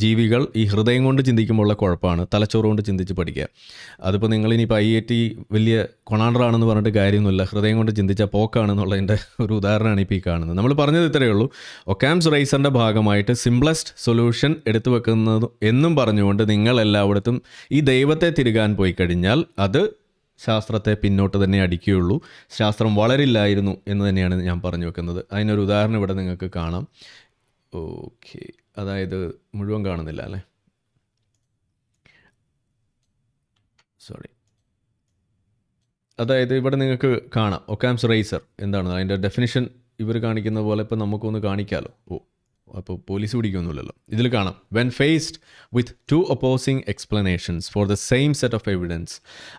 ജീവികൾ ഈ ഹൃദയം കൊണ്ട് ചിന്തിക്കുമ്പോഴുള്ള കുഴപ്പമാണ്, തലച്ചോറ് കൊണ്ട് ചിന്തിച്ച് പഠിക്കുക. അതിപ്പോൾ നിങ്ങളിനിപ്പോൾ IIT വലിയ കൊണാണ്ടറാണെന്ന് പറഞ്ഞിട്ട് കാര്യമൊന്നുമില്ല, ഹൃദയം കൊണ്ട് ചിന്തിച്ച പോക്കാണെന്നുള്ളതിൻ്റെ ഒരു ഉദാഹരണമാണ് ഇപ്പോൾ ഈ കാണുന്നത്. നമ്മൾ പറഞ്ഞത് ഇത്രയേ ഉള്ളൂ, ഒക്കാംസ് റേസറിൻ്റെ ഭാഗമായിട്ട് സിംപ്ലസ്റ്റ് സൊല്യൂഷൻ എടുത്തു വെക്കുന്നത് എന്നും പറഞ്ഞുകൊണ്ട് നിങ്ങൾ എല്ലായിടത്തും ഈ ദൈവത്തെ തിരുകാൻ പോയി കഴിഞ്ഞാൽ അത് ശാസ്ത്രത്തെ പിന്നോട്ട് തന്നെ അടിക്കുകയുള്ളൂ. ശാസ്ത്രം വളരില്ലായിരുന്നു എന്ന് തന്നെയാണ് ഞാൻ പറഞ്ഞു വെക്കുന്നത്. അതിനൊരു ഉദാഹരണം ഇവിടെ നിങ്ങൾക്ക് കാണാം. ഓക്കെ, അതായത് മുഴുവൻ കാണുന്നില്ല അല്ലേ, സോറി. അതായത് ഇവിടെ നിങ്ങൾക്ക് കാണാം ഒക്കാംസ് റേസർ എന്താണ് അതിൻ്റെ ഡെഫിനിഷൻ ഇവർ കാണിക്കുന്ന പോലെ ഇപ്പം നമുക്കൊന്ന് കാണിക്കാമല്ലോ. അപ്പോൾ പോലീസ് പിടിക്കൊന്നുമില്ലല്ലോ. ഇതിൽ കാണാം, when faced with 2 opposing explanations for the same set of evidence,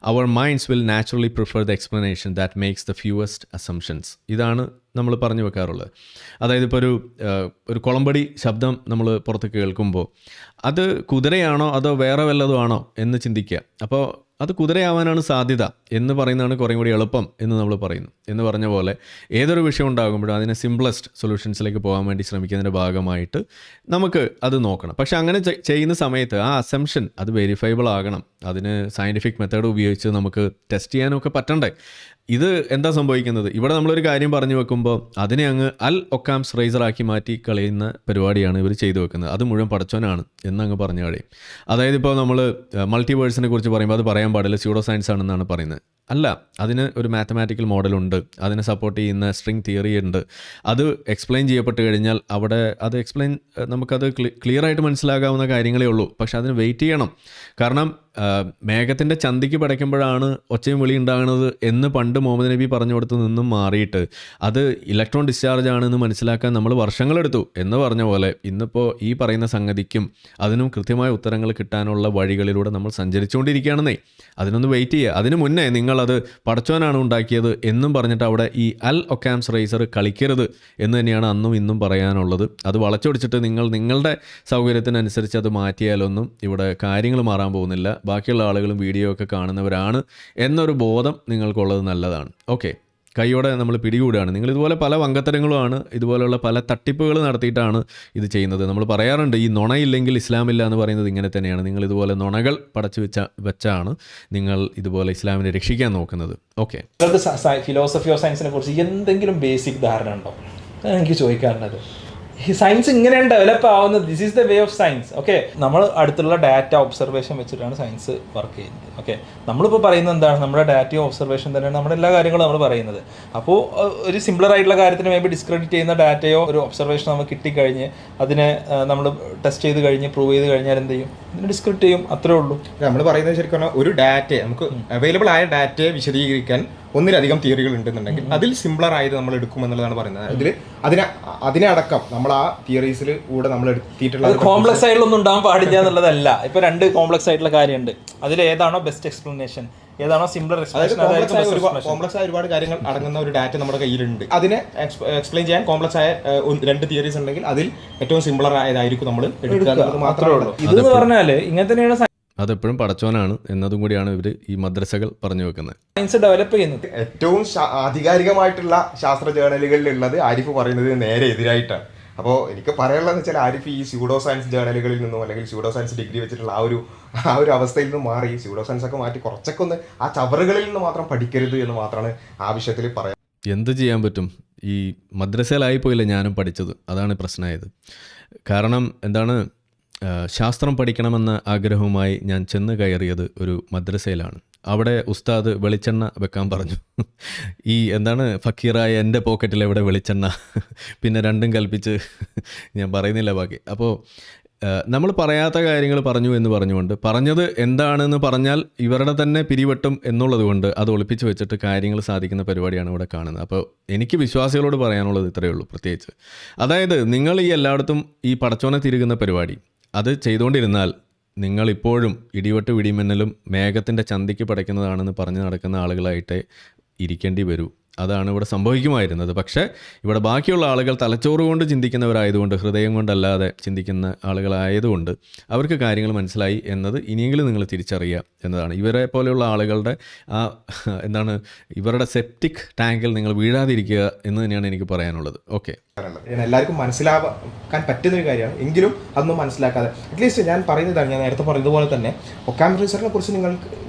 our minds will naturally prefer the explanation that makes the fewest assumptions. ഇതാണ് നമ്മൾ പറഞ്ഞു വെക്കാറുള്ളത്. അതായത് ഇപ്പോൾ ഒരു കുളമ്പടി ശബ്ദം നമ്മൾ പുറത്ത് കേൾക്കുമ്പോൾ അത് കുതിരയാണോ അതോ വേറെ വല്ലതും ആണോ എന്ന് ചിന്തിക്കുക. അപ്പോൾ അത് കുതിരയാവാനാണ് സാധ്യത എന്ന് പറയുന്നതാണ് കുറേ കൂടി എളുപ്പം എന്ന് നമ്മൾ പറയുന്നു. എന്ന് പറഞ്ഞ പോലെ ഏതൊരു വിഷയം ഉണ്ടാകുമ്പോഴും അതിനെ സിംപ്ലസ്റ്റ് സൊല്യൂഷൻസിലേക്ക് പോകാൻ വേണ്ടി ശ്രമിക്കുന്നതിൻ്റെ ഭാഗമായിട്ട് നമുക്ക് അത് നോക്കണം. പക്ഷേ അങ്ങനെ ചെയ്യുന്ന സമയത്ത് ആ അസംഷൻ അത് വെരിഫൈബിൾ ആകണം. അതിന് സയൻറ്റിഫിക് മെത്തേഡ് ഉപയോഗിച്ച് നമുക്ക് ടെസ്റ്റ് ചെയ്യാനൊക്കെ പറ്റണ്ടേ. ഇത് എന്താ സംഭവിക്കുന്നത്, ഇവിടെ നമ്മളൊരു കാര്യം പറഞ്ഞു വെക്കുമ്പോൾ അതിനെ അങ്ങ് അൽ ഒക്കാംസ് റേസറാക്കി മാറ്റി കളയുന്ന പരിപാടിയാണ് ഇവർ ചെയ്തു വെക്കുന്നത്. അത് മുഴുവൻ പടച്ചോനാണ് എന്നങ്ങ് പറഞ്ഞു കഴിയും. അതായത് ഇപ്പോൾ നമ്മൾ മൾട്ടിവേഴ്സിനെ കുറിച്ച് പറയുമ്പോൾ അത് പറയാൻ പാടില്ല, സ്യൂഡോ സയൻസ് ആണെന്നാണ് പറയുന്നത്. അല്ല, അതിന് ഒരു മാത്തമാറ്റിക്കൽ മോഡലുണ്ട്, അതിനെ സപ്പോർട്ട് ചെയ്യുന്ന സ്ട്രിങ് തിയറി ഉണ്ട്. അത് എക്സ്പ്ലെയിൻ ചെയ്യപ്പെട്ട് കഴിഞ്ഞാൽ അവിടെ അത് നമുക്കത് ക്ലിയറായിട്ട് മനസ്സിലാകാവുന്ന കാര്യങ്ങളേ ഉള്ളൂ. പക്ഷെ അതിന് വെയിറ്റ് ചെയ്യണം. കാരണം മേഘത്തിൻ്റെ ചന്തിക്ക് പടയ്ക്കുമ്പോഴാണ് ഒച്ചയും വിളി ഉണ്ടാകുന്നത് എന്ന് പണ്ട് മുഹമ്മദ് നബി പറഞ്ഞു കൊടുത്ത് നിന്നും മാറിയിട്ട് അത് ഇലക്ട്രോൺ ഡിസ്ചാർജ് ആണെന്ന് മനസ്സിലാക്കാൻ നമ്മൾ വർഷങ്ങളെടുത്തു എന്ന് പറഞ്ഞ പോലെ ഇന്നിപ്പോൾ ഈ പറയുന്ന സംഗതിക്കും അതിനും കൃത്യമായ ഉത്തരങ്ങൾ കിട്ടാനുള്ള വഴികളിലൂടെ നമ്മൾ സഞ്ചരിച്ചുകൊണ്ടിരിക്കുകയാണെന്നേ. അതിനൊന്ന് വെയിറ്റ് ചെയ്യുക. അതിന് മുന്നേ നിങ്ങളത് പടച്ചോനാണ് ഉണ്ടാക്കിയത് എന്നും പറഞ്ഞിട്ട് അവിടെ ഈ അൽ ഒക്കാംസ് റേസർ കളിക്കരുത് എന്ന് തന്നെയാണ് അന്നും ഇന്നും പറയാനുള്ളത്. അത് വളച്ചൊടിച്ചിട്ട് നിങ്ങളുടെ സൗകര്യത്തിനനുസരിച്ച് അത് മാറ്റിയാലൊന്നും ഇവിടെ കാര്യങ്ങൾ മാറാൻ പോകുന്നില്ല. ബാക്കിയുള്ള ആളുകളും വീഡിയോ ഒക്കെ കാണുന്നവരാണ് എന്നൊരു ബോധം നിങ്ങൾക്കുള്ളത് നല്ലതാണ്. ഓക്കെ, കൈയോടെ നമ്മൾ പിടികൂടുകയാണ്. നിങ്ങൾ ഇതുപോലെ പല വങ്കത്തരങ്ങളുമാണ്, ഇതുപോലെയുള്ള പല തട്ടിപ്പുകൾ നടത്തിയിട്ടാണ് ഇത് ചെയ്യുന്നത്. നമ്മൾ പറയാറുണ്ട്, ഈ നുണയില്ലെങ്കിൽ ഇസ്ലാമില്ല എന്ന് പറയുന്നത് ഇങ്ങനെ തന്നെയാണ്. നിങ്ങൾ ഇതുപോലെ നുണകൾ പടച്ചു വെച്ചാണ് നിങ്ങൾ ഇതുപോലെ ഇസ്ലാമിനെ രക്ഷിക്കാൻ നോക്കുന്നത്. ഓക്കെ, ഫിലോസഫി ഓഫ് സയൻസിനെ കുറിച്ച് എന്തെങ്കിലും ബേസിക് ധാരണ ഉണ്ടോ? എനിക്ക് ചോദിക്കാറുള്ളത്. ഈ സയൻസ് ഇങ്ങനെയാണ് ഡെവലപ്പ് ആവുന്നത്. This is the way of science. Okay, നമ്മൾ അടുത്തുള്ള ഡാറ്റ ഒബ്സർവേഷൻ വെച്ചിട്ടാണ് സയൻസ് വർക്ക് ചെയ്യുന്നത്. ഓക്കെ, നമ്മളിപ്പോൾ പറയുന്നത് എന്താണ്, നമ്മുടെ ഡാറ്റയും ഒബ്സർവേഷൻ തന്നെയാണ് നമ്മുടെ എല്ലാ കാര്യങ്ങളും നമ്മൾ പറയുന്നത്. അപ്പോൾ ഒരു സിമ്പിളർ ആയിട്ടുള്ള കാര്യത്തിന് മേ ബി ഡിസ്ക്രെഡിറ്റ് ചെയ്യുന്ന ഡാറ്റയോ ഒരു ഒബ്സർവേഷനോ നമുക്ക് കിട്ടിക്കഴിഞ്ഞ് അതിനെ നമ്മൾ ടെസ്റ്റ് ചെയ്ത് കഴിഞ്ഞ് പ്രൂവ് ചെയ്ത് കഴിഞ്ഞാൽ എന്ത് ചെയ്യും, അതിനെ ഡിസ്ക്രെഡിറ്റ് ചെയ്യും. അത്രേ ഉള്ളൂ. നമ്മൾ പറയുന്നത് ശരിക്കും പറഞ്ഞാൽ ഒരു ഡാറ്റയെ നമുക്ക് അവൈലബിൾ ആയ ഡാറ്റയെ വിശദീകരിക്കാൻ ഒന്നിലധികം തിയറികൾ ഉണ്ടെന്നുണ്ടെങ്കിൽ അതിൽ സിംപ്ലർ ആയത് നമ്മൾ എടുക്കും എന്നുള്ളതാണ് പറയുന്നത്. അതിനടക്കം നമ്മൾ ആ തിയറീസിൽ കൂടെ നമ്മൾ എടുത്തിട്ടുള്ള കോംപ്ലക്സ് ആയിട്ടുള്ളൊന്നും ഉണ്ടാകാൻ പാടില്ല എന്നുള്ളതല്ല. ഇപ്പൊ 2 കോംപ്ലക്സ് ആയിട്ടുള്ള കാര്യമുണ്ട്. അതിൽ ഏതാണോ ബെസ്റ്റ് എക്സ്പ്ലനേഷൻ, ഏതാണോ സിംപ്ലർ എക്സ്പ്ലനേഷൻ, കോംപ്ലക്സ് ആയ ഒരുപാട് കാര്യങ്ങൾ അടങ്ങുന്ന ഒരു ഡാറ്റ നമ്മുടെ കയ്യിലുണ്ട്. അതിനെ എക്സ്പ്ലെയിൻ ചെയ്യാൻ കോംപ്ലക്സ് ആയ 2 തിയറീസ് ഉണ്ടെങ്കിൽ അതിൽ ഏറ്റവും സിംപ്ലർ ആയതായിരിക്കും നമ്മൾ എടുക്കുക. മാത്രമേ ഉള്ളൂ. ഇതെന്ന് പറഞ്ഞാൽ ഇങ്ങനെ തന്നെയാണ് അതെപ്പോഴും പടച്ചോനാണ് എന്നതും കൂടിയാണ് ഇവർ ഈ മദ്രസകൾ പറഞ്ഞു വെക്കുന്നത്. സയൻസ് ഡെവലപ്പ് ചെയ്യുന്നത് ഏറ്റവും ആധികാരികമായിട്ടുള്ള ശാസ്ത്ര ജേർണലുകളിലുള്ളത് ആരിഫ് പറയുന്നത് നേരെ എതിരായിട്ടാണ്. അപ്പോൾ എനിക്ക് പറയാനുള്ളതെന്ന് വെച്ചാൽ ആരിഫ് ഈ സ്യൂഡോ സയൻസ് ജേർണലുകളിൽ നിന്നും അല്ലെങ്കിൽ സ്യൂഡോ സയൻസ് ഡിഗ്രി വെച്ചിട്ടുള്ള ആ ഒരു അവസ്ഥയിൽ നിന്ന് മാറി സ്യൂഡോ സയൻസ് ഒക്കെ മാറ്റി കുറച്ചൊക്കെ ഒന്ന് ആ ചവറുകളിൽ നിന്ന് മാത്രം പഠിക്കരുത് എന്ന് മാത്രമാണ് ആവശ്യത്തിൽ പറയാം. എന്ത് ചെയ്യാൻ പറ്റും, ഈ മദ്രസയിലായിപ്പോയില്ല ഞാനും പഠിച്ചത്, അതാണ് പ്രശ്നമായത്. കാരണം എന്താണ്, ശാസ്ത്രം പഠിക്കണമെന്ന ആഗ്രഹവുമായി ഞാൻ ചെന്ന് കയറിയത് ഒരു മദ്രസയിലാണ്. അവിടെ ഉസ്താദ് വെളിച്ചെണ്ണ വെക്കാൻ പറഞ്ഞു. ഈ എന്താണ്, ഫക്കീറായ എൻ്റെ പോക്കറ്റിൽ എവിടെ വെളിച്ചെണ്ണ, പിന്നെ രണ്ടും കൽപ്പിച്ച് ഞാൻ പറയുന്നില്ല ബാക്കി. അപ്പോൾ നമ്മൾ പറയാത്ത കാര്യങ്ങൾ പറഞ്ഞു എന്ന് പറഞ്ഞുകൊണ്ട് പറഞ്ഞത് എന്താണെന്ന് പറഞ്ഞാൽ ഇവരുടെ തന്നെ പിരിവെട്ടും എന്നുള്ളത് കൊണ്ട് അത് ഒളിപ്പിച്ച് വെച്ചിട്ട് കാര്യങ്ങൾ സാധിക്കുന്ന പരിപാടിയാണ് ഇവിടെ കാണുന്നത്. അപ്പോൾ എനിക്ക് വിശ്വാസികളോട് പറയാനുള്ളത് ഇത്രയേ ഉള്ളൂ. പ്രത്യേകിച്ച് അതായത് നിങ്ങൾ ഈ എല്ലായിടത്തും ഈ പടച്ചോനെ തിരുകുന്ന പരിപാടി അത് ചെയ്തുകൊണ്ടിരുന്നാൽ നിങ്ങളിപ്പോഴും ഇടിവെട്ട് ഇടിമിന്നലും മേഘത്തിൻ്റെ ചന്തിക്ക് പടയ്ക്കുന്നതാണെന്ന് പറഞ്ഞ് നടക്കുന്ന ആളുകളായിട്ടേ ഇരിക്കേണ്ടി വരൂ. അതാണ് ഇവിടെ സംഭവിക്കുമായിരുന്നത്. പക്ഷേ ഇവിടെ ബാക്കിയുള്ള ആളുകൾ തലച്ചോറ് കൊണ്ട് ചിന്തിക്കുന്നവരായതുകൊണ്ട്, ഹൃദയം കൊണ്ടല്ലാതെ ചിന്തിക്കുന്ന ആളുകളായതുകൊണ്ട് അവർക്ക് കാര്യങ്ങൾ മനസ്സിലായി എന്നത് ഇനിയെങ്കിലും നിങ്ങൾ തിരിച്ചറിയുക എന്നതാണ്. ഇവരെ പോലെയുള്ള ആളുകളുടെ എന്താണ് ഇവരുടെ സെപ്റ്റിക് ടാങ്കിൽ നിങ്ങൾ വീഴാതിരിക്കുക എന്ന് തന്നെയാണ് എനിക്ക് പറയാനുള്ളത്. ഓക്കെ, എല്ലാവർക്കും മനസ്സിലാക്കാൻ പറ്റുന്നൊരു കാര്യമാണ്, എങ്കിലും അതൊന്നും മനസ്സിലാക്കാതെ അറ്റ്ലീസ്റ്റ് ഞാൻ പറയുന്നതാണ്, ഞാൻ നേരത്തെ പറഞ്ഞതുപോലെ തന്നെ ഒക്കാംസ് റേസറിനെ കുറിച്ച്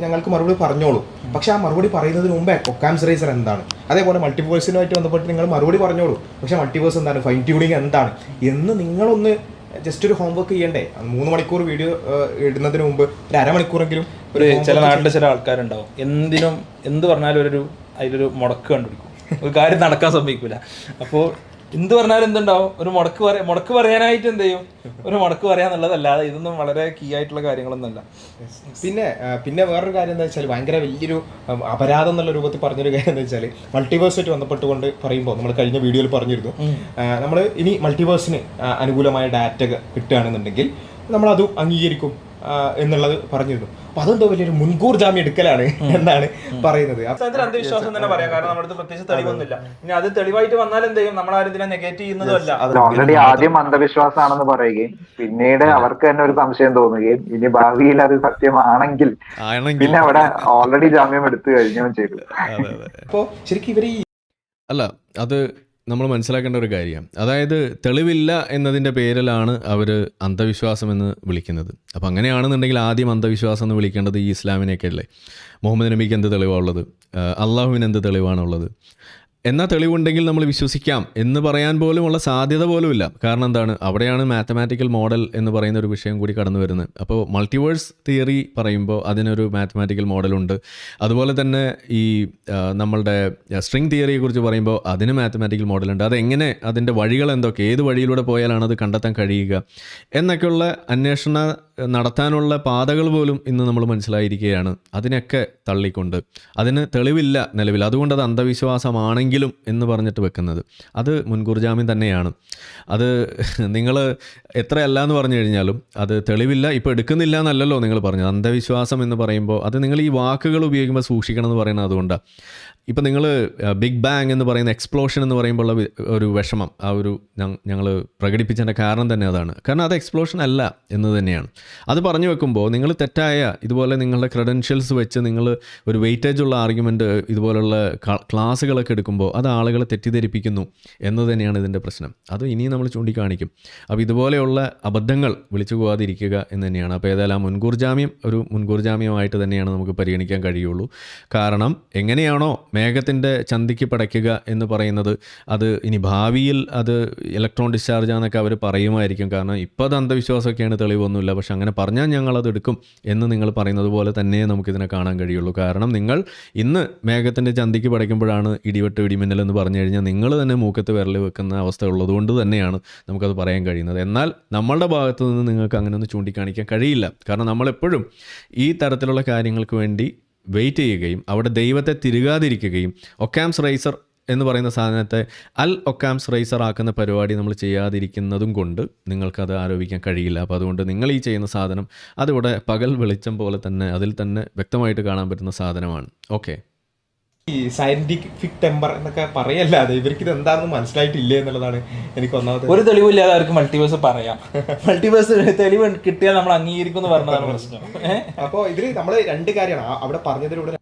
ഞങ്ങൾക്ക് മറുപടി പറഞ്ഞോളൂ. പക്ഷേ ആ മറുപടി പറയുന്നതിന് മുമ്പേ ഒക്കാംസ് റേസർ എന്താണ്, അതേപോലെ മൾട്ടിവേഴ്സിനുമായിട്ട് ബന്ധപ്പെട്ട് നിങ്ങൾ മറുപടി പറഞ്ഞോളൂ. പക്ഷേ മൾട്ടിവേഴ്സ് എന്താണ്, ഫൈൻ ട്യൂണിങ് എന്താണ് എന്ന് നിങ്ങളൊന്ന് ജസ്റ്റ് ഒരു ഹോംവർക്ക് ചെയ്യണ്ടേ. 3 മണിക്കൂർ വീഡിയോ ഇടുന്നതിന് മുമ്പ് ഒരു അരമണിക്കൂറെങ്കിലും ചില നാട്ടിൽ ചില ആൾക്കാരുണ്ടാവും, എന്ത് പറഞ്ഞാലും അതിലൊരു മുടക്ക് കണ്ടുപിടിക്കും, ഒരു കാര്യം നടക്കാൻ സമ്മതിക്കില്ല. അപ്പോൾ എന്ത് പറഞ്ഞാലും എന്തുണ്ടാവും, ഒരു മുടക്ക് പറയാനായിട്ട് എന്ത് ചെയ്യും, ഒരു മുടക്ക് പറയാന്നുള്ളതല്ലാതെ ഇതൊന്നും വളരെ കീ ആയിട്ടുള്ള കാര്യങ്ങളൊന്നുമല്ല. പിന്നെ വേറൊരു കാര്യം എന്താ വെച്ചാൽ, ഭയങ്കര വലിയൊരു അപരാധം എന്നുള്ള രൂപത്തിൽ പറഞ്ഞൊരു കാര്യം എന്താ വെച്ചാൽ, മൾട്ടിവേഴ്സായിട്ട് ബന്ധപ്പെട്ടുകൊണ്ട് പറയുമ്പോൾ നമ്മൾ കഴിഞ്ഞ വീഡിയോയിൽ പറഞ്ഞിരുന്നു, നമ്മൾ ഇനി മൾട്ടിവേഴ്സിന് അനുകൂലമായ ഡാറ്റ കിട്ടുകയാണെന്നുണ്ടെങ്കിൽ നമ്മളത് അംഗീകരിക്കും എന്നുള്ളത് പറഞ്ഞിരുന്നു. അപ്പൊ അതെന്തോ വലിയൊരു മുൻകൂർ ജാമ്യം എടുക്കലാണ് എന്നാണ് പറയുന്നത്. അന്ധവിശ്വാസം തന്നെ പറയാം, കാരണം നമ്മുടെ പ്രത്യേകിച്ച് തെളിവൊന്നുമില്ല. ഇനി അത് തെളിവായിട്ട് വന്നാൽ എന്ത് ചെയ്യും, നമ്മളാരും ഇതിനെ നെഗറ്റീവ് ചെയ്യുന്നതല്ല. ഓൾറെഡി ആദ്യം അന്ധവിശ്വാസമാണെന്ന് പറയുകയും പിന്നീട് അവർക്ക് തന്നെ ഒരു സംശയം തോന്നുകയും ഇനി ഭാവിയിൽ അത് സത്യമാണെങ്കിൽ പിന്നെ അവിടെ ഓൾറെഡി ജാമ്യം എടുത്തു കഴിഞ്ഞും ചെയ്തു. അപ്പോ ശരിക്കും ഇവർ അല്ല, അത് നമ്മൾ മനസ്സിലാക്കേണ്ട ഒരു കാര്യമാണ്. അതായത് തെളിവില്ല എന്നതിൻ്റെ പേരിലാണ് അവർ അന്ധവിശ്വാസം എന്ന് വിളിക്കുന്നത്. അപ്പോൾ അങ്ങനെയാണെന്നുണ്ടെങ്കിൽ ആദ്യം അന്ധവിശ്വാസം എന്ന് വിളിക്കേണ്ടത് ഈ ഇസ്ലാമിനെയൊക്കെ അല്ലേ. മുഹമ്മദ് നബിക്ക് എന്ത് തെളിവാണുള്ളത്, അള്ളാഹുവിന് എന്ത് തെളിവാണുള്ളത്, എന്നാൽ തെളിവുണ്ടെങ്കിൽ നമ്മൾ വിശ്വസിക്കാം എന്ന് പറയാൻ പോലുമുള്ള സാധ്യത പോലുമില്ല. കാരണം എന്താണ്, അവിടെയാണ് മാത്തമാറ്റിക്കൽ മോഡൽ എന്ന് പറയുന്ന ഒരു വിഷയം കൂടി കടന്നു വരുന്നത്. അപ്പോൾ മൾട്ടിവേഴ്സ് തിയറി പറയുമ്പോൾ അതിനൊരു മാത്തമാറ്റിക്കൽ മോഡലുണ്ട്. അതുപോലെ തന്നെ ഈ നമ്മളുടെ സ്ട്രിങ് തിയറിയെക്കുറിച്ച് പറയുമ്പോൾ അതിന് മാത്തമാറ്റിക്കൽ മോഡലുണ്ട്. അതെങ്ങനെ, അതിൻ്റെ വഴികൾ എന്തൊക്കെ, ഏത് വഴിയിലൂടെ പോയാലാണ് അത് കണ്ടെത്താൻ കഴിയുക എന്നൊക്കെയുള്ള അന്വേഷണം നടത്താനുള്ള പാതകൾ പോലും ഇന്ന് നമ്മൾ മനസ്സിലായിരിക്കുകയാണ്. അതിനൊക്കെ തള്ളിക്കൊണ്ട് അതിന് തെളിവില്ല നിലവിൽ, അതുകൊണ്ട് അത് അന്ധവിശ്വാസമാണെങ്കിലും എന്ന് പറഞ്ഞിട്ട് വെക്കുന്നത് അത് മുൻകൂർ ജാമ്യം തന്നെയാണ്. അത് നിങ്ങൾ എത്രയല്ല എന്ന് പറഞ്ഞു കഴിഞ്ഞാലും അത് തെളിവില്ല, ഇപ്പോൾ എടുക്കുന്നില്ല എന്നല്ലല്ലോ നിങ്ങൾ പറഞ്ഞത്. അന്ധവിശ്വാസം എന്ന് പറയുമ്പോൾ അത് നിങ്ങൾ ഈ വാക്കുകൾ ഉപയോഗിക്കുമ്പോൾ സൂക്ഷിക്കണം എന്ന് പറയുന്നത് അതുകൊണ്ടാണ്. ഇപ്പം നിങ്ങൾ ബിഗ് ബാങ് എന്ന് പറയുന്ന എക്സ്പ്ലോഷൻ എന്ന് പറയുമ്പോൾ ഉള്ള ഒരു വിഷമം ഞങ്ങൾ പ്രകടിപ്പിച്ചതിൻ്റെ കാരണം തന്നെ അതാണ്. കാരണം അത് എക്സ്പ്ലോഷൻ അല്ല എന്ന് തന്നെയാണ്. അത് പറഞ്ഞു വെക്കുമ്പോൾ നിങ്ങൾ തെറ്റായ ഇതുപോലെ നിങ്ങളുടെ ക്രെഡൻഷ്യൽസ് വെച്ച് നിങ്ങൾ ഒരു വെയിറ്റേജ് ഉള്ള ആർഗ്യുമെൻറ്റ് ഇതുപോലുള്ള ക്ലാസ്സുകളൊക്കെ എടുക്കുമ്പോൾ അത് ആളുകളെ തെറ്റിദ്ധരിപ്പിക്കുന്നു എന്ന് തന്നെയാണ് ഇതിൻ്റെ പ്രശ്നം. അത് ഇനിയും നമ്മൾ ചൂണ്ടിക്കാണിക്കും. അപ്പോൾ ഇതുപോലെയുള്ള അബദ്ധങ്ങൾ വിളിച്ചു പോകാതിരിക്കുക എന്ന് തന്നെയാണ്. അപ്പോൾ ഏതായാലും ആ മുൻകൂർ ജാമ്യം ഒരു മുൻകൂർ ജാമ്യമായിട്ട് തന്നെയാണ് നമുക്ക് പരിഗണിക്കാൻ കഴിയുള്ളൂ. കാരണം എങ്ങനെയാണോ മേഘത്തിൻ്റെ ചന്തിക്ക് പടയ്ക്കുക എന്ന് പറയുന്നത്, അത് ഇനി ഭാവിയിൽ അത് ഇലക്ട്രോൺ ഡിസ്ചാർജ് ആണെന്നൊക്കെ അവർ പറയുമായിരിക്കും. കാരണം ഇപ്പോൾ അത് അന്ധവിശ്വാസമൊക്കെയാണ്, തെളിവൊന്നുമില്ല. പക്ഷെ അങ്ങനെ പറഞ്ഞാൽ ഞങ്ങളത് എടുക്കും എന്ന് നിങ്ങൾ പറയുന്നത് പോലെ തന്നെ നമുക്കിതിനെ കാണാൻ കഴിയുള്ളൂ. കാരണം നിങ്ങൾ ഇന്ന് മേഘത്തിൻ്റെ ചന്തിക്ക് പടയ്ക്കുമ്പോഴാണ് ഇടിവെട്ട് ഇടിമിന്നൽ എന്ന് പറഞ്ഞു കഴിഞ്ഞാൽ നിങ്ങൾ തന്നെ മൂക്കത്ത് വിരൽ വെക്കുന്ന അവസ്ഥ ഉള്ളതുകൊണ്ട് തന്നെയാണ് നമുക്കത് പറയാൻ കഴിയുന്നത്. എന്നാൽ നമ്മളുടെ ഭാഗത്തു നിന്ന് നിങ്ങൾക്ക് അങ്ങനെ ഒന്ന് ചൂണ്ടിക്കാണിക്കാൻ കഴിയില്ല. കാരണം നമ്മളെപ്പോഴും ഈ തരത്തിലുള്ള കാര്യങ്ങൾക്ക് വേണ്ടി വെയിറ്റ് ചെയ്യുകയും അവിടെ ദൈവത്തെ തിരുകാതിരിക്കുകയും ഒക്കാംസ് റൈസർ എന്ന് പറയുന്ന സാധനത്തെ അൽ ഒക്കാംസ് റൈസർ ആക്കുന്ന പരിപാടി നമ്മൾ ചെയ്യാതിരിക്കുന്നതും കൊണ്ട് നിങ്ങൾക്കത് ആരോപിക്കാൻ കഴിയില്ല. അപ്പോൾ അതുകൊണ്ട് നിങ്ങൾ ഈ ചെയ്യുന്ന സാധനം അതിവിടെ പകൽ വെളിച്ചം പോലെ തന്നെ അതിൽ തന്നെ വ്യക്തമായിട്ട് കാണാൻ പറ്റുന്ന സാധനമാണ്. ഓക്കെ, ഈ സയന്റിഫിക് ടെമ്പർ എന്നൊക്കെ പറയല്ലാതെ ഇവർക്ക് ഇത് എന്താണെന്ന് മനസ്സിലായിട്ടില്ല എന്നുള്ളതാണ് എനിക്ക് ഒന്നാമത്. ഒരു തെളിവില്ലാതെ അവർക്ക് മൾട്ടിവേഴ്സ് പറയാം. മൾട്ടിവേഴ്സ് തെളിവ് കിട്ടിയാൽ നമ്മൾ അംഗീകരിക്കും എന്ന് പറഞ്ഞതാണ് പ്രശ്നം. അപ്പോൾ ഇതിൽ നമ്മൾ രണ്ട് കാര്യമാണ് അവിടെ പറഞ്ഞതിലൂടെ.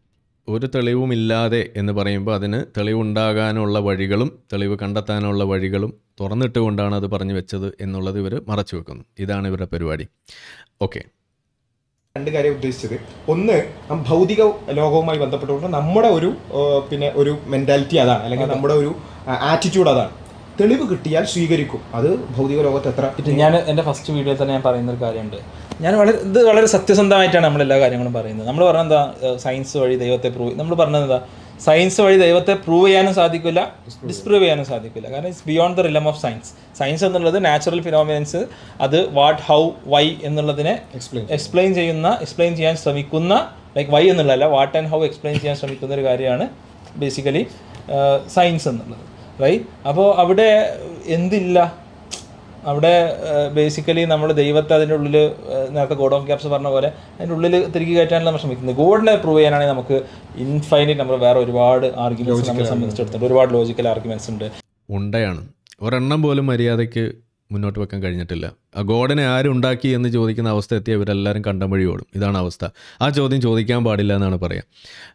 ഒരു തെളിവുമില്ലാതെ എന്ന് പറയുമ്പോൾ അതിന് തെളിവുണ്ടാകാനുള്ള വഴികളും തെളിവ് കണ്ടെത്താനുള്ള വഴികളും തുറന്നിട്ടുകൊണ്ടാണ് അത് പറഞ്ഞു വെച്ചത് എന്നുള്ളത് ഇവർ മറച്ചു വെക്കുന്നു. ഇതാണ് ഇവരുടെ പരിപാടി. ഓക്കെ, രണ്ട് കാര്യം ഉദ്ദേശിച്ചത്, ഒന്ന് ഭൗതിക ലോകവുമായി ബന്ധപ്പെട്ടുകൊണ്ട് നമ്മുടെ ഒരു മെന്റാലിറ്റി അതാണ്, അല്ലെങ്കിൽ നമ്മുടെ ഒരു ആറ്റിറ്റ്യൂഡ് അതാണ്. തെളിവ് കിട്ടിയാൽ സ്വീകരിക്കും. അത് ഭൗതിക ലോകത്ത് എത്ര. ഞാൻ എൻ്റെ ഫസ്റ്റ് വീഡിയോയിൽ തന്നെ ഞാൻ പറയുന്ന ഒരു കാര്യമുണ്ട്. ഇത് വളരെ സത്യസന്ധമായിട്ടാണ് നമ്മളെല്ലാ കാര്യങ്ങളും പറയുന്നത്. നമ്മൾ പറഞ്ഞത് എന്താ, സയൻസ് വഴി ദൈവത്തെ നമ്മൾ പറഞ്ഞത് എന്താ, സയൻസ് വഴി ദൈവത്തെ പ്രൂവ് ചെയ്യാനും സാധിക്കില്ല, ഡിസ്പ്രൂവ് ചെയ്യാനും സാധിക്കില്ല. കാരണം it's beyond the റിലം of science. Science എന്നുള്ളത് നാച്ചുറൽ ഫിനോമിനൻസ്, അത് വാട്ട്, ഹൗ, വൈ എന്നുള്ളതിനെ എക്സ്പ്ലെയിൻ ചെയ്യാൻ ശ്രമിക്കുന്ന, ലൈക്ക് വൈ എന്നുള്ളതല്ല, വാട്ട് ആൻഡ് ഹൗ എക്സ്പ്ലെയിൻ ചെയ്യാൻ ശ്രമിക്കുന്ന ഒരു കാര്യമാണ് ബേസിക്കലി സയൻസ് എന്നുള്ളത്, റൈറ്റ്? അപ്പോൾ അവിടെ എന്തില്ല, അവിടെ ബേസിക്കലി നമ്മൾ ദൈവത്തെ അതിൻ്റെ ഉള്ളിൽ നേരത്തെ ഗോഡ് ഓഫ് ക്യാപ്സ് പറഞ്ഞ പോലെ അതിൻ്റെ ഉള്ളിൽ തിരികെ കയറ്റാനാണ് നമ്മൾ ശ്രമിക്കുന്നത്. ഗോഡിനെ പ്രൂവ് ചെയ്യാനാണെങ്കിൽ നമുക്ക് ഇൻഫൈനൈറ്റ് നമ്മൾ വേറെ ഒരുപാട് ആർഗ്യുമെന്റ്സ് നമ്മളെ സംബന്ധിച്ചിടത്തോളം ഒരുപാട് ലോജിക്കൽ ആർഗ്യുമെന്റ്സ് ഉണ്ട്. ഉണ്ടയാണ് ഒരെണ്ണം പോലും മര്യാദയ്ക്ക് മുന്നോട്ട് വെക്കാൻ കഴിഞ്ഞിട്ടില്ല. ആ ഗോഡിനെ ആരും ഉണ്ടാക്കി എന്ന് ചോദിക്കുന്ന അവസ്ഥ എത്തിയ ഇവരെല്ലാവരും കണ്ടം വഴി ഓടും. ഇതാണ് അവസ്ഥ. ആ ചോദ്യം ചോദിക്കാൻ പാടില്ല എന്നാണ് പറയുക.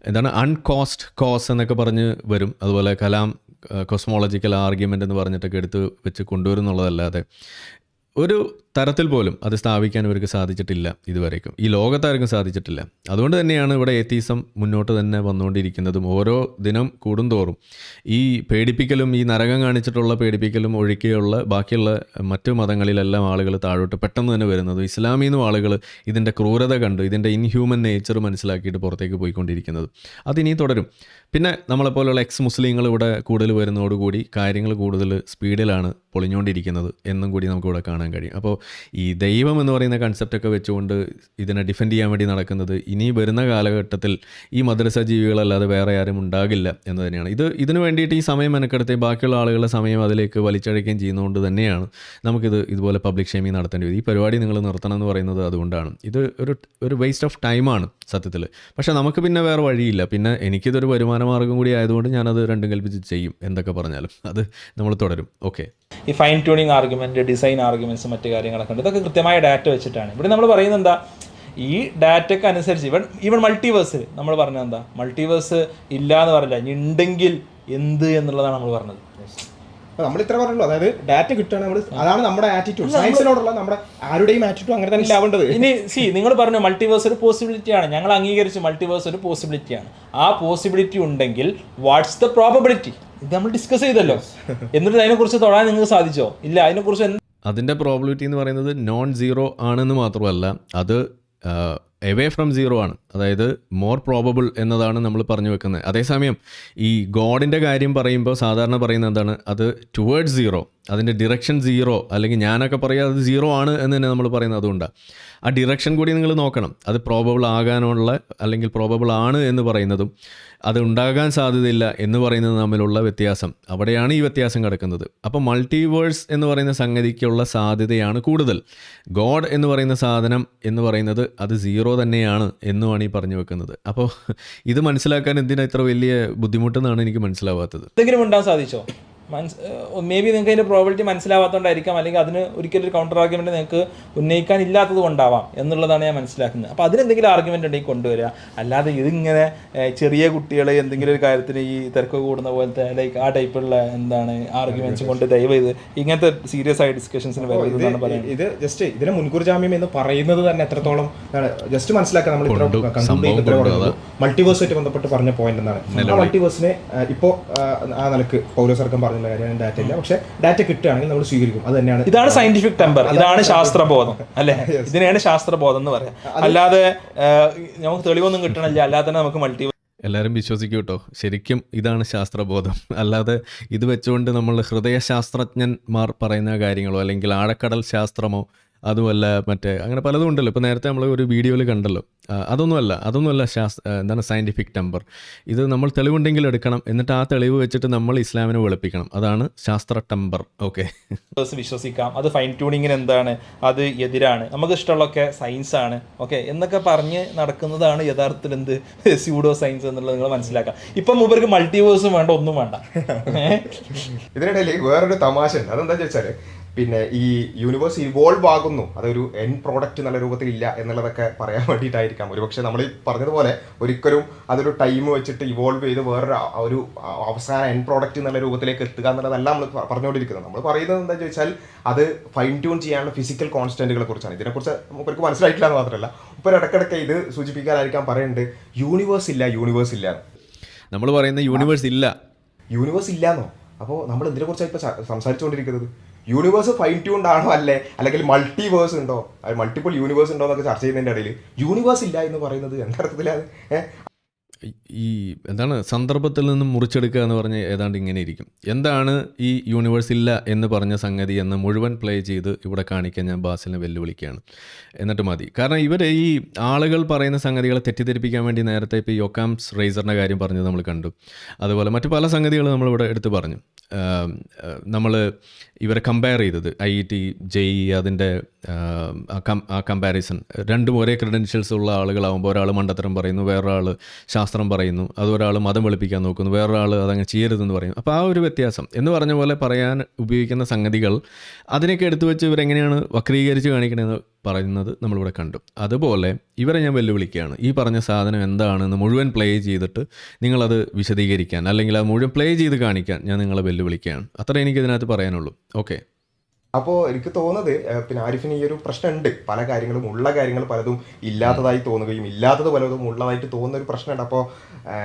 എന്താണ് അൺകോസ്റ്റ് കോസ് എന്നൊക്കെ പറഞ്ഞ് വരും. അതുപോലെ കലാം കോസ്മോളജിക്കൽ ആർഗ്യുമെൻ്റ് എന്ന് പറഞ്ഞിട്ടൊക്കെ എടുത്ത് വെച്ച് കൊണ്ടുവരുന്നുള്ളതല്ലാതെ ഒരു തരത്തിൽ പോലും അത് സ്ഥാപിക്കാൻ ഇവർക്ക് സാധിച്ചിട്ടില്ല ഇതുവരേക്കും. ഈ ലോകത്താർക്കും സാധിച്ചിട്ടില്ല. അതുകൊണ്ട് തന്നെയാണ് ഇവിടെ എത്തീസം മുന്നോട്ട് തന്നെ വന്നുകൊണ്ടിരിക്കുന്നതും ഓരോ ദിനം കൂടുന്തോറും ഈ പേടിപ്പിക്കലും ഈ നരകം കാണിച്ചിട്ടുള്ള പേടിപ്പിക്കലും ഒഴികെയുള്ള ബാക്കിയുള്ള മറ്റു മതങ്ങളിലെല്ലാം ആളുകൾ താഴോട്ട് പെട്ടെന്ന് തന്നെ വരുന്നതും ഇസ്ലാമിൽ നിന്നും ആളുകൾ ഇതിൻ്റെ ക്രൂരത കണ്ട് ഇതിൻ്റെ ഇൻഹ്യൂമൻ നേച്ചർ മനസ്സിലാക്കിയിട്ട് പുറത്തേക്ക് പോയിക്കൊണ്ടിരിക്കുന്നത്. അതിനി തുടരും. പിന്നെ നമ്മളെപ്പോലുള്ള എക്സ് മുസ്ലിങ്ങൾ ഇവിടെ കൂടുതൽ വരുന്നതോടുകൂടി കാര്യങ്ങൾ കൂടുതൽ സ്പീഡിലാണ് പൊളിഞ്ഞുകൊണ്ടിരിക്കുന്നത് എന്നും കൂടി നമുക്കിവിടെ കാണാൻ കഴിയും. അപ്പോൾ ഈ ദൈവം എന്ന് പറയുന്ന കൺസെപ്റ്റൊക്കെ വെച്ചുകൊണ്ട് ഇതിനെ ഡിഫെൻഡ് ചെയ്യാൻ വേണ്ടി നടക്കുന്നത് ഇനി വരുന്ന കാലഘട്ടത്തിൽ ഈ മദ്രസ ജീവികളല്ലാതെ വേറെ ആരും ഉണ്ടാകില്ല എന്ന് തന്നെയാണ്. ഇതിനു വേണ്ടിയിട്ട് ഈ സമയം മെനക്കെടുത്ത് ബാക്കിയുള്ള ആളുകളുടെ സമയം അതിലേക്ക് വലിച്ചഴക്കുകയും ചെയ്യുന്നതുകൊണ്ട് തന്നെയാണ് നമുക്കിത് ഇതുപോലെ പബ്ലിക് ഷെയ്മിങ് നടത്തേണ്ടി വരും. ഈ പരിപാടി നിങ്ങൾ നിർത്തണം എന്ന് പറയുന്നത് അതുകൊണ്ടാണ്. ഇത് ഒരു വേസ്റ്റ് ഓഫ് ടൈമാണ് സത്യത്തിൽ. പക്ഷേ നമുക്ക് പിന്നെ വേറെ വഴിയില്ല. പിന്നെ എനിക്കിതൊരു വരുമാന മാർഗ്ഗം കൂടി ആയതുകൊണ്ട് ഞാനത് രണ്ടും കൽപ്പിച്ച് ചെയ്യും. എന്തൊക്കെ പറഞ്ഞാലും അത് നമ്മൾ തുടരും. ഓക്കെ, ഈ fine tuning argument, design arguments, മറ്റു കാര്യങ്ങളൊക്കെ ഉണ്ട്. ഇതൊക്കെ കൃത്യമായ ഡാറ്റ വെച്ചിട്ടാണ്. ഇവിടെ നമ്മൾ പറയുന്നത് എന്താ, ഈ ഡാറ്റയ്ക്ക് അനുസരിച്ച് ഈവൻ മൾട്ടിവേഴ്സിൽ നമ്മൾ പറഞ്ഞത് എന്താ, മൾട്ടിവേഴ്സ് ഇല്ല എന്ന് പറഞ്ഞില്ല, ഇനി ഉണ്ടെങ്കിൽ എന്ത് എന്നുള്ളതാണ് നമ്മൾ പറഞ്ഞത്. നമ്മൾ ഇത്ര പറഞ്ഞല്ലോ, അതായത് ഡാറ്റ കിട്ടുകയാണ് നമ്മൾ, അതാണ് നമ്മുടെ ആറ്റിറ്റ്യൂഡ്. സയൻസിനോടുള്ള നമ്മുടെ ആരുടെയും ആറ്റിറ്റ്യൂഡ് അങ്ങനെ തന്നെ ആവേണ്ടത്. ഇനി നിങ്ങൾ പറഞ്ഞു മൾട്ടിവേഴ്സ് ഒരു പോസിബിലിറ്റിയാണ്, ഞങ്ങൾ അംഗീകരിച്ചു മൾട്ടിവേഴ്സ് ഒരു പോസിബിലിറ്റിയാണ്. ആ പോസിബിലിറ്റി ഉണ്ടെങ്കിൽ വാട്ട്സ് ദ പ്രോബബിലിറ്റി, ഇത് നമ്മൾ ഡിസ്കസ് ചെയ്തല്ലോ. എന്നിട്ട് അതിനെക്കുറിച്ച് തൊടാൻ നിങ്ങൾക്ക് സാധിച്ചോ? ഇല്ല. അതിനെക്കുറിച്ച് അതിൻ്റെ പ്രോബിലിറ്റി എന്ന് പറയുന്നത് നോൺ സീറോ ആണെന്ന് മാത്രമല്ല, അത് എവേ ഫ്രം സീറോ ആണ്. അതായത് മോർ പ്രോബബിൾ എന്നതാണ് നമ്മൾ പറഞ്ഞു വെക്കുന്നത്. അതേസമയം ഈ ഗോഡിൻ്റെ കാര്യം പറയുമ്പോൾ സാധാരണ പറയുന്നത് എന്താണ്, അത് ടുവേർഡ്സ് സീറോ, അതിൻ്റെ ഡിറക്ഷൻ സീറോ, അല്ലെങ്കിൽ ഞാനൊക്കെ പറയുക അത് സീറോ ആണ് എന്ന് തന്നെ നമ്മൾ പറയുന്നത്. അതുകൊണ്ടാണ് ആ ഡിറക്ഷൻ കൂടി നിങ്ങൾ നോക്കണം. അത് പ്രോബബിൾ ആകാനുള്ള അല്ലെങ്കിൽ പ്രോബബിൾ ആണ് എന്ന് പറയുന്നതും അത് ഉണ്ടാകാൻ സാധ്യതയില്ല എന്ന് പറയുന്നത് തമ്മിലുള്ള വ്യത്യാസം, അവിടെയാണ് ഈ വ്യത്യാസം കിടക്കുന്നത്. അപ്പോൾ മൾട്ടിവേഴ്സ് എന്ന് പറയുന്ന സംഗതിക്കുള്ള സാധ്യതയാണ് കൂടുതൽ. ഗോഡ് എന്ന് പറയുന്ന സാധനം എന്ന് പറയുന്നത് അത് സീറോ തന്നെയാണ് എന്നുമാണ് ഈ പറഞ്ഞു വെക്കുന്നത്. അപ്പോൾ ഇത് മനസ്സിലാക്കാൻ എന്തിനാ ഇത്ര വലിയ ബുദ്ധിമുട്ടെന്നാണ് എനിക്ക് മനസ്സിലാവാത്തത്. എന്തെങ്കിലും ഉണ്ടാകാൻ സാധിച്ചോ? മേ ബി നിങ്ങൾക്ക് അതിൻ്റെ പ്രോബിലിറ്റി മനസ്സിലാവാത്തതുകൊണ്ടായിരിക്കാം, അല്ലെങ്കിൽ അതിന് ഒരിക്കലും ഒരു കൗണ്ടർ ആർഗ്യുമെൻറ്റ് നിങ്ങൾക്ക് ഉന്നയിക്കാൻ ഇല്ലാത്തത് കൊണ്ടാവാം എന്നുള്ളതാണ് ഞാൻ മനസ്സിലാക്കുന്നത്. അപ്പോൾ അതിനെന്തെങ്കിലും ആർഗ്യുമെൻ്റ് ഉണ്ടെങ്കിൽ കൊണ്ടുവരിക. അല്ലാതെ ഇതിങ്ങനെ ചെറിയ കുട്ടികൾ എന്തെങ്കിലും ഒരു കാര്യത്തിന് ഈ തിരക്ക് കൂടുന്ന പോലത്തെ ലൈക്ക് ആ ടൈപ്പുള്ള എന്താണ് ആർഗ്യുമെൻറ്റ്സ് കൊണ്ട് ദയവ് ചെയ്ത് ഇങ്ങനത്തെ സീരിയസ് ആയ ഡിസ്കഷൻസിന് വരുന്നതാണ് പറയുന്നത്. ഇത് ജസ്റ്റ് ഇതിനെ മുൻകൂർ ജാമ്യം എന്ന് പറയുന്നത് തന്നെ എത്രത്തോളം ജസ്റ്റ് മനസ്സിലാക്കാൻ നമ്മൾ മൾട്ടിവേഴ്സുമായിട്ട് ബന്ധപ്പെട്ട് പറഞ്ഞ പോയിന്റ് എന്താണ്, ആ മൾട്ടിവേഴ്സിനെ ഇപ്പോൾ ആ നിലക്ക് പൗലോസർക്കം പറഞ്ഞ കാര്യമാണ് ഡാറ്റ ഇല്ല, പക്ഷേ ഡാറ്റ കിട്ടുകയാണെങ്കിൽ നമ്മൾ സ്വീകരിക്കും. അത് തന്നെയാണ്, ഇതാണ് സയന്റിഫിക് ടെമ്പർ, ഇതാണ് ശാസ്ത്രബോധം അല്ലേ? ഇതിനെയാണ് ശാസ്ത്രബോധം എന്ന് പറയാം. അല്ലാതെ നമുക്ക് തെളിവൊന്നും കിട്ടണില്ല, അല്ലാതെ തന്നെ നമുക്ക് മൾട്ടി എല്ലാവരും വിശ്വസിക്കും കേട്ടോ. ശരിക്കും ഇതാണ് ശാസ്ത്രബോധം. അല്ലാതെ ഇത് വെച്ചുകൊണ്ട് നമ്മൾ ഹൃദയശാസ്ത്രജ്ഞന്മാർ പറയുന്ന കാര്യങ്ങളോ അല്ലെങ്കിൽ ആഴക്കടൽ ശാസ്ത്രമോ അതുമല്ല മറ്റേ അങ്ങനെ പലതും ഉണ്ടല്ലോ. ഇപ്പോൾ നേരത്തെ നമ്മൾ ഒരു വീഡിയോയിൽ കണ്ടല്ലോ, അതൊന്നുമല്ല എന്താണ് സയൻറ്റിഫിക് ടെമ്പർ. ഇത് നമ്മൾ തെളിവുണ്ടെങ്കിൽ എടുക്കണം, എന്നിട്ട് ആ തെളിവ് വെച്ചിട്ട് നമ്മൾ ഇസ്ലാമിനെ വെളുപ്പിക്കണം. അതാണ് ശാസ്ത്ര ടെമ്പർ. ഓക്കെ, വിശ്വസിക്കാം. അത് ഫൈൻ ട്യൂണിങ്ങിന് എന്താണ്, അത് എതിരാണ്, നമുക്ക് ഇഷ്ടമുള്ളതൊക്കെ സയൻസ് ആണ് ഓക്കെ എന്നൊക്കെ പറഞ്ഞ് നടക്കുന്നതാണ് യഥാർത്ഥത്തിൽ എന്ത് സ്യൂഡോ സയൻസ് എന്നുള്ളത് നിങ്ങൾ മനസ്സിലാക്കാം. ഇപ്പം മൂപ്പർക്ക് മൾട്ടിവേഴ്സും വേണ്ട, ഒന്നും വേണ്ട. ഇതിനിടയിൽ വേറൊരു തമാശ ഉണ്ട്. അതെന്താ ചോദിച്ചാൽ, പിന്നെ ഈ യൂണിവേഴ്സ് ഇവോൾവ് ആകുന്നു, അതൊരു എൻ പ്രോഡക്റ്റ് നല്ല രൂപത്തിൽ ഇല്ല എന്നുള്ളതൊക്കെ പറയാൻ വേണ്ടിയിട്ടായിരിക്കാം. ഒരുപക്ഷെ നമ്മൾ ഈ പറഞ്ഞതുപോലെ ഒരിക്കലും അതൊരു ടൈം വെച്ചിട്ട് ഇവോൾവ് ചെയ്ത് വേറൊരു അവസാന എൻ പ്രോഡക്റ്റ് എന്നുള്ള രൂപത്തിലേക്ക് എത്തുക എന്നുള്ളതല്ല നമ്മൾ പറഞ്ഞുകൊണ്ടിരിക്കുന്നത്. നമ്മൾ പറയുന്നത് എന്താ ചോദിച്ചാൽ, അത് ഫൈൻ ട്യൂൺ ചെയ്യാനുള്ള ഫിസിക്കൽ കോൺസ്റ്റന്റുകളെ കുറിച്ചാണ്. ഇതിനെക്കുറിച്ച് നമുക്ക് മനസ്സിലായിട്ടില്ല എന്ന് മാത്രമല്ല, ഇപ്പോൾ ഇടയ്ക്കിടയ്ക്ക് ഇത് സൂചിപ്പിക്കാനായിരിക്കാം പറയുന്നുണ്ട് യൂണിവേഴ്സ് ഇല്ല. നമ്മൾ പറയുന്ന യൂണിവേഴ്സ് ഇല്ലാന്നോ? അപ്പോൾ നമ്മൾ എന്തിനെക്കുറിച്ചാണ് ഇപ്പോൾ സംസാരിച്ചുകൊണ്ടിരിക്കുന്നത്? യൂണിവേഴ്സ് ഫൈൻ ട്യൂൺഡ് ആണോ അല്ലേ, അല്ലെങ്കിൽ മൾട്ടിവേഴ്സ് ഉണ്ടോ, മൾട്ടിപ്പിൾ യൂണിവേഴ്സ് ഉണ്ടോ എന്നൊക്കെ ചർച്ച ചെയ്യുന്നതിൻ്റെ ഇടയിൽ യൂണിവേഴ്സ് ഇല്ല എന്ന് പറയുന്നത് എന്തർത്ഥത്തിലാണ്? ഈ എന്താണ് സന്ദർഭത്തിൽ നിന്നും മുറിച്ചെടുക്കുക എന്ന് പറഞ്ഞ് ഏതാണ്ട് ഇങ്ങനെ ഇരിക്കും. എന്താണ് ഈ യൂണിവേഴ്സ് ഇല്ല എന്ന് പറഞ്ഞ സംഗതി എന്ന് മുഴുവൻ പ്ലേ ചെയ്ത് ഇവിടെ കാണിക്കാൻ ഞാൻ ബാസിലിനെ വെല്ലുവിളിക്കുകയാണ്. എന്നിട്ട് മതി. കാരണം ഇവർ ഈ ആളുകൾ പറയുന്ന സംഗതികളെ തെറ്റിദ്ധരിപ്പിക്കാൻ വേണ്ടി നേരത്തെ ഇപ്പോൾ ഈ ഒക്കാംസ് റേസറിൻ്റെ കാര്യം പറഞ്ഞത് നമ്മൾ കണ്ടു. അതുപോലെ മറ്റു പല സംഗതികൾ നമ്മളിവിടെ എടുത്ത് പറഞ്ഞു. നമ്മൾ ഇവരെ കമ്പയർ ചെയ്തത് IIT JEE അതിൻ്റെ ആ കമ്പാരിസൺ രണ്ടും ഒരേ ക്രെഡൻഷ്യൽസ് ഉള്ള ആളുകളാകുമ്പോൾ ഒരാൾ മണ്ടത്തരം പറയുന്നു, വേറൊരാൾ ശാസ്ത്രം പറയുന്നു, അത് ഒരാൾ മതം വെളുപ്പിക്കാൻ നോക്കുന്നു, വേറൊരാൾ അതങ്ങനെ ചെയ്യരുതെന്ന് പറയുന്നു. അപ്പോൾ ആ ഒരു വ്യത്യാസം എന്ന് പറഞ്ഞ പോലെ പറയാൻ ഉപയോഗിക്കുന്ന സംഗതികൾ അതിനൊക്കെ എടുത്തു വെച്ച് ഇവരെങ്ങനെയാണ് വക്രീകരിച്ച് കാണിക്കണമെന്ന് പറയുന്നത് നമ്മളിവിടെ കണ്ടു. അതുപോലെ ഇവരെ ഞാൻ വെല്ലുവിളിക്കുകയാണ്. ഈ പറഞ്ഞ സാധനം എന്താണെന്ന് മുഴുവൻ പ്ലേ ചെയ്തിട്ട് നിങ്ങളത് വിശദീകരിക്കാൻ, അല്ലെങ്കിൽ അത് മുഴുവൻ പ്ലേ ചെയ്ത് കാണിക്കാൻ ഞാൻ നിങ്ങളെ വെല്ലുവിളിക്കുകയാണ്. അത്ര എനിക്കിതിനകത്ത് പറയാനുള്ളൂ. ഓക്കെ. അപ്പോൾ എനിക്ക് തോന്നുന്നത് പിന്നെ ആരിഫിന് ഈ ഒരു പ്രശ്നമുണ്ട്. പല കാര്യങ്ങളും ഉള്ള കാര്യങ്ങൾ പലതും ഇല്ലാത്തതായി തോന്നുകയും ഇല്ലാത്തത് പലതും ഉള്ളതായിട്ട് തോന്നുന്ന ഒരു പ്രശ്നമുണ്ട്. അപ്പോൾ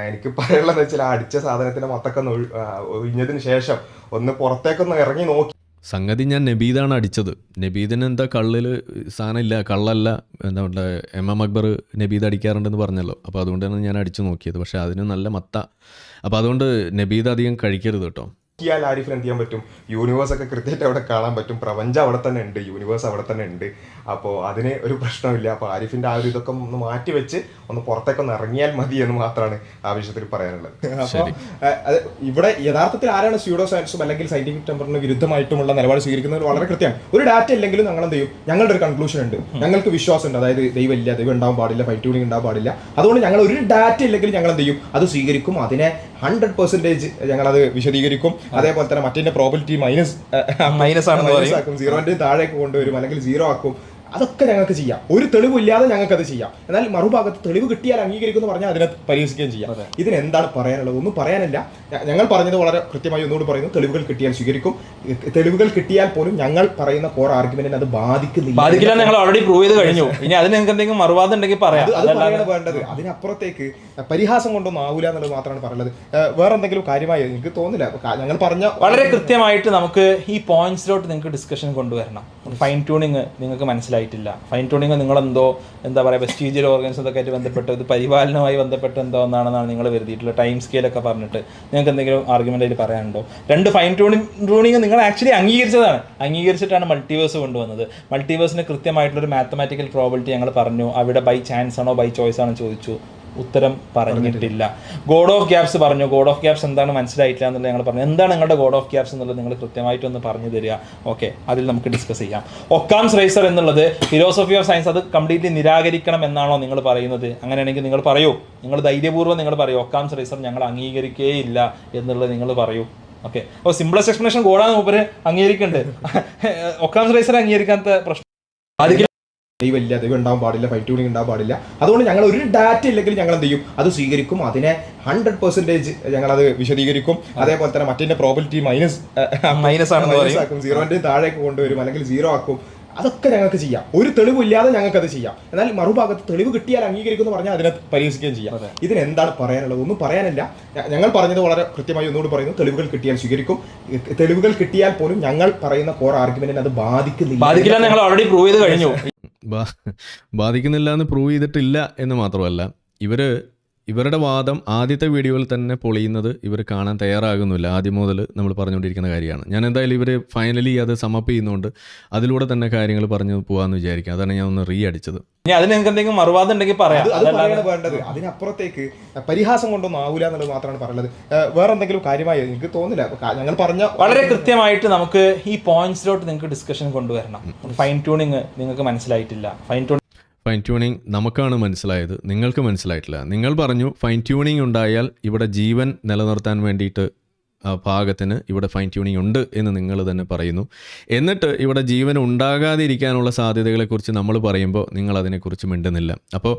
എനിക്ക് പറയാനുള്ളതെന്ന് വെച്ചാൽ ആ അടിച്ച സാധനത്തിൻ്റെ മൊത്തമൊക്കെ ഒഴിഞ്ഞതിന് ശേഷം ഒന്ന് പുറത്തേക്കൊന്ന് ഇറങ്ങി നോക്കി. സംഗതി ഞാൻ നബീദാണ് അടിച്ചത്. നബീദിന് എന്താ കള്ളിൽ സാധനമില്ല, കള്ളല്ല, എന്താ പറയുക, MM അക്ബർ നബീദ് അടിക്കാറുണ്ടെന്ന് പറഞ്ഞല്ലോ. അപ്പോൾ അതുകൊണ്ടാണ് ഞാൻ അടിച്ചു നോക്കിയത്. പക്ഷേ അതിന് നല്ല മത്ത. അപ്പോൾ അതുകൊണ്ട് നബീദ് അധികം കഴിക്കരുത് കേട്ടോ. ആരിഫിന് എന്ത് ചെയ്യാൻ പറ്റും? യൂണിവേഴ്സ് ഒക്കെ കൃത്യമായിട്ട് അവിടെ കാണാൻ പറ്റും. പ്രപഞ്ചം അവിടെ തന്നെ ഉണ്ട്, യൂണിവേഴ്സ് അവിടെ തന്നെ ഉണ്ട്. അപ്പോൾ അതിന് ഒരു പ്രശ്നമില്ല. അപ്പോൾ ആരിഫിൻ്റെ ആ ഒരു ഇതൊക്കെ ഒന്ന് മാറ്റി വെച്ച് ഒന്ന് പുറത്തേക്കൊന്ന് ഇറങ്ങിയാൽ മതി എന്ന് മാത്രമാണ് ആവശ്യത്തിൽ പറയാനുള്ളത്. അപ്പോൾ ഇവിടെ യഥാർത്ഥത്തിൽ ആരാണ് സ്യൂഡോ സയൻസും അല്ലെങ്കിൽ സയന്റിഫിക് ടെമ്പറിന് വിരുദ്ധമായിട്ടുമുള്ള നിലപാട് സ്വീകരിക്കുന്നത് വളരെ കൃത്യമാണ്. ഒരു ഡാറ്റ ഇല്ലെങ്കിലും ഞങ്ങൾ എന്ത് ചെയ്യും? ഞങ്ങളുടെ ഒരു കൺക്ലൂഷൻ ഉണ്ട്, ഞങ്ങൾക്ക് വിശ്വാസമുണ്ട്. അതായത് ദൈവം ഇല്ല, ദൈവം ഉണ്ടാവാൻ പാടില്ല, ഫൈൻ ട്യൂണിങ് ഉണ്ടാവാൻ പാടില്ല. അതുകൊണ്ട് ഞങ്ങൾ ഒരു ഡാറ്റ ഇല്ലെങ്കിലും ഞങ്ങൾ എന്ത് ചെയ്യും? അത് സ്വീകരിക്കും. അതിനെ 100% ഞങ്ങളത് വിശദീകരിക്കും. അതേപോലെ തന്നെ മറ്റേ പ്രോബിലിറ്റി മൈനസ് ആക്കും, 0 താഴേക്ക് കൊണ്ടുവരും, അല്ലെങ്കിൽ 0 ആക്കും. അതൊക്കെ ഞങ്ങൾക്ക് ചെയ്യാം. ഒരു തെളിവില്ലാതെ ഞങ്ങൾക്കത് ചെയ്യാം. എന്നാൽ മറുഭാഗത്ത് തെളിവ് കിട്ടിയാൽ അംഗീകരിക്കുമെന്ന് പറഞ്ഞാൽ അതിനെ പരിഹസിക്കുകയും ചെയ്യാം. ഇതിന് എന്താണ് പറയാനുള്ളത്? ഒന്നും പറയാനില്ല. ഞങ്ങൾ പറഞ്ഞത് വളരെ കൃത്യമായി ഒന്നുകൂടി പറയുന്നു. തെളിവുകൾ കിട്ടിയാൽ സ്വീകരിക്കും. തെളിവുകൾ കിട്ടിയാൽ പോലും ഞങ്ങൾ പറയുന്ന കോർ ആർഗ്യുമെന്റിനെ അത് ബാധിക്കില്ല. ഞങ്ങൾ ഓൾറെഡി പ്രൂവ് ചെയ്ത് കഴിഞ്ഞു. ഇനി അതിന് എന്തെങ്കിലും മറുവാദം ഉണ്ടെങ്കിൽ പറയാം. അത് പറയാണ് വേണ്ടത്. അതിനപ്പുറത്തേക്ക് പരിഹാസം കൊണ്ടൊന്നും ആവില്ല എന്നുള്ളത് മാത്രമാണ് പറയുന്നത്. വേറെ എന്തെങ്കിലും കാര്യമായി എനിക്ക് തോന്നില്ല. ഞങ്ങൾ പറഞ്ഞ വളരെ കൃത്യമായിട്ട് നമുക്ക് ഈ പോയിന്റ്സിലോട്ട് നിങ്ങൾക്ക് ഡിസ്കഷൻ കൊണ്ടുവരണം. ഫൈൻ ട്യൂണിങ് നിങ്ങൾക്ക് മനസ്സിലായിട്ടില്ല. ഫൈൻ ട്യൂണിങ് നിങ്ങളെന്തോ എന്താ പറയുക വെസ്റ്റീജിയൽ ഓർഗൻസ് ഒക്കെ ആയിട്ട് ബന്ധപ്പെട്ട് ഇത് പരിപാലനവുമായി ബന്ധപ്പെട്ട് എന്തോ എന്നാണെന്നാണ് നിങ്ങൾ കരുതിയിട്ടുള്ള ടൈം സ്കെയിലൊക്കെ പറഞ്ഞിട്ട് നിങ്ങൾക്ക് എന്തെങ്കിലും ആർഗ്യുമെന്റ് അതിൽ പറയാനുണ്ടോ? 2 ഫൈൻ ട്യൂണിങ് നിങ്ങൾ ആക്ച്വലി അംഗീകരിച്ചിട്ടാണ് മൾട്ടിവേഴ്സ് കൊണ്ടുവന്നത്. മൾട്ടിവേഴ്സിന് കൃത്യമായിട്ടുള്ളൊരു മാത്തമാറ്റിക്കൽ പ്രോബിലിറ്റി ഞങ്ങൾ പറഞ്ഞു. അവിടെ ബൈ ചാൻസ് ആണോ ബൈ ചോയ്സ് ആണോ ചോദിച്ചു, ഉത്തരം പറഞ്ഞിട്ടില്ല. ഗോഡ് ഓഫ് ഗ്യാപ്സ് പറഞ്ഞു. ഗോഡ് ഓഫ് ഗ്യാപ്സ് എന്താണ് മനസ്സിലായിട്ടില്ല എന്നുള്ളത് ഞങ്ങൾ പറഞ്ഞു. എന്താണ് നിങ്ങളുടെ ഗോഡ് ഓഫ് ഗ്യാപ്സ് എന്നുള്ളത് നിങ്ങൾ കൃത്യമായിട്ടൊന്ന് പറഞ്ഞു തരിക. ഓക്കെ, അതിൽ നമുക്ക് ഡിസ്കസ് ചെയ്യാം. ഒക്കാംസ് റേസർ എന്നുള്ളത് ഫിലോസഫി ഓഫ് സയൻസ് അത് കംപ്ലീറ്റ്ലി നിരാകരിക്കണം എന്നാണോ നിങ്ങൾ പറയുന്നത്? അങ്ങനെയാണെങ്കിൽ നിങ്ങൾ പറയൂ, നിങ്ങൾ ധൈര്യപൂർവ്വം നിങ്ങൾ പറയൂ ഒക്കാംസ് റേസർ ഞങ്ങൾ അംഗീകരിക്കുകയില്ല എന്നുള്ളത് നിങ്ങൾ പറയൂ. ഓക്കെ, അപ്പോൾ സിംപ്ലസ്റ്റ് എക്സ്പ്ലനേഷൻ ഗോഡാന്ന് മൂപ്പര് അംഗീകരിക്കുന്നുണ്ട്. ഒക്കാംസ് റേസർ അംഗീകരിക്കാത്ത പ്രശ്നം ദൈവം ഇല്ല, ദൈവം ഉണ്ടാവാൻ പാടില്ല, ഫൈൻ ട്യൂണിങ് ഉണ്ടാവാൻ പാടില്ല. അതുകൊണ്ട് ഞങ്ങൾ ഒരു ഡാറ്റ ഇല്ലെങ്കിലും ഞങ്ങൾ എന്ത് ചെയ്യും? അത് സ്വീകരിക്കും. അതിനെ 100% ഞങ്ങളത് വിശദീകരിക്കും. അതേപോലെ തന്നെ മറ്റേ പ്രോബിലിറ്റി മൈനസ് ആക്കും, 0 താഴേക്ക് കൊണ്ടുവരും, അല്ലെങ്കിൽ 0 ആക്കും. അതൊക്കെ ഞങ്ങൾക്ക് ചെയ്യാം. ഒരു തെളിവില്ലാതെ ഞങ്ങൾക്കത് ചെയ്യാം. എന്നാൽ മറുഭാഗത്ത് തെളിവ് കിട്ടിയാൽ അംഗീകരിക്കുമെന്ന് പറഞ്ഞാൽ അതിനെ പരിഹസിക്കുകയും ചെയ്യാം. ഇതിന് എന്താണ് പറയാനുള്ളത്? ഒന്നും പറയാനില്ല. ഞങ്ങൾ പറഞ്ഞത് വളരെ കൃത്യമായി ഒന്നുകൂടി പറയുന്നു. തെളിവുകൾ കിട്ടിയാൽ സ്വീകരിക്കും. തെളിവുകൾ കിട്ടിയാൽ പോലും ഞങ്ങൾ പറയുന്ന കോർ ആർഗ്യുമെന്റിനെ അത് ബാധിക്കില്ല. ഞങ്ങൾ ഓൾറെഡി പ്രൂവ് ചെയ്ത് കഴിഞ്ഞു. ബാധിക്കുന്നില്ല എന്ന് പ്രൂവ് ചെയ്തിട്ടില്ല എന്ന് മാത്രമല്ല, ഇവരുടെ വാദം ആദ്യത്തെ വീഡിയോയിൽ തന്നെ പൊളിയുന്നത് ഇവർ കാണാൻ തയ്യാറാകുന്നില്ല. ആദ്യം മുതൽ നമ്മൾ പറഞ്ഞുകൊണ്ടിരിക്കുന്ന കാര്യമാണ്. ഞാൻ എന്തായാലും ഇവർ ഫൈനലി അത് സമപ്പ് ചെയ്യുന്നതുകൊണ്ട് അതിലൂടെ തന്നെ കാര്യങ്ങൾ പറഞ്ഞു പോകാമെന്ന് വിചാരിക്കാം. അതാണ് ഞാൻ ഒന്ന് അടിച്ചത്. അതിന് എന്തെങ്കിലും മറുവാദം ഉണ്ടെങ്കിൽ പറയാം. അത് പറയാണ് വേണ്ടത്. അതിനപ്പുറത്തേക്ക് പരിഹാസം കൊണ്ടൊന്നും ആവില്ല എന്നുള്ളത് മാത്രമാണ് പറയുന്നത്. വേറെ എന്തെങ്കിലും കാര്യമായി എനിക്ക് തോന്നില്ല. ഞങ്ങൾ പറഞ്ഞ വളരെ കൃത്യമായിട്ട് നമുക്ക് ഈ പോയിന്റ്സിലോട്ട് നിങ്ങൾക്ക് ഡിസ്കഷൻ കൊണ്ടുവരണം. ഫൈൻ ട്യൂണിങ് നിങ്ങൾക്ക് മനസ്സിലായിട്ടില്ല. ഫൈൻ ട്യൂണിങ് നമുക്കാണ് മനസ്സിലായത്, നിങ്ങൾക്ക് മനസ്സിലായിട്ടില്ല. നിങ്ങൾ പറഞ്ഞു ഫൈൻ ട്യൂണിങ് ഉണ്ടായാൽ ഇവിടെ ജീവൻ നിലനിർത്താൻ വേണ്ടിയിട്ട് പാകത്തിന് ഇവിടെ ഫൈൻ ട്യൂണിങ് ഉണ്ട് എന്ന് നിങ്ങൾ തന്നെ പറയുന്നു. എന്നിട്ട് ഇവിടെ ജീവൻ ഉണ്ടാകാതിരിക്കാനുള്ള സാധ്യതകളെക്കുറിച്ച് നമ്മൾ പറയുമ്പോൾ നിങ്ങൾ അതിനെക്കുറിച്ച് മിണ്ടുന്നില്ല. അപ്പോൾ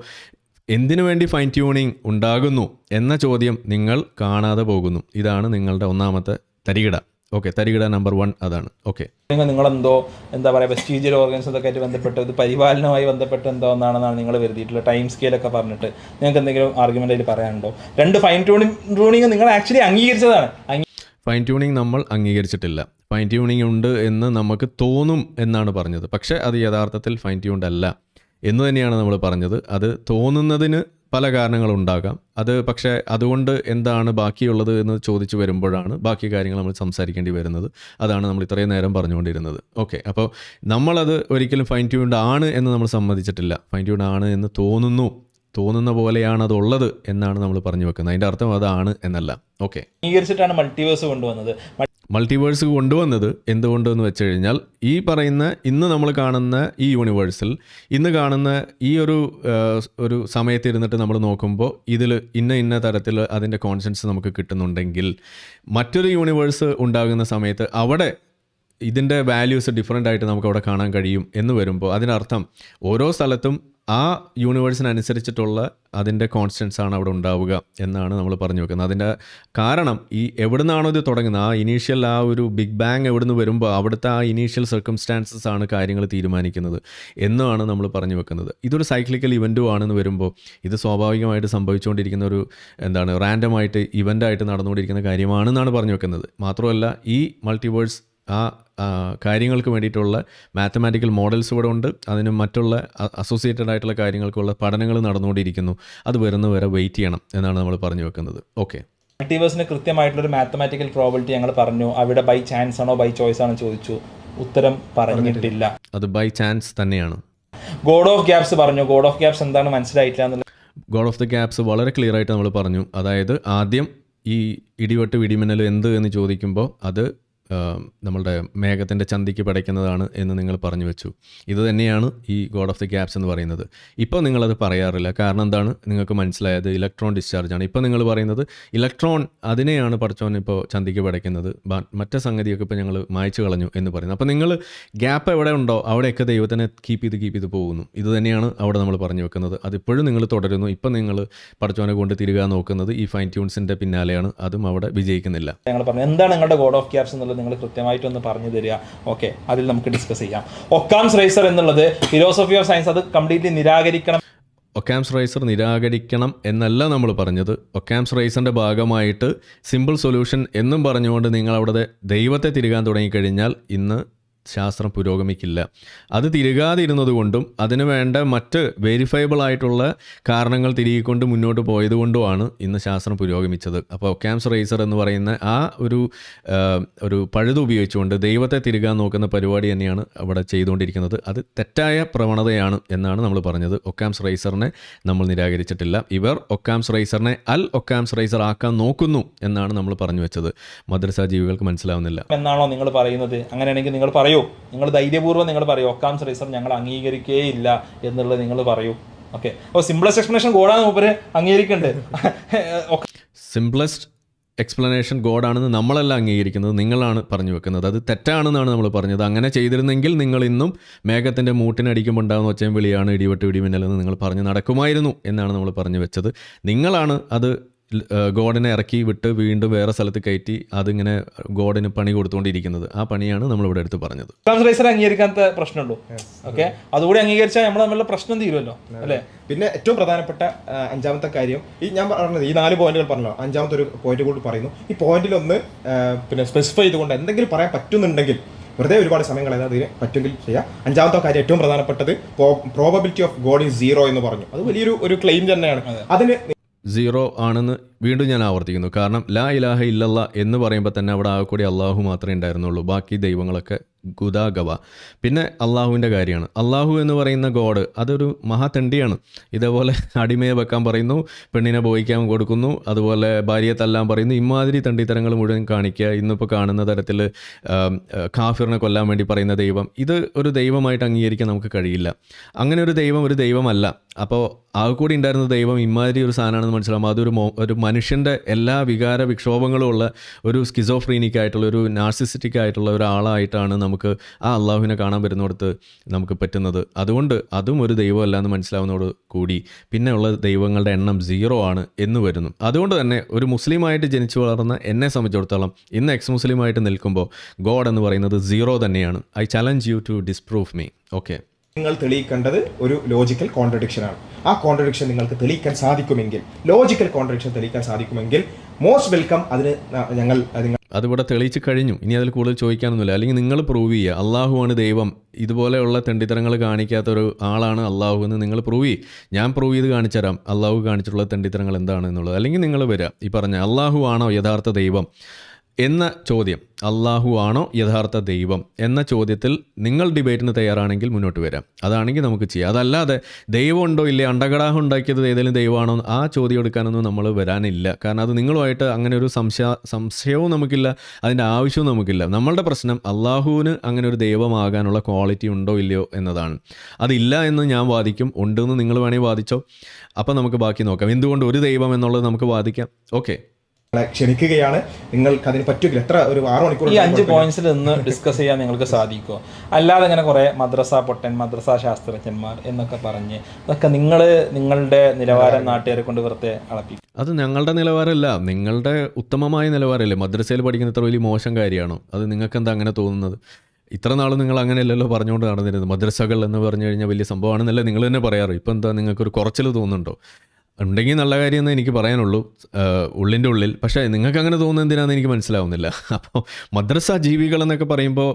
എന്തിനു വേണ്ടി ഫൈൻ ട്യൂണിങ് ഉണ്ടാകുന്നു എന്ന ചോദ്യം നിങ്ങൾ കാണാതെ പോകുന്നു. ഇതാണ് നിങ്ങളുടെ ഒന്നാമത്തെ തരികിട. ഓക്കെ, തരികിട നമ്പർ 1 അതാണ്. ഓക്കെ, നിങ്ങളെന്തോ എന്താ പറയുക വെസ്റ്റീജിയൽ ഓർഗൻസ് ഒക്കെ ആയിട്ട് ബന്ധപ്പെട്ട് ഇത് പരിപാലനവുമായി ബന്ധപ്പെട്ട് എന്തോ എന്നാണെന്നാണ് നിങ്ങൾ കരുതിയിട്ടുള്ള ടൈം സ്കെയിലൊക്കെ പറഞ്ഞിട്ട് നിങ്ങൾക്ക് എന്തെങ്കിലും ആർഗ്യുമെന്റ് അതിൽ പറയാനുണ്ടോ? 2 ഫൈൻ ട്യൂണിങ് നിങ്ങൾ ആക്ച്വലി അംഗീകരിച്ചതാണ്. ഫൈൻ ട്യൂണിങ് നമ്മൾ അംഗീകരിച്ചിട്ടില്ല. ഫൈൻ ട്യൂണിങ് ഉണ്ട് എന്ന് നമുക്ക് തോന്നും എന്നാണ് പറഞ്ഞത്. പക്ഷേ അത് യഥാർത്ഥത്തിൽ ഫൈൻ ട്യൂൺഡ് അല്ല എന്ന് തന്നെയാണ് നമ്മൾ പറഞ്ഞത്. അത് തോന്നുന്നതിന് പല കാരണങ്ങളുണ്ടാകാം. അത് പക്ഷേ അതുകൊണ്ട് എന്താണ് ബാക്കിയുള്ളത് എന്ന് ചോദിച്ചു വരുമ്പോഴാണ് ബാക്കി കാര്യങ്ങൾ നമ്മൾ സംസാരിക്കേണ്ടി വരുന്നത്. അതാണ് നമ്മൾ ഇത്രയും നേരം പറഞ്ഞുകൊണ്ടിരുന്നത്. ഓക്കെ, അപ്പോൾ നമ്മളത് ഒരിക്കലും ഫൈൻ ട്യൂൺഡ് ആണ് എന്ന് നമ്മൾ സമ്മതിച്ചിട്ടില്ല. ഫൈൻ ട്യൂൺഡ് ആണ് എന്ന് തോന്നുന്നു തോന്നുന്ന പോലെയാണ് അതുള്ളത് എന്നാണ് നമ്മൾ പറഞ്ഞു വെക്കുന്നത്. അതിൻ്റെ അർത്ഥം അതാണ് എന്നല്ല. ഓക്കെ, അംഗീകരിച്ചിട്ടാണ് മൾട്ടിവേഴ്സ് കൊണ്ടുവന്നത്. മൾട്ടിവേഴ്സ് കൊണ്ടുവന്നത് എന്തുകൊണ്ടെന്ന് വെച്ച് കഴിഞ്ഞാൽ ഈ പറയുന്ന ഇന്ന് നമ്മൾ കാണുന്ന ഈ യൂണിവേഴ്സിൽ ഇന്ന് കാണുന്ന ഈ ഒരു സമയത്ത് ഇരുന്നിട്ട് നമ്മൾ നോക്കുമ്പോൾ ഇതിൽ ഇന്ന തരത്തിൽ അതിൻ്റെ കോൺസെപ്റ്റ്സ് നമുക്ക് കിട്ടുന്നുണ്ടെങ്കിൽ മറ്റൊരു യൂണിവേഴ്സ് ഉണ്ടാകുന്ന സമയത്ത് അവിടെ ഇതിൻ്റെ വാല്യൂസ് ഡിഫറൻ്റ് ആയിട്ട് നമുക്ക് അവിടെ കാണാൻ കഴിയും എന്ന് വരുമ്പോൾ അതിനർത്ഥം ഓരോ സ്ഥലത്തും ആ യൂണിവേഴ്സിനനുസരിച്ചിട്ടുള്ള അതിൻ്റെ കോൺസ്റ്റൻസ് ആണ് അവിടെ ഉണ്ടാവുക എന്നാണ് നമ്മൾ പറഞ്ഞു വെക്കുന്നത്. അതിൻ്റെ കാരണം ഈ എവിടെ നിന്നാണോ ഇത് തുടങ്ങുന്നത്, ആ ഇനീഷ്യൽ ആ ഒരു ബിഗ് ബാങ് എവിടെ നിന്ന് വരുമ്പോൾ അവിടുത്തെ ആ ഇനീഷ്യൽ സർക്കംസ്റ്റാൻസസ് ആണ് കാര്യങ്ങൾ തീരുമാനിക്കുന്നത് എന്നാണ് നമ്മൾ പറഞ്ഞു വെക്കുന്നത്. ഇതൊരു സൈക്ലിക്കൽ ഇവൻറ്റും ആണെന്ന് വരുമ്പോൾ ഇത് സ്വാഭാവികമായിട്ട് സംഭവിച്ചുകൊണ്ടിരിക്കുന്ന ഒരു റാൻഡമായിട്ട് ഇവൻ്റായിട്ട് നടന്നുകൊണ്ടിരിക്കുന്ന കാര്യമാണെന്നാണ് പറഞ്ഞു വെക്കുന്നത്. മാത്രമല്ല ഈ മൾട്ടിവേഴ്സ് ആ കാര്യങ്ങൾക്ക് വേണ്ടിയിട്ടുള്ള മാത്തമാറ്റിക്കൽ മോഡൽസ് ഇവിടെ ഉണ്ട്. അതിന് മറ്റുള്ള അസോസിയേറ്റഡ് ആയിട്ടുള്ള കാര്യങ്ങൾക്കുള്ള പഠനങ്ങൾ നടന്നുകൊണ്ടിരിക്കുന്നു. അത് വരുന്നവരെ വെയിറ്റ് ചെയ്യണം എന്നാണ് നമ്മൾ പറഞ്ഞു വെക്കുന്നത്. ഓക്കെ, മൾട്ടിവേഴ്സിന് കൃത്യമായിട്ടുള്ളൊരു മാത്തമാറ്റിക്കൽ പ്രോബിലിറ്റി ഞങ്ങൾ പറഞ്ഞു. അവിടെ ബൈ ചാൻസ് ആണോ ബൈ ചോയ്സ് ആണോ ചോദിച്ചു, ഉത്തരം പറഞ്ഞിട്ടില്ല. അത് ബൈ ചാൻസ് തന്നെയാണ്. ഗോഡ് ഓഫ് ഗ്യാപ്സ് പറഞ്ഞു. ഗോഡ് ഓഫ് ഗ്യാപ്സ് എന്താണ് മനസ്സിലായിട്ടില്ല എന്നുള്ള ഗോഡ് ഓഫ് ദ ഗ്യാപ്സ് വളരെ ക്ലിയർ ആയിട്ട് നമ്മൾ പറഞ്ഞു. അതായത് ആദ്യം ഈ ഇടിവെട്ട് ഇടിമിന്നൽ എന്ത് എന്ന് ചോദിക്കുമ്പോൾ അത് നമ്മളുടെ മേഘത്തിൻ്റെ ചന്തിക്ക് പടയ്ക്കുന്നതാണ് എന്ന് നിങ്ങൾ പറഞ്ഞു വെച്ചു. ഇത് തന്നെയാണ് ഈ ഗോഡ് ഓഫ് ദി ഗ്യാപ്സ് എന്ന് പറയുന്നത്. ഇപ്പോൾ നിങ്ങളത് പറയാറില്ല. കാരണം എന്താണ്? നിങ്ങൾക്ക് മനസ്സിലായത് ഇലക്ട്രോൺ ഡിസ്ചാർജാണ്. ഇപ്പോൾ നിങ്ങൾ പറയുന്നത് ഇലക്ട്രോൺ അതിനെയാണ് പഠിച്ചോൻ ഇപ്പോൾ ചന്തിക്ക് പടയ്ക്കുന്നത്, മറ്റേ സംഗതിയൊക്കെ ഇപ്പോൾ ഞങ്ങൾ മായ്ച്ചു കളഞ്ഞു എന്ന് പറയുന്നത്. അപ്പോൾ നിങ്ങൾ ഗ്യാപ്പ് എവിടെ ഉണ്ടോ അവിടെയൊക്കെ ദൈവത്തിനെ കീപ്പ് ചെയ്ത് പോകുന്നു. ഇത് തന്നെയാണ് അവിടെ നമ്മൾ പറഞ്ഞു വെക്കുന്നത്. അതിപ്പോഴും നിങ്ങൾ തുടരുന്നു. ഇപ്പം നിങ്ങൾ പഠിച്ചോനെ കൊണ്ട് തിരികാൻ നോക്കുന്നത് ഈ ഫൈൻ ട്യൂൺസിൻ്റെ പിന്നാലെയാണ്. അതും അവിടെ വിജയിക്കുന്നില്ല. ഞങ്ങൾ പറഞ്ഞു എന്താണ് നിങ്ങളുടെ ഗോഡ് ഓഫ് ഗ്യാപ്സ് എന്നുള്ളത് നിങ്ങൾ കൃത്യമായിട്ടൊന്ന് പറഞ്ഞു തരിക. ഓക്കെ, അതിൽ നമുക്ക് ഡിസ്കസ് ചെയ്യാം. ഒക്കാംസ് റൈസർ എന്നുള്ളത് ഫിലോസഫി ഓഫ് സയൻസ് അത് കംപ്ലീറ്റ്ലി നിരാകരിക്കണം. ഒക്കാംസ് റൈസർ നിരാകരിക്കണം എന്നല്ല നമ്മൾ പറഞ്ഞത്. ഒക്കാംസ് റൈസറിൻ്റെ ഭാഗമായിട്ട് സിമ്പിൾ സൊല്യൂഷൻ എന്നും പറഞ്ഞുകൊണ്ട് നിങ്ങൾ അവിടെ ദൈവത്തെ തിരുകാൻ തുടങ്ങിക്കഴിഞ്ഞാൽ ഇന്ന് ശാസ്ത്രം പുരോഗമിക്കില്ല. അത് തിരുകാതിരുന്നത് കൊണ്ടും അതിന് വേണ്ട മറ്റ് വെരിഫയബിൾ ആയിട്ടുള്ള കാരണങ്ങൾ തിരികൊണ്ട് മുന്നോട്ട് പോയതുകൊണ്ടുമാണ് ഇന്ന് ശാസ്ത്രം പുരോഗമിച്ചത്. അപ്പോൾ ഒക്കാംസ് റൈസർ എന്ന് പറയുന്ന ആ ഒരു പഴുത് ഉപയോഗിച്ചുകൊണ്ട് ദൈവത്തെ തിരുകാൻ നോക്കുന്ന പരിപാടി തന്നെയാണ് അവിടെ ചെയ്തുകൊണ്ടിരിക്കുന്നത്. അത് തെറ്റായ പ്രവണതയാണ് എന്നാണ് നമ്മൾ പറഞ്ഞത്. ഒക്കാംസ് റൈസറിനെ നമ്മൾ നിരാകരിച്ചിട്ടില്ല. ഇവർ ഒക്കാംസ് റൈസറിനെ അൽ ഒക്കാംസ് റൈസർ ആക്കാൻ നോക്കുന്നു എന്നാണ് നമ്മൾ പറഞ്ഞു വെച്ചത്. മദ്രസ ജീവികൾക്ക് മനസ്സിലാവുന്നില്ല എന്നാണോ നിങ്ങൾ പറയുന്നത്? അങ്ങനെയാണെങ്കിൽ നിങ്ങൾ പറയൂ, നിങ്ങൾ ധൈര്യപൂർവ്വം നിങ്ങൾ പറയൂ ഒക്കാംസ് റൈസർ ഞങ്ങൾ അംഗീകരിക്കേയില്ല എന്നുള്ളത് നിങ്ങൾ പറയൂ. ഓക്കെ, അപ്പോൾ സിംപ്ലസ്റ്റ് എക്സ്പ്ലനേഷൻ ഗോഡാണ് മൂപ്പര് അംഗീകരിക്കേണ്ടത്. സിംപ്ലസ്റ്റ് എക്സ്പ്ലനേഷൻ ഗോഡാണെന്ന് നമ്മളല്ല അംഗീകരിക്കുന്നത്, നിങ്ങളാണ് പറഞ്ഞു വെക്കുന്നത്. അത് തെറ്റാണെന്നാണ് നമ്മൾ പറഞ്ഞത്. അങ്ങനെ ചെയ്തിരുന്നെങ്കിൽ നിങ്ങൾ ഇന്നും മേഘത്തിൻ്റെ മൂട്ടിനടിക്കുമ്പോൾ ഉണ്ടാകുന്ന ഒച്ചയും വിളിയാണ് ഇടിവെട്ട് ഇടിമിന്നലെന്ന് നിങ്ങൾ പറഞ്ഞ് നടക്കുമായിരുന്നു എന്നാണ് നമ്മൾ പറഞ്ഞു വെച്ചത്. നിങ്ങളാണ് അത് ഗോഡിനെ ഇറക്കി വിട്ട് വീണ്ടും വേറെ സ്ഥലത്ത് കയറ്റി അതിങ്ങനെ ഗോഡിന് പണി കൊടുത്തുകൊണ്ടിരിക്കുന്നത്. ആ പണിയാണ് നമ്മളിവിടെ എടുത്ത് പറഞ്ഞത്. ഒക്കാംസ് റൈസർ അംഗീകരിക്കാത്ത പ്രശ്നമുള്ളൂ. ഓക്കെ, അതുകൂടി അംഗീകരിച്ചാൽ നമ്മൾ തമ്മിലുള്ള പ്രശ്നം തീരുമല്ലോ അല്ലേ? പിന്നെ ഏറ്റവും പ്രധാനപ്പെട്ട അഞ്ചാമത്തെ കാര്യം, ഈ ഞാൻ പറഞ്ഞത് ഈ 4 പോയിന്റുകൾ പറഞ്ഞല്ലോ, അഞ്ചാമത്തെ ഒരു പോയിന്റ് കൂടി പറയുന്നു. ഈ പോയിന്റിലൊന്ന് പിന്നെ സ്പെസിഫൈ ചെയ്തുകൊണ്ട് എന്തെങ്കിലും പറയാൻ പറ്റുന്നുണ്ടെങ്കിൽ വെറുതെ ഒരുപാട് സമയം കളയാതെ അതിന് പറ്റുമെങ്കിൽ ചെയ്യാം. അഞ്ചാമത്തെ കാര്യം ഏറ്റവും പ്രധാനപ്പെട്ടത് പ്രോബബിലിറ്റി ഓഫ് ഗോഡ് ഈസ് 0 എന്ന് പറഞ്ഞു. അത് വലിയൊരു ക്ലെയിം തന്നെയാണ്. അതിന് 0 ആണെന്ന് വീണ്ടും ഞാൻ ആവർത്തിക്കുന്നു. കാരണം ലാ ഇലാഹ ഇല്ലല്ല എന്ന് പറയുമ്പോൾ തന്നെ അവിടെ ആകെക്കൂടി അള്ളാഹു മാത്രമേ ഉണ്ടായിരുന്നുള്ളൂ. ബാക്കി ദൈവങ്ങളൊക്കെ ഗുദാഗവ. പിന്നെ അള്ളാഹുവിൻ്റെ കാര്യമാണ്. അള്ളാഹു എന്ന് പറയുന്ന ഗോഡ് അതൊരു മഹാതണ്ടിയാണ്. ഇതേപോലെ അടിമയെ വെക്കാൻ പറയുന്നു, പെണ്ണിനെ ബോയിക്കാൻ കൊടുക്കുന്നു, അതുപോലെ ഭാര്യയെ തല്ലാൻ പറയുന്നു. ഇമാതിരി തണ്ടിത്തരങ്ങൾ മുഴുവൻ കാണിക്കുക. ഇന്നിപ്പോൾ കാണുന്ന തരത്തിൽ കാഫിറിനെ കൊല്ലാൻ വേണ്ടി പറയുന്ന ദൈവം, ഇത് ഒരു ദൈവമായിട്ട് അംഗീകരിക്കാൻ നമുക്ക് കഴിയില്ല. അങ്ങനെ ഒരു ദൈവം ഒരു ദൈവമല്ല. അപ്പോൾ ആകെക്കൂടി ഉണ്ടായിരുന്ന ദൈവം ഇമാതിരി ഒരു സാധനമാണെന്ന് മനസ്സിലാകുമ്പോൾ അതൊരു മനുഷ്യൻ്റെ എല്ലാ വികാര വിക്ഷോഭങ്ങളും ഉള്ള ഒരു സ്കിസോഫ്രീനിക് ആയിട്ടുള്ള ഒരു നാർസിസിറ്റിക് ആയിട്ടുള്ള ഒരാളായിട്ടാണ് നമുക്ക് ആ അള്ളാഹുവിനെ കാണാൻ വരുന്നിടത്ത് നമുക്ക് പറ്റുന്നത്. അതുകൊണ്ട് അതും ഒരു ദൈവമല്ല എന്ന് മനസ്സിലാവുന്നതോട് കൂടി പിന്നെ ഉള്ള ദൈവങ്ങളുടെ എണ്ണം 0 ആണ് എന്ന് വരുന്നു. അതുകൊണ്ട് തന്നെ ഒരു മുസ്ലിമായിട്ട് ജനിച്ചു വളർന്ന എന്നെ സംബന്ധിച്ചിടത്തോളം ഇന്ന് എക്സ് മുസ്ലിമായിട്ട് നിൽക്കുമ്പോൾ ഗോഡ് എന്ന് പറയുന്നത് 0 തന്നെയാണ്. I challenge you to disprove me. Okay, നിങ്ങൾ തെളിയിക്കേണ്ടത് ഒരു ലോജിക്കൽ കോൺട്രഡിക്ഷൻ ആണ്. ആ കോൺട്രഡിക്ഷൻ നിങ്ങൾക്ക് തെളിയിക്കാൻ സാധിക്കുമെങ്കിൽ, ലോജിക്കൽ കോൺട്രഡിക്ഷൻ തെളിയിക്കാൻ സാധിക്കുമെങ്കിൽ മോസ്റ്റ് വെൽക്കം. അതിന് ഞങ്ങൾ അതിവിടെ തെളിയിച്ച് കഴിഞ്ഞു. ഇനി അതിൽ കൂടുതൽ ചോദിക്കാനൊന്നുമില്ല. അല്ലെങ്കിൽ നിങ്ങൾ പ്രൂവ് ചെയ്യുക അള്ളാഹുവാണ് ദൈവം, ഇതുപോലെയുള്ള തെണ്ടിത്തരങ്ങൾ കാണിക്കാത്തൊരു ആളാണ് അള്ളാഹു എന്ന് നിങ്ങൾ പ്രൂവ് ചെയ്യും. ഞാൻ പ്രൂവ് ചെയ്ത് കാണിച്ചു തരാം അള്ളാഹു കാണിച്ചിട്ടുള്ള തെണ്ടിത്തരങ്ങൾ എന്താണ് എന്നുള്ളത്. അല്ലെങ്കിൽ നിങ്ങൾ വരിക ഈ പറഞ്ഞ അള്ളാഹു ആണോ യഥാർത്ഥ ദൈവം, എന്ന ചോദ്യം, അള്ളാഹു ആണോ യഥാർത്ഥ ദൈവം എന്ന ചോദ്യത്തിൽ നിങ്ങൾ ഡിബേറ്റിന് തയ്യാറാണെങ്കിൽ മുന്നോട്ട് വരാം. അതാണെങ്കിൽ നമുക്ക് ചെയ്യാം. അതല്ലാതെ ദൈവം ഉണ്ടോ ഇല്ലേ, അണ്ടകടാഹം ഉണ്ടാക്കിയത് ഏതെങ്കിലും ദൈവമാണോ, ആ ചോദ്യം എടുക്കാനൊന്നും നമ്മൾ വരാനില്ല. കാരണം അത് നിങ്ങളുമായിട്ട് അങ്ങനെ ഒരു സംശയവും നമുക്കില്ല, അതിൻ്റെ ആവശ്യവും നമുക്കില്ല. നമ്മളുടെ പ്രശ്നം അള്ളാഹുവിന് അങ്ങനെ ഒരു ദൈവമാകാനുള്ള ക്വാളിറ്റി ഉണ്ടോ ഇല്ലയോ എന്നതാണ്. അതില്ല എന്ന് ഞാൻ വാദിക്കും, ഉണ്ടെന്ന് നിങ്ങൾ വേണമെങ്കിൽ വാദിച്ചോ. അപ്പം നമുക്ക് ബാക്കി നോക്കാം. എന്തുകൊണ്ട് ഒരു ദൈവം എന്നുള്ളത് നമുക്ക് വാദിക്കാം. ഓക്കെ, ക്ഷണിക്കുകയാണ്. നിങ്ങൾക്ക് അതിന് പറ്റില്ല, എത്ര ഒരു 6 മണിക്കൂർ ഈ 5 പോയിന്റ്സിൽ നിന്ന് ഡിസ്കസ് ചെയ്യാൻ നിങ്ങൾക്ക് സാധിക്കുമോ? അല്ലാതെ ഇങ്ങനെ കുറേ മദ്രസ പൊട്ടൻ, മദ്രസ ശാസ്ത്രജ്ഞന്മാർ എന്നൊക്കെ പറഞ്ഞ് അതൊക്കെ നിങ്ങളുടെ നിലവാരം നാട്ടുകാരെ കൊണ്ട് വെറുതെ അളപ്പിക്കും. അത് ഞങ്ങളുടെ നിലവാരമല്ല, നിങ്ങളുടെ ഉത്തമമായ നിലവാരമല്ലേ. മദ്രസയിൽ പഠിക്കുന്ന ഇത്ര വലിയ മോശം കാര്യമാണോ? അത് നിങ്ങൾക്ക് എന്താ അങ്ങനെ തോന്നുന്നത്? ഇത്ര നാൾ നിങ്ങൾ അങ്ങനെയല്ലല്ലോ പറഞ്ഞുകൊണ്ട് നടന്നിരുന്നത്. മദ്രസകൾ എന്ന് പറഞ്ഞു കഴിഞ്ഞാൽ വലിയ സംഭവമാണെന്നല്ലേ നിങ്ങൾ തന്നെ പറയാറ്. ഇപ്പം എന്താ നിങ്ങൾക്കൊരു കുറച്ചിൽ തോന്നുന്നുണ്ടോ? ഉണ്ടെങ്കിൽ നല്ല കാര്യമെന്ന് എനിക്ക് പറയാനുള്ളൂ ഉള്ളിൻ്റെ ഉള്ളിൽ. പക്ഷേ നിങ്ങൾക്ക് അങ്ങനെ തോന്നുന്നത് എന്തിനാണെന്ന് എനിക്ക് മനസ്സിലാവുന്നില്ല. അപ്പോൾ മദ്രസ ജീവികൾ എന്നൊക്കെ പറയുമ്പോൾ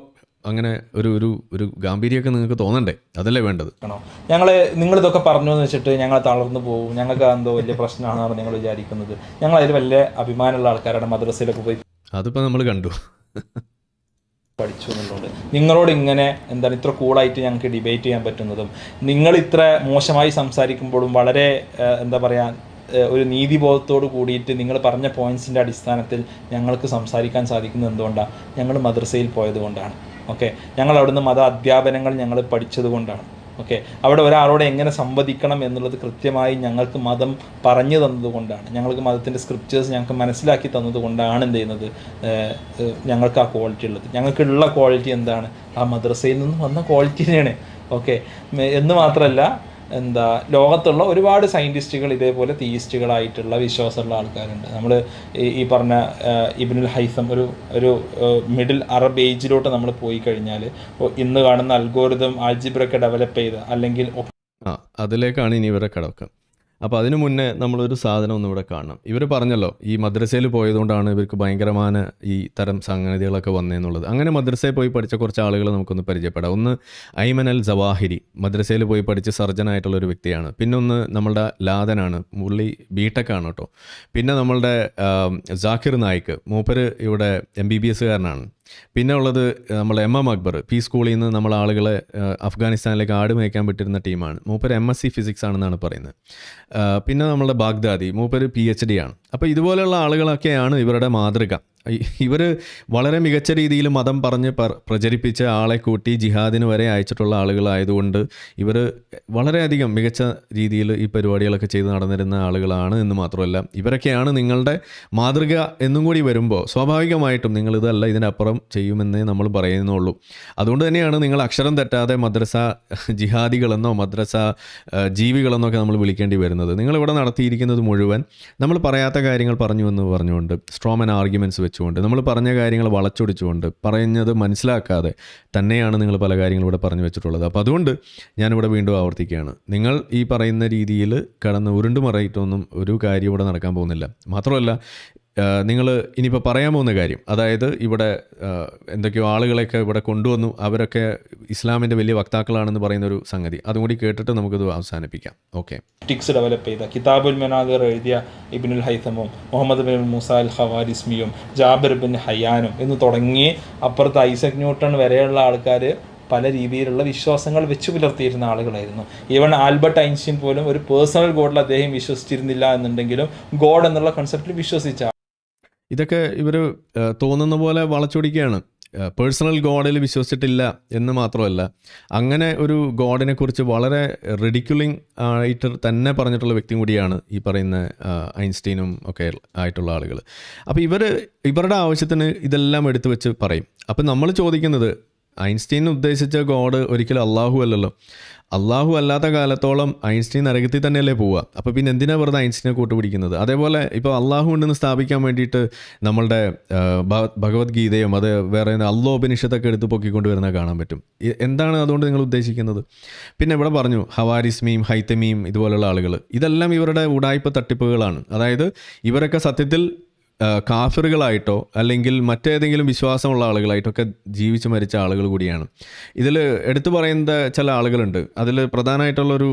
അങ്ങനെ ഒരു ഗാംഭീര്യമൊക്കെ നിങ്ങൾക്ക് തോന്നണ്ടേ? അതല്ലേ വേണ്ടത്. നിങ്ങളിതൊക്കെ പറഞ്ഞു എന്ന് വെച്ചിട്ട് ഞങ്ങൾ തളർന്നു പോകും, ഞങ്ങൾക്ക് എന്തോ വലിയ പ്രശ്നമാണെന്നാണ് നിങ്ങൾ വിചാരിക്കുന്നത്. ഞങ്ങൾ അതിൽ വലിയ അഭിമാനമുള്ള ആൾക്കാരാണ്. മദ്രസയിലൊക്കെ പോയി അതിപ്പോൾ നമ്മൾ കണ്ടു പഠിച്ചു എന്നുള്ളത്. നിങ്ങളോട് ഇങ്ങനെ എന്താണ് ഇത്ര കൂളായിട്ട് ഞങ്ങൾക്ക് ഡിബേറ്റ് ചെയ്യാൻ പറ്റുന്നതും, നിങ്ങൾ ഇത്ര മോശമായി സംസാരിക്കുമ്പോഴും വളരെ എന്താ പറയുക ഒരു നീതിബോധത്തോട് കൂടിയിട്ട് നിങ്ങൾ പറഞ്ഞ പോയിന്റ്സിൻ്റെ അടിസ്ഥാനത്തിൽ ഞങ്ങൾക്ക് സംസാരിക്കാൻ സാധിക്കുന്നത് എന്തുകൊണ്ടാണ്? ഞങ്ങൾ മദ്രസയിൽ പോയത് കൊണ്ടാണ്. ഓക്കെ, ഞങ്ങൾ അവിടുന്ന് മത അധ്യാപനങ്ങൾ ഞങ്ങൾ പഠിച്ചത് കൊണ്ടാണ്. ഓക്കെ, അവിടെ ഒരാളോട് എങ്ങനെ സംവദിക്കണം എന്നുള്ളത് കൃത്യമായി ഞങ്ങൾക്ക് മതം പറഞ്ഞു തന്നതുകൊണ്ടാണ്. ഞങ്ങൾക്ക് മതത്തിൻ്റെ സ്ക്രിപ്റ്റേഴ്സ് ഞങ്ങൾക്ക് മനസ്സിലാക്കി തന്നതുകൊണ്ടാണ് എന്ത് ചെയ്യുന്നത്, ഞങ്ങൾക്ക് ആ ക്വാളിറ്റി ഉള്ളത്. ഞങ്ങൾക്കുള്ള ക്വാളിറ്റി എന്താണ്? ആ മദ്രസയിൽ നിന്ന് വന്ന ക്വാളിറ്റി തന്നെയാണ്. ഓക്കെ, എന്ന് മാത്രമല്ല ലോകത്തുള്ള ഒരുപാട് സയൻറ്റിസ്റ്റുകൾ ഇതേപോലെ തീയിസ്റ്റുകളായിട്ടുള്ള വിശ്വാസമുള്ള ആൾക്കാരുണ്ട്. നമ്മൾ ഈ പറഞ്ഞ ഇബ്നുൽ ഹൈസം ഒരു മിഡിൽ അറബ് ഏജിലോട്ട് നമ്മൾ പോയി കഴിഞ്ഞാൽ ഇന്ന് കാണുന്ന അൽഗോരിതം ആൾജിബ്രയൊക്കെ ഡെവലപ്പ് ചെയ്ത അല്ലെങ്കിൽ അതിലേക്കാണ് ഇനി ഇവരെ കിടക്കുക. അപ്പോൾ അതിനു മുന്നേ നമ്മളൊരു സാധനം ഒന്നും ഇവിടെ കാണണം. ഇവർ പറഞ്ഞല്ലോ ഈ മദ്രസയിൽ പോയതുകൊണ്ടാണ് ഇവർക്ക് ഭയങ്കരമായ ഈ തരം സംഗതികളൊക്കെ വന്നതെന്നുള്ളത്. അങ്ങനെ മദ്രസയിൽ പോയി പഠിച്ച കുറച്ച് ആളുകൾ നമുക്കൊന്ന് പരിചയപ്പെടാം. ഒന്ന് ഐമൻ അൽ സവാഹിരി, മദ്രസയിൽ പോയി പഠിച്ച് സർജനായിട്ടുള്ളൊരു വ്യക്തിയാണ്. പിന്നെ ഒന്ന് നമ്മളുടെ ലാദനാണ്, പുള്ളി ബിടെക് ആണ് കേട്ടോ. പിന്നെ നമ്മളുടെ ജാക്കിർ നായിക്ക്, മൂപ്പര് ഇവിടെ MBBS കാരനാണ്. പിന്നെ ഉള്ളത് നമ്മൾ MM അക്ബർ, പി സ്കൂളിൽ നിന്ന് നമ്മൾ ആളുകളെ അഫ്ഗാനിസ്ഥാനിലേക്ക് ആട് മേയ്ക്കാൻ പറ്റിയിരുന്ന ടീമാണ്. മൂപ്പര് MSc ഫിസിക്സ് ആണെന്നാണ് പറയുന്നത്. പിന്നെ നമ്മളുടെ ബാഗ്ദാദി, മൂപ്പര് PhD ആണ്. അപ്പോൾ ഇതുപോലെയുള്ള ആളുകളൊക്കെയാണ് ഇവരുടെ മാതൃക. ഇവർ വളരെ മികച്ച രീതിയിൽ മതം പറഞ്ഞ് പ്രചരിപ്പിച്ച ആളെ കൂട്ടി ജിഹാദിന് വരെ അയച്ചിട്ടുള്ള ആളുകളായതുകൊണ്ട് ഇവർ വളരെയധികം മികച്ച രീതിയിൽ ഈ പരിപാടികളൊക്കെ ചെയ്ത് നടന്നിരുന്ന ആളുകളാണ് എന്ന് മാത്രമല്ല, ഇവരൊക്കെയാണ് നിങ്ങളുടെ മാതൃക എന്നും കൂടി വരുമ്പോൾ സ്വാഭാവികമായിട്ടും നിങ്ങളിതല്ല ഇതിനപ്പുറം ചെയ്യുമെന്നേ നമ്മൾ പറയുന്നുള്ളൂ. അതുകൊണ്ട് തന്നെയാണ് നിങ്ങൾ അക്ഷരം തെറ്റാതെ മദ്രസ ജിഹാദികളെന്നോ മദ്രസ ജീവികളെന്നൊക്കെ നമ്മൾ വിളിക്കേണ്ടി വരുന്നത്. നിങ്ങളിവിടെ നടത്തിയിരിക്കുന്നത് മുഴുവൻ നമ്മൾ പറയാത്ത കാര്യങ്ങൾ പറഞ്ഞു എന്ന് പറഞ്ഞുകൊണ്ട് സ്ട്രോമൻ ആർഗ്യുമെൻറ്റ്സ് വെച്ചുകൊണ്ട് നമ്മൾ പറഞ്ഞ കാര്യങ്ങൾ വളച്ചൊടിച്ചുകൊണ്ട് പറയുന്നത് മനസ്സിലാക്കാതെ തന്നെയാണ് നിങ്ങൾ പല കാര്യങ്ങളും ഇവിടെ പറഞ്ഞു വെച്ചിട്ടുള്ളത്. അപ്പോൾ അതുകൊണ്ട് ഞാനിവിടെ വീണ്ടും ആവർത്തിക്കുകയാണ്, നിങ്ങൾ ഈ പറയുന്ന രീതിയിൽ കടന്ന് ഉരുണ്ടുമറയിട്ടൊന്നും ഒരു കാര്യം ഇവിടെ നടക്കാൻ പോകുന്നില്ല. മാത്രമല്ല നിങ്ങൾ ഇനിയിപ്പോൾ പറയാൻ പോകുന്ന കാര്യം, അതായത് ഇവിടെ എന്തൊക്കെയോ ആളുകളെയൊക്കെ ഇവിടെ കൊണ്ടുവന്നു, അവരൊക്കെ ഇസ്ലാമിൻ്റെ വലിയ വക്താക്കളാണെന്ന് പറയുന്നൊരു സംഗതി, അതും കൂടി കേട്ടിട്ട് നമുക്കിത് അവസാനിപ്പിക്കാം. ഓക്കെ, ടിക്സ് ഡെവലപ്പ് ചെയ്ത കിതാബുൽ മനാദിർ എഴുതിയ ഇബ്നുൽ ഹൈതമും മുഹമ്മദ് ബിൻ മൂസ അൽ ഖവാരിസ്മിയും ജാബിർ ബിൻ ഹയ്യാനും എന്ന് തുടങ്ങി അപ്പുറത്ത് ഐസക് ന്യൂട്ടൺ വരെയുള്ള ആൾക്കാർ പല രീതിയിലുള്ള വിശ്വാസങ്ങൾ വെച്ച് പുലർത്തിയിരുന്ന ആളുകളായിരുന്നു. ഈവൻ ആൽബർട്ട് ഐൻസ്റ്റീൻ പോലും ഒരു പേഴ്സണൽ ഗോഡിൽ അദ്ദേഹം വിശ്വസിച്ചിരുന്നില്ല എന്നുണ്ടെങ്കിലും ഗോഡ് എന്നുള്ള കൺസെപ്റ്റിൽ വിശ്വസിച്ച ഇതൊക്കെ ഇവർ തോന്നുന്ന പോലെ വളച്ചൊടിക്കുകയാണ്. പേഴ്സണൽ ഗോഡിൽ വിശ്വസിച്ചിട്ടില്ല എന്ന് മാത്രമല്ല, അങ്ങനെ ഒരു ഗോഡിനെ കുറിച്ച് വളരെ റിഡിക്യുലിംഗ് ആയിട്ട് തന്നെ പറഞ്ഞിട്ടുള്ള വ്യക്തി കൂടിയാണ് ഈ പറയുന്ന ഐൻസ്റ്റീനും ഒക്കെ ആയിട്ടുള്ള ആളുകൾ. അപ്പോൾ ഇവരുടെ ആവശ്യത്തിന് ഇതെല്ലാം എടുത്തു വെച്ച് പറയും. അപ്പം നമ്മൾ ചോദിക്കുന്നത്, ഐൻസ്റ്റീൻ ഉദ്ദേശിച്ച ഗോഡ് ഒരിക്കലും അള്ളാഹു അല്ലല്ലോ. അള്ളാഹു അല്ലാത്ത കാലത്തോളം ഐൻസ്റ്റീൻ നരകത്തിൽ തന്നെയല്ലേ പോവുക. അപ്പോൾ പിന്നെ എന്തിനാണ് വെറുതെ ഐൻസ്റ്റീനെ കൂട്ടുപിടിക്കുന്നത്? അതേപോലെ ഇപ്പോൾ അള്ളാഹു ഉണ്ടെന്ന് സ്ഥാപിക്കാൻ വേണ്ടിയിട്ട് നമ്മളുടെ ഭഗവത്ഗീതയും അത് വേറെ അള്ളോപനിഷത്തൊക്കെ എടുത്ത് പൊക്കിക്കൊണ്ടുവരുന്നത് കാണാൻ പറ്റും. എന്താണ് അതുകൊണ്ട് നിങ്ങൾ ഉദ്ദേശിക്കുന്നത്? പിന്നെ ഇവിടെ പറഞ്ഞു ഹവാരിസ്മിയും ഹൈത്തമിയും ഇതുപോലുള്ള ആളുകൾ, ഇതെല്ലാം ഇവരുടെ ഉടായ്പ തട്ടിപ്പുകളാണ്. അതായത് ഇവരൊക്കെ സത്യത്തിൽ കാഫിറുകളായിട്ടോ അല്ലെങ്കിൽ മറ്റേതെങ്കിലും വിശ്വാസമുള്ള ആളുകളായിട്ടോ ഒക്കെ ജീവിച്ച് മരിച്ച ആളുകൾ കൂടിയാണ്. ഇതിൽ എടുത്തു പറയുന്ന ചില ആളുകളുണ്ട്. അതിൽ പ്രധാനമായിട്ടുള്ളൊരു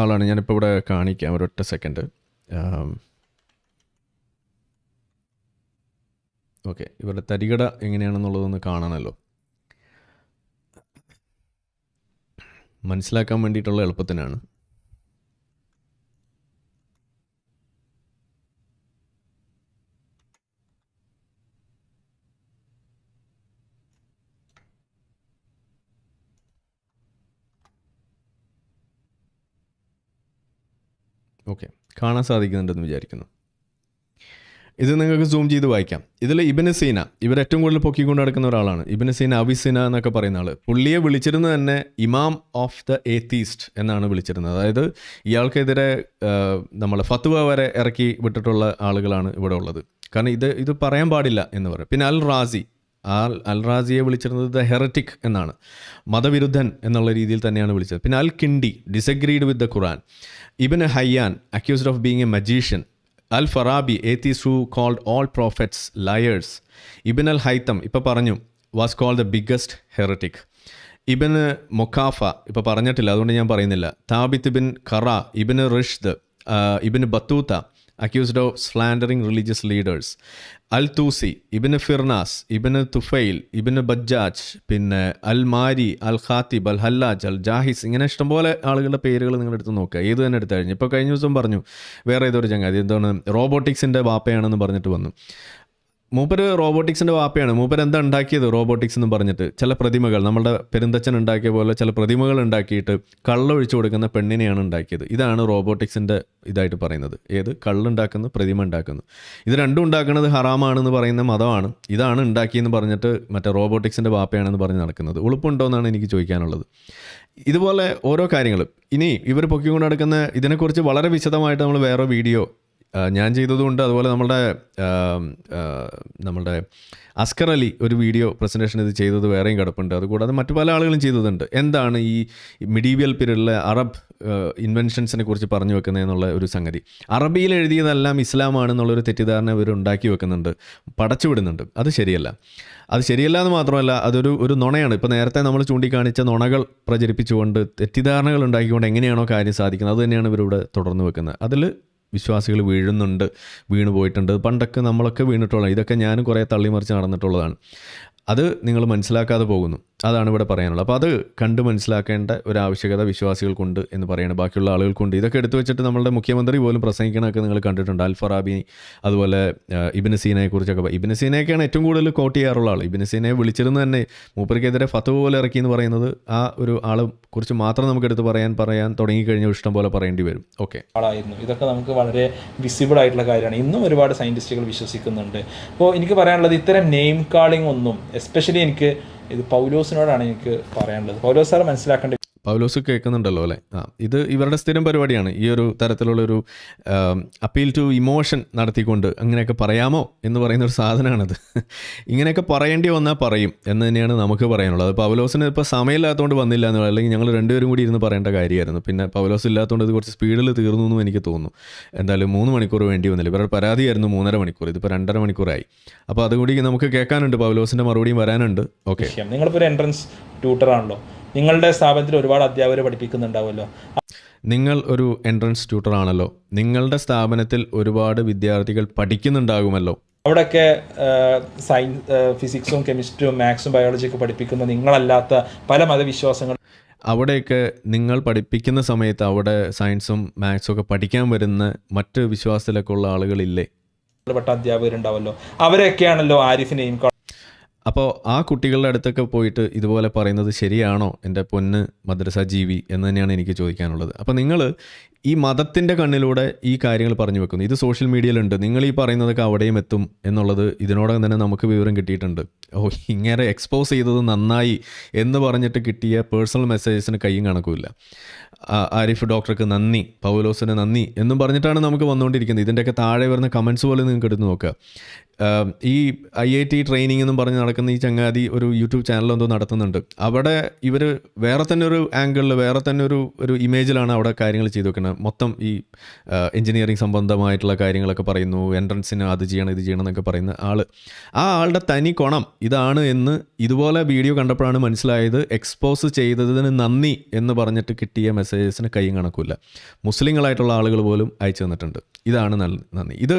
ആളാണ് ഞാനിപ്പോൾ ഇവിടെ കാണിക്കാം, ഒരൊറ്റ സെക്കൻഡ്. ഓക്കെ, ഇവരുടെ തരികട എങ്ങനെയാണെന്നുള്ളതൊന്ന് കാണണമല്ലോ. മനസ്സിലാക്കാൻ വേണ്ടിയിട്ടുള്ള എളുപ്പത്തിനാണ്. ഓക്കെ, കാണാൻ സാധിക്കുന്നുണ്ടെന്ന് വിചാരിക്കുന്നു. ഇത് നിങ്ങൾക്ക് സൂം ചെയ്ത് വായിക്കാം. ഇതിൽ ഇബ്നു സീന, ഇവർ ഏറ്റവും കൂടുതൽ പൊക്കിക്കൊണ്ട് നടക്കുന്ന ഒരാളാണ്. ഇബ്നു സീന, അവിസിന എന്നൊക്കെ പറയുന്ന ആൾ. പുള്ളിയെ വിളിച്ചിരുന്നത് തന്നെ ഇമാം ഓഫ് ദ ഏത്തീസ്റ്റ് എന്നാണ് വിളിച്ചിരുന്നത്. അതായത് ഇയാൾക്കെതിരെ നമ്മളെ ഫത്വ വരെ ഇറക്കി വിട്ടിട്ടുള്ള ആളുകളാണ് ഇവിടെ ഉള്ളത്. കാരണം ഇത് പറയാൻ പാടില്ല എന്ന് പറയും. പിന്നെ അൽ റാസിയെ വിളിച്ചിരുന്നത് ദ ഹെററ്റിക് എന്നാണ്, മതവിരുദ്ധൻ എന്നുള്ള രീതിയിൽ തന്നെയാണ് വിളിച്ചത്. പിന്നെ Al Kindi, disagreed with the Quran. Ibn Hayyan, accused of being a magician. Al Farabi, atheist who called all prophets liars. Ibn Al Haytham ഇപ്പോൾ പറഞ്ഞു, was called the biggest heretic. Ibn Muqaffa ഇപ്പോൾ പറഞ്ഞിട്ടില്ല, അതുകൊണ്ട് ഞാൻ പറയുന്നില്ല. Thabit bin Qurra, Ibn Rushd, Ibn Battuta, accused of slandering religious leaders. Al Tusi, Ibn Firnas, Ibn Tufail, Ibn Bajjah, പിന്നെ Al മാരി, അൽ Khatib, അൽ ഹല്ലാജ്, അൽ ജാഹിസ്. ഇങ്ങനെ ഇഷ്ടംപോലെ ആളുകളുടെ പേരുകൾ നിങ്ങളെടുത്ത് നോക്കുക, ഏത് തന്നെ എടുത്തു കഴിഞ്ഞു. ഇപ്പോൾ കഴിഞ്ഞ ദിവസം പറഞ്ഞു വേറെ ഏതൊരു ചങ്ങാതി എന്താണ് റോബോട്ടിക്സിൻ്റെ വാപ്പയാണെന്ന് പറഞ്ഞിട്ട് വന്നു. മൂപ്പര് റോബോട്ടിക്സിൻ്റെ വാപ്പയാണ്. മൂപ്പര് എന്താ ഉണ്ടാക്കിയത് റോബോട്ടിക്സ് എന്ന് പറഞ്ഞിട്ട്? ചില പ്രതിമകൾ, നമ്മളുടെ പെരുന്തച്ഛൻ ഉണ്ടാക്കിയ പോലെ ചില പ്രതിമകൾ ഉണ്ടാക്കിയിട്ട് കള്ളൊഴിച്ചു കൊടുക്കുന്ന പെണ്ണിനെയാണ് ഉണ്ടാക്കിയത്. ഇതാണ് റോബോട്ടിക്സിൻ്റെ ഇതായിട്ട് പറയുന്നത്. ഏത്? കള്ളുണ്ടാക്കുന്നു, പ്രതിമ ഉണ്ടാക്കുന്നു. ഇത് രണ്ടും ഉണ്ടാക്കുന്നത് ഹറാമാണെന്ന് പറയുന്ന മതമാണ്. ഇതാണ് ഉണ്ടാക്കിയെന്ന് പറഞ്ഞിട്ട് മറ്റേ റോബോട്ടിക്സിൻ്റെ വാപ്പയാണെന്ന് പറഞ്ഞ് നടക്കുന്നത്. ഉളുപ്പുണ്ടോ എന്നാണ് എനിക്ക് ചോദിക്കാനുള്ളത്. ഇതുപോലെ ഓരോ കാര്യങ്ങളും. ഇനി ഇവർ പൊക്കിക്കൊണ്ട് നടക്കുന്ന ഇതിനെക്കുറിച്ച് വളരെ വിശദമായിട്ട് നമ്മൾ വേറെ വീഡിയോ ഞാൻ ചെയ്തതുകൊണ്ട്, അതുപോലെ നമ്മളുടെ അസ്കർ അലി ഒരു വീഡിയോ പ്രസൻറ്റേഷൻ ഇത് ചെയ്തത് വേറെയും കിടപ്പുണ്ട്. അതുകൂടാതെ മറ്റു പല ആളുകളും ചെയ്തതുണ്ട്. എന്താണ് ഈ മിഡീവിയൽ പീരീഡിലെ അറബ് ഇൻവെൻഷൻസിനെ കുറിച്ച് പറഞ്ഞു വെക്കുന്നതെന്നുള്ള ഒരു സംഗതി. അറബിയിൽ എഴുതിയതെല്ലാം ഇസ്ലാമാണെന്നുള്ളൊരു തെറ്റിദ്ധാരണ ഇവർ ഉണ്ടാക്കി വെക്കുന്നുണ്ട്, പടച്ചു വിടുന്നുണ്ട്. അത് ശരിയല്ല. അത് ശരിയല്ല എന്ന് മാത്രമല്ല, അതൊരു നുണയാണ്. ഇപ്പോൾ നേരത്തെ നമ്മൾ ചൂണ്ടിക്കാണിച്ച നുണകൾ പ്രചരിപ്പിച്ചുകൊണ്ട് തെറ്റിദ്ധാരണകൾ ഉണ്ടാക്കിക്കൊണ്ട് എങ്ങനെയാണോ കാര്യം സാധിക്കുന്നത് അത് തന്നെയാണ് ഇവരിവിടെ തുടർന്ന് വെക്കുന്നത്. അതിൽ വിശ്വാസികൾ വീണു പോയിട്ടുണ്ട്. പണ്ടൊക്കെ നമ്മളൊക്കെ വീണിട്ടുള്ളതാണ്. ഇതൊക്കെ ഞാനും കുറേ തള്ളിമറിച്ച് നടന്നിട്ടുള്ളതാണ്. അത് നിങ്ങൾ മനസ്സിലാക്കാതെ പോകുന്നു. അതാണ് ഇവിടെ പറയാനുള്ളത്. അപ്പോൾ അത് കണ്ട് മനസ്സിലാക്കേണ്ട ഒരു ആവശ്യകത വിശ്വാസികൾക്കുണ്ട് എന്ന് പറയുന്നത്, ബാക്കിയുള്ള ആളുകൾക്കുണ്ട്. ഇതൊക്കെ എടുത്തു വെച്ചിട്ട് നമ്മളുടെ മുഖ്യമന്ത്രി പോലും പ്രസംഗിക്കണമൊക്കെ നിങ്ങൾ കണ്ടിട്ടുണ്ട്. അൽ ഫറാബി, അതുപോലെ ഇബ്നു സീനയെക്കുറിച്ചൊക്കെ. ഇബ്നു സീനയൊക്കെയാണ് ഏറ്റവും കൂടുതൽ കോട്ട് ചെയ്യാറുള്ള ആൾ. ഇബ്നു സീനയെ വിളിച്ചിരുന്നു തന്നെ മൂപ്പർക്കെതിരെ ഫത്വ പോലെ ഇറക്കി എന്ന് പറയുന്നത് ആ ഒരു ആളെ കുറിച്ച് മാത്രം നമുക്ക് എടുത്ത് പറയാൻ തുടങ്ങിക്കഴിഞ്ഞാൽ ഇഷ്ടം പോലെ പറയേണ്ടി വരും. ഓക്കെ, ആളായിരുന്നു. ഇതൊക്കെ നമുക്ക് വളരെ വിസിബിൾ ആയിട്ടുള്ള കാര്യമാണ്. ഇന്നും ഒരുപാട് സയൻറ്റിസ്റ്റുകൾ വിശ്വസിക്കുന്നുണ്ട്. അപ്പോൾ എനിക്ക് പറയാനുള്ളത്, ഇത്തരം നെയിം കാളിംഗ് ഒന്നും, എസ്പെഷ്യലി എനിക്ക് ഇത് പൗലോസിനോടാണ് എനിക്ക് പറയാനുള്ളത്. പൗലോസ് സാർ മനസ്സിലാക്കേണ്ട, പൗലോസ് കേൾക്കുന്നുണ്ടല്ലോ അല്ലേ? ഇത് ഇവരുടെ സ്ഥിരം പരിപാടിയാണ്. ഈ ഒരു തരത്തിലുള്ളൊരു അപ്പീൽ ടു ഇമോഷൻ നടത്തിക്കൊണ്ട് അങ്ങനെയൊക്കെ പറയാമോ എന്ന് പറയുന്നൊരു സാധനമാണത്. ഇങ്ങനെയൊക്കെ പറയേണ്ടി വന്നാൽ പറയും എന്ന് തന്നെയാണ് നമുക്ക് പറയാനുള്ളത്. അത് പൗലോസിന് ഇപ്പോൾ സമയമില്ലാത്തതുകൊണ്ട് വന്നില്ല എന്ന്, അല്ലെങ്കിൽ ഞങ്ങൾ രണ്ടുപേരും കൂടി ഇരുന്ന് പറയേണ്ട കാര്യമായിരുന്നു. പിന്നെ പൗലോസ് ഇല്ലാത്തതുകൊണ്ട് ഇത് കുറച്ച് സ്പീഡിൽ തീർന്നു എന്നും എനിക്ക് തോന്നുന്നു. എന്തായാലും 3 മണിക്കൂർ വേണ്ടി വന്നില്ല. ഇവരുടെ പരാതിയായിരുന്നു 3.5 മണിക്കൂർ, ഇതിപ്പോൾ 2.5 മണിക്കൂറായി. അപ്പോൾ അതുകൂടി നമുക്ക് കേൾക്കാനുണ്ട്, പൗലോസിൻ്റെ മറുപടിയും വരാനുണ്ട്. ഓക്കെ, നിങ്ങളിപ്പോൾ ഒരു എൻട്രൻസ് ട്യൂട്ടറാണല്ലോ, നിങ്ങളുടെ സ്ഥാപനത്തിൽ ഒരുപാട് അധ്യാപകർ പഠിപ്പിക്കുന്നുണ്ടാവുമല്ലോ. നിങ്ങൾ ഒരു എൻട്രൻസ് ട്യൂട്ടർ ആണല്ലോ, നിങ്ങളുടെ സ്ഥാപനത്തിൽ ഒരുപാട് വിദ്യാർത്ഥികൾ പഠിക്കുന്നുണ്ടാകുമല്ലോ. അവിടെയൊക്കെ സയൻസ്, ഫിസിക്സും കെമിസ്ട്രിയും മാത്സും ബയോളജിയൊക്കെ പഠിപ്പിക്കുന്ന നിങ്ങളല്ലാത്ത പല മതവിശ്വാസങ്ങൾ അവിടെയൊക്കെ നിങ്ങൾ പഠിപ്പിക്കുന്ന സമയത്ത് അവിടെ സയൻസും മാത്സും ഒക്കെ പഠിക്കാൻ വരുന്ന മറ്റ് വിശ്വാസത്തിലൊക്കെ ഉള്ള ആളുകളില്ലേ? പെട്ട അധ്യാപകരുണ്ടാവല്ലോ, അവരെയൊക്കെയാണല്ലോ ആരിഫിനെയും. അപ്പോൾ ആ കുട്ടികളുടെ അടുത്തൊക്കെ പോയിട്ട് ഇതുപോലെ പറയുന്നത് ശരിയാണോ എൻ്റെ പൊന്ന് മദ്രസ ജീവി എന്ന് തന്നെയാണ് എനിക്ക് ചോദിക്കാനുള്ളത്. അപ്പോൾ നിങ്ങൾ ഈ മതത്തിൻ്റെ കണ്ണിലൂടെ ഈ കാര്യങ്ങൾ പറഞ്ഞു വെക്കുന്നു. ഇത് സോഷ്യൽ മീഡിയയിലുണ്ട്. നിങ്ങൾ ഈ പറയുന്നതൊക്കെ അവിടെയും എത്തും എന്നുള്ളത് ഇതിനോടകം തന്നെ നമുക്ക് വിവരം കിട്ടിയിട്ടുണ്ട്. ഇങ്ങനെ എക്സ്പോസ് ചെയ്തത് നന്നായി എന്ന് പറഞ്ഞിട്ട് കിട്ടിയ പേഴ്സണൽ മെസ്സേജസിന് കയ്യും കണക്കുമില്ല. ആരിഫ് ഡോക്ടർക്ക് നന്ദി, പൗലോസിന് നന്ദി എന്നും പറഞ്ഞിട്ടാണ് നമുക്ക് വന്നുകൊണ്ടിരിക്കുന്നത്. ഇതിൻ്റെയൊക്കെ താഴെ വരുന്ന കമൻസ് പോലെ നിങ്ങൾക്ക് എടുത്ത് നോക്കുക. ഈ IIT ട്രെയിനിങ് എന്നും പറഞ്ഞ് നടക്കുന്ന ഈ ചങ്ങാതി ഒരു യൂട്യൂബ് ചാനലെന്തോ നടത്തുന്നുണ്ട്. അവിടെ ഇവർ വേറെ തന്നെ ഒരു ആംഗിളിൽ, വേറെ തന്നെ ഒരു ഇമേജിലാണ് അവിടെ കാര്യങ്ങൾ ചെയ്തു വെക്കുന്നത്. മൊത്തം ഈ എഞ്ചിനീയറിംഗ് സംബന്ധമായിട്ടുള്ള കാര്യങ്ങളൊക്കെ പറയുന്നു, എൻട്രൻസിന് അത് ചെയ്യണം ഇത് ചെയ്യണം എന്നൊക്കെ പറയുന്ന ആ ആളുടെ തനി കോണം ഇതാണ് എന്ന് ഇതുപോലെ വീഡിയോ കണ്ടപ്പോഴാണ് മനസ്സിലായത്. എക്സ്പോസ് ചെയ്തതിന് നന്ദി എന്ന് പറഞ്ഞിട്ട് കിട്ടിയ മെസ്സേജസിന് കൈയും കണക്കില്ല. മുസ്ലിങ്ങളായിട്ടുള്ള ആളുകൾ പോലും അയച്ചു തന്നിട്ടുണ്ട്. ഇതാണ് നന്ദി. ഇത്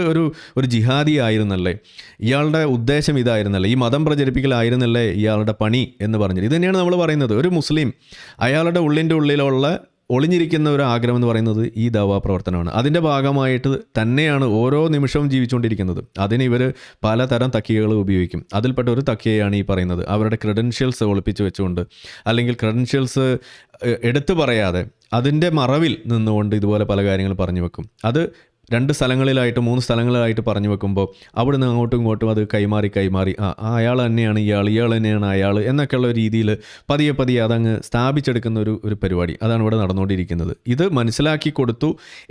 ഒരു ജിഹാദി ആയിരുന്നല്ലേ, ഇയാളുടെ ഉദ്ദേശം ഇതായിരുന്നല്ലേ, ഈ മതം പ്രചരിപ്പിക്കലായിരുന്നല്ലേ ഇയാളുടെ പണി എന്ന് പറഞ്ഞിട്ട്. ഇത് തന്നെയാണ് നമ്മൾ പറയുന്നത്. ഒരു മുസ്ലിം അയാളുടെ ഉള്ളിലുള്ള ഒളിഞ്ഞിരിക്കുന്ന ഒരു ആഗ്രഹം എന്ന് പറയുന്നത് ഈ ദവാ പ്രവർത്തനമാണ്. അതിൻ്റെ ഭാഗമായിട്ട് തന്നെയാണ് ഓരോ നിമിഷവും ജീവിച്ചുകൊണ്ടിരിക്കുന്നത്. അതിന് ഇവർ പലതരം തക്കിയകൾ ഉപയോഗിക്കും. അതിൽപ്പെട്ട ഒരു തക്കിയയാണ് ഈ പറയുന്നത്. അവരുടെ ക്രെഡൻഷ്യൽസ് ഒളിപ്പിച്ച് വെച്ചുകൊണ്ട്, അല്ലെങ്കിൽ ക്രെഡൻഷ്യൽസ് എടുത്തു പറയാതെ അതിൻ്റെ മറവിൽ നിന്നുകൊണ്ട് ഇതുപോലെ പല കാര്യങ്ങൾ പറഞ്ഞു വെക്കും. അത് 2 സ്ഥലങ്ങളിലായിട്ട് 3 സ്ഥലങ്ങളിലായിട്ട് പറഞ്ഞു വെക്കുമ്പോൾ അവിടുന്ന് അങ്ങോട്ടും ഇങ്ങോട്ടും അത് കൈമാറി അയാൾ തന്നെയാണ് ഇയാൾ തന്നെയാണ് അയാൾ എന്നൊക്കെയുള്ള രീതിയിൽ പതിയെ അതങ്ങ് സ്ഥാപിച്ചെടുക്കുന്ന ഒരു പരിപാടി. അതാണ് ഇവിടെ നടന്നുകൊണ്ടിരിക്കുന്നത്. ഇത് മനസ്സിലാക്കി കൊടുത്തു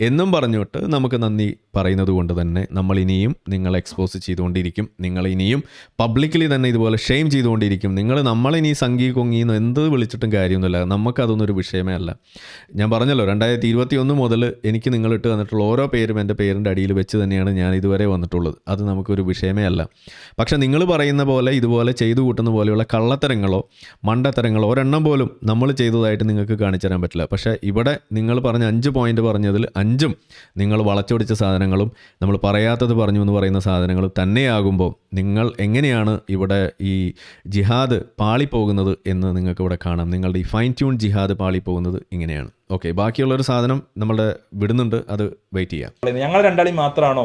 എന്നും പറഞ്ഞിട്ട് നമുക്ക് നന്ദി പറയുന്നത് കൊണ്ട് തന്നെ നമ്മൾ ഇനിയും നിങ്ങളെ എക്സ്പോസ് ചെയ്തുകൊണ്ടിരിക്കും. നിങ്ങൾ ഇനിയും പബ്ലിക്കലി തന്നെ ഇതുപോലെ ഷെയിം ചെയ്തുകൊണ്ടിരിക്കും. നമ്മളിനി സംഘി കൊങ്ങിന്ന് എന്ത് വിളിച്ചിട്ടും കാര്യമൊന്നുമില്ല. നമുക്കതൊന്നും ഒരു വിഷയമേ അല്ല. ഞാൻ പറഞ്ഞല്ലോ 2021 മുതൽ എനിക്ക് നിങ്ങളിട്ട് തന്നിട്ടുള്ള ഓരോ പേരും എൻ്റെ പേരിൻ്റെ അടിയിൽ വെച്ച് തന്നെയാണ് ഞാൻ ഇതുവരെ വന്നിട്ടുള്ളത്. അത് നമുക്കൊരു വിഷയമേ അല്ല. പക്ഷെ നിങ്ങൾ പറയുന്ന പോലെ ഇതുപോലെ ചെയ്തു കൂട്ടുന്ന പോലെയുള്ള കള്ളത്തരങ്ങളോ മണ്ടത്തരങ്ങളോ ഒരെണ്ണം പോലും നമ്മൾ ചെയ്തതായിട്ട് നിങ്ങൾക്ക് കാണിച്ചു തരാൻ പറ്റില്ല. പക്ഷേ ഇവിടെ നിങ്ങൾ പറഞ്ഞ 5 പോയിന്റ് പറഞ്ഞതിൽ 5ഉം നിങ്ങൾ വളച്ചൊടിച്ച സാധനങ്ങളും നമ്മൾ പറയാത്തത് പറഞ്ഞു എന്ന് പറയുന്ന സാധനങ്ങളും തന്നെയാകുമ്പോൾ നിങ്ങൾ എങ്ങനെയാണ് ഇവിടെ ഈ ജിഹാദ് പാളിപ്പോകുന്നത് എന്ന് നിങ്ങൾക്ക് ഇവിടെ കാണാം. നിങ്ങളുടെ ഈ ഫൈൻ ട്യൂൺ ജിഹാദ് പാളിപ്പോകുന്നത് ഇങ്ങനെയാണ്. ഓക്കെ, ബാക്കിയുള്ളൊരു സാധനം നമ്മളുടെ വിടുന്നുണ്ട്, അത് വെയിറ്റ് ചെയ്യാം. ഞങ്ങൾ രണ്ടാളി മാത്രമാണോ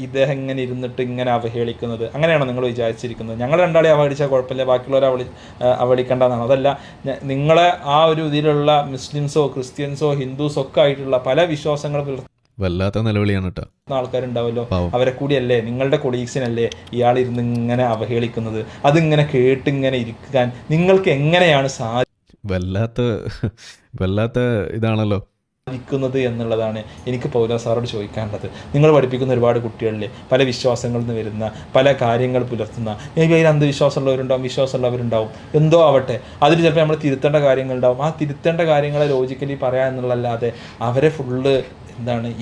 ഇദ്ദേഹം ഇങ്ങനെ ഇരുന്നിട്ട് ഇങ്ങനെ അവഹേളിക്കുന്നത്? അങ്ങനെയാണോ നിങ്ങൾ വിചാരിച്ചിരിക്കുന്നത്? ഞങ്ങൾ രണ്ടാളി അവഹേളിച്ചാൽ കുഴപ്പമില്ല, ബാക്കിയുള്ളവരെ അവഹേളിക്കേണ്ടതാണ്. അതല്ല, നിങ്ങളെ ആ ഒരു ഇതിലുള്ള മുസ്ലിംസോ ക്രിസ്ത്യൻസോ ഹിന്ദുസോ ഒക്കെ ആയിട്ടുള്ള പല വിശ്വാസങ്ങൾ വല്ലാത്ത നിലവിളിയാണ് കേട്ടോ. ആൾക്കാരുണ്ടാവല്ലോ, അവരെ കൂടിയല്ലേ, നിങ്ങളുടെ കൊളീഗ്സിനല്ലേ ഇയാൾ ഇരുന്ന് ഇങ്ങനെ അവഹേളിക്കുന്നത്? അതിങ്ങനെ കേട്ടിങ്ങനെ ഇരിക്കാൻ നിങ്ങൾക്ക് എങ്ങനെയാണ് വല്ലാത്ത ഇതാണല്ലോ ിക്കുന്നത് എന്നുള്ളതാണ് എനിക്ക് പൗലോസ് സാറോട് ചോദിക്കാനുള്ളത്. നിങ്ങൾ പഠിപ്പിക്കുന്ന ഒരുപാട് കുട്ടികളിലെ പല വിശ്വാസങ്ങളിൽ നിന്ന് വരുന്ന പല കാര്യങ്ങൾ പുലർത്തുന്ന, മേ ബി അതിൽ അന്ധവിശ്വാസമുള്ളവരുണ്ടാവും, വിശ്വാസമുള്ളവരുണ്ടാവും, എന്തോ ആവട്ടെ, അതിൽ ചിലപ്പോൾ നമ്മൾ തിരുത്തേണ്ട കാര്യങ്ങളുണ്ടാവും. ആ തിരുത്തേണ്ട കാര്യങ്ങളെ ലോജിക്കലി പറയാൻ എന്നുള്ളതല്ലാതെ അവരെ ഫുള്ള്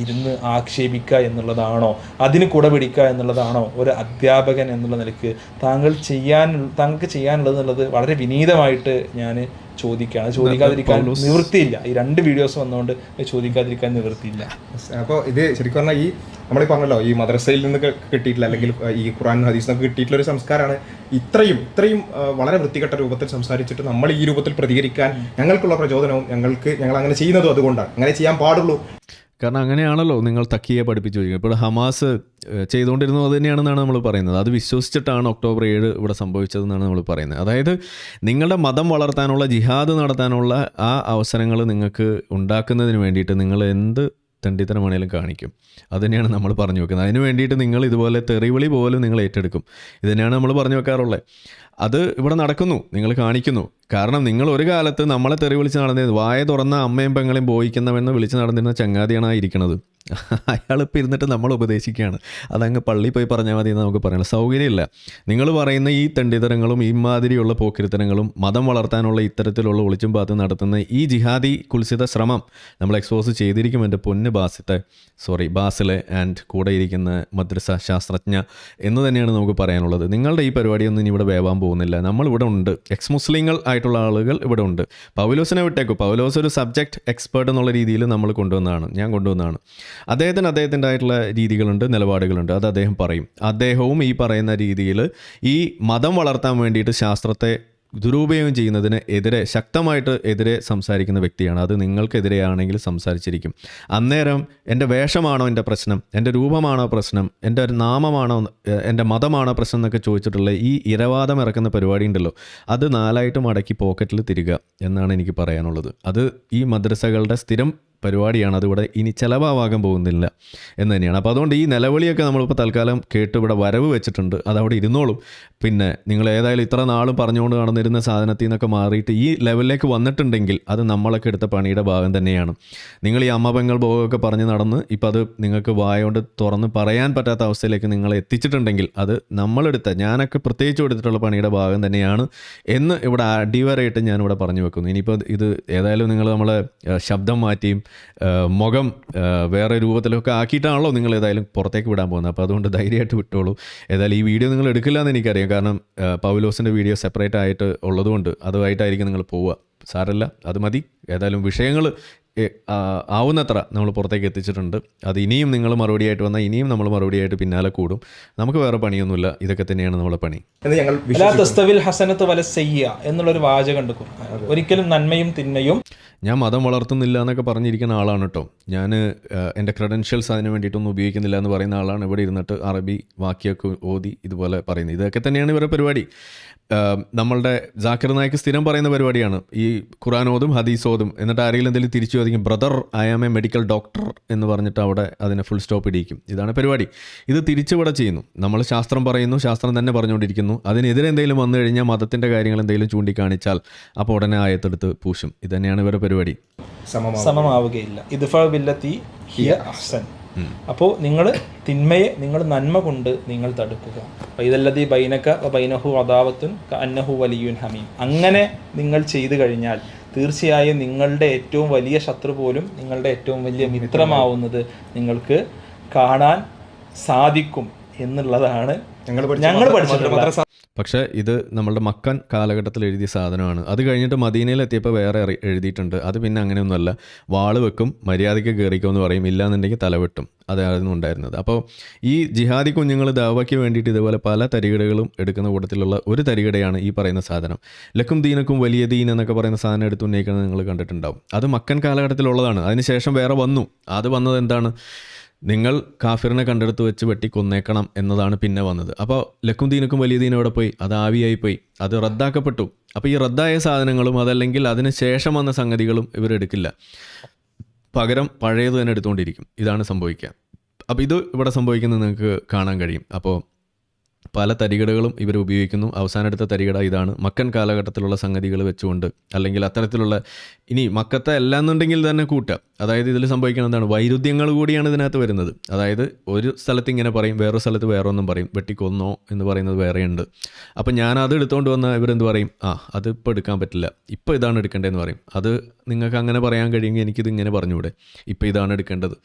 ഇരുന്ന് ആക്ഷേപിക്കുക എന്നുള്ളതാണോ, അതിന് കൂടെ പിടിക്കുക എന്നുള്ളതാണോ ഒരു അധ്യാപകൻ എന്നുള്ള നിലയ്ക്ക് താങ്കൾക്ക് ചെയ്യാനുള്ളത് എന്നുള്ളത് വളരെ വിനീതമായിട്ട് ഞാൻ ചോദിക്കാതിരിക്കാൻ നിവൃത്തിയില്ല. ഈ 2 വീഡിയോസ് വന്നുകൊണ്ട് ചോദിക്കാതിരിക്കാൻ നിവൃത്തിയില്ല. അപ്പോൾ ഇത് ശരിക്കും പറഞ്ഞാൽ ഈ നമ്മൾ പറഞ്ഞല്ലോ, ഈ മദ്രസയിൽ നിന്ന് കിട്ടിയിട്ടില്ല, അല്ലെങ്കിൽ ഈ ഖുർആൻ ഹദീസ് നിന്നൊക്കെ കിട്ടിയിട്ടുള്ള ഒരു സംസ്കാരമാണ് ഇത്രയും വളരെ വൃത്തികെട്ട രൂപത്തിൽ സംസാരിച്ചിട്ട് നമ്മൾ ഈ രൂപത്തിൽ പ്രതികരിക്കാൻ ഞങ്ങൾക്കുള്ള പ്രചോദനവും ഞങ്ങൾ അങ്ങനെ ചെയ്യുന്നതും അതുകൊണ്ടാണ്. അങ്ങനെ ചെയ്യാൻ പാടുള്ളൂ. കാരണം അങ്ങനെയാണല്ലോ നിങ്ങൾ തക്കിയെ പഠിപ്പിച്ചു വയ്ക്കുക. ഇപ്പോൾ ഹമാസ് ചെയ്തുകൊണ്ടിരുന്നത് അത് തന്നെയാണെന്നാണ് നമ്മൾ പറയുന്നത്. അത് വിശ്വസിച്ചിട്ടാണ് ഒക്ടോബർ 7 ഇവിടെ സംഭവിച്ചതെന്നാണ് നമ്മൾ പറയുന്നത്. അതായത് നിങ്ങളുടെ മതം വളർത്താനുള്ള, ജിഹാദ് നടത്താനുള്ള ആ അവസരങ്ങൾ നിങ്ങൾക്ക് ഉണ്ടാക്കുന്നതിന് വേണ്ടിയിട്ട് നിങ്ങൾ എന്ത് തെണ്ടിത്തരമാണേലും കാണിക്കും. അതുതന്നെയാണ് നമ്മൾ പറഞ്ഞു വെക്കുന്നത്. അതിന് വേണ്ടിയിട്ട് നിങ്ങൾ ഇതുപോലെ തെറിവിളി പോലും നിങ്ങൾ ഏറ്റെടുക്കും. ഇത് തന്നെയാണ് നമ്മൾ പറഞ്ഞു വെക്കാറുള്ളത്. അത് ഇവിടെ നടക്കുന്നു, നിങ്ങൾ കാണിക്കുന്നു. കാരണം നിങ്ങൾ ഒരു കാലത്ത് നമ്മളെ തെറി വിളിച്ച് നടന്നിരുന്നത്, വായ തുറന്ന അമ്മയും പെങ്ങളെയും ബോയിക്കുന്നവെന്ന് വിളിച്ച് നടന്നിരുന്ന ചങ്ങാതിയാണ് ആ ഇരിക്കുന്നത്. അയാളിപ്പോൾ ഇരുന്നിട്ട് നമ്മൾ ഉപദേശിക്കുകയാണ്, അതങ്ങ് പള്ളി പോയി പറഞ്ഞാൽ മതി എന്ന് നമുക്ക് പറയാനുള്ള സൗകര്യമില്ല. നിങ്ങൾ പറയുന്ന ഈ തെണ്ടിത്തരങ്ങളും ഇമാതിരിയുള്ള പോക്കിരിത്തരങ്ങളും മതം വളർത്താനുള്ള ഇത്തരത്തിലുള്ള ഒളിച്ചും പാത്തും നടത്തുന്ന ഈ ജിഹാദി കുൽസിത ശ്രമം നമ്മൾ എക്സ്പോസ് ചെയ്തിരിക്കും. എൻ്റെ പൊന്ന് ബാസിലെ ആൻഡ് കൂടെ ഇരിക്കുന്ന മദ്രസ ശാസ്ത്രജ്ഞ എന്ന് തന്നെയാണ് നമുക്ക് പറയാനുള്ളത്. നിങ്ങളുടെ ഈ പരിപാടിയൊന്നും ഇനി ഇവിടെ വേവാൻ പോകുന്നില്ല. നമ്മളിവിടെ ഉണ്ട്, എക്സ് മുസ്ലിങ്ങൾ ആയിട്ടുള്ള ആളുകൾ ഇവിടെ ഉണ്ട്. പൗലോസിനെ വിട്ടേക്കും. പൗലോസ് ഒരു സബ്ജക്റ്റ് എക്സ്പേർട്ട് എന്നുള്ള രീതിയിൽ നമ്മൾ ഞാൻ കൊണ്ടുവന്നതാണ്. അദ്ദേഹത്തിൻ്റെ ആയിട്ടുള്ള രീതികളുണ്ട്, നിലപാടുകളുണ്ട്. അത് അദ്ദേഹം പറയും. അദ്ദേഹവും ഈ പറയുന്ന രീതിയിൽ ഈ മതം വളർത്താൻ വേണ്ടിയിട്ട് ശാസ്ത്രത്തെ ദുരുപയോഗം ചെയ്യുന്നതിന് ശക്തമായിട്ട് എതിരെ സംസാരിക്കുന്ന വ്യക്തിയാണ്. അത് നിങ്ങൾക്കെതിരെയാണെങ്കിൽ സംസാരിച്ചിരിക്കും. അന്നേരം എൻ്റെ വേഷമാണോ എൻ്റെ പ്രശ്നം, എൻ്റെ രൂപമാണോ പ്രശ്നം, എൻ്റെ ഒരു നാമമാണോ, എൻ്റെ മതമാണോ പ്രശ്നം എന്നൊക്കെ ചോദിച്ചിട്ടുള്ള ഈ ഇരവാദം ഇറക്കുന്ന പരിപാടി ഉണ്ടല്ലോ, അത് 4ആയിട്ട് മടക്കി പോക്കറ്റിൽ തിരിക എന്നാണ് എനിക്ക് പറയാനുള്ളത്. അത് ഈ മദ്രസകളുടെ സ്ഥിരം പരിപാടിയാണ്. അതിവിടെ ഇനി ചിലവാകാൻ പോകുന്നില്ല എന്ന് തന്നെയാണ്. അപ്പോൾ അതുകൊണ്ട് ഈ നിലവിളിയൊക്കെ നമ്മളിപ്പോൾ തൽക്കാലം കേട്ട് ഇവിടെ വരവ് വെച്ചിട്ടുണ്ട്, അതവിടെ ഇരുന്നോളും. പിന്നെ നിങ്ങൾ ഏതായാലും ഇത്ര നാളും പറഞ്ഞുകൊണ്ട് നടന്നിരുന്ന സാധനത്തിൽ നിന്നൊക്കെ മാറിയിട്ട് ഈ ലെവലിലേക്ക് വന്നിട്ടുണ്ടെങ്കിൽ അത് നമ്മളൊക്കെ എടുത്ത പണിയുടെ ഭാഗം തന്നെയാണ്. നിങ്ങൾ ഈ അമ്മ പെങ്ങൾ ഭോഗമൊക്കെ പറഞ്ഞ് നടന്ന് ഇപ്പം അത് നിങ്ങൾക്ക് വായോണ്ട് തുറന്ന് പറയാൻ പറ്റാത്ത അവസ്ഥയിലേക്ക് നിങ്ങളെ എത്തിച്ചിട്ടുണ്ടെങ്കിൽ അത് ഞാനൊക്കെ പ്രത്യേകിച്ച് കൊടുത്തിട്ടുള്ള പണിയുടെ ഭാഗം തന്നെയാണ് എന്ന് ഇവിടെ അടിവരയിട്ട് ഞാനിവിടെ പറഞ്ഞു വെക്കുന്നു. ഇനിയിപ്പോൾ ഇത് ഏതായാലും നിങ്ങൾ നമ്മളെ ശബ്ദം മാറ്റിയും മുഖം വേറെ രൂപത്തിലൊക്കെ ആക്കിയിട്ടാണല്ലോ നിങ്ങൾ ഏതായാലും പുറത്തേക്ക് വിടാൻ പോകുന്നത്. അപ്പോൾ അതുകൊണ്ട് ധൈര്യമായിട്ട് വിട്ടോളൂ. ഏതായാലും ഈ വീഡിയോ നിങ്ങൾ എടുക്കില്ല എന്ന് എനിക്കറിയാം, കാരണം പൗലോസിൻ്റെ വീഡിയോ സെപ്പറേറ്റ് ആയിട്ട് ഉള്ളതുകൊണ്ട് അതുമായിട്ടായിരിക്കും നിങ്ങൾ പോവുക. സാരല്ല, അത് മതി. ഏതായാലും വിഷയങ്ങൾ ആവുന്നത്ര നമ്മൾ പുറത്തേക്ക് എത്തിച്ചിട്ടുണ്ട്. അത് ഇനിയും നിങ്ങൾ മറുപടിയായിട്ട് വന്നാൽ ഇനിയും നമ്മൾ മറുപടിയായിട്ട് പിന്നാലെ കൂടും. നമുക്ക് വേറെ പണിയൊന്നുമില്ല, ഇതൊക്കെ തന്നെയാണ് നമ്മളെ പണി. ഹസനത്ത് വല സയ്യ എന്നുള്ളൊരു വാചകം ഉണ്ട്. ഒരിക്കലും നന്മയും തിന്മയും ഞാൻ മതം വളർത്തുന്നില്ല എന്നൊക്കെ പറഞ്ഞിരിക്കുന്ന ആളാണ് കേട്ടോ. ഞാൻ എൻ്റെ ക്രെഡൻഷ്യൽസ് അതിന് വേണ്ടിയിട്ടൊന്നും ഉപയോഗിക്കുന്നില്ല എന്ന് പറയുന്ന ആളാണ്. ഇവിടെ ഇരുന്നിട്ട് അറബി വാക്യമൊക്കെ ഓതി ഇതുപോലെ പറയുന്നത്. ഇതൊക്കെ തന്നെയാണ് ഇവരുടെ പരിപാടി. നമ്മളുടെ ജാക്കിർ നായിക്ക് സ്ഥിരം പറയുന്ന പരിപാടിയാണ് ഈ ഖുറാനോതും ഹദീസോതും, എന്നിട്ട് ആരെങ്കിലും എന്തെങ്കിലും തിരിച്ചു ചോദിക്കും, brother I am a medical doctor എന്ന് പറഞ്ഞിട്ട് അവിടെ അതിനെ ഫുൾ സ്റ്റോപ്പ് ഇടിക്കും. ഇതാണ് പരിപാടി. ഇത് തിരിച്ചിവിടെ ചെയ്യുന്നു. നമ്മൾ ശാസ്ത്രം പറയുന്നു, ശാസ്ത്രം തന്നെ പറഞ്ഞുകൊണ്ടിരിക്കുന്നു. അതിനെതിരെ എന്തെങ്കിലും വന്നു കഴിഞ്ഞാൽ, മതത്തിൻ്റെ കാര്യങ്ങൾ എന്തെങ്കിലും ചൂണ്ടിക്കാണിച്ചാൽ അപ്പോൾ ഉടനെ ആയത്തെടുത്ത് പൂശും. ഇത് തന്നെയാണ് ഇവരുടെ പരിപാടി. സമമാവുകയില്ല. ഇദ്ഫഅ ബില്ലത്തി ഹിയ അഹ്സൻ. അപ്പോൾ നിങ്ങൾ തിന്മയെ നിങ്ങൾ നന്മ കൊണ്ട് നിങ്ങൾ തടുക്കുക. ഇതല്ലതി ബൈനക ബൈനഹു അദാവത്തുൻ കഅന്നഹു വലിയുൻ ഹമീം. അങ്ങനെ നിങ്ങൾ ചെയ്തു കഴിഞ്ഞാൽ തീർച്ചയായും നിങ്ങളുടെ ഏറ്റവും വലിയ ശത്രു പോലും നിങ്ങളുടെ ഏറ്റവും വലിയ മിത്രമാവുന്നത് നിങ്ങൾക്ക് കാണാൻ സാധിക്കും എന്നുള്ളതാണ് ഞങ്ങൾ പഠിച്ചിട്ടുള്ളത്. പക്ഷേ ഇത് നമ്മളുടെ മക്കൻ കാലഘട്ടത്തിൽ എഴുതിയ സാധനമാണ്. അത് കഴിഞ്ഞിട്ട് മദീനയിൽ എത്തിയപ്പോൾ വേറെ എഴുതിയിട്ടുണ്ട്. അത് പിന്നെ അങ്ങനെയൊന്നുമല്ല. വാള് വെക്കും, മര്യാദയ്ക്ക് കയറിക്കുമെന്ന് പറയും, ഇല്ലാന്നുണ്ടെങ്കിൽ തലവെട്ടും. അതായിരുന്നു ഉണ്ടായിരുന്നത്. അപ്പോൾ ഈ ജിഹാദി കുഞ്ഞുങ്ങൾ ദാവയ്ക്ക് വേണ്ടിയിട്ട് ഇതുപോലെ പല തരികിടകളും എടുക്കുന്ന കൂട്ടത്തിലുള്ള ഒരു തരികിടയാണ് ഈ പറയുന്ന സാധനം. ലക്കും ദീനക്കും വലിയ ദീൻ എന്നൊക്കെ പറയുന്ന സാധനം എടുത്ത് ഉന്നയിക്കുന്നത് നിങ്ങൾ കണ്ടിട്ടുണ്ടാവും. അത് മക്കൻ കാലഘട്ടത്തിലുള്ളതാണ്. അതിനുശേഷം വേറെ വന്നു. അത് വന്നത് എന്താണ്? നിങ്ങൾ കാഫിറിനെ കണ്ടെടുത്ത് വെച്ച് വെട്ടിക്കൊന്നേക്കണം എന്നതാണ് പിന്നെ വന്നത്. അപ്പോൾ ലക്കും ദീനക്കും വലിയ ദീനും എവിടെ പോയി? അത് ആവിയായി പോയി, അത് റദ്ദാക്കപ്പെട്ടു. അപ്പോൾ ഈ റദ്ദായ സാധനങ്ങളും അതല്ലെങ്കിൽ അതിന് ശേഷം വന്ന സംഗതികളും ഇവരെടുക്കില്ല, പകരം പഴയത് തന്നെ എടുത്തുകൊണ്ടിരിക്കും. ഇതാണ് സംഭവിക്കുക. അപ്പോൾ ഇത് ഇവിടെ സംഭവിക്കുന്നത് നിങ്ങൾക്ക് കാണാൻ കഴിയും. അപ്പോൾ പല തരികടകളും ഇവർ ഉപയോഗിക്കുന്നു. അവസാനം എടുത്ത തരികട ഇതാണ്. മക്കൻ കാലഘട്ടത്തിലുള്ള സംഗതികൾ വെച്ചുകൊണ്ട്, അല്ലെങ്കിൽ അത്തരത്തിലുള്ള, ഇനി മക്കത്തെ അല്ല എന്നുണ്ടെങ്കിൽ തന്നെ കൂട്ടുക. അതായത് ഇതിൽ സംഭവിക്കുന്നത് എന്താണ്? വൈരുദ്ധ്യങ്ങൾ കൂടിയാണ് ഇതിനകത്ത് വരുന്നത്. അതായത് ഒരു സ്ഥലത്ത് ഇങ്ങനെ പറയും, വേറൊരു സ്ഥലത്ത് വേറെ ഒന്നും പറയും. വെട്ടിക്കൊന്നോ എന്ന് പറയുന്നത് വേറെയുണ്ട്. അപ്പം ഞാനത് എടുത്തുകൊണ്ട് വന്നാൽ ഇവരെന്ത് പറയും? അതിപ്പോൾ എടുക്കാൻ പറ്റില്ല, ഇപ്പോൾ ഇതാണ് എടുക്കേണ്ടതെന്ന് പറയും. അത് നിങ്ങൾക്ക് അങ്ങനെ പറയാൻ കഴിയുമെങ്കിൽ എനിക്കിത് ഇങ്ങനെ പറഞ്ഞുകൂടെ? ഇപ്പോൾ ഇതാണ് എടുക്കേണ്ടത്.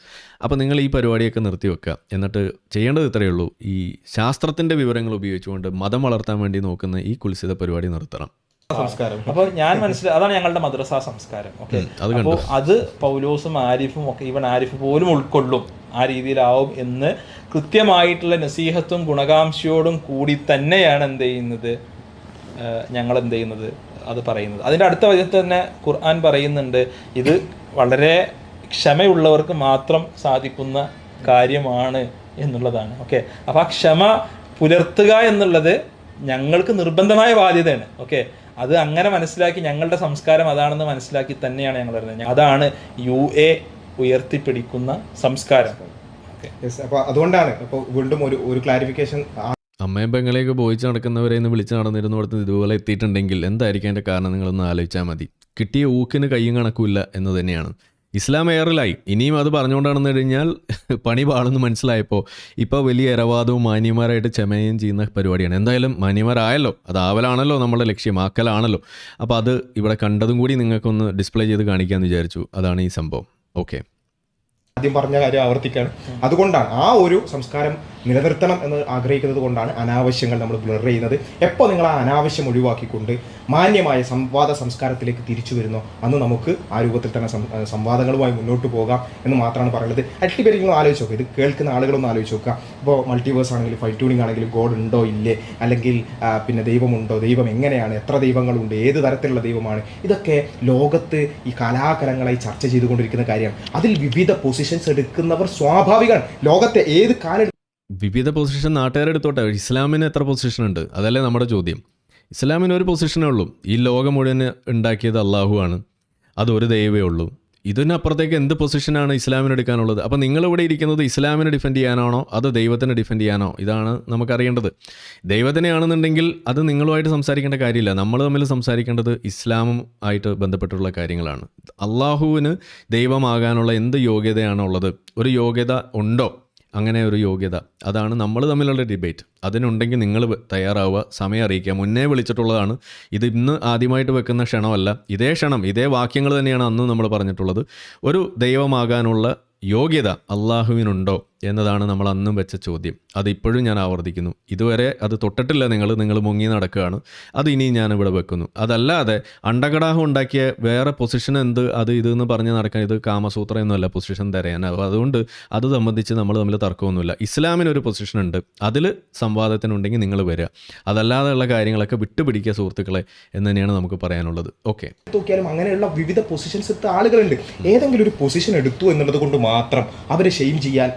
അപ്പോൾ നിങ്ങൾ ഈ പരിപാടിയൊക്കെ നിർത്തി വെക്കുക. എന്നിട്ട് ചെയ്യേണ്ടത് ഇത്രയേ ഉള്ളൂ. ഈ ശാസ്ത്രത്തിൻ്റെ വിവരങ്ങൾ ഉപയോഗിച്ചുകൊണ്ട് മതം വളർത്താൻ വേണ്ടി നോക്കുന്ന ഈ കുൽസിത പരിപാടി നിർത്തണം. സംസ്കാരം. അപ്പോൾ ഞാൻ അതാണ് ഞങ്ങളുടെ മദ്രസ സംസ്കാരം. ഓക്കെ, അപ്പോൾ അത് പൗലോസും ആരിഫും ഒക്കെ, ഈവൻ ആരിഫ് പോലും ഉൾക്കൊള്ളും, ആ രീതിയിലാവും എന്ന് കൃത്യമായിട്ടുള്ള നസീഹത്തും ഗുണകാംക്ഷയോടും കൂടി തന്നെയാണ് ഞങ്ങൾ എന്ത് ചെയ്യുന്നത് അത് പറയുന്നത്. അതിൻ്റെ അടുത്ത വചനത്തിൽ തന്നെ ഖുർആൻ പറയുന്നുണ്ട്, ഇത് വളരെ ക്ഷമയുള്ളവർക്ക് മാത്രം സാധിക്കുന്ന കാര്യമാണ് എന്നുള്ളതാണ്. ഓക്കെ, അപ്പോൾ ആ ക്ഷമ പുലർത്തുക എന്നുള്ളത് ഞങ്ങൾക്ക് നിർബന്ധമായ ബാധ്യതയാണ്. ഓക്കെ, അത് അങ്ങനെ മനസ്സിലാക്കി, ഞങ്ങളുടെ സംസ്കാരം അതാണെന്ന് മനസ്സിലാക്കി തന്നെയാണ് ഞങ്ങൾ വരുന്നത്. അതാണ് UA ഉയർത്തിപ്പിടിക്കുന്ന സംസ്കാരം. അപ്പോൾ അതുകൊണ്ടാണ് ഇപ്പോൾ വീണ്ടും ഒരു ക്ലാരിഫിക്കേഷൻ. അമ്മയും പെങ്ങളെയൊക്കെ ബോയിച്ച് നടക്കുന്നവരെ ഇന്ന് വിളിച്ച് നടന്നിരുന്നു കൊടുത്ത് ഇതുപോലെ എത്തിയിട്ടുണ്ടെങ്കിൽ എന്തായിരിക്കും അതിൻ്റെ കാരണം? നിങ്ങളൊന്ന് ആലോചിച്ചാൽ മതി. കിട്ടിയ ഊക്കിന് കയ്യും കണക്കുമില്ല എന്ന് തന്നെയാണ്. ഇസ്ലാം എയറിലായി. ഇനിയും അത് പറഞ്ഞുകൊണ്ടാണെന്ന് കഴിഞ്ഞാൽ പണി പാടെന്ന് മനസ്സിലായപ്പോൾ ഇപ്പോൾ വലിയ ഇരവാദവും മാന്യന്മാരായിട്ട് ക്ഷമയും ചെയ്യുന്ന പരിപാടിയാണ്. എന്തായാലും മാന്യന്മാരായല്ലോ, അത് ആവലാണല്ലോ നമ്മുടെ ലക്ഷ്യം, ആക്കലാണല്ലോ. അപ്പോൾ അത് ഇവിടെ കണ്ടതും കൂടി നിങ്ങൾക്കൊന്ന് ഡിസ്പ്ലേ ചെയ്ത് കാണിക്കാമെന്ന് വിചാരിച്ചു. അതാണ് ഈ സംഭവം. ഓക്കെ, ആദ്യം പറഞ്ഞ കാര്യം ആവർത്തിക്കുകയാണ്. അതുകൊണ്ടാണ് ആ ഒരു സംസ്കാരം നിലനിർത്തണം എന്ന് ആഗ്രഹിക്കുന്നത് കൊണ്ടാണ് അനാവശ്യങ്ങൾ നമ്മൾ ബ്ലർ ചെയ്യുന്നത്. എപ്പോൾ നിങ്ങൾ ആ അനാവശ്യം ഒഴിവാക്കിക്കൊണ്ട് മാന്യമായ സംവാദ സംസ്കാരത്തിലേക്ക് തിരിച്ചു വരുന്നോ അന്ന് നമുക്ക് ആ രൂപത്തിൽ തന്നെ സംവാദങ്ങളുമായി മുന്നോട്ട് പോകാം എന്ന് മാത്രമാണ് പറയുന്നത്. അറ്റ്ലി നിങ്ങൾ ആലോചിച്ച് നോക്കുക, ഇത് കേൾക്കുന്ന ആളുകളൊന്നും ആലോചിച്ച് നോക്കുക. ഇപ്പോൾ മൾട്ടിവേഴ്സ് ആണെങ്കിലും ഫൈൻ ട്യൂണിംഗ് ആണെങ്കിലും ഗോഡ് ഉണ്ടോ ഇല്ലേ, അല്ലെങ്കിൽ പിന്നെ ദൈവമുണ്ടോ, ദൈവം എങ്ങനെയാണ്, എത്ര ദൈവങ്ങളുണ്ട്, ഏത് തരത്തിലുള്ള ദൈവമാണ്, ഇതൊക്കെ ലോകത്ത് ഈ കലാകാലങ്ങളായി ചർച്ച ചെയ്തുകൊണ്ടിരിക്കുന്ന കാര്യമാണ്. അതിൽ വിവിധ പൊസിഷൻസ് എടുക്കുന്നവർ സ്വാഭാവികമാണ്. ലോകത്തെ ഏത് കാലം വിവിധ പൊസിഷൻ നാട്ടുകാരെടുത്തോട്ടെ. ഇസ്ലാമിന് എത്ര പൊസിഷൻ ഉണ്ട്? അതല്ലേ നമ്മുടെ ചോദ്യം. ഇസ്ലാമിന് ഒരു പൊസിഷനേ ഉള്ളൂ. ഈ ലോകം മുഴുവൻ ഉണ്ടാക്കിയത് അള്ളാഹു ആണ്. അതൊരു ദൈവമേ ഉള്ളൂ. ഇതിനപ്പുറത്തേക്ക് എന്ത് പൊസിഷനാണ് ഇസ്ലാമിന് എടുക്കാനുള്ളത്? അപ്പോൾ നിങ്ങളിവിടെ ഇരിക്കുന്നത് ഇസ്ലാമിനെ ഡിഫെൻഡ് ചെയ്യാനാണോ അതോ ദൈവത്തിനെ ഡിഫെൻഡ് ചെയ്യാനോ? ഇതാണ് നമുക്കറിയേണ്ടത്. ദൈവത്തിനെയാണെന്നുണ്ടെങ്കിൽ അത് നിങ്ങളുമായിട്ട് സംസാരിക്കേണ്ട കാര്യമില്ല. നമ്മൾ തമ്മിൽ സംസാരിക്കേണ്ടത് ഇസ്ലാമും ആയിട്ട് ബന്ധപ്പെട്ടുള്ള കാര്യങ്ങളാണ്. അള്ളാഹുവിന് ദൈവമാകാനുള്ള എന്ത് യോഗ്യതയാണുള്ളത്? ഒരു യോഗ്യത ഉണ്ടോ? അങ്ങനെ ഒരു യോഗ്യത. അതാണ് നമ്മൾ തമ്മിലുള്ള ഡിബേറ്റ്. അതിനുണ്ടെങ്കിൽ നിങ്ങൾ തയ്യാറാവുക, സമയം അറിയിക്കുക. മുന്നേ വിളിച്ചിട്ടുള്ളതാണ്. ഇത് ഇന്ന് ആദ്യമായിട്ട് വെക്കുന്ന ക്ഷണമല്ല. ഇതേ ക്ഷണം, ഇതേ വാക്യങ്ങൾ തന്നെയാണ് അന്ന് നമ്മൾ പറഞ്ഞിട്ടുള്ളത്. ഒരു ദൈവമാകാനുള്ള യോഗ്യത അള്ളാഹുവിനുണ്ടോ എന്നതാണ് നമ്മൾ അന്നും വെച്ച ചോദ്യം. അതിപ്പോഴും ഞാൻ ആവർത്തിക്കുന്നു. ഇതുവരെ അത് തൊട്ടിട്ടില്ല. നിങ്ങൾ മുങ്ങി നടക്കുകയാണ്. അത് ഇനിയും ഞാനിവിടെ വെക്കുന്നു. അതല്ലാതെ അണ്ടകടാഹം ഉണ്ടാക്കിയ വേറെ പൊസിഷൻ എന്ത് അത് ഇതെന്ന് പറഞ്ഞ് നടക്കാൻ, ഇത് കാമസൂത്രമൊന്നുമല്ല പൊസിഷൻ തരാൻ. അതുകൊണ്ട് അത് സംബന്ധിച്ച് നമ്മൾ തമ്മിൽ തർക്കമൊന്നുമില്ല. ഇസ്ലാമിനൊരു പൊസിഷൻ ഉണ്ട്, അതിൽ സംവാദത്തിനുണ്ടെങ്കിൽ നിങ്ങൾ വരിക. അതല്ലാതെയുള്ള കാര്യങ്ങളൊക്കെ വിട്ടുപിടിക്കുക സുഹൃത്തുക്കളെ എന്ന് തന്നെയാണ് നമുക്ക് പറയാനുള്ളത്. ഓക്കെ, നോക്കിയാലും അങ്ങനെയുള്ള വിവിധ പൊസിഷൻസ് എടുത്ത ആളുകളുണ്ട്. ഏതെങ്കിലും ഒരു പൊസിഷൻ എടുത്തു എന്നുള്ളത് കൊണ്ട് മാത്രം അവരെ ഷെയിം ചെയ്യാൻ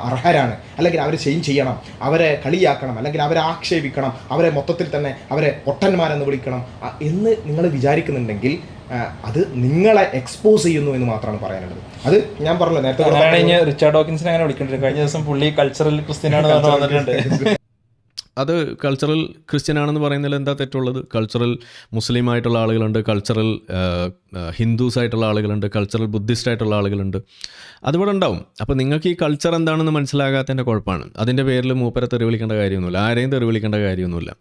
അർഹരാണ്, അല്ലെങ്കിൽ അവരെ ഷെയിം ചെയ്യണം, അവരെ കളിയാക്കണം, അല്ലെങ്കിൽ അവരെ ആക്ഷേപിക്കണം, അവരെ മൊത്തത്തിൽ തന്നെ അവരെ പൊട്ടന്മാരെന്ന് വിളിക്കണം എന്ന് നിങ്ങൾ വിചാരിക്കുന്നുണ്ടെങ്കിൽ അത് നിങ്ങളെ എക്സ്പോസ് ചെയ്യുന്നു എന്ന് മാത്രമാണ് പറയാനുള്ളത്. അത് ഞാൻ പറഞ്ഞല്ലോ നേരത്തെ. റിച്ചാർഡ് ഡോക്കിൻസിനെ അങ്ങനെ വിളിക്കേണ്ടത്. കഴിഞ്ഞ ദിവസം പുള്ളി കൾച്ചറൽ ക്രിസ്ത്യനാണെന്ന് വന്നിട്ടുണ്ട്. അത് കൾച്ചറൽ ക്രിസ്ത്യൻ ആണെന്ന് പറയുന്നതിൽ എന്താ തെറ്റുള്ളത്? കൾച്ചറൽ മുസ്ലിം ആയിട്ടുള്ള ആളുകളുണ്ട്, കൾച്ചറൽ ഹിന്ദുസ് ആയിട്ടുള്ള ആളുകളുണ്ട്, കൾച്ചറൽ ബുദ്ധിസ്റ്റ് ആയിട്ടുള്ള ആളുകളുണ്ട്. അതിവിടെ ഉണ്ടാവും. അപ്പോൾ നിങ്ങൾക്ക് ഈ കൾച്ചർ എന്താണെന്ന് മനസ്സിലാകാത്തതിൻ്റെ കുഴപ്പമാണ്. അതിൻ്റെ പേരിൽ മൂപ്പരെ തെറി വിളിക്കേണ്ട കാര്യമൊന്നുമില്ല, ആരെയും തെറി വിളിക്കേണ്ട കാര്യമൊന്നുമില്ല.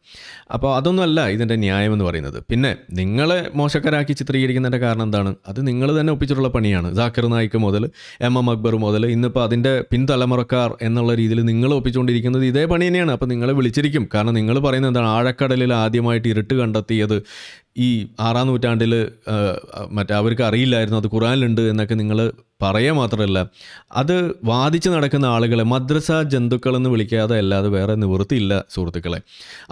അപ്പോൾ അതൊന്നുമല്ല ഇതിൻ്റെ ന്യായം എന്ന് പറയുന്നത്. പിന്നെ നിങ്ങളെ മോശക്കാരാക്കി ചിത്രീകരിക്കുന്നതിൻ്റെ കാരണം എന്താണ്? അത് നിങ്ങൾ തന്നെ ഒപ്പിച്ചിട്ടുള്ള പണിയാണ്. ജാക്കിർ നായിക്ക് മുതൽ MM അക്ബർ മുതൽ ഇന്നിപ്പോൾ അതിൻ്റെ പിൻതലമുറക്കാർ എന്നുള്ള രീതിയിൽ നിങ്ങൾ ഒപ്പിച്ചുകൊണ്ടിരിക്കുന്നത് ഇതേ പണി തന്നെയാണ്. അപ്പോൾ നിങ്ങളെ വിളിച്ചിരിക്കും. കാരണം നിങ്ങൾ പറയുന്നത് എന്താണ്? ആഴക്കടലിൽ ആദ്യമായിട്ട് ഇരുട്ട് കണ്ടെത്തിയത് ഈ 6-ാം നൂറ്റാണ്ടിൽ മറ്റേ അവർക്ക് അറിയില്ലായിരുന്നു, അത് ഖുറാനിലുണ്ട് എന്നൊക്കെ നിങ്ങൾ പറയുക മാത്രമല്ല, അത് വാദിച്ച് നടക്കുന്ന ആളുകളെ മദ്രസ ജന്തുക്കളെന്ന് വിളിക്കാതെ അല്ലാതെ വേറെ നിവൃത്തിയില്ല സുഹൃത്തുക്കളെ.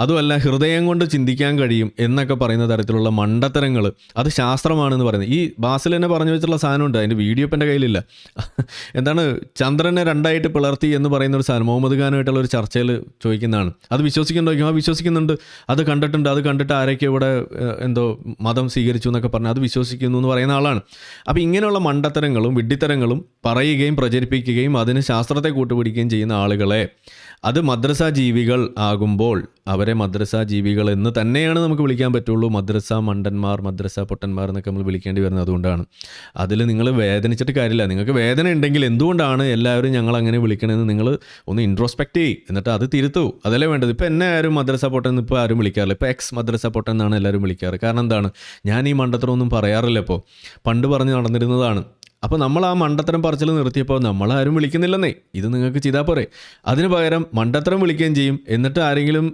അതുമല്ല, ഹൃദയം കൊണ്ട് ചിന്തിക്കാൻ കഴിയും എന്നൊക്കെ പറയുന്ന തരത്തിലുള്ള മണ്ടത്തരങ്ങൾ, അത് ശാസ്ത്രമാണെന്ന് പറയുന്നത്. ഈ ബാസിൽ തന്നെ പറഞ്ഞു വെച്ചിട്ടുള്ള സാധനമുണ്ട്, അതിൻ്റെ വീഡിയോ ഇപ്പം എൻ്റെ കയ്യിലില്ല. എന്താണ് ചന്ദ്രനെ രണ്ടായിട്ട് പിളർത്തി എന്ന് പറയുന്ന ഒരു സാധനം മുഹമ്മദ് ഖാനുമായിട്ടുള്ള ഒരു ചർച്ചയിൽ ചോദിക്കുന്നതാണ്. അത് വിശ്വസിക്കുന്നുണ്ടോ? ആ വിശ്വസിക്കുന്നുണ്ട്. അത് കണ്ടിട്ടുണ്ട്. അത് കണ്ടിട്ട് ആരൊക്കെ ഇവിടെ എന്തോ മതം സ്വീകരിച്ചു എന്നൊക്കെ പറഞ്ഞാൽ അത് വിശ്വസിക്കുന്നു എന്ന് പറയുന്ന ആളാണ്. അപ്പോൾ ഇങ്ങനെയുള്ള മണ്ടത്തരങ്ങളും വിഡ്ഢിത്തരങ്ങളും പറയുകയും പ്രചരിപ്പിക്കുകയും അതിന് ശാസ്ത്രത്തെ കൂട്ടുപിടിക്കുകയും ചെയ്യുന്ന ആളുകളെ അത് മദ്രസ ജീവികൾ ആകുമ്പോൾ അവരെ മദ്രസ ജീവികൾ എന്ന് തന്നെയാണ് നമുക്ക് വിളിക്കാൻ പറ്റുള്ളൂ. മദ്രസ മണ്ടന്മാർ, മദ്രസ പൊട്ടന്മാർ എന്നൊക്കെ നമ്മൾ വിളിക്കേണ്ടി വരുന്നത് അതുകൊണ്ടാണ്. അതിൽ നിങ്ങൾ വേദനിച്ചിട്ട് കാര്യമില്ല. നിങ്ങൾക്ക് വേദന ഉണ്ടെങ്കിൽ എന്തുകൊണ്ടാണ് എല്ലാവരും ഞങ്ങൾ അങ്ങനെ വിളിക്കണമെന്ന് നിങ്ങൾ ഒന്ന് ഇൻട്രോസ്പെക്റ്റ് ചെയ്യും, എന്നിട്ട് അത് തിരുത്തൂ. അതല്ലേ വേണ്ടത്. ഇപ്പോൾ എന്നെ ആരും മദ്രസ പൊട്ടൻ ഇപ്പോൾ ആരും വിളിക്കാറില്ല. ഇപ്പോൾ എക്സ് മദ്രസ പൊട്ടൻ എന്നാണ് എല്ലാവരും വിളിക്കാറ്. കാരണം എന്താണ്? ഞാൻ ഈ മണ്ടത്തരമൊന്നും പറയാറില്ല. ഇപ്പോൾ പണ്ട് പറഞ്ഞ് നടന്നിരുന്നതാണ്. അപ്പോൾ നമ്മൾ ആ മണ്ടത്തരം പറച്ചിൽ നിർത്തിയപ്പോൾ നമ്മളാരും വിളിക്കുന്നില്ലെന്നേ. ഇത് നിങ്ങൾക്ക് ചെയ്താൽ പോരെ. അതിന് പകരം മണ്ടത്തരം വിളിക്കുകയും ചെയ്യും. എന്നിട്ട് ആരെങ്കിലും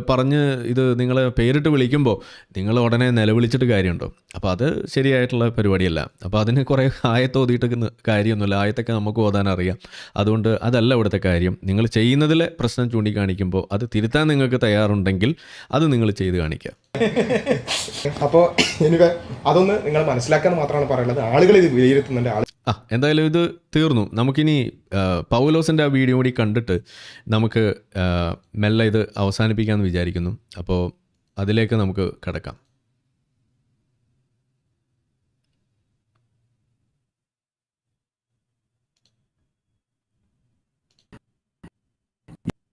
പറഞ്ഞ് ഇത് നിങ്ങളെ പേരിട്ട് വിളിക്കുമ്പോൾ നിങ്ങൾ ഉടനെ നിലവിളിച്ചിട്ട് കാര്യമുണ്ടോ? അപ്പോൾ അത് ശരിയായിട്ടുള്ള പരിപാടിയല്ല. അപ്പോൾ അതിന് കുറേ ആയത്തോതിയിട്ട് കാര്യമൊന്നുമില്ല. ആയത്തൊക്കെ നമുക്ക് ഓതാൻ അറിയാം. അതുകൊണ്ട് അതല്ല ഇവിടുത്തെ കാര്യം. നിങ്ങൾ ചെയ്യുന്നതിലെ പ്രശ്നം ചൂണ്ടിക്കാണിക്കുമ്പോൾ അത് തിരുത്താൻ നിങ്ങൾക്ക് തയ്യാറുണ്ടെങ്കിൽ അത് നിങ്ങൾ ചെയ്ത് കാണിക്കുക. അപ്പോൾ എനിക്ക് അതൊന്ന് നിങ്ങൾ മനസ്സിലാക്കാൻ മാത്രമാണ് പറയുന്നത്. ആളുകൾ ഇത് വിലയിരുത്തുന്നുണ്ട്. എന്തായാലും ഇത് തീർന്നു. നമുക്കിനി പൗലോസിൻ്റെ ആ വീഡിയോ കൂടി കണ്ടിട്ട് നമുക്ക് മെല്ലെ ഇത് അവസാനിപ്പിക്കാമെന്ന് വിചാരിക്കുന്നു. അപ്പോൾ അതിലേക്ക് നമുക്ക് കടക്കാം.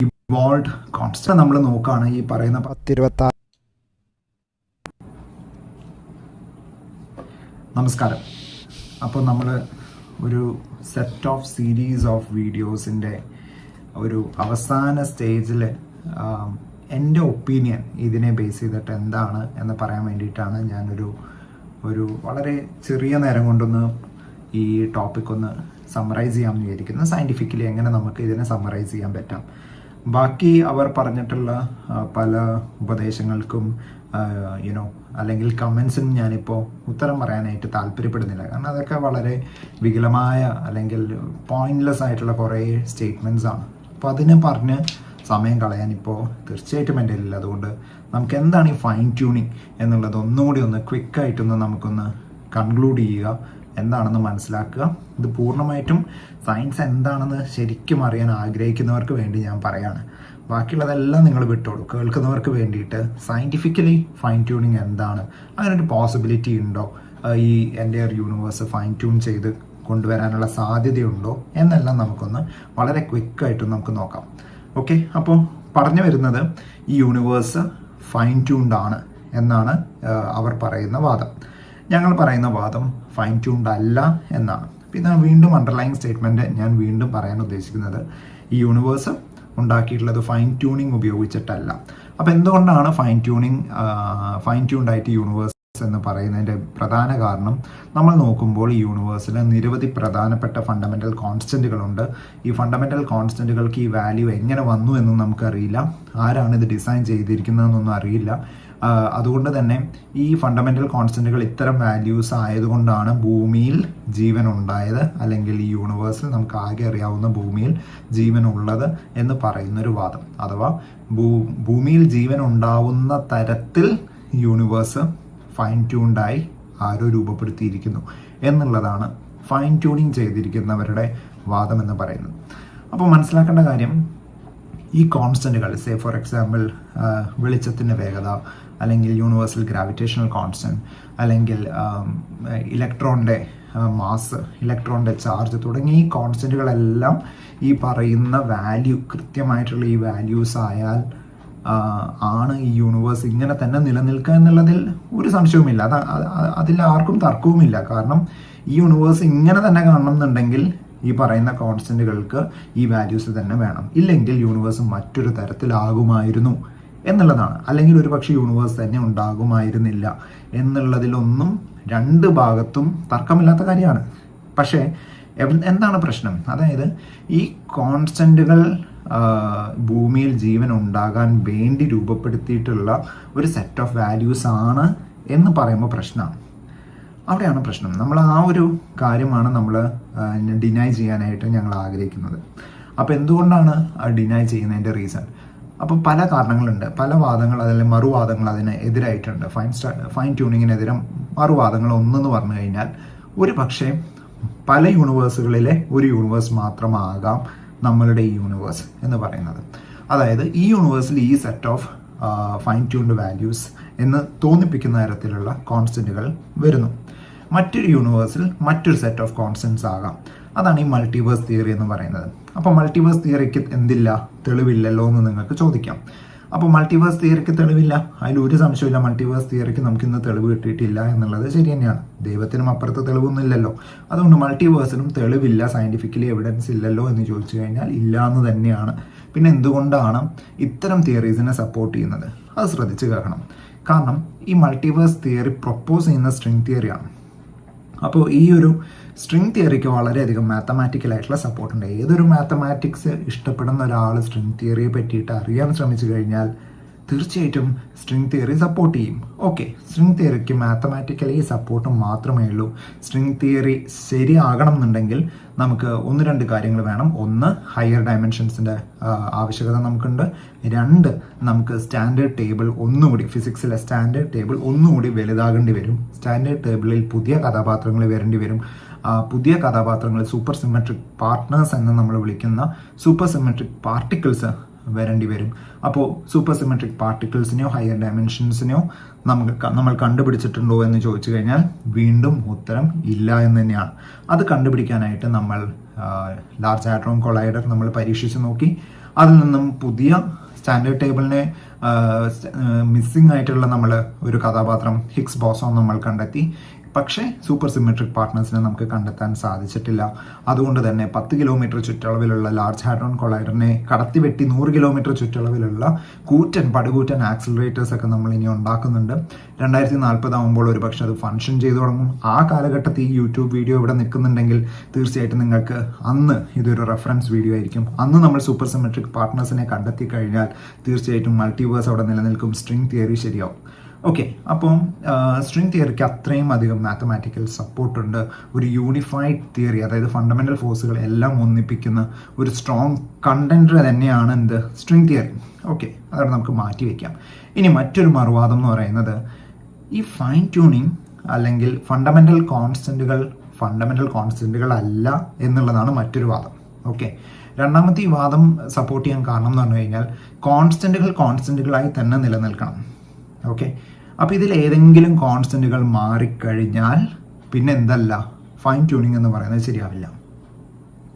ഇവോൾവ് കോൺസ്റ്റന്റ് നമ്മൾ നോക്കുകയാണ് ഈ പറയുന്ന 10-26. നമസ്കാരം. അപ്പോൾ നമ്മൾ ഒരു സെറ്റ് ഓഫ് സീരീസ് ഓഫ് വീഡിയോസിൻ്റെ ഒരു അവസാന സ്റ്റേജിൽ എൻ്റെ ഒപ്പീനിയൻ ഇതിനെ ബേസ് ചെയ്തിട്ട് എന്താണ് എന്ന് പറയാൻ വേണ്ടിയിട്ടാണ് ഞാനൊരു വളരെ ചെറിയ നേരം കൊണ്ടൊന്ന് ഈ ടോപ്പിക് ഒന്ന് സമ്മറൈസ് ചെയ്യാമെന്ന് വിചാരിക്കുന്നത്. സയൻറ്റിഫിക്കലി എങ്ങനെ നമുക്ക് ഇതിനെ സമ്മറൈസ് ചെയ്യാൻ പറ്റാം. ബാക്കി അവർ പറഞ്ഞിട്ടുള്ള പല ഉപദേശങ്ങൾക്കും അല്ലെങ്കിൽ കമൻസിനും ഞാനിപ്പോൾ ഉത്തരം പറയാനായിട്ട് താല്പര്യപ്പെടുന്നില്ല. കാരണം അതൊക്കെ വളരെ വികലമായ അല്ലെങ്കിൽ പോയിന്റ്ലെസ് ആയിട്ടുള്ള കുറേ സ്റ്റേറ്റ്മെൻറ്റ്സ് ആണ്. അപ്പോൾ അതിനെ പറഞ്ഞ് സമയം കളയാൻ ഇപ്പോൾ തീർച്ചയായിട്ടും എൻ്റെ ഇല്ല. അതുകൊണ്ട് നമുക്ക് എന്താണ് ഈ ഫൈൻ ട്യൂണിങ് എന്നുള്ളത് ഒന്നുകൂടി ഒന്ന് ക്വിക്കായിട്ടൊന്ന് നമുക്കൊന്ന് കൺക്ലൂഡ് ചെയ്യുക, എന്താണെന്ന് മനസ്സിലാക്കുക. ഇത് പൂർണ്ണമായിട്ടും സയൻസ് എന്താണെന്ന് ശരിക്കും അറിയാൻ ആഗ്രഹിക്കുന്നവർക്ക് വേണ്ടി ഞാൻ പറയാണ്. ബാക്കിയുള്ളതെല്ലാം നിങ്ങൾ വിട്ടോളൂ. കേൾക്കുന്നവർക്ക് വേണ്ടിയിട്ട് സയൻറ്റിഫിക്കലി ഫൈൻ ട്യൂണിങ് എന്താണ്, അങ്ങനൊരു പോസിബിലിറ്റി ഉണ്ടോ, ഈ എൻ്റെ യൂണിവേഴ്സ് ഫൈൻ ട്യൂൺ ചെയ്ത് കൊണ്ടുവരാനുള്ള സാധ്യതയുണ്ടോ എന്നെല്ലാം നമുക്കൊന്ന് വളരെ ക്വിക്കായിട്ട് നമുക്ക് നോക്കാം. ഓക്കെ, അപ്പോൾ പറഞ്ഞു വരുന്നത് ഈ യൂണിവേഴ്സ് ഫൈൻ ട്യൂൺഡ് ആണ് എന്നാണ് അവർ പറയുന്ന വാദം. ഞങ്ങൾ പറയുന്ന വാദം ഫൈൻ ട്യൂൺഡ് അല്ല എന്നാണ്. പിന്നെ വീണ്ടും അണ്ടർലൈൻ സ്റ്റേറ്റ്മെൻറ്റ് ഞാൻ വീണ്ടും പറയാൻ ഉദ്ദേശിക്കുന്നത്, ഈ യൂണിവേഴ്സ് ഉണ്ടാക്കിയിട്ടുള്ളത് ഫൈൻ ട്യൂണിങ് ഉപയോഗിച്ചിട്ടല്ല. അപ്പോൾ എന്തുകൊണ്ടാണ് ഫൈൻ ട്യൂൺഡ് ആയിട്ട് യൂണിവേഴ്സ് എന്ന് പറയുന്നതിൻ്റെ പ്രധാന കാരണം, നമ്മൾ നോക്കുമ്പോൾ ഈ യൂണിവേഴ്സിൽ നിരവധി പ്രധാനപ്പെട്ട ഫണ്ടമെൻ്റൽ കോൺസ്റ്റൻറ്റുകളുണ്ട്. ഈ ഫണ്ടമെൻ്റൽ കോൺസ്റ്റൻറ്റുകൾക്ക് ഈ വാല്യൂ എങ്ങനെ വന്നു എന്നും നമുക്കറിയില്ല, ആരാണ് ഇത് ഡിസൈൻ ചെയ്തിരിക്കുന്നതെന്നൊന്നും അറിയില്ല. അതുകൊണ്ട് തന്നെ ഈ ഫണ്ടമെൻ്റൽ കോൺസ്റ്റൻറ്റുകൾ ഇത്തരം വാല്യൂസ് ആയതുകൊണ്ടാണ് ഭൂമിയിൽ ജീവൻ ഉണ്ടായത്, അല്ലെങ്കിൽ ഈ യൂണിവേഴ്സിൽ നമുക്ക് ആകെ അറിയാവുന്ന ഭൂമിയിൽ ജീവനുള്ളത് എന്ന് പറയുന്നൊരു വാദം. അഥവാ ഭൂമിയിൽ ജീവൻ ഉണ്ടാവുന്ന തരത്തിൽ യൂണിവേഴ്സ് ഫൈൻ ട്യൂൺഡായി ആരോ രൂപപ്പെടുത്തിയിരിക്കുന്നു എന്നുള്ളതാണ് ഫൈൻ ട്യൂണിങ് ചെയ്തിരിക്കുന്നവരുടെ വാദം എന്ന് പറയുന്നത്. അപ്പോൾ മനസ്സിലാക്കേണ്ട കാര്യം, ഈ കോൺസ്റ്റൻറ്റുകൾ, സേ ഫോർ എക്സാമ്പിൾ വെളിച്ചത്തിൻ്റെ വേഗത, അല്ലെങ്കിൽ യൂണിവേഴ്സൽ ഗ്രാവിറ്റേഷണൽ കോൺസ്റ്റൻറ്റ്, അല്ലെങ്കിൽ ഇലക്ട്രോണിൻ്റെ മാസ്, ഇലക്ട്രോണിൻ്റെ ചാർജ് തുടങ്ങിയ ഈ കോൺസ്റ്റൻറ്റുകളെല്ലാം ഈ പറയുന്ന വാല്യൂ, കൃത്യമായിട്ടുള്ള ഈ വാല്യൂസ് ആയാൽ ആണ് ഈ യൂണിവേഴ്സ് ഇങ്ങനെ തന്നെ നിലനിൽക്കുക എന്നുള്ളതിൽ ഒരു സംശയവുമില്ല. അതിൽ ആർക്കും തർക്കവുമില്ല. കാരണം ഈ യൂണിവേഴ്സ് ഇങ്ങനെ തന്നെ കാണണം എന്നുണ്ടെങ്കിൽ ഈ പറയുന്ന കോൺസ്റ്റൻറ്റുകൾക്ക് ഈ വാല്യൂസ് തന്നെ വേണം. ഇല്ലെങ്കിൽ യൂണിവേഴ്സ് മറ്റൊരു തരത്തിലാകുമായിരുന്നു എന്നുള്ളതാണ്. അല്ലെങ്കിൽ ഒരു പക്ഷേ യൂണിവേഴ്സ് തന്നെ ഉണ്ടാകുമായിരുന്നില്ല എന്നുള്ളതിലൊന്നും രണ്ട് ഭാഗത്തും തർക്കമില്ലാത്ത കാര്യമാണ്. പക്ഷേ എന്താണ് പ്രശ്നം? അതായത് ഈ കോൺസ്റ്റൻറ്റുകൾ ഭൂമിയിൽ ജീവൻ ഉണ്ടാകാൻ വേണ്ടി രൂപപ്പെടുത്തിയിട്ടുള്ള ഒരു സെറ്റ് ഓഫ് വാല്യൂസ് ആണ് എന്ന് പറയുമ്പോൾ പ്രശ്നമാണ്. അവിടെയാണ് പ്രശ്നം. നമ്മൾ ആ ഒരു കാര്യമാണ് നമ്മൾ ഡിനൈ ചെയ്യാനായിട്ട് ഞങ്ങൾ ആഗ്രഹിക്കുന്നത്. അപ്പോൾ എന്തുകൊണ്ടാണ് ഡിനൈ ചെയ്യുന്നതിൻ്റെ റീസൺ? അപ്പോൾ പല കാരണങ്ങളുണ്ട്, പല വാദങ്ങൾ, അല്ലെങ്കിൽ മറുവാദങ്ങൾ അതിന് എതിരായിട്ടുണ്ട്. ഫൈൻ ട്യൂണിങ്ങിനെതിരെ മറുവാദങ്ങൾ ഒന്നെന്ന് പറഞ്ഞു കഴിഞ്ഞാൽ, ഒരു പക്ഷേ പല യൂണിവേഴ്സുകളിലെ ഒരു യൂണിവേഴ്സ് മാത്രമാകാം നമ്മളുടെ ഈ യൂണിവേഴ്സ് എന്ന് പറയുന്നത്. അതായത് ഈ യൂണിവേഴ്സിൽ ഈ set of fine tuned values എന്ന് തോന്നിപ്പിക്കുന്ന തരത്തിലുള്ള കോൺസ്റ്റൻറ്റുകൾ വരുന്നു. മറ്റൊരു യൂണിവേഴ്സിൽ മറ്റൊരു സെറ്റ് ഓഫ് കോൺസ്റ്റൻറ്റ്സ് ആകാം. അതാണ് ഈ മൾട്ടിവേഴ്സ് തിയറി എന്ന് പറയുന്നത്. അപ്പോൾ മൾട്ടിവേഴ്സ് തിയറിക്ക് എന്തില്ല, തെളിവില്ലല്ലോ എന്ന് നിങ്ങൾക്ക് ചോദിക്കാം. അപ്പോൾ മൾട്ടിവേഴ്സ് തിയറിക്ക് തെളിവില്ല, അതിലൊരു സംശയമില്ല. മൾട്ടിവേഴ്സ് തിയറിക്ക് നമുക്കിന്ന് തെളിവ് കിട്ടിയിട്ടില്ല എന്നുള്ളത് ശരി തന്നെയാണ്. ദൈവത്തിനും അപ്പുറത്ത് തെളിവൊന്നും ഇല്ലല്ലോ. അതുകൊണ്ട് മൾട്ടിവേഴ്സിനും തെളിവില്ല, സയൻറ്റിഫിക്കലി എവിഡൻസ് ഇല്ലല്ലോ എന്ന് ചോദിച്ചു കഴിഞ്ഞാൽ ഇല്ല എന്ന് തന്നെയാണ്. പിന്നെ എന്തുകൊണ്ടാണ് ഇത്തരം തിയറീസിനെ സപ്പോർട്ട് ചെയ്യുന്നത്? അത് ശ്രദ്ധിച്ച് കേൾക്കണം. കാരണം ഈ മൾട്ടിവേഴ്സ് തിയറി പ്രൊപ്പോസ് ചെയ്യുന്ന സ്ട്രിംഗ് തിയറിയാണ്. അപ്പോൾ ഈ ഒരു സ്ട്രിംഗ് തിയറിക്ക് വളരെയധികം മാത്തമാറ്റിക്കലായിട്ടുള്ള സപ്പോർട്ടുണ്ട്. ഏതൊരു മാത്തമാറ്റിക്സ് ഇഷ്ടപ്പെടുന്ന ഒരാൾ സ്ട്രിംഗ് തിയറിയെ പറ്റിയിട്ട് അറിയാൻ ശ്രമിച്ചു കഴിഞ്ഞാൽ തീർച്ചയായിട്ടും സ്ട്രിംഗ് തിയറി സപ്പോർട്ട് ചെയ്യും. ഓക്കെ, സ്ട്രിംഗ് തിയറിക്ക് മാത്തമാറ്റിക്കലി സപ്പോർട്ട് മാത്രമേ ഉള്ളൂ. സ്ട്രിംഗ് തിയറി ശരിയാകണം എന്നുണ്ടെങ്കിൽ നമുക്ക് ഒന്ന് രണ്ട് കാര്യങ്ങൾ വേണം. ഒന്ന്, ഹയർ ഡയമെൻഷൻസിൻ്റെ ആവശ്യകത നമുക്കുണ്ട്. രണ്ട്, നമുക്ക് സ്റ്റാൻഡേർഡ് ടേബിൾ ഒന്നുകൂടി, ഫിസിക്സിലെ സ്റ്റാൻഡേർഡ് ടേബിൾ ഒന്നുകൂടി വലുതാകേണ്ടി വരും. സ്റ്റാൻഡേർഡ് ടേബിളിൽ പുതിയ കഥാപാത്രങ്ങൾ വരേണ്ടി വരും. പുതിയ കഥാപാത്രങ്ങൾ, സൂപ്പർ സിമെട്രിക് പാർട്ട്നേഴ്സ് എന്ന് നമ്മൾ വിളിക്കുന്ന സൂപ്പർ സിമെട്രിക് പാർട്ടിക്കിൾസ് വരേണ്ടി വരും. അപ്പോൾ സൂപ്പർ സിമെട്രിക് പാർട്ടിക്കിൾസിനെയോ ഹയർ ഡയമെൻഷൻസിനെയോ നമ്മൾ കണ്ടുപിടിച്ചിട്ടുണ്ടോ എന്ന് ചോദിച്ചു കഴിഞ്ഞാൽ വീണ്ടും ഉത്തരം ഇല്ല എന്ന് തന്നെയാണ്. അത് കണ്ടുപിടിക്കാനായിട്ട് നമ്മൾ ലാർജ് ഹാഡ്രോൺ കൊളൈഡർ നമ്മൾ പരീക്ഷിച്ച് നോക്കി. അതിൽ നിന്നും പുതിയ സ്റ്റാൻഡേർഡ് ടേബിളിനെ മിസ്സിംഗ് ആയിട്ടുള്ള നമ്മൾ ഒരു കഥാപാത്രം ഹിഗ്സ് ബോസോൺ നമ്മൾ കണ്ടെത്തി. പക്ഷേ സൂപ്പർ സിമെട്രിക് പാർട്ട്നേഴ്സിനെ നമുക്ക് കണ്ടെത്താൻ സാധിച്ചിട്ടില്ല. അതുകൊണ്ട് തന്നെ 10 കിലോമീറ്റർ ചുറ്റളവിലുള്ള ലാർജ് ഹാഡ്രോൺ കൊളൈഡറിനെ കടത്തിവെട്ടി 100 കിലോമീറ്റർ ചുറ്റളവിലുള്ള പടുകൂറ്റൻ ആക്സിലറേറ്റേഴ്സ് ഒക്കെ നമ്മൾ ഇനി ഉണ്ടാക്കുന്നുണ്ട്. 2040 ആകുമ്പോൾ ഒരു പക്ഷേ അത് ഫങ്ഷൻ ചെയ്തു തുടങ്ങും. ആ കാലഘട്ടത്തിൽ ഈ യൂട്യൂബ് വീഡിയോ ഇവിടെ നിൽക്കുന്നുണ്ടെങ്കിൽ തീർച്ചയായിട്ടും നിങ്ങൾക്ക് അന്ന് ഇതൊരു റെഫറൻസ് വീഡിയോ ആയിരിക്കും. അന്ന് നമ്മൾ സൂപ്പർ സിമെട്രിക് പാർട്ട്നേഴ്സിനെ കണ്ടെത്തി കഴിഞ്ഞാൽ തീർച്ചയായിട്ടും മൾട്ടിവേഴ്സ് അവിടെ നിലനിൽക്കും, സ്ട്രിംഗ് തിയറി ശരിയാവും. ഓക്കെ, അപ്പം സ്ട്രിംഗ് തിയറിക്ക് അത്രയും അധികം മാത്തമാറ്റിക്കൽ സപ്പോർട്ടുണ്ട്. ഒരു യൂണിഫൈഡ് തിയറി, അതായത് ഫണ്ടമെൻ്റൽ ഫോഴ്സുകൾ എല്ലാം ഒന്നിപ്പിക്കുന്ന ഒരു സ്ട്രോങ് കണ്ടൻറ് തന്നെയാണ് എന്ത്, സ്ട്രിംഗ് തിയറി. ഓക്കെ, അതവിടെ നമുക്ക് മാറ്റി വയ്ക്കാം. ഇനി മറ്റൊരു മറുവാദം എന്ന് പറയുന്നത് ഈ ഫൈൻ ട്യൂണിങ് അല്ലെങ്കിൽ ഫണ്ടമെൻ്റൽ കോൺസ്റ്റൻറ്റുകൾ അല്ല എന്നുള്ളതാണ് മറ്റൊരു വാദം. ഓക്കെ, രണ്ടാമത്തെ ഈ വാദം സപ്പോർട്ട് ചെയ്യാൻ കാരണം എന്ന് പറഞ്ഞു കഴിഞ്ഞാൽ കോൺസ്റ്റൻറ്റുകളായി തന്നെ നിലനിൽക്കണം. ഓക്കെ, അപ്പോൾ ഇതിൽ ഏതെങ്കിലും കോൺസ്റ്റൻറ്റുകൾ മാറിക്കഴിഞ്ഞാൽ പിന്നെ എന്തല്ല, ഫൈൻ ട്യൂണിങ് എന്ന് പറയുന്നത് ശരിയാവില്ല.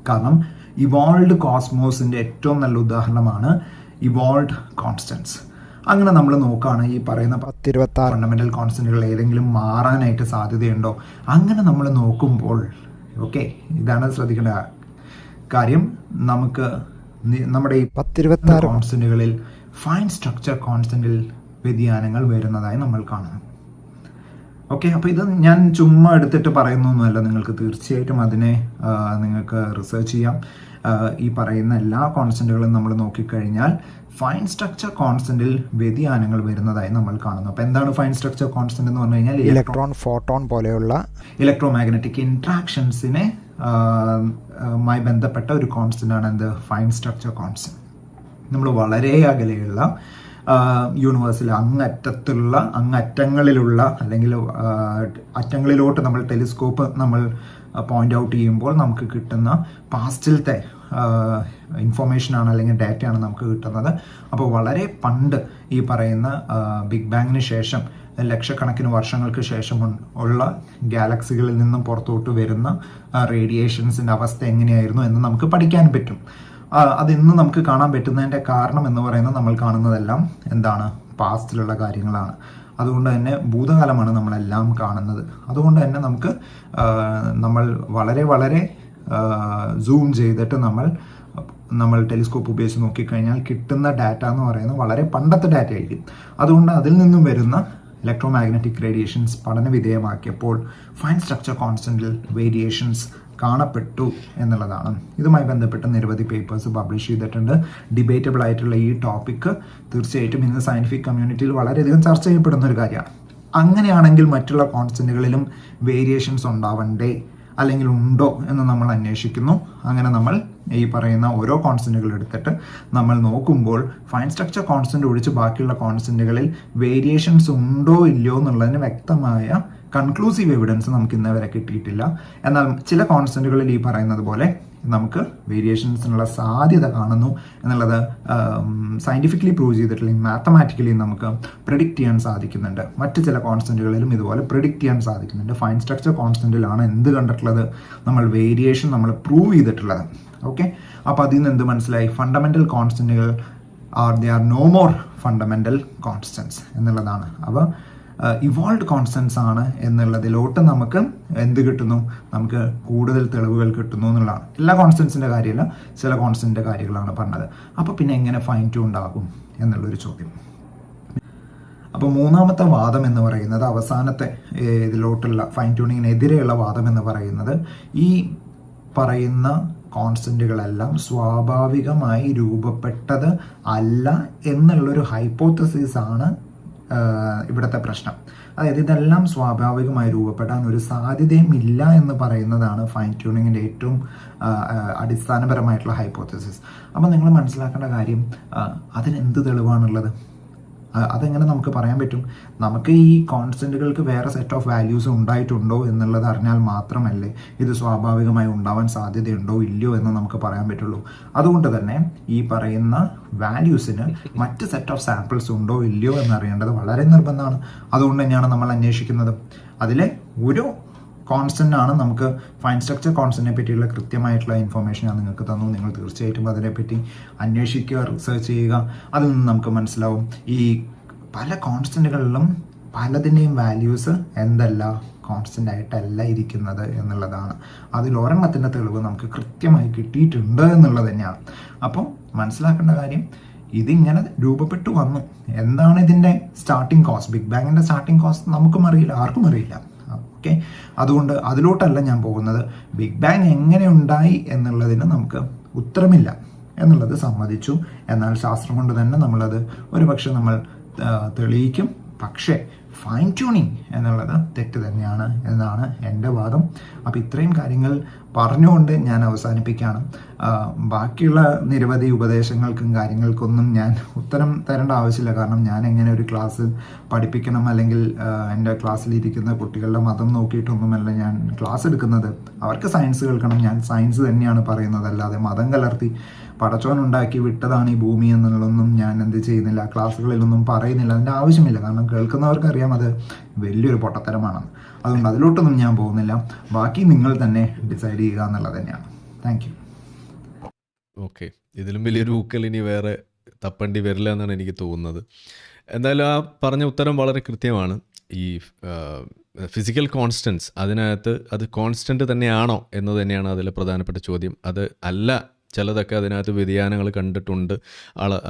കാരണം ഇവോൾവ് കോസ്മോസിൻ്റെ ഏറ്റവും നല്ല ഉദാഹരണമാണ് ഇവോൾവ് കോൺസ്റ്റൻറ്റ്സ്. അങ്ങനെ നമ്മൾ നോക്കുകയാണ്, ഈ പറയുന്ന 10-26 ഫണ്ടമെൻ്റൽ കോൺസ്റ്റൻറ്റുകൾ ഏതെങ്കിലും മാറാനായിട്ട് സാധ്യതയുണ്ടോ? അങ്ങനെ നമ്മൾ നോക്കുമ്പോൾ ഓക്കെ, ഇതാണ് ശ്രദ്ധിക്കേണ്ട കാര്യം. നമുക്ക് നമ്മുടെ ഈ 10-26 കോൺസ്റ്റന്റുകളിൽ ഫൈൻ സ്ട്രക്ചർ കോൺസ്റ്റന്റിൽ വ്യതിയാനങ്ങൾ വരുന്നതായി നമ്മൾ കാണുന്നു. ഓക്കെ, അപ്പോൾ ഇത് ഞാൻ ചുമ്മാ എടുത്തിട്ട് പറയുന്നൊന്നുമല്ല, നിങ്ങൾക്ക് തീർച്ചയായിട്ടും അതിനെ നിങ്ങൾക്ക് റിസർച്ച് ചെയ്യാം. ഈ പറയുന്ന എല്ലാ കോൺസ്റ്റന്റുകളും നമ്മൾ നോക്കിക്കഴിഞ്ഞാൽ ഫൈൻ സ്ട്രക്ചർ കോൺസ്റ്റന്റിൽ വ്യതിയാനങ്ങൾ വരുന്നതായി നമ്മൾ കാണുന്നു. അപ്പോൾ എന്താണ് ഫൈൻ സ്ട്രക്ചർ കോൺസ്റ്റന്റ് എന്ന് പറഞ്ഞു കഴിഞ്ഞാൽ ഇലക്ട്രോൺ, ഫോട്ടോൺ പോലെയുള്ള ഇലക്ട്രോ മാഗ്നറ്റിക് ഇൻട്രാക്ഷൻസിനെ മായി ബന്ധപ്പെട്ട ഒരു കോൺസ്റ്റന്റ് ആണ് എന്ത്, ഫൈൻ സ്ട്രക്ചർ കോൺസ്റ്റന്റ്. നമ്മൾ വളരെ അകലെയുള്ള യൂണിവേഴ്സിൽ അങ്ങറ്റങ്ങളിലുള്ള അല്ലെങ്കിൽ അറ്റങ്ങളിലോട്ട് നമ്മൾ ടെലിസ്കോപ്പ് നമ്മൾ പോയിന്റ് ഔട്ട് ചെയ്യുമ്പോൾ നമുക്ക് കിട്ടുന്ന പാസ്റ്റിലത്തെ ഇൻഫോർമേഷനാണ് അല്ലെങ്കിൽ ഡാറ്റയാണ് നമുക്ക് കിട്ടുന്നത്. അപ്പോൾ വളരെ പണ്ട് ഈ പറയുന്ന ബിഗ് ബാങ്ങിന് ശേഷം ലക്ഷക്കണക്കിന് വർഷങ്ങൾക്ക് ശേഷം ഉള്ള ഗാലക്സികളിൽ നിന്നും പുറത്തോട്ട് വരുന്ന റേഡിയേഷൻസിൻ്റെ അവസ്ഥ എങ്ങനെയായിരുന്നു എന്ന് നമുക്ക് പഠിക്കാൻ പറ്റും. അതിന്ന് നമുക്ക് കാണാൻ പറ്റുന്നതിൻ്റെ കാരണം എന്ന് പറയുന്നത് നമ്മൾ കാണുന്നതെല്ലാം എന്താണ്, പാസ്റ്റിലുള്ള കാര്യങ്ങളാണ്. അതുകൊണ്ട് തന്നെ ഭൂതകാലമാണ് നമ്മളെല്ലാം കാണുന്നത്. അതുകൊണ്ട് തന്നെ നമുക്ക് നമ്മൾ വളരെ വളരെ സൂം ചെയ്തിട്ട് നമ്മൾ ടെലിസ്കോപ്പ് ഉപയോഗിച്ച് നോക്കിക്കഴിഞ്ഞാൽ കിട്ടുന്ന ഡാറ്റ എന്ന് പറയുന്നത് വളരെ പണ്ടത്തെ ഡാറ്റ ആയിരിക്കും. അതുകൊണ്ട് അതിൽ നിന്നും വരുന്ന ഇലക്ട്രോ മാഗ്നറ്റിക് റേഡിയേഷൻസ് പഠന വിധേയമാക്കിയപ്പോൾ ഫൈൻ സ്ട്രക്ചർ കോൺസ്റ്റന്റിൽ വേരിയേഷൻസ് കാണപ്പെട്ടു എന്നുള്ളതാണ്. ഇതുമായി ബന്ധപ്പെട്ട് നിരവധി പേപ്പേഴ്സ് പബ്ലിഷ് ചെയ്തിട്ടുണ്ട്. ഡിബേറ്റബിൾ ആയിട്ടുള്ള ഈ ടോപ്പിക്ക് തീർച്ചയായിട്ടും ഇന്ന് സയന്റിഫിക് കമ്മ്യൂണിറ്റിയിൽ വളരെയധികം ചർച്ച ചെയ്യപ്പെടുന്ന ഒരു കാര്യമാണ്. അങ്ങനെയാണെങ്കിൽ മറ്റുള്ള കോൺസ്റ്റന്റുകളിലും വേരിയേഷൻസ് ഉണ്ടാവണ്ടേ അല്ലെങ്കിൽ ഉണ്ടോ എന്ന് നമ്മൾ അന്വേഷിക്കുന്നു. അങ്ങനെ നമ്മൾ ഈ പറയുന്ന ഓരോ കോൺസ്റ്റന്റുകൾ എടുത്തിട്ട് നമ്മൾ നോക്കുമ്പോൾ ഫൈൻ സ്ട്രക്ചർ കോൺസ്റ്റന്റ് ഒഴിച്ച് ബാക്കിയുള്ള കോൺസ്റ്റന്റുകളിൽ വേരിയേഷൻസ് ഉണ്ടോ ഇല്ലയോ എന്നുള്ളതിന് വ്യക്തമായ കൺക്ലൂസീവ് എവിഡൻസ് നമുക്ക് ഇന്നേ വരെ കിട്ടിയിട്ടില്ല. എന്നാൽ ചില കോൺസ്റ്റന്റുകളിൽ ഈ പറയുന്നത് പോലെ നമുക്ക് വേരിയേഷൻസിനുള്ള സാധ്യത കാണുന്നു എന്നുള്ളത് സയന്റിഫിക്കലി പ്രൂവ് ചെയ്തിട്ടില്ലെങ്കിൽ മാത്തമാറ്റിക്കലി നമുക്ക് പ്രിഡിക്റ്റ് ചെയ്യാൻ സാധിക്കുന്നുണ്ട്. മറ്റ് ചില കോൺസ്റ്റന്റുകളിലും ഇതുപോലെ പ്രിഡിക്റ്റ് ചെയ്യാൻ സാധിക്കുന്നുണ്ട്. ഫൈൻ സ്ട്രക്ചർ കോൺസ്റ്റന്റിലാണ് എന്ത് കണ്ടിട്ടുള്ളത്, നമ്മൾ വേരിയേഷൻ നമ്മൾ പ്രൂവ് ചെയ്തിട്ടുള്ളത്. ഓക്കെ, അപ്പോൾ അതിൽ നിന്ന് എന്ത് മനസ്സിലായി, ഫണ്ടമെന്റൽ കോൺസ്റ്റന്റുകൾ they are no more fundamental constants എന്നുള്ളതാണ്. അപ്പോൾ ഇവോൾവ് കോൺസ്റ്റൻസ് ആണ് എന്നുള്ളതിലോട്ട് നമുക്ക് എന്ത് കിട്ടുന്നു, നമുക്ക് കൂടുതൽ തെളിവുകൾ കിട്ടുന്നു എന്നുള്ളതാണ്. എല്ലാ കോൺസ്റ്റൻസിൻ്റെ കാര്യമല്ല, ചില കോൺസ്റ്റൻറ്റിൻ്റെ കാര്യങ്ങളാണ് പറഞ്ഞത്. അപ്പോൾ പിന്നെ എങ്ങനെ ഫൈൻ ട്യൂൺ ഉണ്ടാകും എന്നുള്ളൊരു ചോദ്യം. അപ്പോൾ മൂന്നാമത്തെ വാദം എന്ന് പറയുന്നത്, അവസാനത്തെ ഇതിലോട്ടുള്ള ഫൈൻ ട്യൂണിങ്ങിനെതിരെയുള്ള വാദം എന്ന് പറയുന്നത്, ഈ പറയുന്ന കോൺസ്റ്റന്റുകളെല്ലാം സ്വാഭാവികമായി രൂപപ്പെട്ടത് അല്ല എന്നുള്ളൊരു ഹൈപ്പോത്തസിസ് ആണ് ഇവിടുത്തെ പ്രശ്നം. അതായത് ഇതെല്ലാം സ്വാഭാവികമായി രൂപപ്പെടാൻ ഒരു സാധ്യതയും ഇല്ല എന്ന് പറയുന്നതാണ് ഫൈൻ ട്യൂണിങ്ങിൻ്റെ ഏറ്റവും അടിസ്ഥാനപരമായിട്ടുള്ള ഹൈപ്പോത്തസിസ്. അപ്പോൾ നിങ്ങൾ മനസ്സിലാക്കേണ്ട കാര്യം, അതിനെന്ത് തെളിവാണുള്ളത്? അതെങ്ങനെ നമുക്ക് പറയാൻ പറ്റും? നമുക്ക് ഈ കോൺസ്റ്റന്റുകൾക്ക് വേറെ സെറ്റ് ഓഫ് വാല്യൂസ് ഉണ്ടായിട്ടുണ്ടോ എന്നുള്ളത് അറിഞ്ഞാൽ മാത്രമല്ലേ ഇത് സ്വാഭാവികമായി ഉണ്ടാവാൻ സാധ്യതയുണ്ടോ ഇല്ലയോ എന്ന് നമുക്ക് പറയാൻ പറ്റുള്ളൂ. അതുകൊണ്ട് തന്നെ ഈ പറയുന്ന വാല്യൂസിന് മറ്റ് സെറ്റ് ഓഫ് സാമ്പിൾസ് ഉണ്ടോ ഇല്ലയോ എന്നറിയേണ്ടത് വളരെ നിർബന്ധമാണ്. അതുകൊണ്ട് തന്നെയാണ് നമ്മൾ അന്വേഷിക്കുന്നത്. അതിലെ ഒരു കോൺസ്റ്റന്റ് ആണ് നമുക്ക് ഫൈൻ സ്ട്രക്ചർ കോൺസ്റ്റന്റിനെ പറ്റിയുള്ള കൃത്യമായിട്ടുള്ള ഇൻഫർമേഷൻ ഞാൻ നിങ്ങൾക്ക് തന്നു. നിങ്ങൾ തീർച്ചയായിട്ടും അതിനെപ്പറ്റി അന്വേഷിക്കുക, റിസർച്ച് ചെയ്യുക. അതിൽ നിന്ന് നമുക്ക് മനസ്സിലാവും ഈ പല കോൺസ്റ്റന്റുകളിലും പലതിൻ്റെയും വാല്യൂസ് എന്തല്ല, കോൺസ്റ്റന്റ് ആയിട്ടല്ല ഇരിക്കുന്നത് എന്നുള്ളതാണ്. അതിൽ ഒരെണ്ണത്തിൻ്റെ തെളിവ് നമുക്ക് കൃത്യമായി കിട്ടിയിട്ടുണ്ട് എന്നുള്ളത് തന്നെയാണ്. അപ്പോൾ മനസ്സിലാക്കേണ്ട കാര്യം, ഇതിങ്ങനെ രൂപപ്പെട്ടു വന്നു. എന്താണ് ഇതിൻ്റെ സ്റ്റാർട്ടിങ് കോസ്റ്റ്, ബിഗ് ബാങ്ങിൻ്റെ സ്റ്റാർട്ടിങ് കോസ്റ്റ് നമുക്കും അറിയില്ല, ആർക്കും അറിയില്ല. ഓക്കെ, അതുകൊണ്ട് അതിലോട്ടല്ല ഞാൻ പോകുന്നത്. ബിഗ് ബാങ് എങ്ങനെ ഉണ്ടായി എന്നുള്ളതിന് നമുക്ക് ഉത്തരമില്ല എന്നുള്ളത് സമ്മതിച്ചു. എന്നാൽ ശാസ്ത്രം കൊണ്ട് തന്നെ നമ്മളത് ഒരുപക്ഷെ നമ്മൾ തെളിയിക്കും. പക്ഷേ ഫൈൻ ട്യൂണിങ് എന്നുള്ളത് തെറ്റ് തന്നെയാണ് എന്നാണ് എൻ്റെ വാദം. അപ്പോൾ ഇത്രയും കാര്യങ്ങൾ പറഞ്ഞുകൊണ്ട് ഞാൻ അവസാനിപ്പിക്കുകയാണ്. ബാക്കിയുള്ള നിരവധി ഉപദേശങ്ങൾക്കും കാര്യങ്ങൾക്കൊന്നും ഞാൻ ഉത്തരം തരേണ്ട ആവശ്യമില്ല. കാരണം ഞാൻ എങ്ങനെ ഒരു ക്ലാസ് പഠിപ്പിക്കണം, അല്ലെങ്കിൽ എൻ്റെ ക്ലാസ്സിലിരിക്കുന്ന കുട്ടികളുടെ മതം നോക്കിയിട്ടൊന്നുമല്ല ഞാൻ ക്ലാസ് എടുക്കുന്നത്. അവർക്ക് സയൻസ് കേൾക്കണം, ഞാൻ സയൻസ് തന്നെയാണ് പറയുന്നത്. അല്ലാതെ മതം കലർത്തി പടച്ചോനുണ്ടാക്കി വിട്ടതാണ് ഈ ഭൂമി എന്നുള്ളതൊന്നും ഞാൻ എന്ത് ചെയ്യുന്നില്ല, ക്ലാസ്സുകളിലൊന്നും പറയുന്നില്ല. അതിൻ്റെ ആവശ്യമില്ല. കാരണം കേൾക്കുന്നവർക്കറിയാം അത് വലിയൊരു പൊട്ടത്തരമാണെന്ന്. അതുകൊണ്ട് അതിലോട്ടൊന്നും ഞാൻ പോകുന്നില്ല. ബാക്കി നിങ്ങൾ തന്നെ ഡിസൈഡ് ചെയ്യുക എന്നുള്ളത് തന്നെയാണ്. Thank you. ഓക്കെ, ഇതിലും വലിയൊരു ഊക്കൽ ഇനി വേറെ തപ്പേണ്ടി വരില്ല എന്നാണ് എനിക്ക് തോന്നുന്നത്. എന്തായാലും ആ പറഞ്ഞ ഉത്തരം വളരെ കൃത്യമാണ്. ഈ ഫിസിക്കൽ കോൺസ്റ്റൻസ്, അതിനകത്ത് അത് കോൺസ്റ്റൻറ്റ് തന്നെയാണോ എന്നത് തന്നെയാണ് അതിൽ പ്രധാനപ്പെട്ട ചോദ്യം. അത് അല്ല ചിലതൊക്കെ അതിനകത്ത് വ്യതിയാനങ്ങൾ കണ്ടിട്ടുണ്ട്,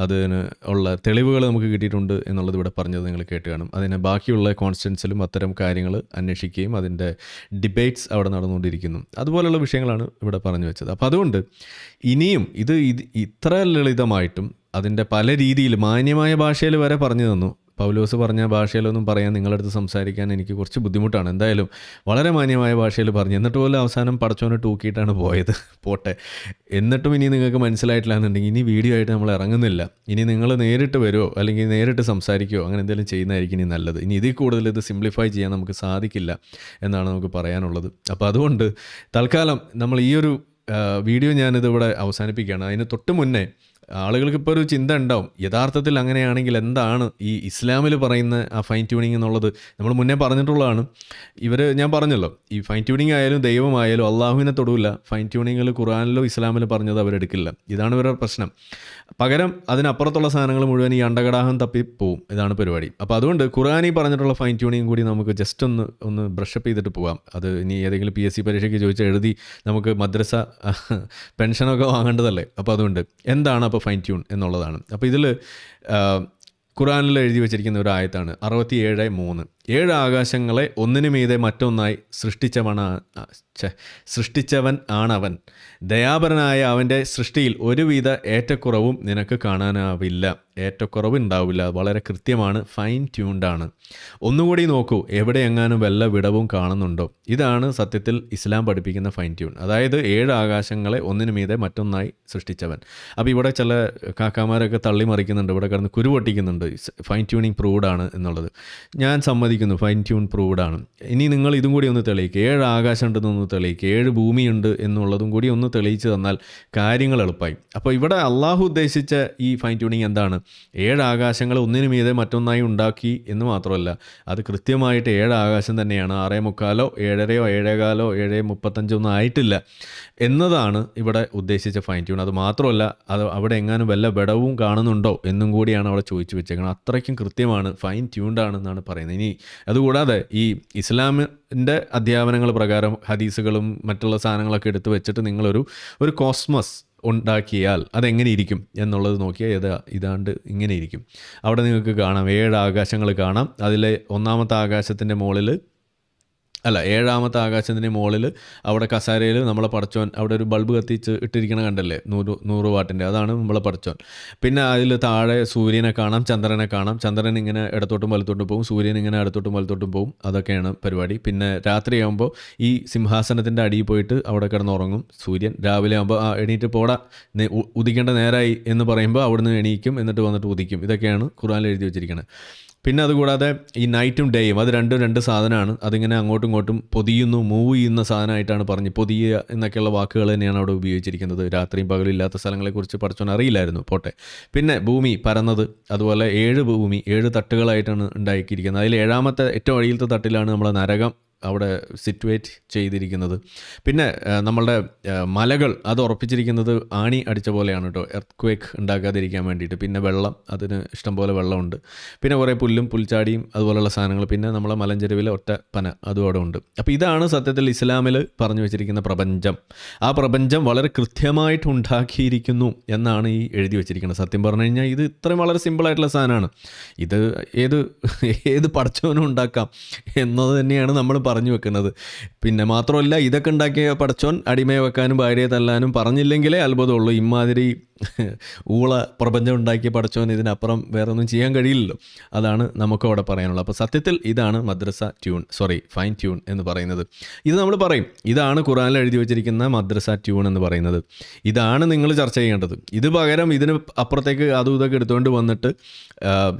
അതിന് ഉള്ള തെളിവുകൾ നമുക്ക് കിട്ടിയിട്ടുണ്ട് എന്നുള്ളത് ഇവിടെ പറഞ്ഞത് നിങ്ങൾ കേട്ട് കാണും. അതിന് ബാക്കിയുള്ള കോൺസ്റ്റൻസിലും അത്തരം കാര്യങ്ങൾ അന്വേഷിക്കുകയും അതിൻ്റെ ഡിബേറ്റ്സ് അവിടെ നടന്നുകൊണ്ടിരിക്കുന്നു. അതുപോലുള്ള വിഷയങ്ങളാണ് ഇവിടെ പറഞ്ഞു വെച്ചത്. അപ്പോൾ അതുകൊണ്ട് ഇനിയും ഇത് ഇത്ര ലളിതമായിട്ടും അതിൻ്റെ പല രീതിയിൽ മാന്യമായ ഭാഷയിൽ വരെ പറഞ്ഞു തന്നു. പൗലോസ് പറഞ്ഞ ഭാഷയിലൊന്നും പറയാൻ നിങ്ങളടുത്ത് സംസാരിക്കാൻ എനിക്ക് കുറച്ച് ബുദ്ധിമുട്ടാണ്. എന്തായാലും വളരെ മാന്യമായ ഭാഷയിൽ പറഞ്ഞു. എന്നിട്ട് പോലും അവസാനം പടച്ചോനെ തൂക്കിയിട്ടാണ് പോയത്. പോട്ടെ, എന്നിട്ടും ഇനി നിങ്ങൾക്ക് മനസ്സിലായിട്ടില്ല എന്നുണ്ടെങ്കിൽ ഇനി വീഡിയോ ആയിട്ട് നമ്മൾ ഇറങ്ങുന്നില്ല. ഇനി നിങ്ങൾ നേരിട്ട് വരുമോ അല്ലെങ്കിൽ നേരിട്ട് സംസാരിക്കുകയോ അങ്ങനെ എന്തെങ്കിലും ചെയ്യുന്നതായിരിക്കും ഇനി നല്ലത്. ഇനി ഇതിൽ കൂടുതൽ ഇത് സിംപ്ലിഫൈ ചെയ്യാൻ നമുക്ക് സാധിക്കില്ല എന്നാണ് നമുക്ക് പറയാനുള്ളത്. അപ്പോൾ അതുകൊണ്ട് തൽക്കാലം നമ്മൾ ഈ ഒരു വീഡിയോ ഞാനിതിവിടെ അവസാനിപ്പിക്കുകയാണ്. അതിന് തൊട്ട് മുന്നേ ആളുകൾക്ക് ഇപ്പോൾ ഒരു ചിന്ത ഉണ്ടാവും, യഥാർത്ഥത്തിൽ അങ്ങനെയാണെങ്കിൽ എന്താണ് ഈ ഇസ്ലാമിൽ പറയുന്ന ആ ഫൈൻ ട്യൂണിങ് എന്നുള്ളത്. നമ്മൾ മുന്നേ പറഞ്ഞിട്ടുള്ളതാണ്. ഞാൻ പറഞ്ഞല്ലോ, ഈ ഫൈൻ ട്യൂണിങ് ആയാലും ദൈവമായാലും അള്ളാഹുവിനെ തൊടില്ല. ഫൈൻ ട്യൂണിങ്ങിൽ ഖുറാനിലോ ഇസ്ലാമിലോ പറഞ്ഞത് അവരെടുക്കില്ല. ഇതാണ് ഇവരുടെ പ്രശ്നം. പകരം അതിനപ്പുറത്തുള്ള സാധനങ്ങൾ മുഴുവൻ ഈ അണ്ടകടാഹം തപ്പിപ്പോവും. ഇതാണ് പരിപാടി. അപ്പോൾ അതുകൊണ്ട് ഖുറാനി പറഞ്ഞിട്ടുള്ള ഫൈൻ ട്യൂണിങ് കൂടി നമുക്ക് ജസ്റ്റ് ഒന്ന് ബ്രഷപ്പ് ചെയ്തിട്ട് പോകാം. അത് ഇനി ഏതെങ്കിലും PSC പരീക്ഷയ്ക്ക് ചോദിച്ചാൽ എഴുതി നമുക്ക് മദ്രസ പെൻഷനൊക്കെ വാങ്ങേണ്ടതല്ലേ. അപ്പോൾ അതുകൊണ്ട് എന്താണ് അപ്പോൾ ഫൈൻ ട്യൂൺ എന്നുള്ളതാണ്. അപ്പോൾ ഇതിൽ ഖുറാനിൽ എഴുതി വെച്ചിരിക്കുന്ന ഒരു ആയത്താണ് 67:3. 7 ആകാശങ്ങളെ ഒന്നിനു മീതെ മറ്റൊന്നായി സൃഷ്ടിച്ചവൻ ആണവൻ. ദയാപരനായ അവൻ്റെ സൃഷ്ടിയിൽ ഒരുവിധ ഏറ്റക്കുറവും നിനക്ക് കാണാനാവില്ല. ഏറ്റക്കുറവ് ഉണ്ടാവില്ല. വളരെ കൃത്യമാണ്, ഫൈൻ ട്യൂൺഡാണ്. ഒന്നുകൂടി നോക്കൂ, എവിടെ എങ്ങാനും വല്ല വിടവും കാണുന്നുണ്ടോ. ഇതാണ് സത്യത്തിൽ ഇസ്ലാം പഠിപ്പിക്കുന്ന ഫൈൻ ട്യൂൺ. അതായത് 7 ആകാശങ്ങളെ ഒന്നിനു മീതെ മറ്റൊന്നായി സൃഷ്ടിച്ചവൻ. അപ്പോൾ ഇവിടെ ചില കാക്കാമാരൊക്കെ തള്ളിമറിക്കുന്നുണ്ട്, ഇവിടെ കിടന്ന് കുരുപൊട്ടിക്കുന്നുണ്ട് ഫൈൻ ട്യൂണിങ് പ്രൂവ്ഡാണ് എന്നുള്ളത്. ഞാൻ സമ്മതിക്കുന്നു, ഫൈൻ ട്യൂൺ പ്രൂവ്ഡാണ്. ഇനി നിങ്ങൾ ഇതും കൂടി ഒന്ന് തെളിയിക്കുക. 7 ആകാശം ഉണ്ടെന്നൊന്ന് തെളിയിക്കുക, 7 ഭൂമിയുണ്ട് എന്നുള്ളതും കൂടി ഒന്ന് തെളിയിച്ച് തന്നാൽ കാര്യങ്ങൾ എളുപ്പമായി. അപ്പോൾ ഇവിടെ അള്ളാഹു ഉദ്ദേശിച്ച ഈ ഫൈൻ ട്യൂണിങ് എന്താണ്? 7 ആകാശങ്ങൾ ഒന്നിനു മീതെ മറ്റൊന്നായി ഉണ്ടാക്കി എന്ന് മാത്രമല്ല, അത് കൃത്യമായിട്ട് 7 ആകാശം തന്നെയാണ്. 6:45, 7:30, 7:15, 7:35 ഒന്നും ആയിട്ടില്ല എന്നതാണ് ഇവിടെ ഉദ്ദേശിച്ച ഫൈൻ ട്യൂൺ. അത് മാത്രമല്ല, അത് അവിടെ എങ്ങാനും വല്ല വിടവും കാണുന്നുണ്ടോ എന്നും കൂടിയാണ് അവിടെ ചോദിച്ചു വെച്ചേക്കുന്നത്. അത്രയ്ക്കും കൃത്യമാണ്, ഫൈൻ ട്യൂൺഡാണെന്നാണ് പറയുന്നത്. ഇനി അതുകൂടാതെ ഈ ഇസ്ലാമിൻ്റെ അധ്യാപനങ്ങൾ പ്രകാരം ഹദീസുകളും മറ്റുള്ള സാധനങ്ങളൊക്കെ എടുത്ത് വെച്ചിട്ട് നിങ്ങളൊരു കോസ്മസ് ഉണ്ടാക്കിയാൽ അതെങ്ങനെ ഇരിക്കും എന്നുള്ളത് നോക്കിയാൽ ഇതാണ്ട് ഇങ്ങനെ ഇരിക്കും. അവിടെ നിങ്ങൾക്ക് കാണാം 7 ആകാശങ്ങൾ കാണാം. അതിലെ 1ാമത്തെ ആകാശത്തിൻ്റെ മുകളിൽ 7ാമത്തെ ആകാശത്തിൻ്റെ മുകളിൽ അവിടെ കസാരയിൽ നമ്മളെ പടച്ചോൻ അവിടെ ഒരു ബൾബ് കത്തിച്ച് ഇട്ടിരിക്കണ കണ്ടല്ലേ, 100 വാട്ടിൻ്റെ, അതാണ് നമ്മളെ പടച്ചോൻ. പിന്നെ അതിൽ താഴെ സൂര്യനെ കാണാം, ചന്ദ്രനെ കാണാം. ചന്ദ്രൻ ഇങ്ങനെ ഇടത്തോട്ടും വലത്തോട്ടും പോകും, സൂര്യൻ ഇങ്ങനെ ഇടത്തോട്ടും വലത്തോട്ടും പോകും. അതൊക്കെയാണ് പരിപാടി. പിന്നെ രാത്രിയാകുമ്പോൾ ഈ സിംഹാസനത്തിൻ്റെ അടിയിൽ പോയിട്ട് അവിടെ കിടന്നുറങ്ങും സൂര്യൻ. രാവിലെ ആകുമ്പോൾ എണീറ്റ് പോടാ, ഉദിക്കേണ്ട നേരമായി എന്ന് പറയുമ്പോൾ അവിടുന്ന് എണീക്കും, എന്നിട്ട് വന്നിട്ട് ഉദിക്കും. ഇതൊക്കെയാണ് ഖുർആനിൽ എഴുതി വെച്ചിരിക്കുന്നത്. പിന്നെ അതുകൂടാതെ ഈ നൈറ്റും ഡേയും അത് രണ്ട് സാധനമാണ്. അതിങ്ങനെ അങ്ങോട്ടും ഇങ്ങോട്ടും പൊതിയുന്നു, മൂവ് ചെയ്യുന്ന സാധനമായിട്ടാണ് പറഞ്ഞ് പൊതിയുക എന്നൊക്കെയുള്ള വാക്കുകൾ തന്നെയാണ് അവിടെ ഉപയോഗിച്ചിരിക്കുന്നത്. രാത്രിയും പകലും ഇല്ലാത്ത സ്ഥലങ്ങളെക്കുറിച്ച് പഠിച്ചോൻ അറിയില്ലായിരുന്നു, പോട്ടെ. പിന്നെ ഭൂമി പരന്നത്, അതുപോലെ 7 ഭൂമി 7 തട്ടുകളായിട്ടാണ് ഉണ്ടാക്കിയിരിക്കുന്നത്. അതിൽ 7ാമത്തെ ഏറ്റവും അടിയിലത്തെ തട്ടിലാണ് നമ്മളെ നരകം അവിടെ സിറ്റുവേറ്റ് ചെയ്തിരിക്കുന്നത്. പിന്നെ നമ്മളുടെ മലകൾ അത് ഉറപ്പിച്ചിരിക്കുന്നത് ആണി അടിച്ച പോലെയാണ് കേട്ടോ, എർത്ത് ക്വേക്ക് ഉണ്ടാക്കാതിരിക്കാൻ വേണ്ടിയിട്ട്. പിന്നെ വെള്ളം, അതിന് ഇഷ്ടംപോലെ വെള്ളമുണ്ട്. പിന്നെ കുറേ പുല്ലും പുൽച്ചാടിയും അതുപോലെയുള്ള സാധനങ്ങൾ. പിന്നെ നമ്മളെ മലഞ്ചെരുവിലെ ഒറ്റ പന അതും അവിടെ ഉണ്ട്. അപ്പോൾ ഇതാണ് സത്യത്തിൽ ഇസ്ലാമിൽ പറഞ്ഞു വെച്ചിരിക്കുന്ന പ്രപഞ്ചം. ആ പ്രപഞ്ചം വളരെ കൃത്യമായിട്ട് ഉണ്ടാക്കിയിരിക്കുന്നു എന്നാണ് ഈ എഴുതി വെച്ചിരിക്കുന്നത്. സത്യം പറഞ്ഞു കഴിഞ്ഞാൽ ഇത് ഇത്രയും വളരെ സിമ്പിളായിട്ടുള്ള സാധനമാണ്. ഇത് ഏത് പടച്ചവനും ഉണ്ടാക്കാം എന്നത് തന്നെയാണ് നമ്മൾ പറഞ്ഞു വെക്കുന്നത്. പിന്നെ മാത്രമല്ല, ഇതൊക്കെ ഉണ്ടാക്കിയ പടച്ചോൻ അടിമയെ വെക്കാനും ഭാര്യയെ തല്ലാനും പറഞ്ഞില്ലെങ്കിലേ അത്ഭുതമുള്ളൂ. ഇമാതിരി ഊള പ്രപഞ്ചം ഉണ്ടാക്കിയ പടച്ചോൻ ഇതിനപ്പുറം വേറെ ഒന്നും ചെയ്യാൻ കഴിയില്ലല്ലോ. അതാണ് നമുക്ക് അവിടെ പറയാനുള്ളത്. അപ്പോൾ സത്യത്തിൽ ഇതാണ് ഫൈൻ ട്യൂൺ എന്ന് പറയുന്നത്. ഇത് നമ്മൾ പറയും, ഇതാണ് ഖുറാനിൽ എഴുതി വെച്ചിരിക്കുന്ന മദ്രസ ട്യൂൺ എന്ന് പറയുന്നത്. ഇതാണ് നിങ്ങൾ ചർച്ച ചെയ്യേണ്ടത്. ഇത് പകരം ഇതിന് അപ്പുറത്തേക്ക് അതും ഇതൊക്കെ എടുത്തുകൊണ്ട് വന്നിട്ട്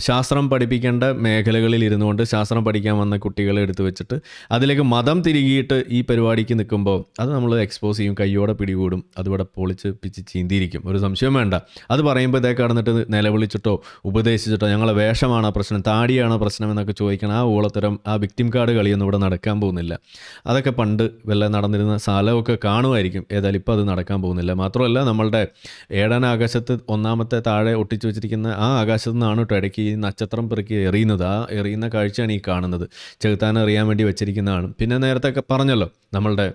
ശാസ്ത്രം പഠിപ്പിക്കേണ്ട മേഖലകളിൽ ഇരുന്നുകൊണ്ട് ശാസ്ത്രം പഠിക്കാൻ വന്ന കുട്ടികളെ എടുത്തു വെച്ചിട്ട് അതിലേക്ക് മതം തിരികിയിട്ട് ഈ പരിപാടിക്ക് നിൽക്കുമ്പോൾ അത് നമ്മൾ എക്സ്പോസ് ചെയ്യും, കയ്യോടെ പിടികൂടും, അതിവിടെ പൊളിച്ച് പിച്ച് ചീന്തിയിരിക്കും. ഒരു സംശയം വേണ്ട. അത് പറയുമ്പോൾ ഇതേ കടന്നിട്ട് നിലവിളിച്ചിട്ടോ ഉപദേശിച്ചിട്ടോ ഞങ്ങളെ വേഷമാണോ പ്രശ്നം, താടിയാണോ പ്രശ്നം എന്നൊക്കെ ചോദിക്കണം. ആ ഊളത്തരം ആ വിക്ടിം കാർഡ് കളിയൊന്നും ഇവിടെ നടക്കാൻ പോകുന്നില്ല. അതൊക്കെ പണ്ട് വല്ല നടന്നിരുന്ന സ്ഥലമൊക്കെ കാണുമായിരിക്കും. ഏതായാലും ഇപ്പോൾ അത് നടക്കാൻ പോകുന്നില്ല. മാത്രമല്ല, നമ്മളുടെ 7ാം ആകാശത്ത് 1ാമത്തെ താഴെ ഒട്ടിച്ചു വെച്ചിരിക്കുന്ന ആ ആകാശത്തു നിന്നാണ് കേട്ടോ ഇടയ്ക്ക് ഈ നക്ഷത്രം പെറുക്കി എറിയുന്നത്. ആ എറിയുന്ന കാഴ്ചയാണ് ഈ കാണുന്നത്. ചെകുത്താൻ എറിയാൻ വേണ്ടി വെച്ചിരിക്കുന്നതാണ്. പിന്നെ നേരത്തെ പറഞ്ഞല്ലോ, നമ്മളുടെ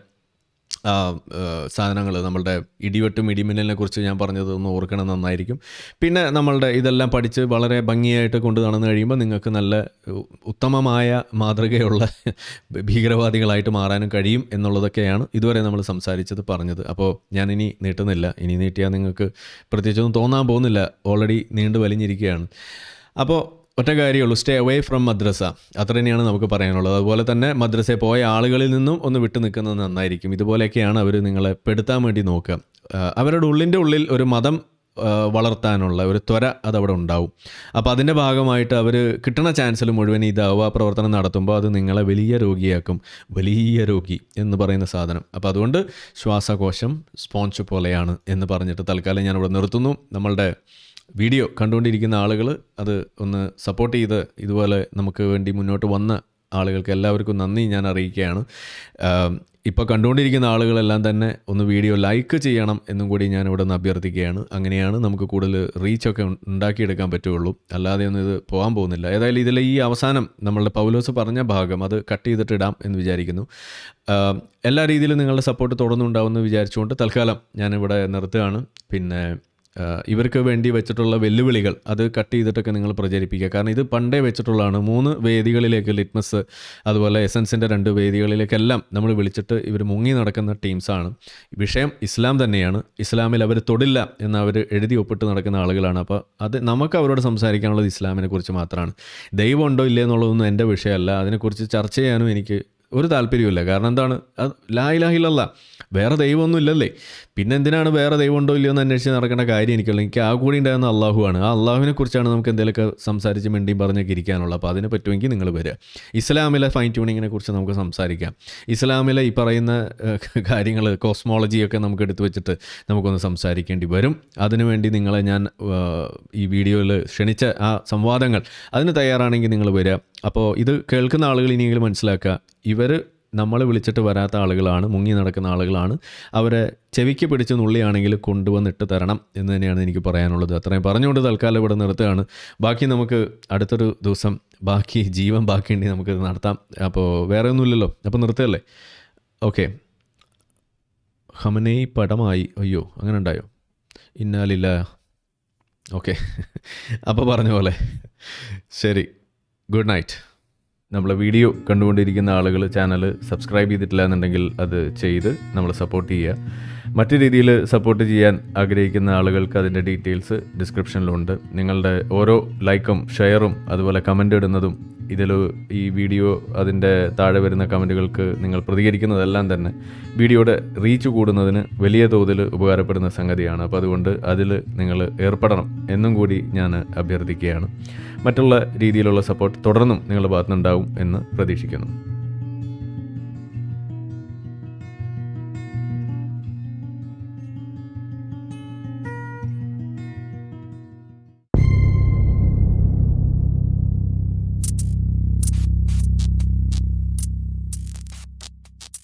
സാധനങ്ങൾ, നമ്മളുടെ ഇടിവെട്ടും ഇടിമിന്നലിനെ കുറിച്ച് ഞാൻ പറഞ്ഞത് ഒന്ന് ഓർക്കണം, നന്നായിരിക്കും. പിന്നെ നമ്മളുടെ ഇതെല്ലാം പഠിച്ച് വളരെ ഭംഗിയായിട്ട് കൊണ്ട് നടന്നു കഴിയുമ്പോൾ നിങ്ങൾക്ക് നല്ല ഉത്തമമായ മാതൃകയുള്ള ഭീകരവാദികളായിട്ട് മാറാനും കഴിയും എന്നുള്ളതൊക്കെയാണ് ഇതുവരെ നമ്മൾ സംസാരിച്ചത് പറഞ്ഞത്. അപ്പോൾ ഞാനിനി നീട്ടുന്നില്ല. ഇനി നീട്ടിയാൽ നിങ്ങൾക്ക് പ്രത്യേകിച്ചൊന്നും തോന്നാൻ പോകുന്നില്ല, ഓൾറെഡി നീണ്ടു വലിഞ്ഞിരിക്കുകയാണ്. അപ്പോൾ ഒറ്റ കാര്യമുള്ളൂ, സ്റ്റേ അവേ ഫ്രം മദ്രസ, അത്ര തന്നെയാണ് നമുക്ക് പറയാനുള്ളത്. അതുപോലെ തന്നെ മദ്രസയിൽ പോയ ആളുകളിൽ നിന്നും ഒന്ന് വിട്ടു നിൽക്കുന്നത് നന്നായിരിക്കും. ഇതുപോലെയൊക്കെയാണ് അവർ നിങ്ങളെ പെടുത്താൻ വേണ്ടി നോക്കുക. അവരുടെ ഉള്ളിൽ ഒരു മതം വളർത്താനുള്ള ഒരു ത്വര അതവിടെ ഉണ്ടാവും. അപ്പോൾ അതിൻ്റെ ഭാഗമായിട്ട് അവർ കിട്ടുന്ന ചാൻസിൽ മുഴുവൻ ഈ ദഅ്വ പ്രവർത്തനം നടത്തുമ്പോൾ അത് നിങ്ങളെ വലിയ രോഗിയാക്കും. വലിയ രോഗി എന്ന് പറയുന്ന സാധനം. അപ്പോൾ അതുകൊണ്ട് ശ്വാസകോശം സ്പോഞ്ച് പോലെയാണ് എന്ന് പറഞ്ഞിട്ട് തൽക്കാലം ഞാനിവിടെ നിർത്തുന്നു. നമ്മളുടെ വീഡിയോ കണ്ടുകൊണ്ടിരിക്കുന്ന ആളുകൾ അത് ഒന്ന് സപ്പോർട്ട് ചെയ്ത് ഇതുപോലെ നമുക്ക് വേണ്ടി മുന്നോട്ട് വന്ന ആളുകൾക്ക് എല്ലാവർക്കും നന്ദി ഞാൻ അറിയിക്കുകയാണ്. ഇപ്പോൾ കണ്ടുകൊണ്ടിരിക്കുന്ന ആളുകളെല്ലാം തന്നെ ഒന്ന് വീഡിയോ ലൈക്ക് ചെയ്യണം എന്നും കൂടി ഞാൻ ഇവിടെ നിന്ന് അഭ്യർത്ഥിക്കുകയാണ്. അങ്ങനെയാണ് നമുക്ക് കൂടുതൽ റീച്ചൊക്കെ ഉണ്ടാക്കിയെടുക്കാൻ പറ്റുള്ളൂ, അല്ലാതെ ഒന്നും ഇത് പോകാൻ പോകുന്നില്ല. ഏതായാലും ഇതിൽ ഈ അവസാനം നമ്മളുടെ പൗലോസ് പറഞ്ഞ ഭാഗം അത് കട്ട് ചെയ്തിട്ട് ഇടാം എന്ന് വിചാരിക്കുന്നു. എല്ലാ രീതിയിലും നിങ്ങളുടെ സപ്പോർട്ട് തുടർന്നുണ്ടാവുമെന്ന് വിചാരിച്ചുകൊണ്ട് തൽക്കാലം ഞാനിവിടെ നിർത്തുകയാണ്. പിന്നെ ഇവർക്ക് വേണ്ടി വെച്ചിട്ടുള്ള വെല്ലുവിളികൾ അത് കട്ട് ചെയ്തിട്ടൊക്കെ നിങ്ങൾ പ്രചരിപ്പിക്കുക. കാരണം ഇത് പണ്ടേ വെച്ചിട്ടുള്ളതാണ്. 3 വേദികളിലേക്ക്, ലിറ്റ്മസ് അതുപോലെ എസൻസിൻ്റെ 2 വേദികളിലേക്കെല്ലാം നമ്മൾ വിളിച്ചിട്ട് ഇവർ മുങ്ങി നടക്കുന്ന ടീംസാണ്. വിഷയം ഇസ്ലാം തന്നെയാണ്. ഇസ്ലാമിൽ അവർ തൊടില്ല എന്ന് അവർ എഴുതി ഒപ്പിട്ട് നടക്കുന്ന ആളുകളാണ്. അപ്പോൾ അത് നമുക്ക് അവരോട് സംസാരിക്കാനുള്ളത് ഇസ്ലാമിനെ കുറിച്ച് മാത്രമാണ്. ദൈവം ഉണ്ടോ ഇല്ലേ എന്നുള്ളതൊന്നും എൻ്റെ വിഷയമല്ല. അതിനെക്കുറിച്ച് ചർച്ച ചെയ്യാനും എനിക്ക് ഒരു താല്പര്യമില്ല. കാരണം എന്താണ്, അത് ലാ ഇലാഹ ഇല്ലല്ലാഹ്, വേറെ ദൈവമൊന്നും ഇല്ലല്ലേ. പിന്നെ എന്തിനാണ് വേറെ ദൈവം ഉണ്ടോ ഇല്ലയോ എന്ന് അന്വേഷിച്ച് നടക്കേണ്ട കാര്യം എനിക്കുള്ളൂ. എനിക്ക് ആ കൂടി ഉണ്ടായിരുന്ന അള്ളാഹുവാണ്. ആ അള്ളാഹുവിനെ കുറിച്ചാണ് നമുക്ക് എന്തെങ്കിലുമൊക്കെ സംസാരിച്ച് മിണ്ടിയും പറഞ്ഞൊക്കെ ഇരിക്കാനുള്ളത്. അപ്പോൾ അതിനെ പറ്റുമെങ്കിൽ നിങ്ങൾ വരിക. ഇസ്ലാമിലെ ഫൈൻ ട്യൂണിങ്ങിനെ കുറിച്ച് നമുക്ക് സംസാരിക്കാം. ഇസ്ലാമിലെ ഈ പറയുന്ന കാര്യങ്ങൾ, കോസ്മോളജിയൊക്കെ നമുക്ക് എടുത്തു വെച്ചിട്ട് നമുക്കൊന്ന് സംസാരിക്കേണ്ടി വരും. അതിനുവേണ്ടി നിങ്ങളെ ഞാൻ ഈ വീഡിയോയിൽ ക്ഷണിച്ച ആ സംവാദങ്ങൾ അതിന് തയ്യാറാണെങ്കിൽ നിങ്ങൾ വരിക. അപ്പോൾ ഇത് കേൾക്കുന്ന ആളുകൾ ഇനിയെങ്കിലും മനസ്സിലാക്കുക, ഇവർ നമ്മൾ വിളിച്ചിട്ട് വരാത്ത ആളുകളാണ്, മുങ്ങി നടക്കുന്ന ആളുകളാണ്. അവരെ ചെവിക്ക് പിടിച്ച് നുള്ളിയാണെങ്കിൽ കൊണ്ടുവന്നിട്ട് തരണം എന്ന് തന്നെയാണ് എനിക്ക് പറയാനുള്ളത്. അത്രയും പറഞ്ഞുകൊണ്ട് തൽക്കാലം ഇവിടെ നിർത്തുകയാണ്. ബാക്കി നമുക്ക് അടുത്തൊരു ദിവസം ബാക്കി ജീവൻ ബാക്കിയുണ്ടെങ്കിൽ നമുക്ക് നടത്താം. അപ്പോൾ വേറെ ഒന്നുമില്ലല്ലോ, അപ്പോൾ നിർത്തുകയല്ലേ? ഓക്കെ. ഖമനേയി പടമായി, അയ്യോ അങ്ങനെ ഉണ്ടായോ? ഇന്നാലില്ല. ഓക്കെ, അപ്പോൾ പറഞ്ഞ പോലെ ശരി, ഗുഡ് നൈറ്റ്. നമ്മളെ വീഡിയോ കണ്ടുകൊണ്ടിരിക്കുന്ന ആളുകൾ ചാനൽ സബ്സ്ക്രൈബ് ചെയ്തിട്ടില്ല എന്നുണ്ടെങ്കിൽ അത് ചെയ്ത് നമ്മൾ സപ്പോർട്ട് ചെയ്യുക. മറ്റു രീതിയിൽ സപ്പോർട്ട് ചെയ്യാൻ ആഗ്രഹിക്കുന്ന ആളുകൾക്ക് അതിൻ്റെ ഡീറ്റെയിൽസ് ഡിസ്ക്രിപ്ഷനിലുണ്ട്. നിങ്ങളുടെ ഓരോ ലൈക്കും ഷെയറും അതുപോലെ കമൻ്റ് ഇടുന്നതും ഇതിൽ ഈ വീഡിയോ അതിൻ്റെ താഴെ വരുന്ന കമൻറ്റുകൾക്ക് നിങ്ങൾ പ്രതികരിക്കുന്നതെല്ലാം തന്നെ വീഡിയോയുടെ റീച്ച് കൂടുന്നതിന് വലിയ തോതിൽ ഉപകാരപ്പെടുന്ന സംഗതിയാണ്. അപ്പോൾ അതുകൊണ്ട് അതിൽ നിങ്ങൾ ഏർപ്പെടണം എന്നും കൂടി ഞാൻ അഭ്യർത്ഥിക്കുകയാണ്. മറ്റുള്ള രീതിയിലുള്ള സപ്പോർട്ട് തുടർന്നും നിങ്ങളുടെ ഭാഗത്തുനിന്നുണ്ടാവും എന്ന് പ്രതീക്ഷിക്കുന്നു.